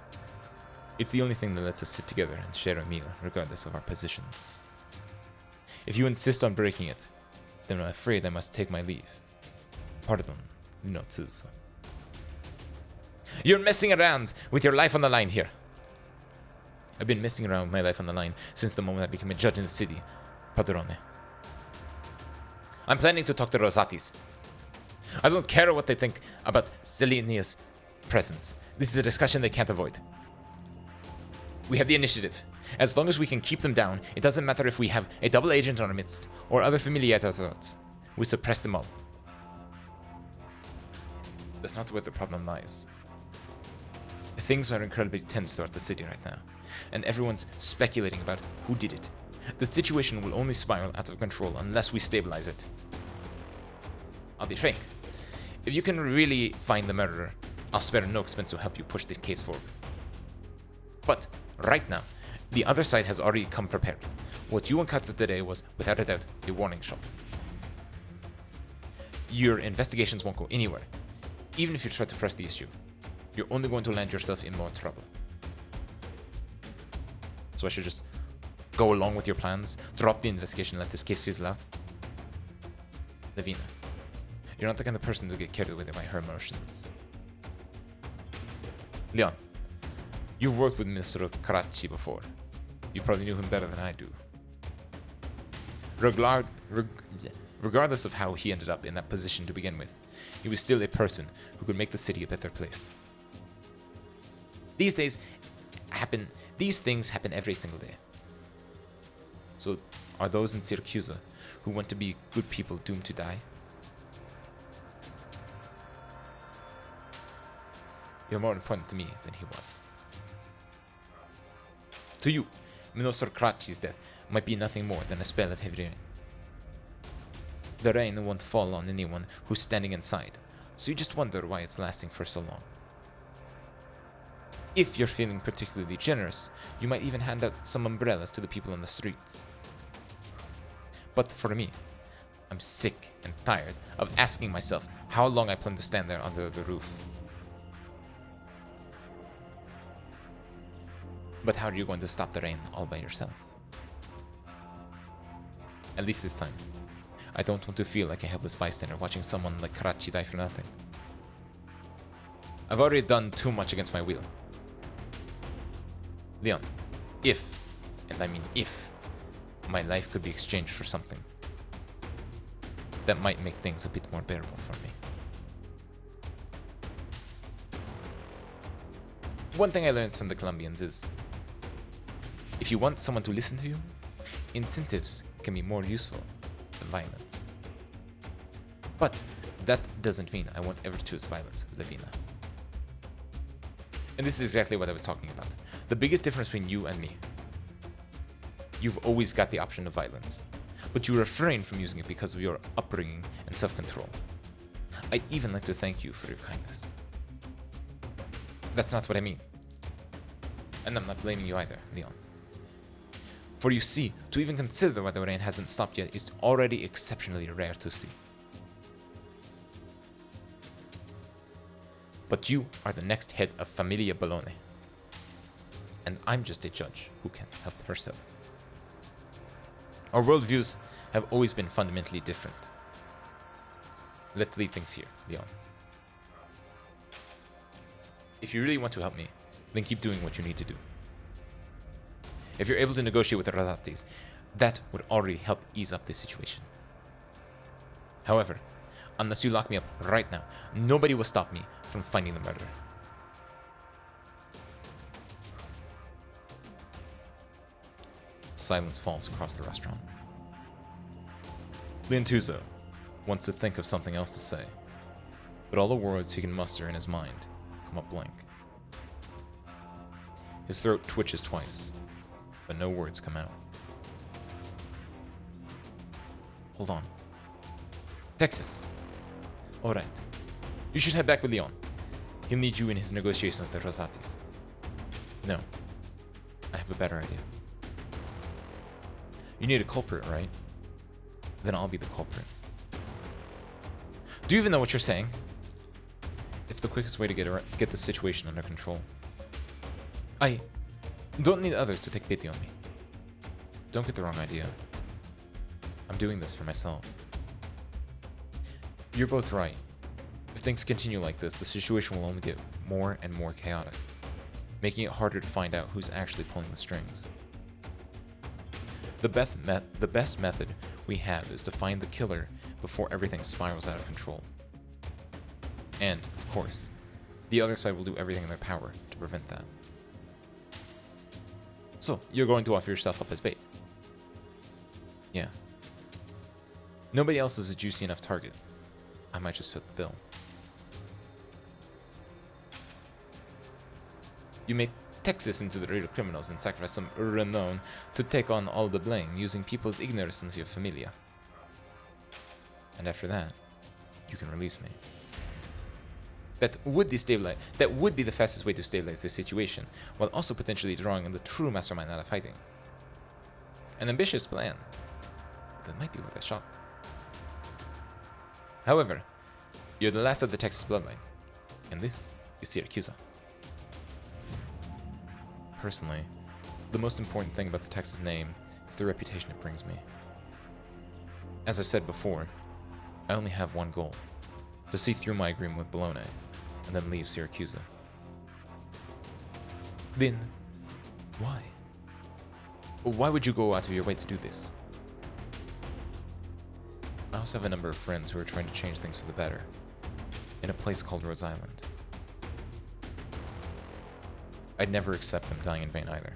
It's the only thing that lets us sit together and share a meal, regardless of our positions. If you insist on breaking it, then I'm afraid I must take my leave. Pardon, no tsuzo. You're messing around with your life on the line here. I've been messing around with my life on the line since the moment I became a judge in the city, Padrone. I'm planning to talk to Rosatis. I don't care what they think about Selenia's presence. This is a discussion they can't avoid. We have the initiative. As long as we can keep them down, it doesn't matter if we have a double agent in our midst or other familiar threats. We suppress them all. That's not where the problem lies. Things are incredibly tense throughout the city right now, and everyone's speculating about who did it. The situation will only spiral out of control unless we stabilize it. I'll be frank. If you can really find the murderer, I'll spare no expense to help you push this case forward. But right now, the other side has already come prepared. What you uncovered today was, without a doubt, a warning shot. Your investigations won't go anywhere, even if you try to press the issue. You're only going to land yourself in more trouble. So I should just go along with your plans, drop the investigation, let this case fizzle out? Lavina, you're not the kind of person to get carried away by her emotions. Leon, you've worked with Mr. Karachi before. You probably knew him better than I do. Regardless of how he ended up in that position to begin with, he was still a person who could make the city a better place. These things happen every single day. So are those in Syracuse who want to be good people doomed to die? You're more important to me than he was. To you, Minosor Kratchi's death might be nothing more than a spell of heavy rain. The rain won't fall on anyone who's standing inside, so you just wonder why it's lasting for so long. If you're feeling particularly generous, you might even hand out some umbrellas to the people on the streets. But for me, I'm sick and tired of asking myself how long I plan to stand there under the roof. But how are you going to stop the rain all by yourself? At least this time, I don't want to feel like a helpless bystander watching someone like Karachi die for nothing. I've already done too much against my will. Leon, if, and I mean if, my life could be exchanged for something, that might make things a bit more bearable for me. One thing I learned from the Colombians is, if you want someone to listen to you, incentives can be more useful than violence. But that doesn't mean I won't ever choose violence, Lavina. And this is exactly what I was talking about. The biggest difference between you and me. You've always got the option of violence, but you refrain from using it because of your upbringing and self-control. I'd even like to thank you for your kindness. That's not what I mean. And I'm not blaming you either, Leon. For you see, to even consider why the rain hasn't stopped yet is already exceptionally rare to see. But you are the next head of Familia Bologna. And I'm just a judge who can help herself. Our worldviews have always been fundamentally different. Let's leave things here, Leon. If you really want to help me, then keep doing what you need to do. If you're able to negotiate with the Razatis, that would already help ease up this situation. However, unless you lock me up right now, nobody will stop me from finding the murderer. Silence falls across the restaurant. Liantuzo wants to think of something else to say, but all the words he can muster in his mind come up blank. His throat twitches twice, but no words come out. Hold on. Texas. Alright. You should head back with Leon. He'll need you in his negotiation with the Rosatis. No. I have a better idea. You need a culprit, right? Then I'll be the culprit. Do you even know what you're saying? It's the quickest way to get the situation under control. I don't need others to take pity on me. Don't get the wrong idea. I'm doing this for myself. You're both right. If things continue like this, the situation will only get more and more chaotic, making it harder to find out who's actually pulling the strings. The best method we have is to find the killer before everything spirals out of control. And, of course, the other side will do everything in their power to prevent that. So, you're going to offer yourself up as bait? Yeah. Nobody else is a juicy enough target. I might just fit the bill. You make Texas into the real criminals and sacrifice some renown to take on all the blame using people's ignorance of your familia. And after that, you can release me. That would be the fastest way to stabilize the situation, while also potentially drawing in the true mastermind out of hiding. An ambitious plan, but that might be worth a shot. However, you're the last of the Texas bloodline, and this is Syracuse. Personally, the most important thing about the Texas name is the reputation it brings me. As I've said before, I only have one goal: to see through my agreement with Bologna, and then leave Syracuse. Then, why? Why would you go out of your way to do this? I also have a number of friends who are trying to change things for the better in a place called Rose Island. I'd never accept them dying in vain either.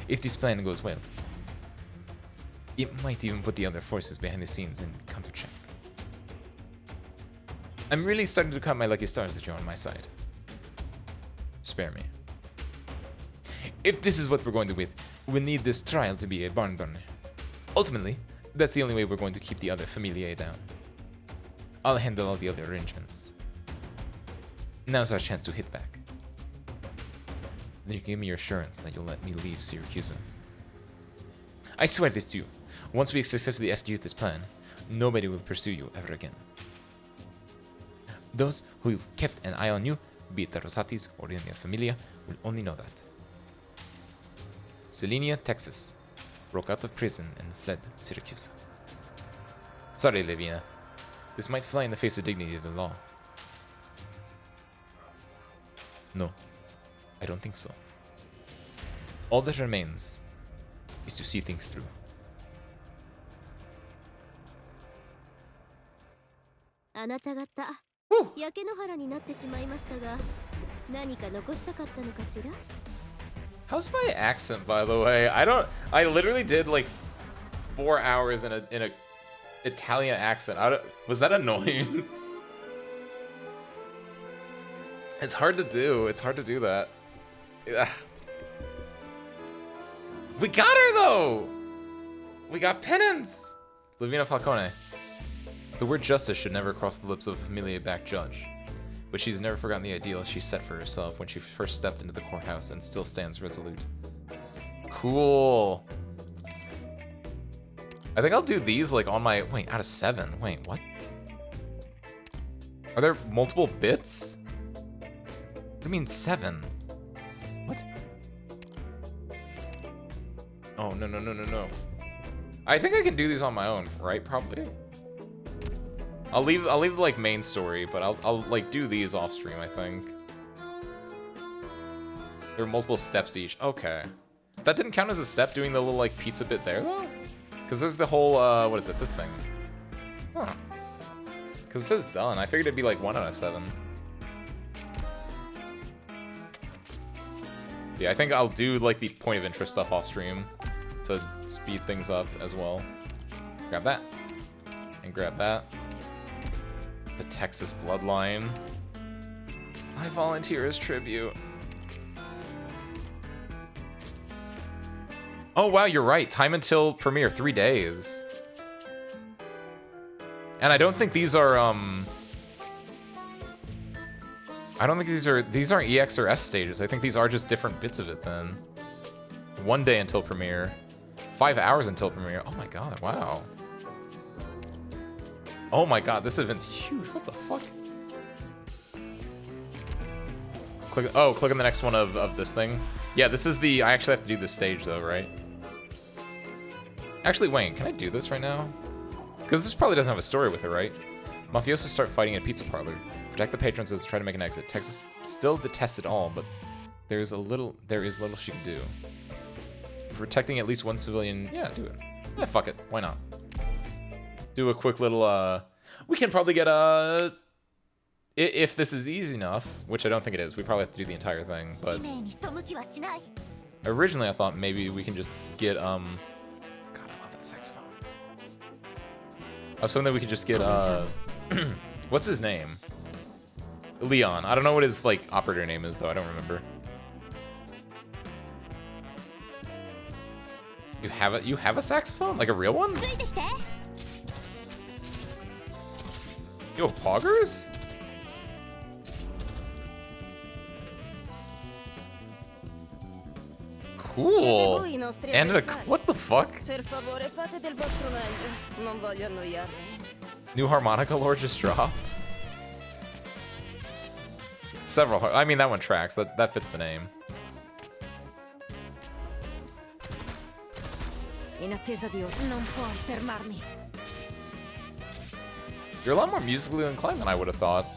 If this plan goes well, it might even put the other forces behind the scenes in counter-check. I'm really starting to count my lucky stars that you're on my side. Spare me. If this is what we're going to with, we need this trial to be a barn burner. Ultimately, that's the only way we're going to keep the other familiae down. I'll handle all the other arrangements. Now's our chance to hit back. Then you can give me your assurance that you'll let me leave Syracuse. I swear this to you. Once we successfully execute this plan, nobody will pursue you ever again. Those who've kept an eye on you, be it the Rosatis or in your familia, will only know that. Selenia, Texas, broke out of prison and fled Syracuse. Sorry, Levina. This might fly in the face of dignity of the law. No, I don't think so. All that remains is to see things through. How's my accent, by the way? I literally did like 4 hours in a Italian accent. Was that annoying? It's hard to do. It's hard to do that. Ugh. We got her though. We got penance. Lavina Falcone. The word justice should never cross the lips of a familia-backed judge, but she's never forgotten the ideal she set for herself when she first stepped into the courthouse and still stands resolute. Cool. I think I'll do these like on my... Wait, out of 7. Wait, what? Are there multiple bits? What do you mean 7? What? Oh, no. I think I can do these on my own, right? Probably. I'll leave the like main story, but I'll like do these off stream, I think. There are multiple steps to each. Okay. That didn't count as a step doing the little like pizza bit there though? Because there's the whole what is it, this thing? Huh. Because it says done. I figured it'd be like 1 out of 7. Yeah, I think I'll do like the point of interest stuff off stream to speed things up as well. Grab that. And grab that. The Texas bloodline. I volunteer as tribute. Oh wow, you're right. Time until premiere, 3 days. And I don't think these are I don't think these aren't EX or S stages. I think these are just different bits of it then. 1 day until premiere. 5 hours until premiere. Oh my god, wow. Oh my god, this event's huge. What the fuck? Click on the next one of this thing. Yeah, this is the... I actually have to do this stage though, right? Actually, wait, can I do this right now? Because this probably doesn't have a story with it, right? Mafiosos start fighting at a pizza parlor. Protect the patrons as they try to make an exit. Texas still detests it all, but there is little she can do. Protecting at least one civilian, yeah, do it. Yeah, fuck it, why not? Do a quick little, we can probably get if this is easy enough, which I don't think it is, we probably have to do the entire thing, but originally I thought maybe we can just get, God, I love that saxophone. I was hoping that we could just get, what's his name? Leon. I don't know what his, like, operator name is, though. I don't remember. You have a saxophone? Like a real one? Yo, poggers? Cool. And what the fuck? New harmonica lore just dropped? Several. I mean, that one tracks. That fits the name. You're a lot more musically inclined than I would have thought.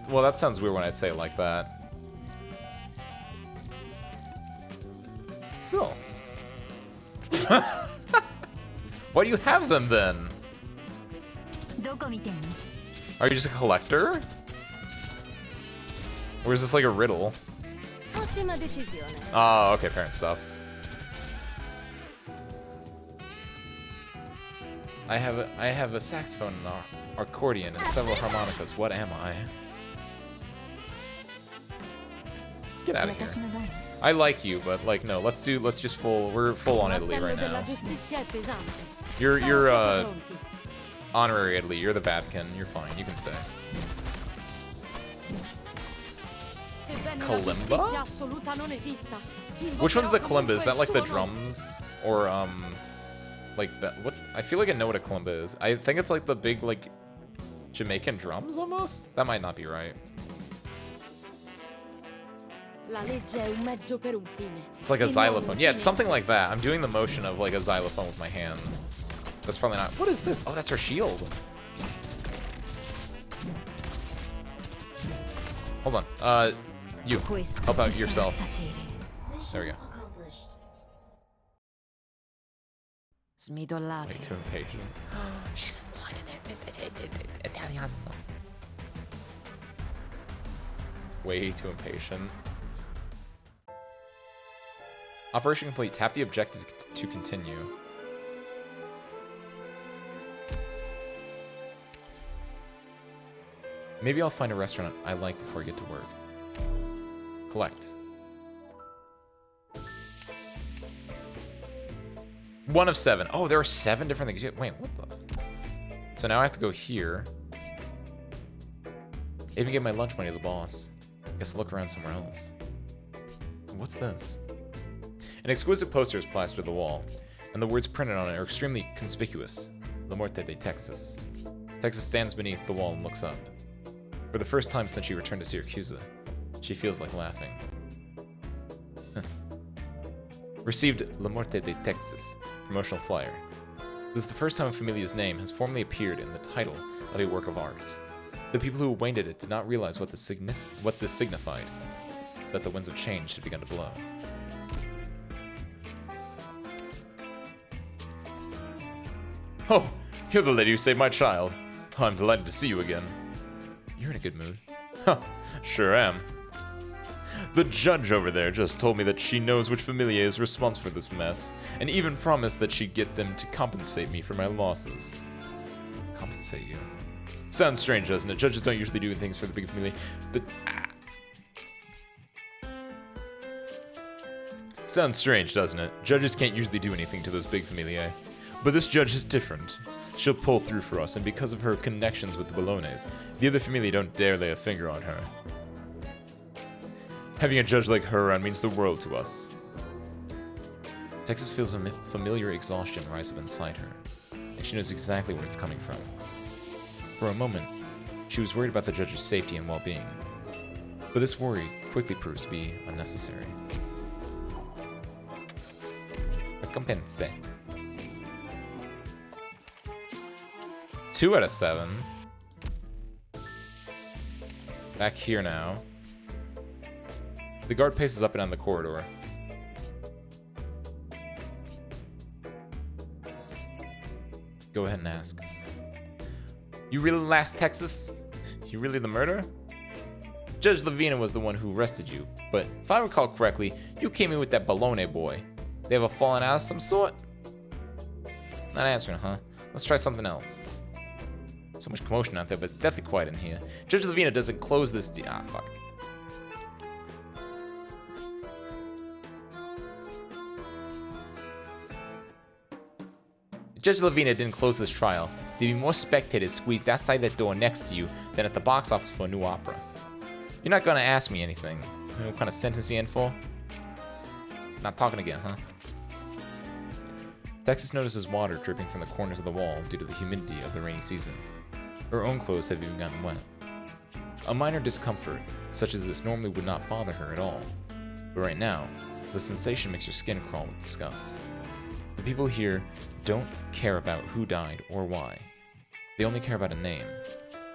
Well, that sounds weird when I say it like that. still. Why do you have them then? Are you just a collector? Or is this like a riddle? Oh, okay, parent stuff. I have a saxophone, an accordion, and several harmonicas. What am I? Get out of here. I like you, but like no, we're full on Italy right now. You're honorary Italy, you're the Vatican, you're fine, you can stay. Kalimba? Which one's the kalimba? Is that like the drums? Or like I feel like I know what a kalimba is. I think it's like the big like Jamaican drums almost? That might not be right. It's like a xylophone. Yeah, it's something like that. I'm doing the motion of like a xylophone with my hands. That's probably not. What is this? Oh, that's her shield. Hold on. You. Help out yourself. There we go. Way too impatient. She's Italiano. Way too impatient. Operation complete. Tap the objective to continue. Maybe I'll find a restaurant I like before I get to work. Collect. 1 of 7. Oh, there are 7 different things. Wait, what the? So now I have to go here. Even give my lunch money to the boss. Guess I'll look around somewhere else. What's this? An exquisite poster is plastered to the wall, and the words printed on it are extremely conspicuous. La Morte de Texas. Texas stands beneath the wall and looks up. For the first time since she returned to Syracuse, she feels like laughing. Received La Morte de Texas promotional flyer. This is the first time a familia's name has formally appeared in the title of a work of art. The people who awaited it did not realize what this signified, that the winds of change had begun to blow. Oh, you're the lady who saved my child. Oh, I'm delighted to see you again. You're in a good mood. Huh, sure am. The judge over there just told me that she knows which familia is responsible for this mess, and even promised that she'd get them to compensate me for my losses. Compensate you? Sounds strange, doesn't it? Judges don't usually do things for the big familia, but... Sounds strange, doesn't it? Judges can't usually do anything to those big familiae. But this judge is different. She'll pull through for us, and because of her connections with the Bolognes, the other familia don't dare lay a finger on her. Having a judge like her around means the world to us. Texas feels a familiar exhaustion rise up inside her, and she knows exactly where it's coming from. For a moment, she was worried about the judge's safety and well-being, but this worry quickly proves to be unnecessary. Recompense. 2 out of 7. Back here now. The guard paces up and down the corridor. Go ahead and ask. You really last Texas? You really the murderer? Judge Lavina was the one who arrested you, but if I recall correctly, you came in with that Bologna boy. They have a falling out of some sort? Not answering, huh? Let's try something else. So much commotion out there, but it's definitely quiet in here. Judge Lavina doesn't close this fuck. If Judge Lavina didn't close this trial, there'd be more spectators squeezed outside that door next to you than at the box office for a new opera. You're not gonna ask me anything. You know what kind of sentence you in for? Not talking again, huh? Texas notices water dripping from the corners of the wall due to the humidity of the rainy season. Her own clothes have even gotten wet. A minor discomfort, such as this, normally would not bother her at all. But right now, the sensation makes her skin crawl with disgust. The people here don't care about who died or why. They only care about a name,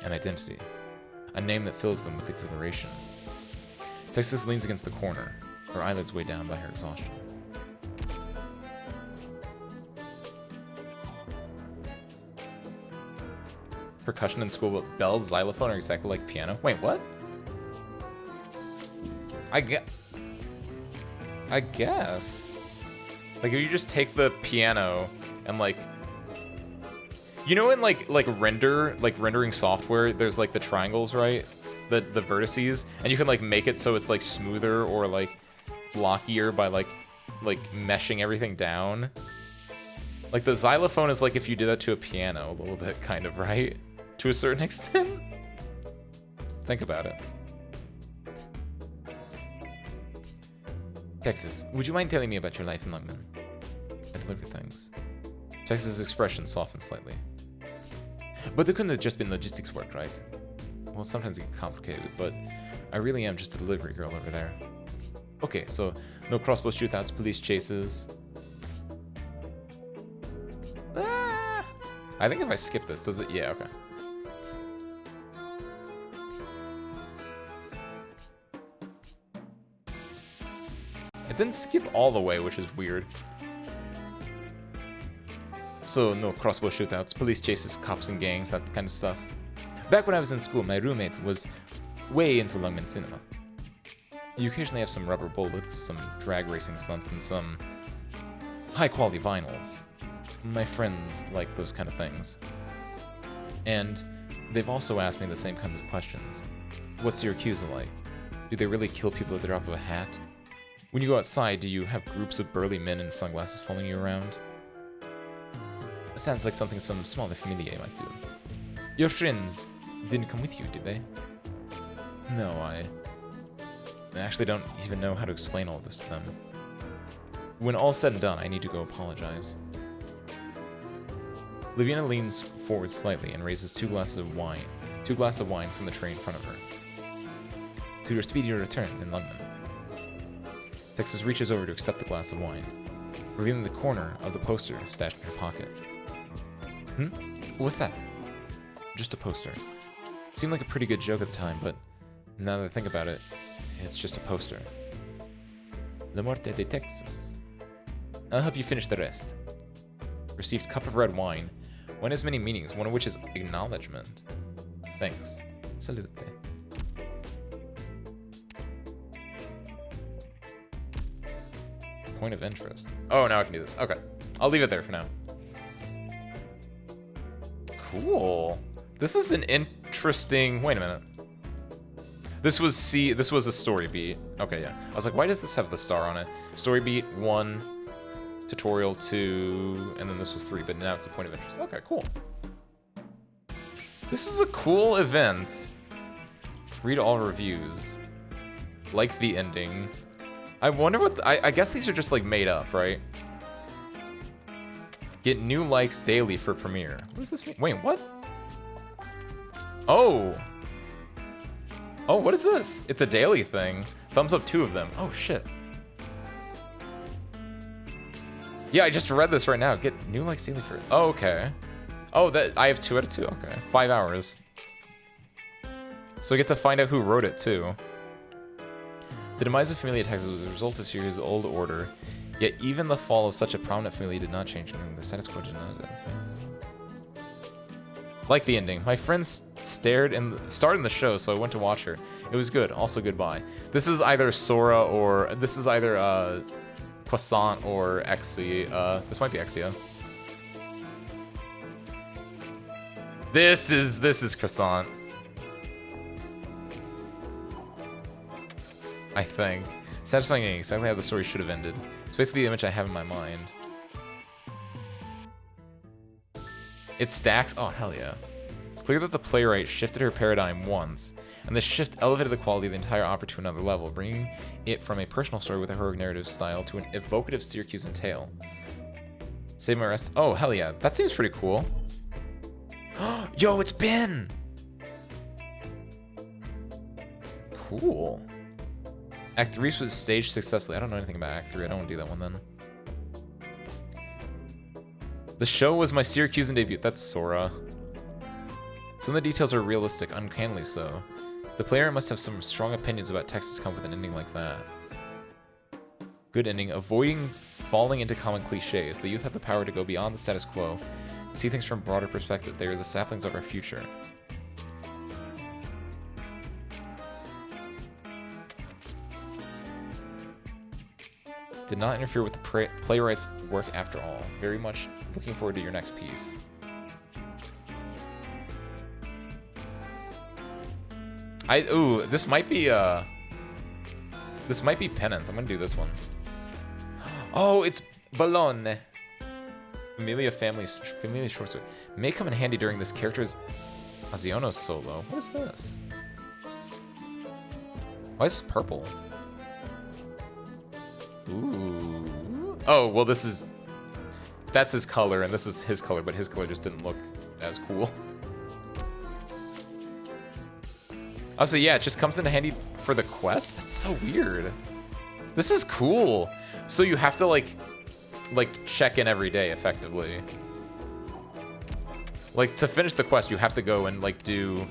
an identity, a name that fills them with exhilaration. Texas leans against the corner, her eyelids weighed down by her exhaustion. percussion in school, but bells, xylophone are exactly like piano. Wait, what? I guess. Like, if you just take the piano and, like... You know in, like rendering software, there's, like, the triangles, right? The vertices, and you can, like, make it so it's, like, smoother or, like, blockier by, like meshing everything down. Like, the xylophone is like if you did that to a piano a little bit, kind of, right? To a certain extent. Think about it. Texas, would you mind telling me about your life in London? I deliver things. Texas's expression softened slightly. But there couldn't have just been logistics work, right? Well, sometimes it gets complicated, but I really am just a delivery girl over there. Okay, so no crossbow shootouts, police chases. Ah! I think if I skip this, does it? Yeah, okay. It didn't skip all the way, which is weird. So, no crossbow shootouts, police chases, cops and gangs, that kind of stuff. Back when I was in school, my roommate was way into Lungmen cinema. You occasionally have some rubber bullets, some drag racing stunts, and some high-quality vinyls. My friends like those kind of things. And they've also asked me the same kinds of questions. What's your Yakuza like? Do they really kill people at the drop of a hat? When you go outside, do you have groups of burly men in sunglasses following you around? It sounds like something some smaller familia might do. Your friends didn't come with you, did they? No, I actually don't even know how to explain all this to them. When all's said and done, I need to go apologize. Liviana leans forward slightly and raises two glasses of wine from the tray in front of her. To your speedy return in London. Texas reaches over to accept the glass of wine, revealing the corner of the poster stashed in her pocket. What's that? Just a poster. Seemed like a pretty good joke at the time, but now that I think about it, it's just a poster. La Muerte de Texas. I'll help you finish the rest. Received cup of red wine. Wine has many meanings, one of which is acknowledgement. Thanks. Salute. Point of interest. Oh, now I can do this. Okay. I'll leave it there for now. Cool. This is an interesting... Wait a minute. This was a story beat. Okay, yeah. I was like, why does this have the star on it? Story beat 1, tutorial 2, and then this was 3, but now it's a point of interest. Okay, cool. This is a cool event. Read all reviews. Like the ending. I wonder what... I guess these are just, like, made up, right? Get new likes daily for premiere. What does this mean? Wait, what? Oh! Oh, what is this? It's a daily thing. Thumbs up 2 of them. Oh, shit. Yeah, I just read this right now. Get new likes daily for... Oh, okay. Oh, that I have 2 out of 2. Okay. 5 hours. So I get to find out who wrote it, too. The demise of Familia Texas was a result of Sirius' old order, yet even the fall of such a prominent family did not change anything. The status quo did not... Like the ending. My friends starred in the show, so I went to watch her. It was good. Also goodbye. This is either Sora or... This is either Croissant or Exia. This might be Exia. This is Croissant. I think. Satisfying ending, exactly how the story should have ended. It's basically the image I have in my mind. It stacks? Oh, hell yeah. It's clear that the playwright shifted her paradigm once, and this shift elevated the quality of the entire opera to another level, bringing it from a personal story with a heroic narrative style to an evocative Syracusan tale. Save my rest. Oh, hell yeah. That seems pretty cool. Yo, it's Ben! Cool. Act 3 was staged successfully. I don't know anything about Act 3. I don't want to do that one then. The show was my Syracusan debut. That's Sora. Some of the details are realistic, uncannily so. The player must have some strong opinions about Texas come with an ending like that. Good ending. Avoiding falling into common cliches. The youth have the power to go beyond the status quo, See things from a broader perspective. They are the saplings of our future. Did not interfere with the playwright's work after all. Very much looking forward to your next piece. Ooh, this might be Penance. I'm gonna do this one. Oh, it's Bologna. Familia family short story. May come in handy during this character's Aziono solo. What is this? Why is this purple? Ooh. Oh, well that's his color and this is his color, but his color just didn't look as cool. Oh, so yeah, it just comes in handy for the quest? That's so weird. This is cool. So you have to like check in every day effectively. Like to finish the quest, you have to go and like do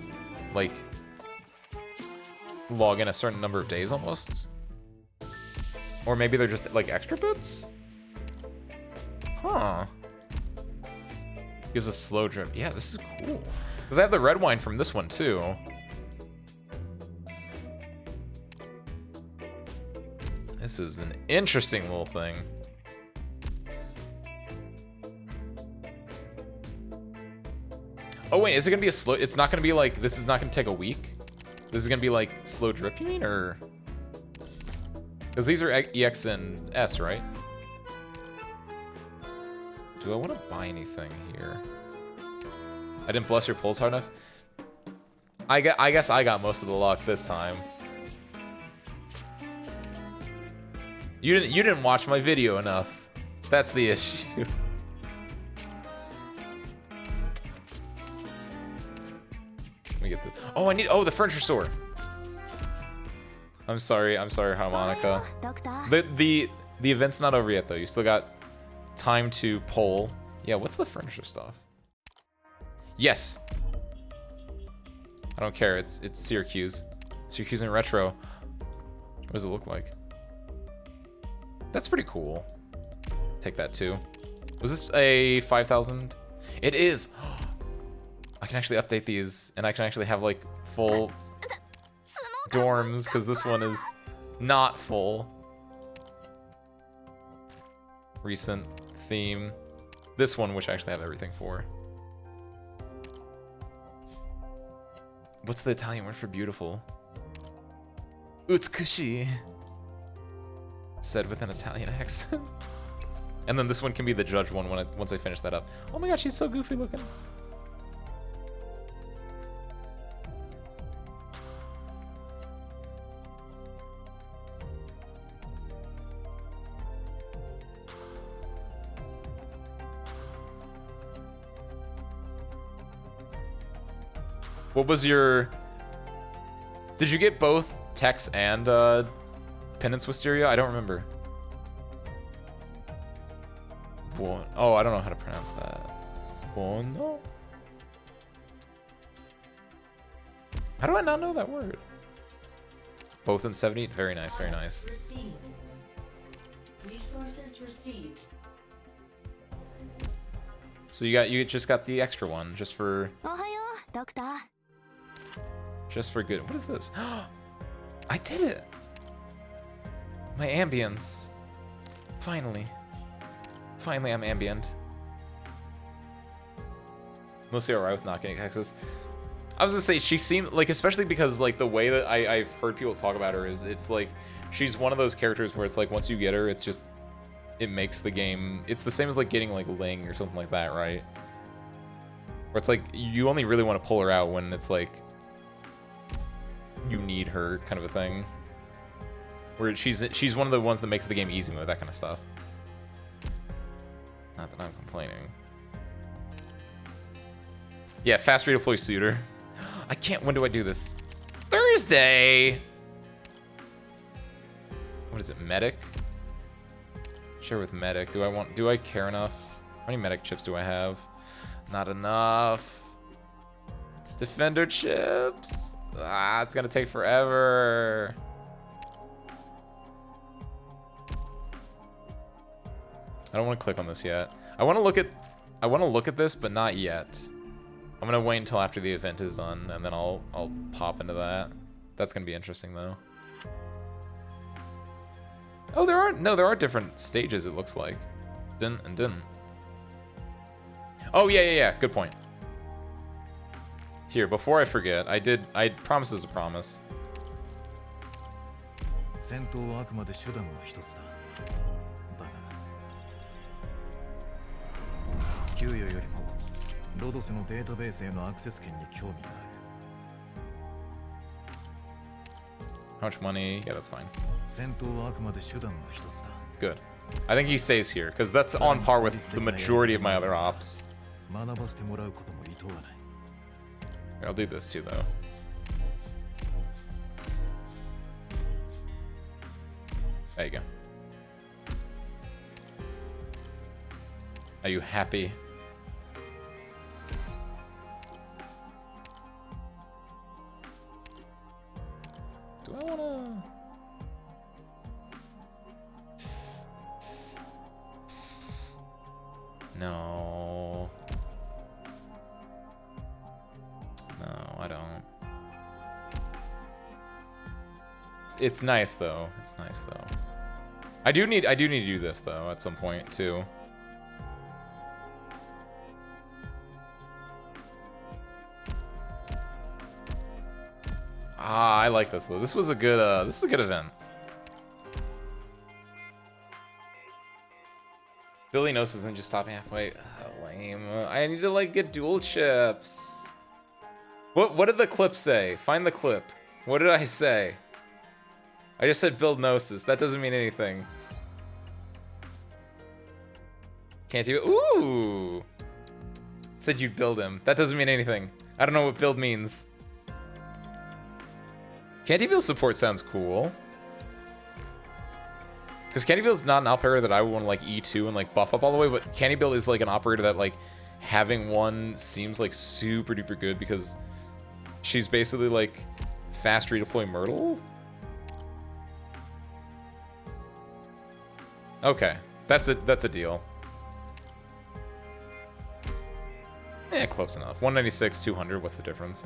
like log in a certain number of days almost. Or maybe they're just like extra bits? Huh. Gives a slow drip. Yeah, this is cool. Because I have the red wine from this one too. This is an interesting little thing. Oh wait, is it gonna be a slow? It's not gonna be like, this is not gonna take a week? This is gonna be like slow drip, you mean, or? Because these are EX and S, right? Do I want to buy anything here? I didn't bless your pulls hard enough. I guess I got most of the luck this time. You didn't watch my video enough. That's the issue. Let me get this. Oh, I need. Oh, the furniture store. I'm sorry, Harmonica. The event's not over yet though. You still got time to poll. Yeah, what's the furniture stuff? Yes. I don't care. It's Syracuse. Syracuse in retro. What does it look like? That's pretty cool. Take that too. Was this a 5,000? It is. I can actually update these, and I can actually have like full dorms because this one is not full. Recent theme. This one, which I actually have everything for. What's the Italian word for beautiful? Utsukushi. Said with an Italian accent. And then this one can be the judge one once I finish that up. Oh my god, she's so goofy looking. What was your... Did you get both Tex and Penance Wisteria? I don't remember. Oh, I don't know how to pronounce that. Buono? How do I not know that word? Both in 70? Very nice, very nice. Resources received. So you just got the extra one just for... Doctor. Just for good. What is this? I did it! My ambience. Finally. Finally, I'm ambient. Mostly alright with not getting access. I was gonna say, she seemed like, especially because like the way that I've heard people talk about her is, it's like, she's one of those characters where it's like, once you get her, it's just, it makes the game, it's the same as like getting like Ling or something like that, right? Where it's like, you only really want to pull her out when it's like, you need her kind of a thing. Where she's one of the ones that makes the game easy mode, that kind of stuff. Not that I'm complaining. Yeah, fast redeploy suitor. I can't, when do I do this? Thursday! What is it, medic? Share with medic. Do I care enough? How many medic chips do I have? Not enough. Defender chips. Ah, it's gonna take forever. I don't want to click on this yet. I want to look at I want to look at this, but not yet. I'm gonna wait until after the event is done, and then I'll pop into that. That's gonna be interesting though. Oh, there are different stages. It looks like. Dun and dun. Oh yeah. Good point. Here, before I forget, I promise is a promise. 戦闘はあくまで手段の一つだ。だが、給与よりもロドスのデータベースへのアクセス権に興味がある。How much money? Yeah, that's fine. 戦闘はあくまで手段の一つだ。Good. I think he stays here because that's on par with the majority of my other ops. 学ばせてもらうことも意図がない。I'll do this too, though. There you go. Are you happy? Do I wanna... No. No, I don't. It's nice though. It's nice though. I do need to do this though at some point too. Ah, I like this though. This was a good this is a good event. Billy Nose isn't just stopping halfway. Oh, lame. I need to like get dual chips. What did the clip say? Find the clip. What did I say? I just said build Gnosis. That doesn't mean anything. Can't you? Ooh! Said you'd build him. That doesn't mean anything. I don't know what build means. Candyville support sounds cool. Because Candyville's not an operator that I would want to like E2 and like buff up all the way, but Candyville is like an operator that like having one seems like super duper good because she's basically like fast redeploy Myrtle. Okay, that's a deal. Yeah, close enough. 196, 200, what's the difference?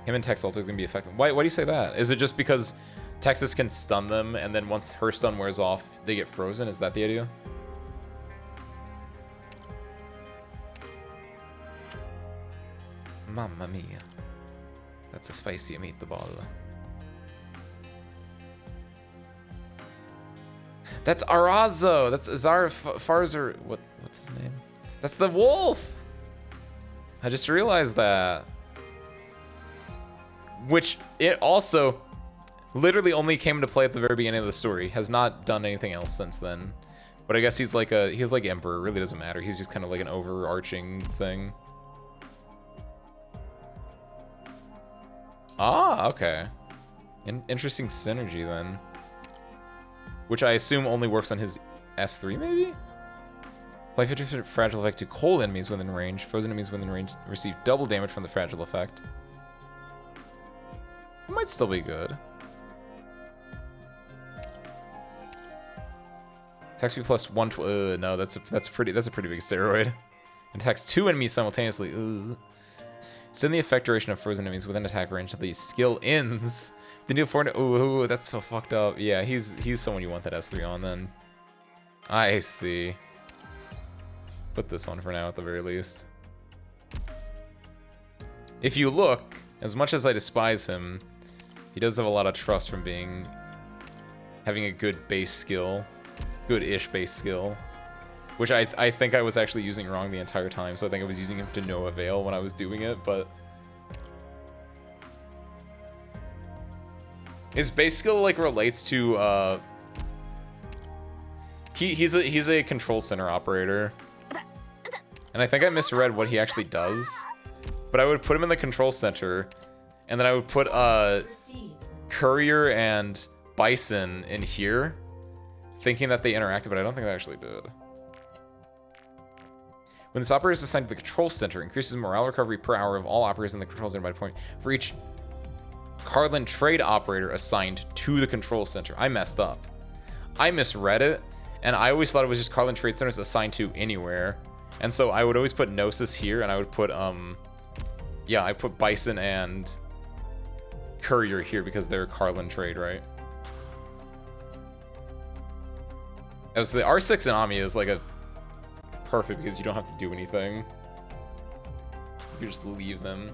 Him and Tex Ultra is gonna be effective. Why do you say that? Is it just because Texas can stun them and then once her stun wears off, they get frozen? Is that the idea? Mamma mia. That's a spicy meatball. That's Arazo. That's Azar Farzer. What's his name? That's the wolf. I just realized that. Which it also literally only came into play at the very beginning of the story. Has not done anything else since then. But I guess he's like Emperor. It really doesn't matter. He's just kind of like an overarching thing. Ah, okay. Interesting synergy then. Which I assume only works on his S3, maybe? Apply 50% fragile effect to cold enemies within range. Frozen enemies within range receive double damage from the fragile effect. It might still be good. Attacks me plus 1. No, that's a pretty big steroid. Attacks 2 enemies simultaneously. Send the effect duration of frozen enemies within attack range until the skill ends. The new 4. Ooh, that's so fucked up. Yeah, he's someone you want that S3 on then. I see. Put this on for now at the very least. If you look, as much as I despise him, he does have a lot of trust from having a good base skill, good-ish base skill, which I think I was actually using wrong the entire time. So I think I was using him to no avail when I was doing it, but. His base skill like relates to he's a control center operator. And I think I misread what he actually does. But I would put him in the control center and then I would put Courier and Bison in here, thinking that they interacted, but I don't think they actually did. When this operator is assigned to the control center, increases morale recovery per hour of all operators in the control center by point for each Carlin trade operator assigned to the control center. I messed up. I misread it, And I always thought it was just Carlin Trade Centers assigned to anywhere. And so I would always put Gnosis here, and I would put, yeah, I put Bison and Courier here because they're Carlin Trade, right? As the R6 and Ami is like a perfect because you don't have to do anything. You just leave them.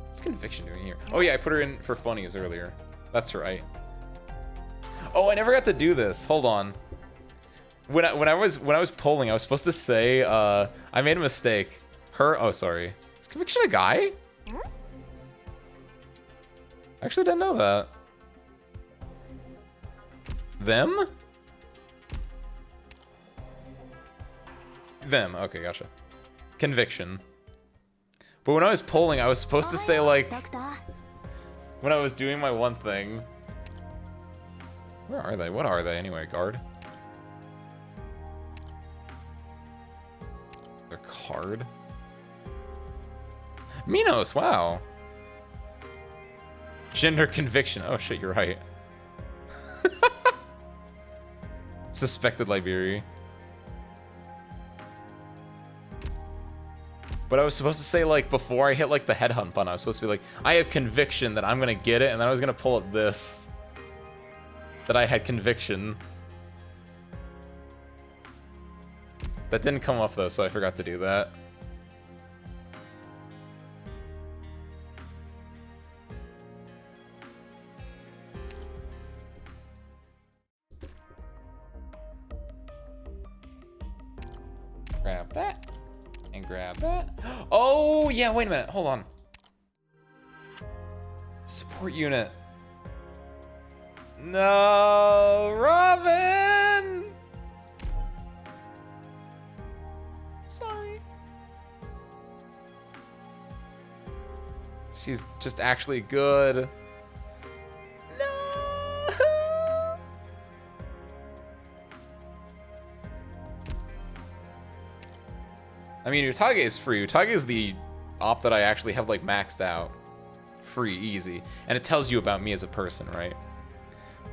What's Conviction doing here? Oh yeah, I put her in for funnies earlier. That's right. Oh, I never got to do this. Hold on. When I was polling, I was supposed to say I made a mistake. Oh sorry. Is Conviction a guy? I actually didn't know that. Them? Them. Okay, gotcha. Conviction. But when I was polling, I was supposed to say, like, when I was doing my one thing. Where are they? What are they anyway, guard? Their card? Minos, wow. Gender conviction. Oh shit, you're right. Suspected Liberia. But I was supposed to say, like, before I hit, like, the headhunt button, I was supposed to be like, I have conviction that I'm gonna get it, and then I was gonna pull up this. That I had conviction. That didn't come up, though, so I forgot to do that. Grab that. And grab that. Oh, yeah, wait a minute. Hold on. Support unit. No, Robin! Sorry. She's just actually good. No! I mean, Utage is free. Utage is the op that I actually have, like, maxed out. Free, easy. And it tells you about me as a person, right?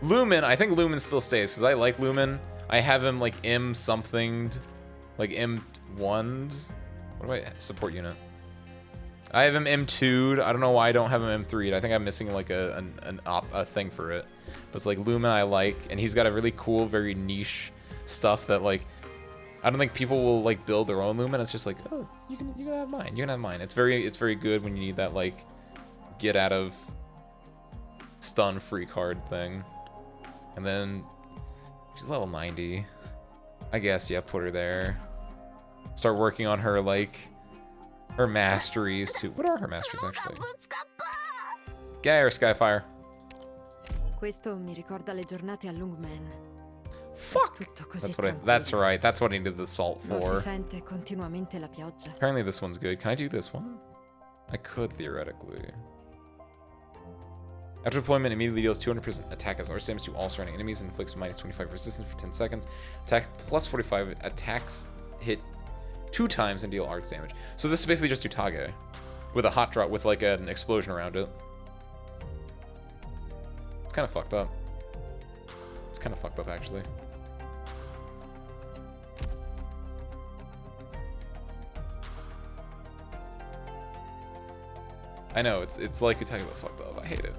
Lumen, I think Lumen still stays, because I like Lumen. I have him, like, M-somethinged. Like, M1'd. What do I... Support unit. I have him M2'd. I don't know why I don't have him M3'd. I think I'm missing, like, a thing for it. But it's, like, Lumen I like, and he's got a really cool, very niche stuff that, like... I don't think people will, like, build their own Lumen. It's just like, oh, you can have mine. You can have mine. It's very good when you need that, like, get out of stun free card thing. And then she's level 90. I guess, yeah, put her there. Start working on her, like, her masteries too. What are her masteries actually? Gaia or Skyfire? Questo mi ricorda le giornate a Lungmen. Fuck! That's right. That's what I needed the salt for. Non si sente continuamente la pioggia. Apparently this one's good. Can I do this one? I could theoretically. After deployment, immediately deals 200% attack as arch damage to all surrounding enemies and inflicts minus 25 resistance for 10 seconds. Attack plus 45 attacks hit 2 times and deal arch damage. So this is basically just Utage with a hot drop with like an explosion around it. It's kind of fucked up. It's kind of fucked up actually. I know, it's like Utage but fucked up. I hate it.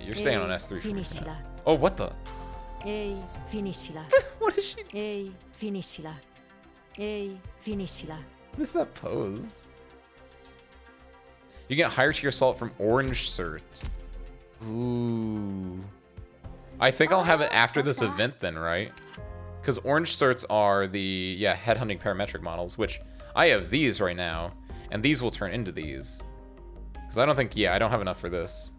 You're staying on S3 for now. Oh, what the? Ehi, finiscila. What is she? Ehi, finiscila. Ehi, finiscila. What is that pose? You get higher tier salt from Orange Cert. Ooh. I think I'll have it after this event then, right? Because Orange Certs are the, yeah, headhunting parametric models, which I have these right now, and these will turn into these. Because I don't think, yeah, I don't have enough for this.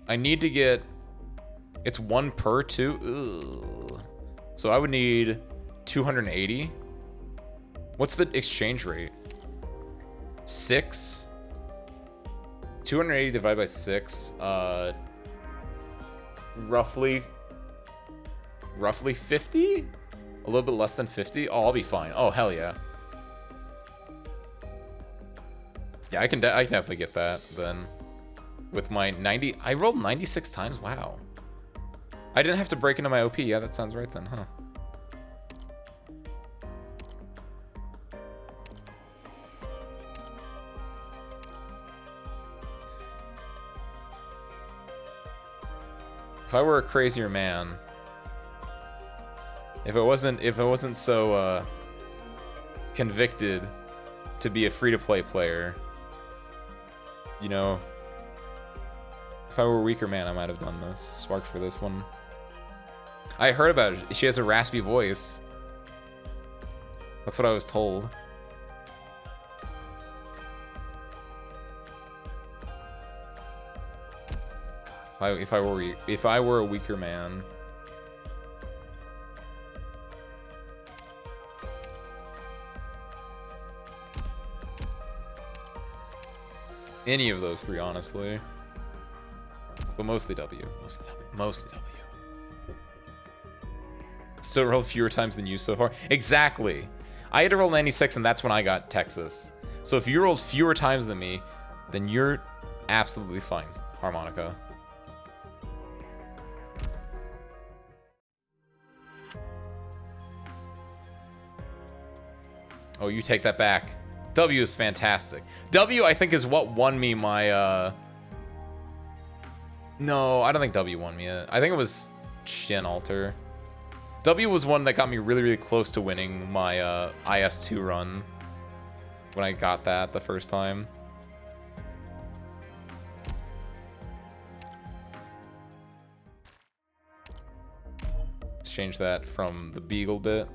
I need to get, it's 1 per 2. Ugh. So I would need 280. What's the exchange rate? 6? 280 divided by 6, roughly 50? A little bit less than 50? Oh, I'll be fine. Oh, hell yeah. Yeah, I can definitely get that then. With my 90, I rolled 96 times, wow. I didn't have to break into my OP. Yeah, that sounds right then, huh? If I were a crazier man, if it wasn't so convicted to be a free-to-play player, you know, if I were a weaker man, I might have done this. Sparks for this one. I heard about it. She has a raspy voice. That's what I was told. If I were a weaker man. Any of those three, honestly. But mostly W. Mostly W. Mostly W. Still rolled fewer times than you so far. Exactly. I had to roll 96, and that's when I got Texas. So if you rolled fewer times than me, then you're absolutely fine, Harmonica. Oh, you take that back. W is fantastic. W, I think, is what won me my, No, I don't think W won me it. I think it was Shin Alter. W was one that got me really, really close to winning my IS2 run when I got that the first time. Let's change that from the Beagle bit.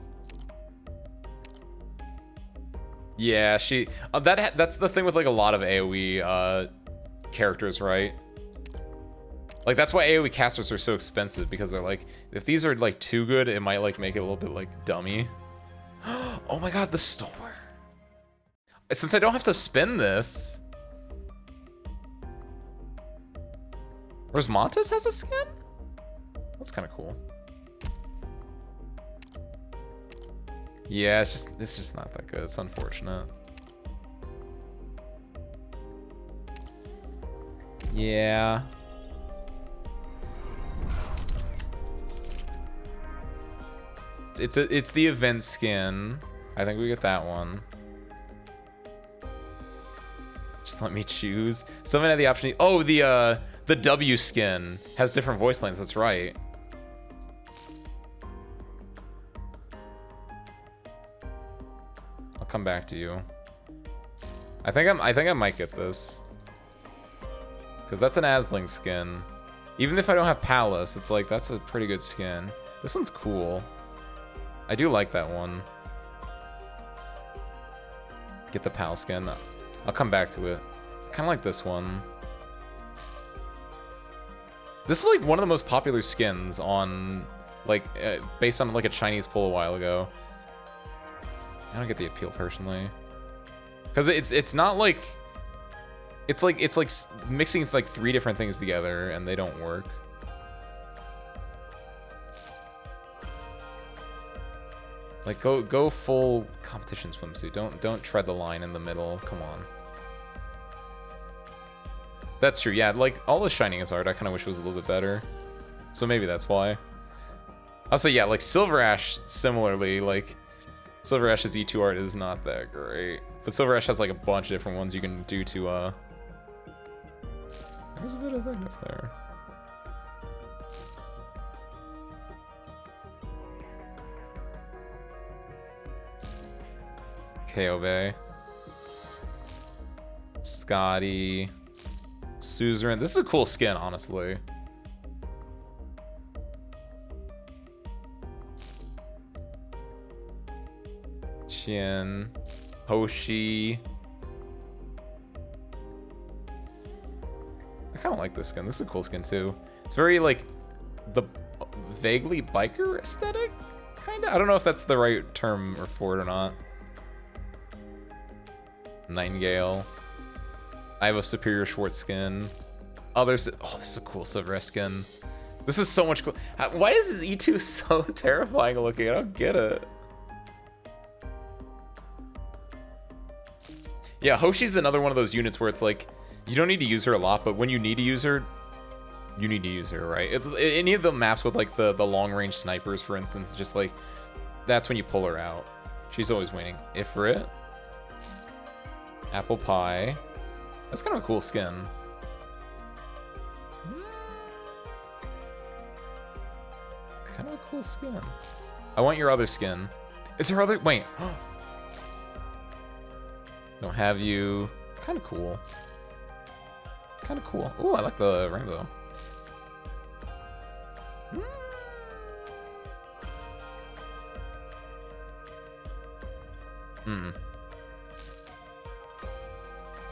Yeah, that's the thing with like a lot of AoE characters, right? Like that's why AoE casters are so expensive, because they're like, if these are like too good, it might like make it a little bit like dummy. Oh my god, the store. Since I don't have to spin this. Rosmontes has a skin? That's kind of cool. Yeah, it's just not that good. It's unfortunate. Yeah. It's the event skin. I think we get that one. Just let me choose. Someone had the option. Oh, the W skin has different voice lines. That's right. I'll come back to you. I think I might get this, because that's an Asling skin. Even if I don't have Palace, it's like that's a pretty good skin. This one's cool. I do like that one. Get the Pal skin. I'll come back to it. Kind of like this one. This is like one of the most popular skins on, like, based on like a Chinese poll a while ago. I don't get the appeal personally, because it's not like it's like mixing like 3 different things together and they don't work. Like go full competition swimsuit. Don't tread the line in the middle. Come on. That's true. Yeah, like all the Shining is art I kind of wish was a little bit better. So maybe that's why. Also, yeah, like Silver Ash similarly, like Silver Ash's E2 art is not that great. But Silver Ash has like a bunch of different ones you can do to there's a bit of thickness there. Kobe, Scotty, Suzerain. This is a cool skin, honestly. Shin, Hoshi. I kind of like this skin. This is a cool skin too. It's very like the vaguely biker aesthetic, kind of. I don't know if that's the right term for it or not. Nightingale. I have a superior Schwartz skin. Others. Oh, this is a cool Silver skin. This is so much cool. Why is this E2 so terrifying looking? I don't get it. Yeah, Hoshi's another one of those units where it's like you don't need to use her a lot, but when you need to use her, You need to use her, right? It's any of the maps with like the long range snipers, for instance, just like that's when you pull her out. She's always winning. Ifrit, apple pie. That's kind of a cool skin. Kind of a cool skin. I want your other skin. Is there other? Wait. Don't have you. Kind of cool. Kind of cool. Ooh, I like the rainbow.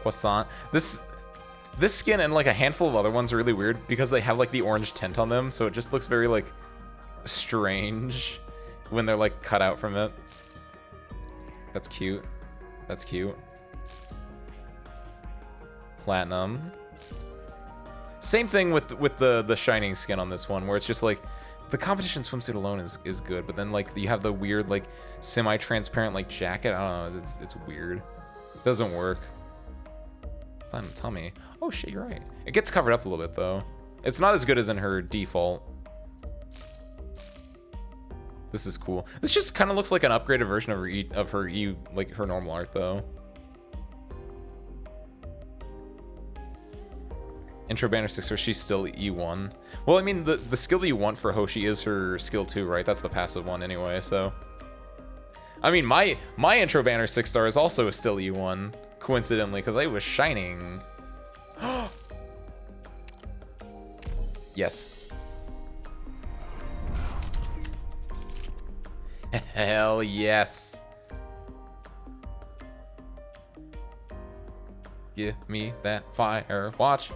Croissant. This skin and like a handful of other ones are really weird because they have like the orange tint on them, so it just looks very like strange when they're like cut out from it. That's cute. That's cute. Platinum. Same thing with the shining skin on this one, where it's just like the competition swimsuit alone is good, but then like you have the weird like semi-transparent like jacket. I don't know. It's weird. It doesn't work. Platinum tummy. Oh shit, you're right. It gets covered up a little bit though. It's not as good as in her default. This is cool. This just kind of looks like an upgraded version of her like her normal art though. Intro banner 6, or she's still E1. Well, I mean, the skill that you want for Hoshi is her skill 2, right? That's the passive one anyway, so. I mean, my intro banner 6-star is also still E1, coincidentally, because I was shining. Yes. Hell yes. Give me that fire watch.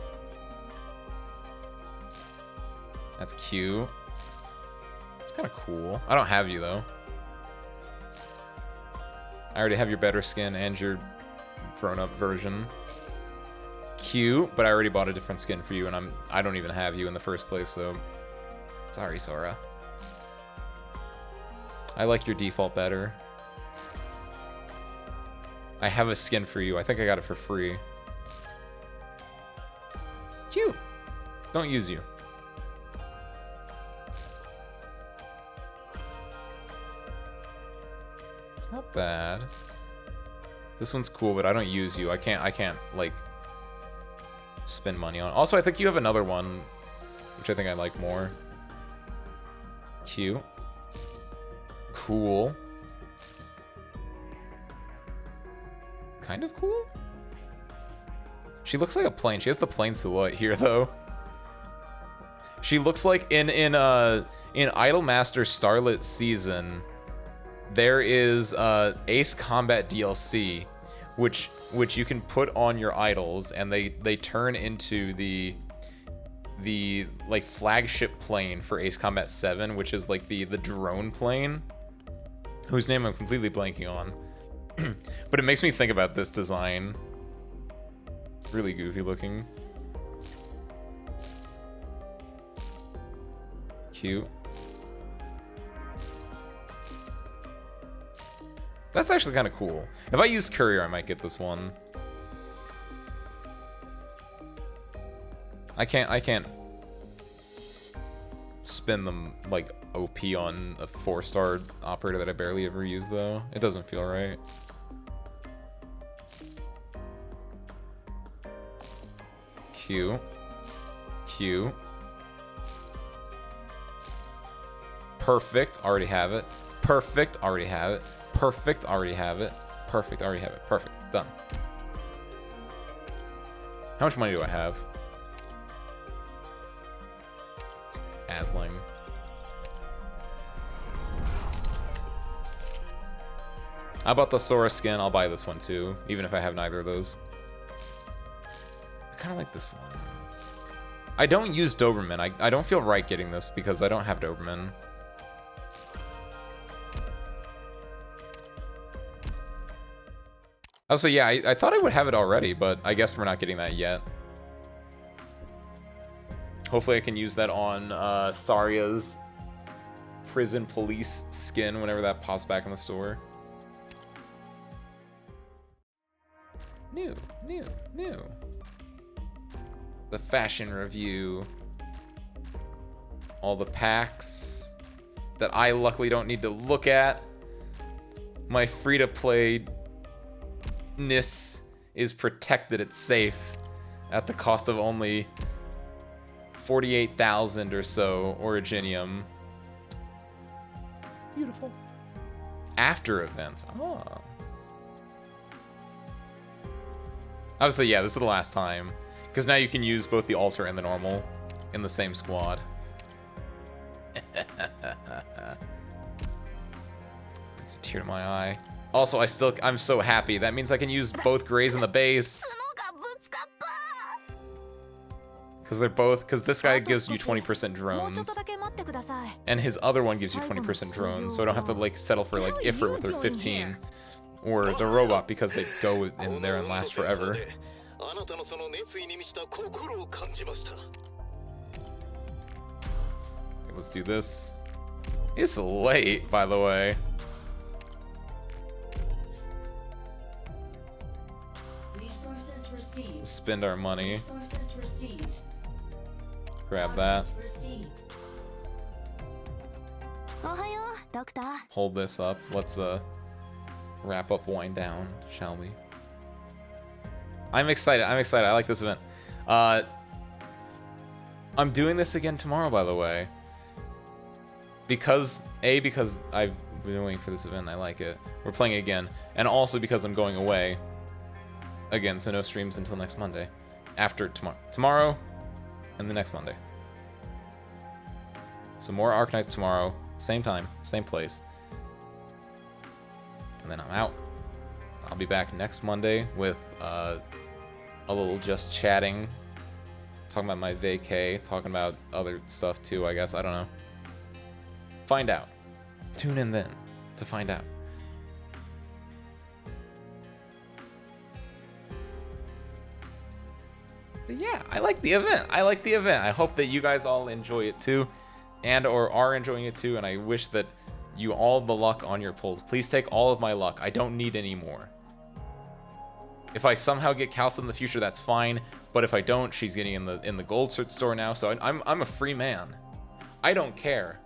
That's cute. It's kind of cool. I don't have you though. I already have your better skin and your grown-up version. Cute, but I already bought a different skin for you, and I don't even have you in the first place, so sorry, Sora. I like your default better. I have a skin for you. I think I got it for free. Cute. Don't use you. It's not bad. This one's cool, but I don't use you. I can't like spend money on. Also, I think you have another one, which I think I like more. Cute. Cool. Kind of cool. She looks like a plane. She has the plane silhouette here, though. She looks like in Idolmaster Starlit Season, there is Ace Combat DLC, which you can put on your idols, and they turn into the like flagship plane for Ace Combat 7, which is like the drone plane, whose name I'm completely blanking on. But it makes me think about this design. Really goofy looking. Cute. That's actually kind of cool. If I use Courier, I might get this one. I can't spin them like OP on a 4-star operator that I barely ever use though. It doesn't feel right. Q. Q. Perfect. Already have it. Perfect. Already have it. Perfect. Already have it. Perfect. Already have it. Perfect. Done. How much money do I have? Asling. How about the Sora skin? I'll buy this one too, even if I have neither of those. I kind of like this one. I don't use Doberman. I don't feel right getting this because I don't have Doberman. Also, yeah, I thought I would have it already, but I guess we're not getting that yet. Hopefully I can use that on Saria's prison police skin whenever that pops back in the store. New. The fashion review. all the packs that I luckily don't need to look at. My free-to-play-ness is protected. It's safe at the cost of only 48,000 or so Originium. Beautiful. After events. Oh. Obviously, yeah, this is the last time. Because now you can use both the altar and the normal in the same squad. Brings a tear to my eye. Also, I'm so happy. That means I can use both Greys in the base. Because this guy gives you 20% drones. And his other one gives you 20% drones. So I don't have to like settle for like Ifrit with her 15. Or the robot because they go in there and last forever. Okay, let's do this. It's late, by the way. Spend our money. Grab that. Hold this up. Let's wrap up, wind down, shall we? I'm excited. I'm excited. I like this event. I'm doing this again tomorrow, by the way. Because I've been waiting for this event. I like it. We're playing it again. And also because I'm going away. Again, so no streams until next Monday. After tomorrow. Tomorrow and the next Monday. So more Arknights tomorrow. Same time, same place. And then I'm out. I'll be back next Monday with a little just chatting. Talking about my vacay. Talking about other stuff too, I guess. I don't know. Find out. Tune in then to find out. But yeah, I like the event. I like the event. I hope that you guys all enjoy it too. And or are enjoying it too. And I wish that you all the luck on your pulls. Please take all of my luck. I don't need any more. If I somehow get Calcid in the future, that's fine. But if I don't, she's getting in the gold store now. So I'm a free man. I don't care.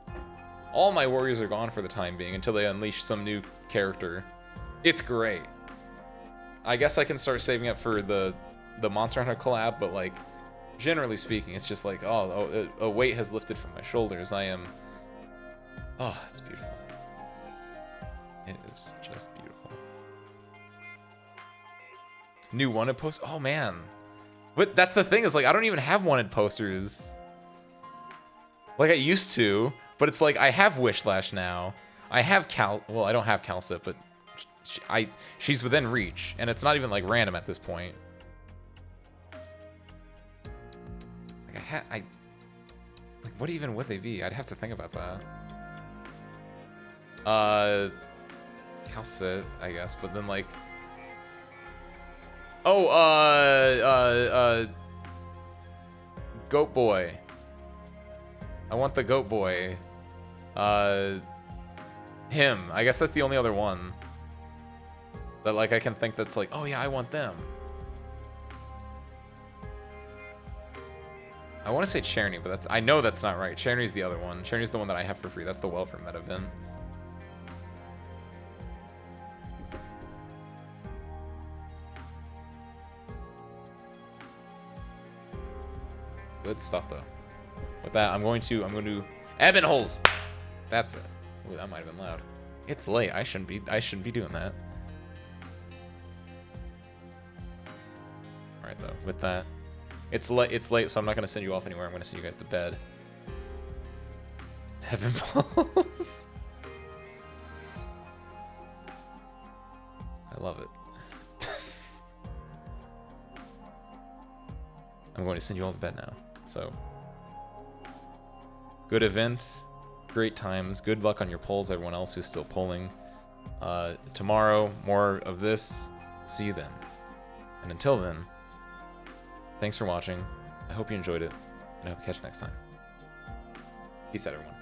All my warriors are gone for the time being until they unleash some new character. It's great. I guess I can start saving up for the Monster Hunter collab, but like generally speaking, it's just like, oh, a weight has lifted from my shoulders. I am. Oh, it's beautiful. It is just beautiful. New wanted post. Oh man, but that's the thing is like I don't even have wanted posters. Like I used to, but it's like I have Wishlash now. I have well, I don't have Calcid, but she's within reach, and it's not even like random at this point. Like like what even would they be? I'd have to think about that. Calcid, I guess, but then like Goat Boy. I want the Goat Boy. Him. I guess that's the only other one that like I can think that's like, oh yeah, I want them. I want to say Cherny, but I know that's not right. Cherny's the other one. Cherny's the one that I have for free. That's the welfare Metavin. Good stuff though. With that, I'm going to Ebon holes. That's it. Ooh, that might have been loud. It's late. I shouldn't be doing that. All right though. With that, it's late, so I'm not gonna send you off anywhere. I'm gonna send you guys to bed. Ebon balls. I love it. I'm going to send you all to bed now. So, good event, great times, good luck on your polls, everyone else who's still polling. Tomorrow, more of this. See you then. And until then, thanks for watching. I hope you enjoyed it, and I hope to catch you next time. Peace out, everyone.